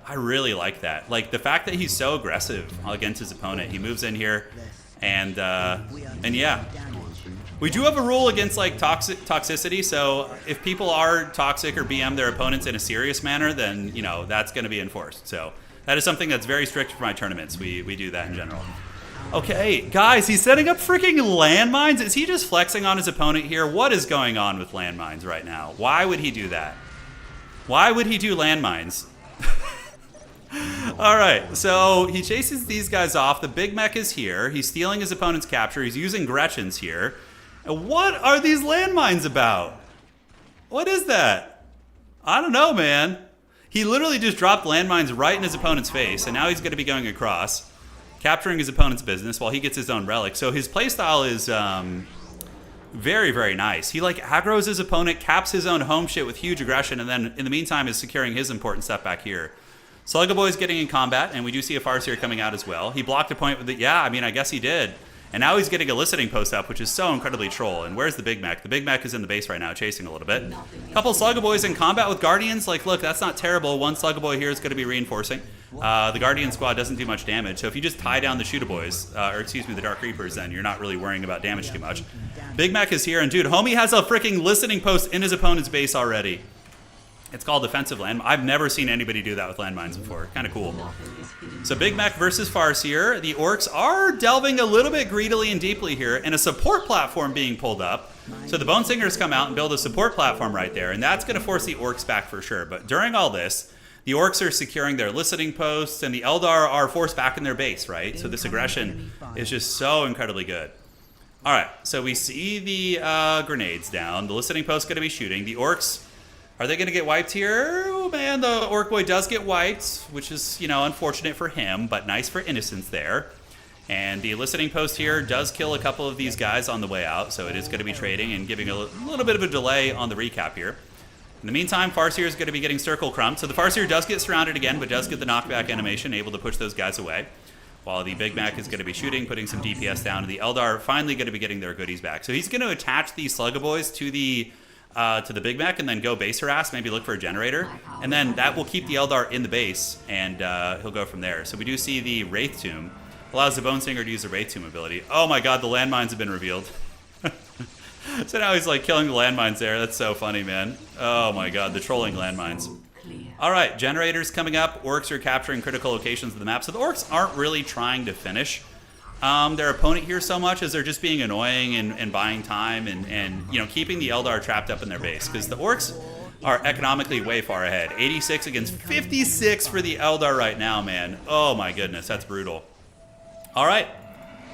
I really like that. Like, the fact that he's so aggressive against his opponent. He moves in here. And yeah. We do have a rule against like toxicity, so if people are toxic or BM their opponents in a serious manner, then you know that's going to be enforced. So that is something that's very strict for my tournaments. We do that in general. Okay, guys, he's setting up freaking landmines. Is he just flexing on his opponent here? What is going on with landmines right now? Why would he do that? Why would he do landmines? All right, so he chases these guys off. The big mech is here. He's stealing his opponent's capture. He's using Gretchen's here. And what are these landmines about? What is that? I don't know, man. He literally just dropped landmines right in his opponent's face, and now he's going to be going across, capturing his opponent's business while he gets his own relic. So his playstyle is very, very nice. He like aggroes his opponent, caps his own home shit with huge aggression, and then in the meantime is securing his important stuff back here. Slugga is getting in combat, and we do see a Farseer coming out as well. He blocked a point with it. Yeah, I mean, I guess he did. And now he's getting a listening post up, which is so incredibly troll. And where's the Big Mech? The Big Mech is in the base right now, chasing a little bit. Couple Slugga Boys in combat with Guardians. Like, look, that's not terrible. One Slugga Boy here is going to be reinforcing. The Guardian squad doesn't do much damage. So if you just tie down the Shooter Boys, or excuse me, the Dark Reapers, then you're not really worrying about damage too much. Big Mech is here, and dude, homie has a freaking listening post in his opponent's base already. It's called defensive land. I've never seen anybody do that with landmines before. Kind of cool. So Big Mech versus Farseer. The Orks are delving a little bit greedily and deeply here, and a support platform being pulled up. So the Bone Singers come out and build a support platform right there, and that's going to force the Orks back for sure. But during all this, the Orks are securing their listening posts, and the Eldar are forced back in their base, right? So this aggression is just so incredibly good. All right, so we see the grenades down. The listening post is going to be shooting. The Orks, are they going to get wiped here? Oh, man, the Orc Boy does get wiped, which is, you know, unfortunate for him, but nice for Innocence there. And the listening post here does kill a couple of these guys on the way out, so it is going to be trading and giving a little bit of a delay on the recap here. In the meantime, Farseer is going to be getting circle crumbed. So the Farseer does get surrounded again, but does get the knockback animation, able to push those guys away. While the Big Mac is going to be shooting, putting some DPS down, and the Eldar finally going to be getting their goodies back. So he's going to attach these Slugga Boys to the Big Mac and then go base harass, maybe look for a generator. And then that will keep the Eldar in the base, and he'll go from there. So we do see the Wraith Tomb. Allows the Bone Singer to use the Wraith Tomb ability. Oh my god, the landmines have been revealed. So now he's like killing the landmines there. That's so funny, man. Oh my god, the trolling landmines. Alright, generators coming up. Orcs are capturing critical locations of the map. So the Orcs aren't really trying to finish their opponent here so much as they're just being annoying and buying time and you know, keeping the Eldar trapped up in their base. Because the Orcs are economically way far ahead. 86 against 56 for the Eldar right now, man. Oh my goodness, that's brutal. Alright,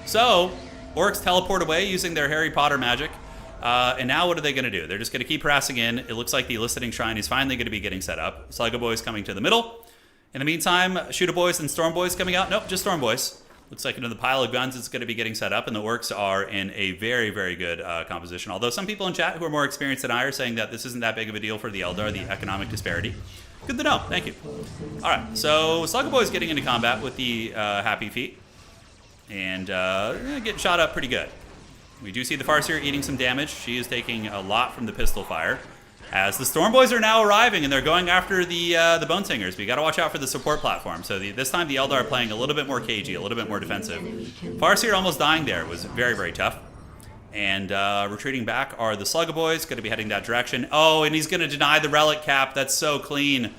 so Orcs teleport away using their Harry Potter magic. And now what are they going to do? They're just going to keep harassing in. It looks like the Eliciting Shrine is finally going to be getting set up. Slugga Boys coming to the middle. In the meantime, Shooter Boys and Storm Boys coming out. Nope, just Storm Boys. Looks like another pile of guns is going to be getting set up, and the Orcs are in a very, very good composition. Although some people in chat who are more experienced than I are saying that this isn't that big of a deal for the Eldar, the economic disparity. Good to know. Thank you. All right, so Slugga Boys getting into combat with the Happy Feet and getting shot up pretty good. We do see the Farseer eating some damage. She is taking a lot from the pistol fire. As the Storm Boys are now arriving, and they're going after the Bone Singers. We got to watch out for the support platform. So this time the Eldar are playing a little bit more cagey, a little bit more defensive. Farseer almost dying there. It was very, very tough. And retreating back are the Slugga Boys, going to be heading that direction. Oh, and he's going to deny the relic cap. That's so clean.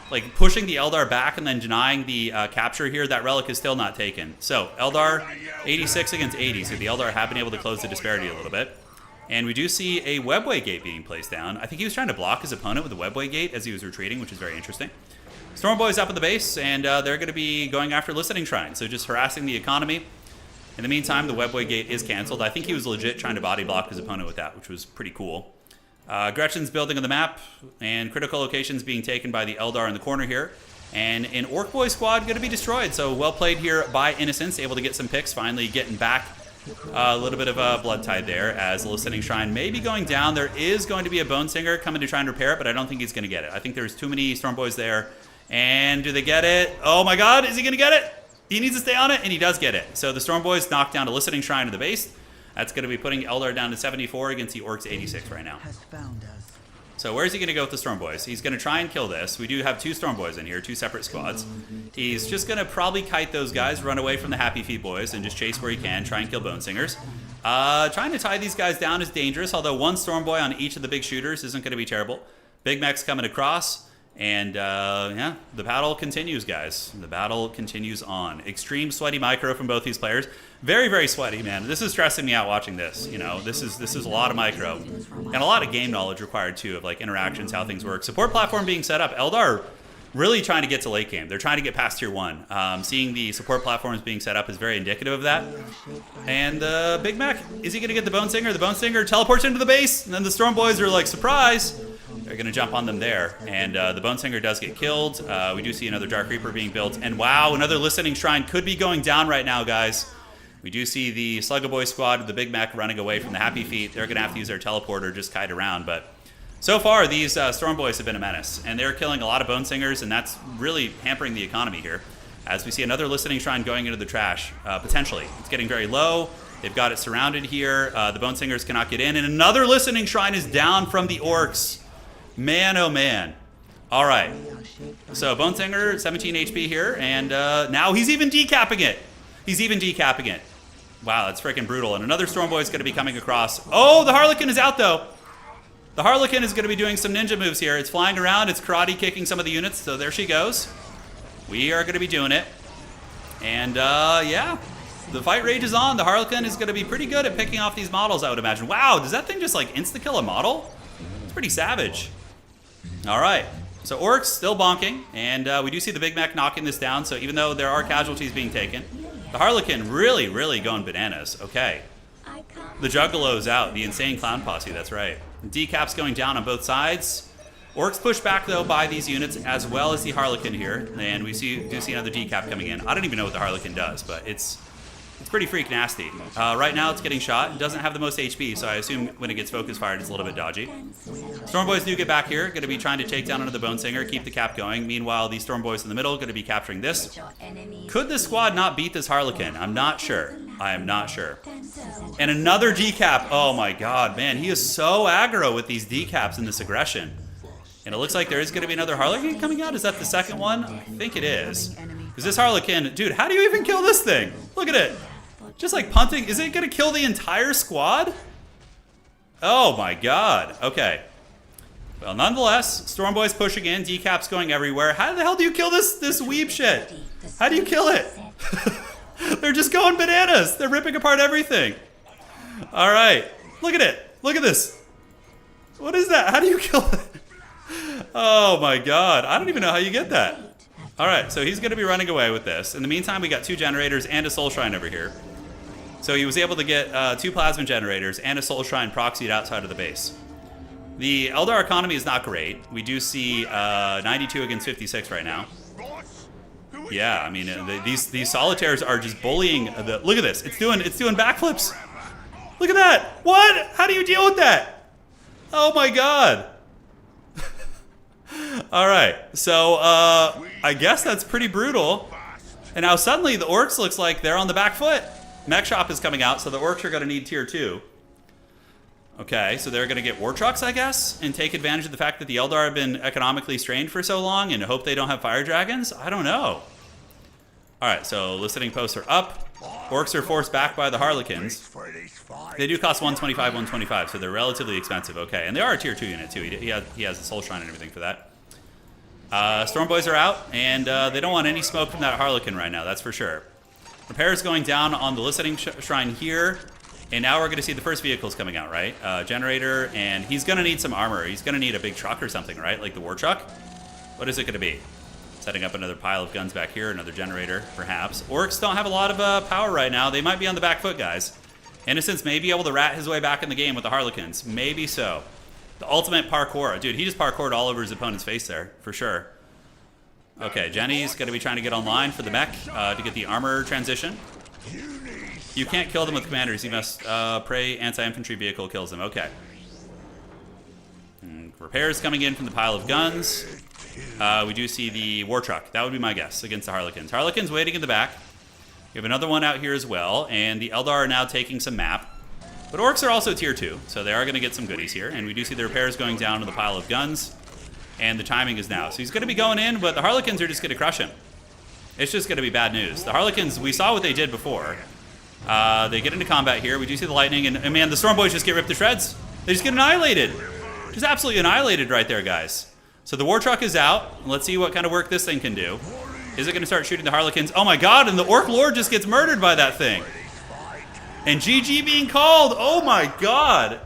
Like, pushing the Eldar back and then denying the capture here, that relic is still not taken. So, Eldar, 86 against 80. So the Eldar have been able to close the disparity a little bit. And we do see a webway gate being placed down. I think he was trying to block his opponent with a webway gate as he was retreating, which is very interesting. Storm Boys up at the base, and they're going to be going after Listening Shrine. So just harassing the economy. In the meantime, the webway gate is canceled. I think he was legit trying to body block his opponent with that, which was pretty cool. Gretchen's building on the map, and critical locations being taken by the Eldar in the corner here. And an Orc Boy squad going to be destroyed. So well played here by Innocence, able to get some picks, finally getting back a little bit of a blood tide there as the Listening Shrine may be going down. There is going to be a Bone Singer coming to try and repair it, but I don't think he's going to get it. I think there's too many Storm Boys there. And do they get it? Oh my god, is he going to get it? He needs to stay on it, and he does get it. So the Storm Boys knock down a Listening Shrine to the base. That's going to be putting Eldar down to 74 against the Orcs 86 right now. So where's he going to go with the Storm Boys? He's going to try and kill this. We do have 2 Storm Boys in here, 2 separate squads. He's just going to probably kite those guys, run away from the Happy Feet Boys, and just chase where he can, try and kill Bone Singers. Trying to tie these guys down is dangerous, although 1 Storm Boy on each of the big shooters isn't going to be terrible. Big Mech's coming across, and yeah, the battle continues, guys. The battle continues on. Extreme sweaty micro from both these players. Very, very sweaty, man. This is stressing me out watching this. You know, this is a lot of micro, and a lot of game knowledge required too, of like interactions, how things work. Support platform being set up. Eldar really trying to get to late game. They're trying to get past tier 1. Seeing the support platforms being set up is very indicative of that. And Big Mac, is he going to get the Bone Singer? The Bone Singer teleports into the base, and then the Storm Boys are like, surprise! They're going to jump on them there. And the Bone Singer does get killed. We do see another Dark Reaper being built. And wow, another Listening Shrine could be going down right now, guys. We do see the Sluggo Boy squad with the Big Mac running away from the Happy Feet. They're going to have to use their teleporter, just kite around. But so far, these Storm Boys have been a menace. And they're killing a lot of Bone Singers, and that's really hampering the economy here. As we see another Listening Shrine going into the trash, potentially. It's getting very low. They've got it surrounded here. The Bone Singers cannot get in. And another Listening Shrine is down from the Orks. Man, oh man. All right. So Bone Singer, 17 HP here. And now he's even decapping it. He's even decapping it. Wow, that's freaking brutal. And another Storm Boy is going to be coming across. Oh, the Harlequin is out, though. The Harlequin is going to be doing some ninja moves here. It's flying around. It's karate kicking some of the units. So there she goes. We are going to be doing it. And, yeah, the fight rages on. The Harlequin is going to be pretty good at picking off these models, I would imagine. Wow, does that thing just, like, insta-kill a model? It's pretty savage. All right. So Orks still bonking. And we do see the Big Mac knocking this down. So even though there are casualties being taken, the Harlequin really, really going bananas. Okay. The Juggalos out. The Insane Clown Posse, that's right. Decaps going down on both sides. Orks pushed back, though, by these units, as well as the Harlequin here. And we do see another decap coming in. I don't even know what the Harlequin does, but it's pretty freak nasty. Right now, it's getting shot. It doesn't have the most HP, so I assume when it gets focus fired, it's a little bit dodgy. Storm Boys do get back here. Going to be trying to take down another Bone Singer, keep the cap going. Meanwhile, the Storm Boys in the middle going to be capturing this. Could this squad not beat this Harlequin? I'm not sure. I am not sure. And another decap. Oh my god, man. He is so aggro with these decaps and this aggression. And it looks like there is going to be another Harlequin coming out. Is that the second one? I think it is. Because this Harlequin... Dude, how do you even kill this thing? Look at it. Just like punting. Is it going to kill the entire squad? Oh my god. Okay. Well, nonetheless, Storm Boys pushing in. Decaps going everywhere. How the hell do you kill this weeb shit? How do you kill it? They're just going bananas. They're ripping apart everything. All right. Look at it. Look at this. What is that? How do you kill it? Oh my god. I don't even know how you get that. All right. So he's going to be running away with this. In the meantime, we got 2 generators and a Soul Shrine over here. So he was able to get 2 Plasma generators and a Soul Shrine proxied outside of the base. The Eldar economy is not great. We do see 92 against 56 right now. Yeah, I mean, these solitaires are just bullying the... Look at this. It's doing backflips. Look at that. What? How do you deal with that? Oh, my God. All right. So, I guess that's pretty brutal. And now suddenly the Orks looks like they're on the back foot. Mech Shop is coming out, so the Orks are going to need tier 2. Okay, so they're going to get war trucks, I guess, and take advantage of the fact that the Eldar have been economically strained for so long and hope they don't have fire dragons? I don't know. All right, so listening posts are up. Orks are forced back by the Harlequins. They do cost 125, 125, so they're relatively expensive. Okay, and they are a tier 2 unit, too. He has the Soul Shrine and everything for that. Storm Boys are out, and they don't want any smoke from that Harlequin right now, that's for sure. Repairs going down on the Listening Shrine here. And now we're going to see the first vehicles coming out, right? Generator, and he's going to need some armor. He's going to need a big truck or something, right? Like the war truck? What is it going to be? Setting up another pile of guns back here, another generator, perhaps. Orks don't have a lot of power right now. They might be on the back foot, guys. Innocence may be able to rat his way back in the game with the Harlequins. Maybe so. The ultimate parkour. Dude, he just parkoured all over his opponent's face there, for sure. Okay, Jenny's going to be trying to get online for the mech to get the armor transition. You can't kill them with commanders. You must pray anti-infantry vehicle kills them. Okay. And repairs coming in from the pile of guns. We do see the war truck. That would be my guess against the Harlequins. Harlequins waiting in the back. We have another one out here as well. And the Eldar are now taking some map. But Orks are also tier 2, so they are going to get some goodies here. And we do see the repairs going down to the pile of guns. And the timing is now. So he's going to be going in, but the Harlequins are just going to crush him. It's just going to be bad news. The Harlequins, we saw what they did before. They get into combat here. We do see the lightning, and man, the Storm Boys just get ripped to shreds. They just get annihilated. Just absolutely annihilated right there, guys. So the War Truck is out. Let's see what kind of work this thing can do. Is it going to start shooting the Harlequins? Oh my god, and the Orc Lord just gets murdered by that thing. And GG being called. Oh my god.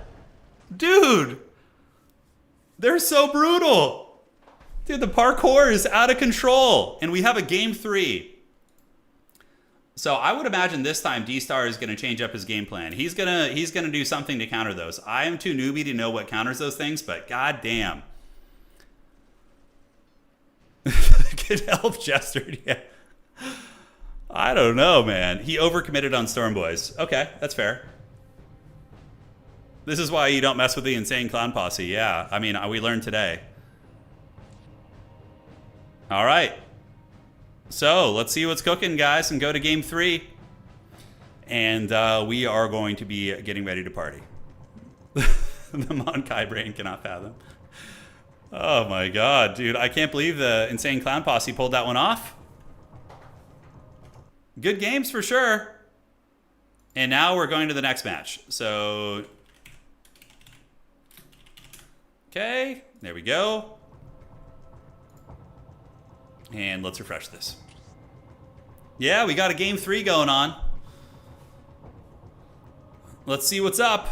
Dude. They're so brutal. Dude, the parkour is out of control. And we have a game 3. So I would imagine this time D-Star is going to change up his game plan. He's gonna do something to counter those. I am too newbie to know what counters those things, but god damn. Get help gestured, yeah. I don't know, man. He overcommitted on Storm Boys. Okay, that's fair. This is why you don't mess with the insane clown posse. Yeah, I mean, we learned today. All right. So let's see what's cooking, guys, and go to game 3. And we are going to be getting ready to party. The Monkai brain cannot fathom. Oh my god, dude. I can't believe the insane clown posse pulled that one off. Good games for sure. And now we're going to the next match. So, okay, there we go. And let's refresh this. Yeah, we got a game 3 going on. Let's see what's up.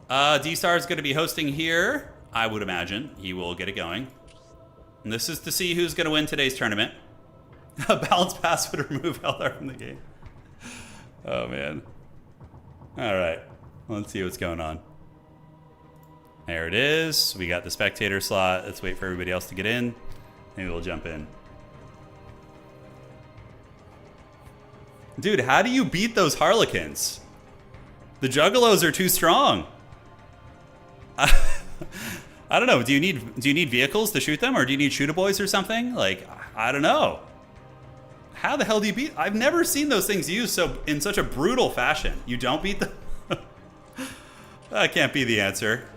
D-Star is going to be hosting here. I would imagine he will get it going. And this is to see who's going to win today's tournament. A balance pass would remove Eldar from the game. Oh, man. All right. Let's see what's going on. There it is. We got the spectator slot. Let's wait for everybody else to get in. Maybe we'll jump in. Dude, how do you beat those Harlequins? The Juggalos are too strong. I don't know. Do you need vehicles to shoot them, or do you need shootaboys or something? Like, I don't know. How the hell do you beat? I've never seen those things used in such a brutal fashion. You don't beat them? That can't be the answer.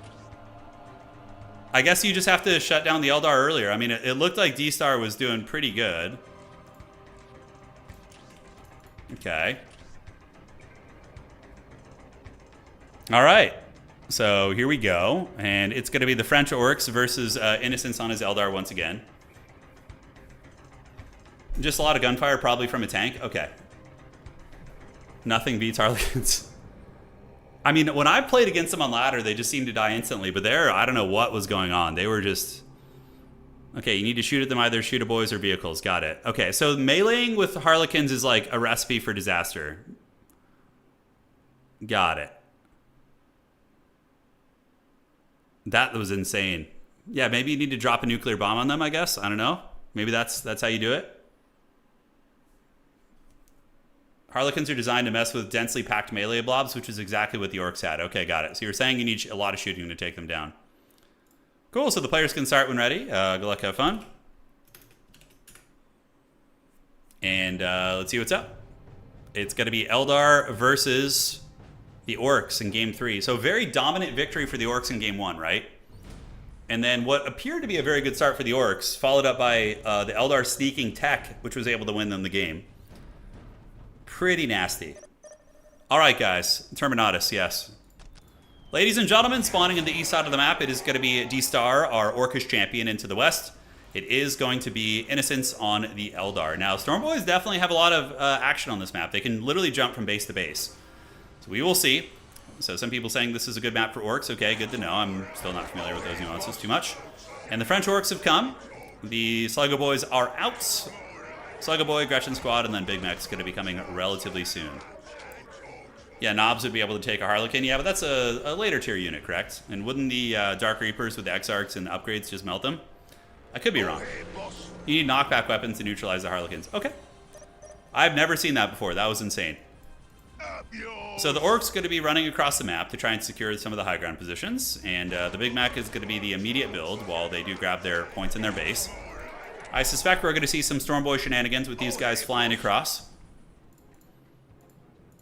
I guess you just have to shut down the Eldar earlier. I mean, it looked like D-Star was doing pretty good. Okay. All right. So here we go. And it's going to be the French Orcs versus Innocence on his Eldar once again. Just a lot of gunfire, probably from a tank. Okay. Nothing beats Harlequins. I mean, when I played against them on ladder, they just seemed to die instantly. But there, I don't know what was going on. They were just... Okay, you need to shoot at them, either shootaboys or vehicles. Got it. Okay, so meleeing with Harlequins is like a recipe for disaster. Got it. That was insane. Yeah, maybe you need to drop a nuclear bomb on them, I guess. I don't know. Maybe that's how you do it. Harlequins are designed to mess with densely packed melee blobs, which is exactly what the Orcs had. Okay, got it. So you're saying you need a lot of shooting to take them down. Cool, so the players can start when ready. Good luck, have fun. And let's see what's up. It's going to be Eldar versus the Orcs in game 3. So very dominant victory for the Orcs in game 1, right? And then what appeared to be a very good start for the Orcs, followed up by the Eldar sneaking tech, which was able to win them the game. Pretty nasty. All right, guys. Terminatus, yes. Ladies and gentlemen, spawning in the east side of the map, it is going to be D-Star, our Orcish champion, into the west. It is going to be Innocence on the Eldar. Now, Storm Boys definitely have a lot of action on this map. They can literally jump from base to base. So we will see. So some people saying this is a good map for Orcs. Okay, good to know. I'm still not familiar with those nuances too much. And the French Orcs have come. The Sluggo Boys are out. Sluggo Boy, Gretchen Squad, and then Big Mech's going to be coming relatively soon. Yeah, Knobs would be able to take a Harlequin. Yeah, but that's a later tier unit, correct? And wouldn't the Dark Reapers with the Exarchs and upgrades just melt them? I could be wrong. You need knockback weapons to neutralize the Harlequins. Okay. I've never seen that before. That was insane. So the Orcs going to be running across the map to try and secure some of the high ground positions. And the Big Mech is going to be the immediate build while they do grab their points in their base. I suspect we're going to see some Storm Boy shenanigans with these guys flying across.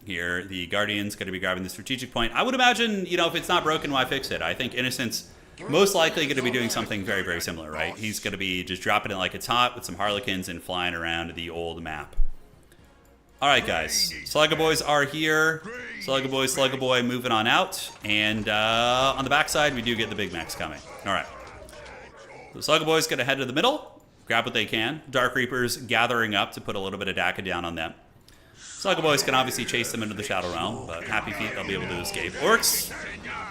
here. The Guardian's going to be grabbing the strategic point. I would imagine, you know, if it's not broken, why fix it? I think Innocent's most likely going to be doing something very, very similar, right? He's going to be just dropping it like it's hot with some Harlequins and flying around the old map. All right, guys. Sluggaboys are here. Sluggaboy moving on out. And on the backside, we do get the Big Macs coming. All right. So Sluggaboy's going to head to the middle, grab what they can. Dark Reapers gathering up to put a little bit of DACA down on them. Sluggaboys can obviously chase them into the Shadow Realm, but Happy Feet, they'll be able to escape. Orks,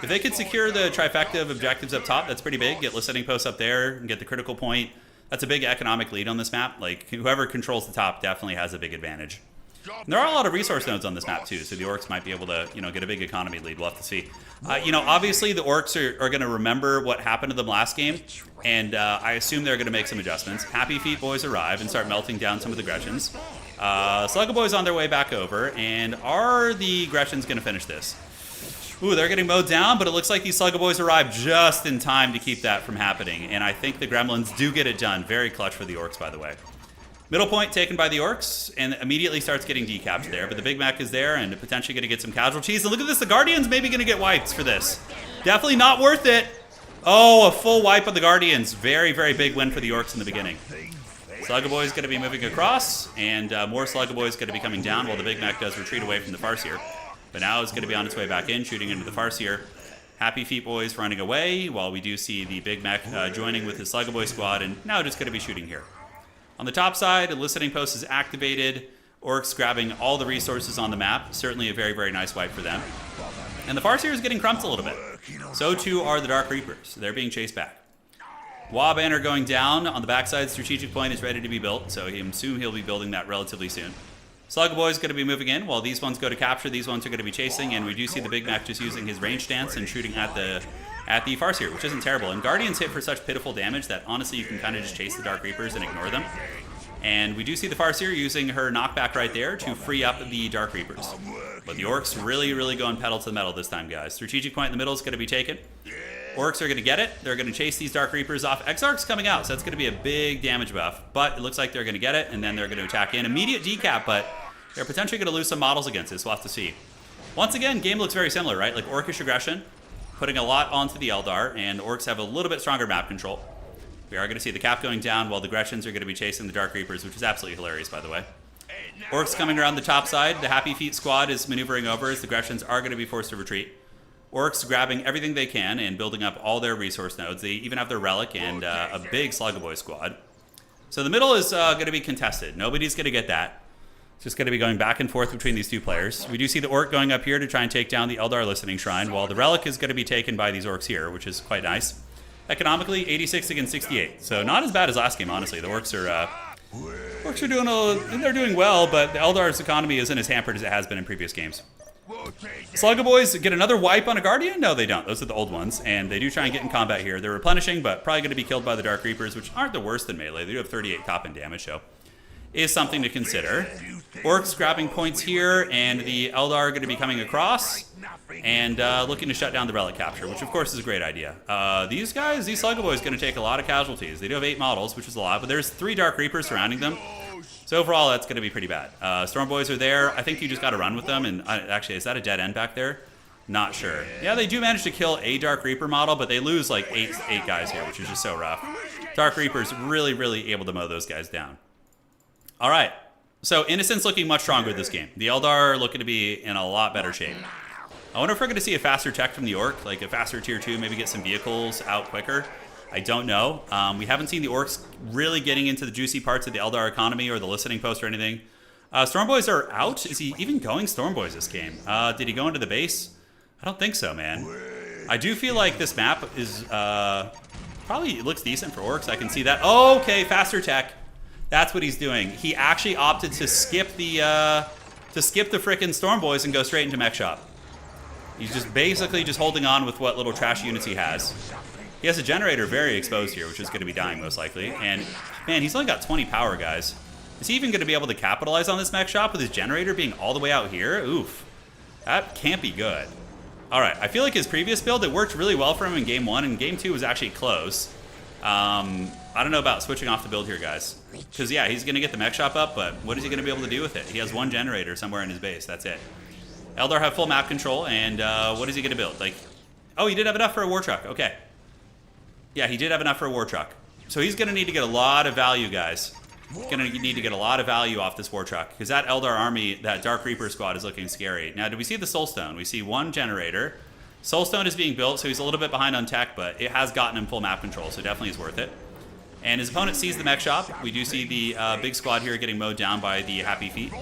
if they could secure the trifecta of objectives up top, that's pretty big. Get listening posts up there and get the critical point. That's a big economic lead on this map. Like, whoever controls the top definitely has a big advantage. And there are a lot of resource nodes on this map, too, so the Orks might be able to, you know, get a big economy lead. We'll have to see. You know, obviously, the Orks are going to remember what happened to them last game, and I assume they're going to make some adjustments. Happy Feet boys arrive and start melting down some of the Gretchens. Sluggaboys on their way back over, and are the Gretchens going to finish this? Ooh, they're getting mowed down, but it looks like these Sluggaboys arrive just in time to keep that from happening, and I think the Gremlins do get it done. Very clutch for the Orks, by the way. Middle point taken by the Orks, and immediately starts getting decapped there, but the Big Mac is there, and potentially going to get some casualties. And look at this, the Guardians maybe going to get wiped for this. Definitely not worth it. Oh, a full wipe of the Guardians. Very, very big win for the Orks in the beginning. Sluggaboy's going to be moving across, and more Sluggaboy's going to be coming down while the Big Mac does retreat away from the Farseer. But now it's going to be on its way back in, shooting into the Farseer. Happy Feet boys running away, while we do see the Big Mac joining with his Sluggaboy squad, and now just going to be shooting here. On the top side, a listening post is activated. Orks grabbing all the resources on the map. Certainly a very, very nice wipe for them. And the Farseer is getting crumped a little bit. So too are the Dark Reapers. They're being chased back. Wa banner going down. On the backside, strategic point is ready to be built, so I assume he'll be building that relatively soon. Sluggaboy is going to be moving in, while these ones go to capture. These ones are going to be chasing, and we do see the Big Mac just using his range stance and shooting at the Farseer, which isn't terrible. And Guardians hit for such pitiful damage that honestly you can kind of just chase the Dark Reapers and ignore them. And we do see the Farseer using her knockback right there to free up the Dark Reapers. But the Orks really, really going pedal to the metal this time, guys. Strategic point in the middle is going to be taken. Orks are going to get it. They're going to chase these Dark Reapers off. Exarch's coming out, so that's going to be a big damage buff. But it looks like they're going to get it, and then they're going to attack in. Immediate decap, but they're potentially going to lose some models against this. We'll have to see. Once again, game looks very similar, right? Like Orcish aggression, putting a lot onto the Eldar, and Orks have a little bit stronger map control. We are going to see the cap going down while the Gretchens are going to be chasing the Dark Reapers, which is absolutely hilarious, by the way. Orks coming around the top side. The Happy Feet squad is maneuvering over as the Gretchens are going to be forced to retreat. Orks grabbing everything they can and building up all their resource nodes. They even have their Relic and a big Sluggaboy squad. So the middle is going to be contested. Nobody's going to get that. It's just going to be going back and forth between these two players. We do see the Orc going up here to try and take down the Eldar Listening Shrine, while the Relic is going to be taken by these Orcs here, which is quite nice. Economically, 86 against 68. So not as bad as last game, honestly. The Orcs are they're doing well, but the Eldar's economy isn't as hampered as it has been in previous games. Sluggaboys get another wipe on a Guardian? No, they don't. Those are the old ones, and they do try and get in combat here. They're replenishing, but probably going to be killed by the Dark Reapers, which aren't the worst in melee. They do have 38 cop and damage, so is something to consider. Orcs grabbing points here, and the Eldar are going to be coming across and looking to shut down the Relic capture, which of course is a great idea. These Sluggaboys going to take a lot of casualties. They do have 8 models, which is a lot, but there's 3 Dark Reapers surrounding them. So overall, that's going to be pretty bad. Stormboys are there. I think you just got to run with them. And actually, is that a dead end back there? Not sure. Yeah, they do manage to kill a Dark Reaper model, but they lose like 8 guys here, which is just so rough. Dark Reapers really, really able to mow those guys down. All right. So Innocent's looking much stronger this game. The Eldar are looking to be in a lot better shape. I wonder if we're going to see a faster tech from the Orc, like a faster tier 2, maybe get some vehicles out quicker. I don't know. We haven't seen the Orcs really getting into the juicy parts of the Eldar economy or the listening post or anything. Stormboys are out. Is he even going Stormboys this game? Did he go into the base? I don't think so, man. I do feel like this map is probably looks decent for Orcs. I can see that. Oh, okay, faster tech. That's what he's doing. He actually opted to skip the frickin' Stormboys and go straight into Mech Shop. He's just basically just holding on with what little trash units he has. He has a generator very exposed here, which is going to be dying most likely. And man, he's only got 20 power, guys. Is he even going to be able to capitalize on this Mech Shop with his generator being all the way out here? Oof. That can't be good. All right, I feel like his previous build, it worked really well for him in Game 1, and Game 2 was actually close. I don't know about switching off the build here, guys. Because, yeah, he's going to get the Mech Shop up, but what is he going to be able to do with it? He has 1 generator somewhere in his base. That's it. Eldar have full map control, and what is he going to build? Like, oh, he did have enough for a war truck. Okay. Yeah, he did have enough for a war truck. So he's going to need to get a lot of value, guys. Going to need to get a lot of value off this war truck, because that Eldar army, that Dark Reaper squad, is looking scary. Now, do we see the Soulstone? We see one generator. Soulstone is being built, so he's a little bit behind on tech, but it has gotten him full map control, so definitely is worth it. And his opponent sees the mech shop. We do see the big squad here getting mowed down by the Happy Feet.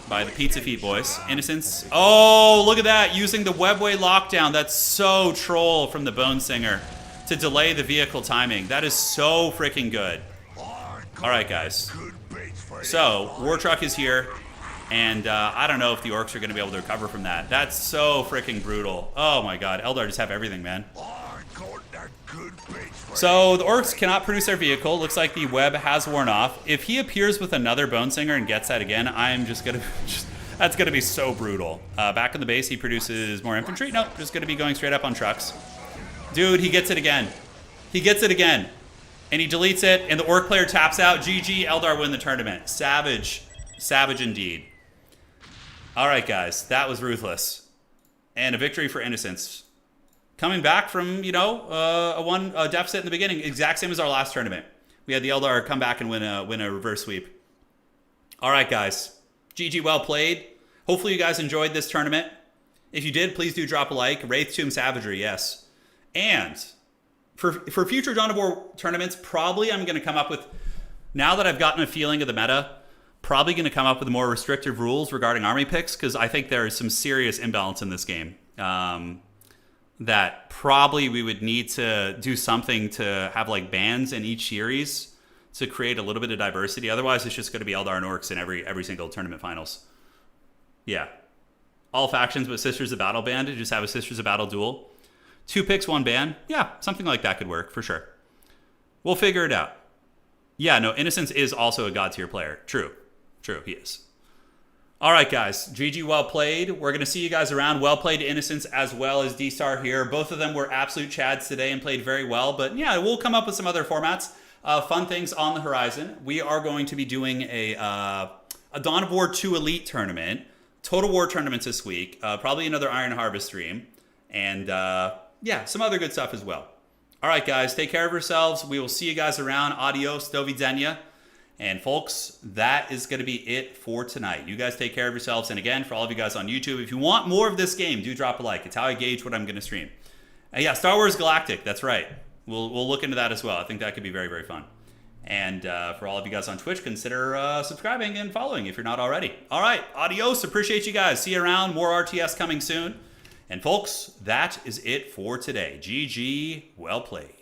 By the Pizza Feet boys. Innocence. Oh, look at that. Using the Webway lockdown. That's so troll from the Bone Singer to delay the vehicle timing. That is so freaking good. All right, guys. So, War Truck is here. And I don't know if the Orks are going to be able to recover from that. That's so freaking brutal. Oh my god. Eldar just have everything, man. So the Orks cannot produce their vehicle. Looks like the web has worn off. If he appears with another Bone Singer and gets that again, I'm just going to... that's going to be so brutal. Back in the base, he produces more infantry. Nope, just going to be going straight up on trucks. Dude, he gets it again. He gets it again. And he deletes it, and the Orc player taps out. GG, Eldar win the tournament. Savage. Savage indeed. All right, guys. That was ruthless. And a victory for Innocence. Coming back from, you know, a deficit in the beginning. Exact same as our last tournament. We had the Eldar come back and win a reverse sweep. All right, guys. GG, well played. Hopefully you guys enjoyed this tournament. If you did, please do drop a like. Wraith Tomb Savagery, yes. And for future Dawn of War tournaments, probably I'm going to come up with, now that I've gotten a feeling of the meta, probably going to come up with more restrictive rules regarding army picks, because I think there is some serious imbalance in this game. That probably we would need to do something to have like bans in each series to create a little bit of diversity. Otherwise, it's just going to be Eldar and Orks in every single tournament finals. Yeah. All factions but Sisters of Battle banned. Just have a Sisters of Battle duel. 2 picks, 1 ban. Yeah, something like that could work for sure. We'll figure it out. Yeah, no, Innocence is also a god tier player. True. True, he is. All right, guys. GG, well played. We're going to see you guys around. Well played to Innocence as well as D-Star here. Both of them were absolute chads today and played very well. But yeah, we'll come up with some other formats. Fun things on the horizon. We are going to be doing a Dawn of War 2 Elite tournament. Total War tournaments this week. Probably another Iron Harvest stream. And yeah, some other good stuff as well. All right, guys. Take care of yourselves. We will see you guys around. Adios. Do widzenia. And folks, that is going to be it for tonight. You guys take care of yourselves. And again, for all of you guys on YouTube, if you want more of this game, do drop a like. It's how I gauge what I'm going to stream. Yeah, Star Wars Galactic. That's right. We'll look into that as well. I think that could be very, very fun. And for all of you guys on Twitch, consider subscribing and following if you're not already. All right. Adios. Appreciate you guys. See you around. More RTS coming soon. And folks, that is it for today. GG. Well played.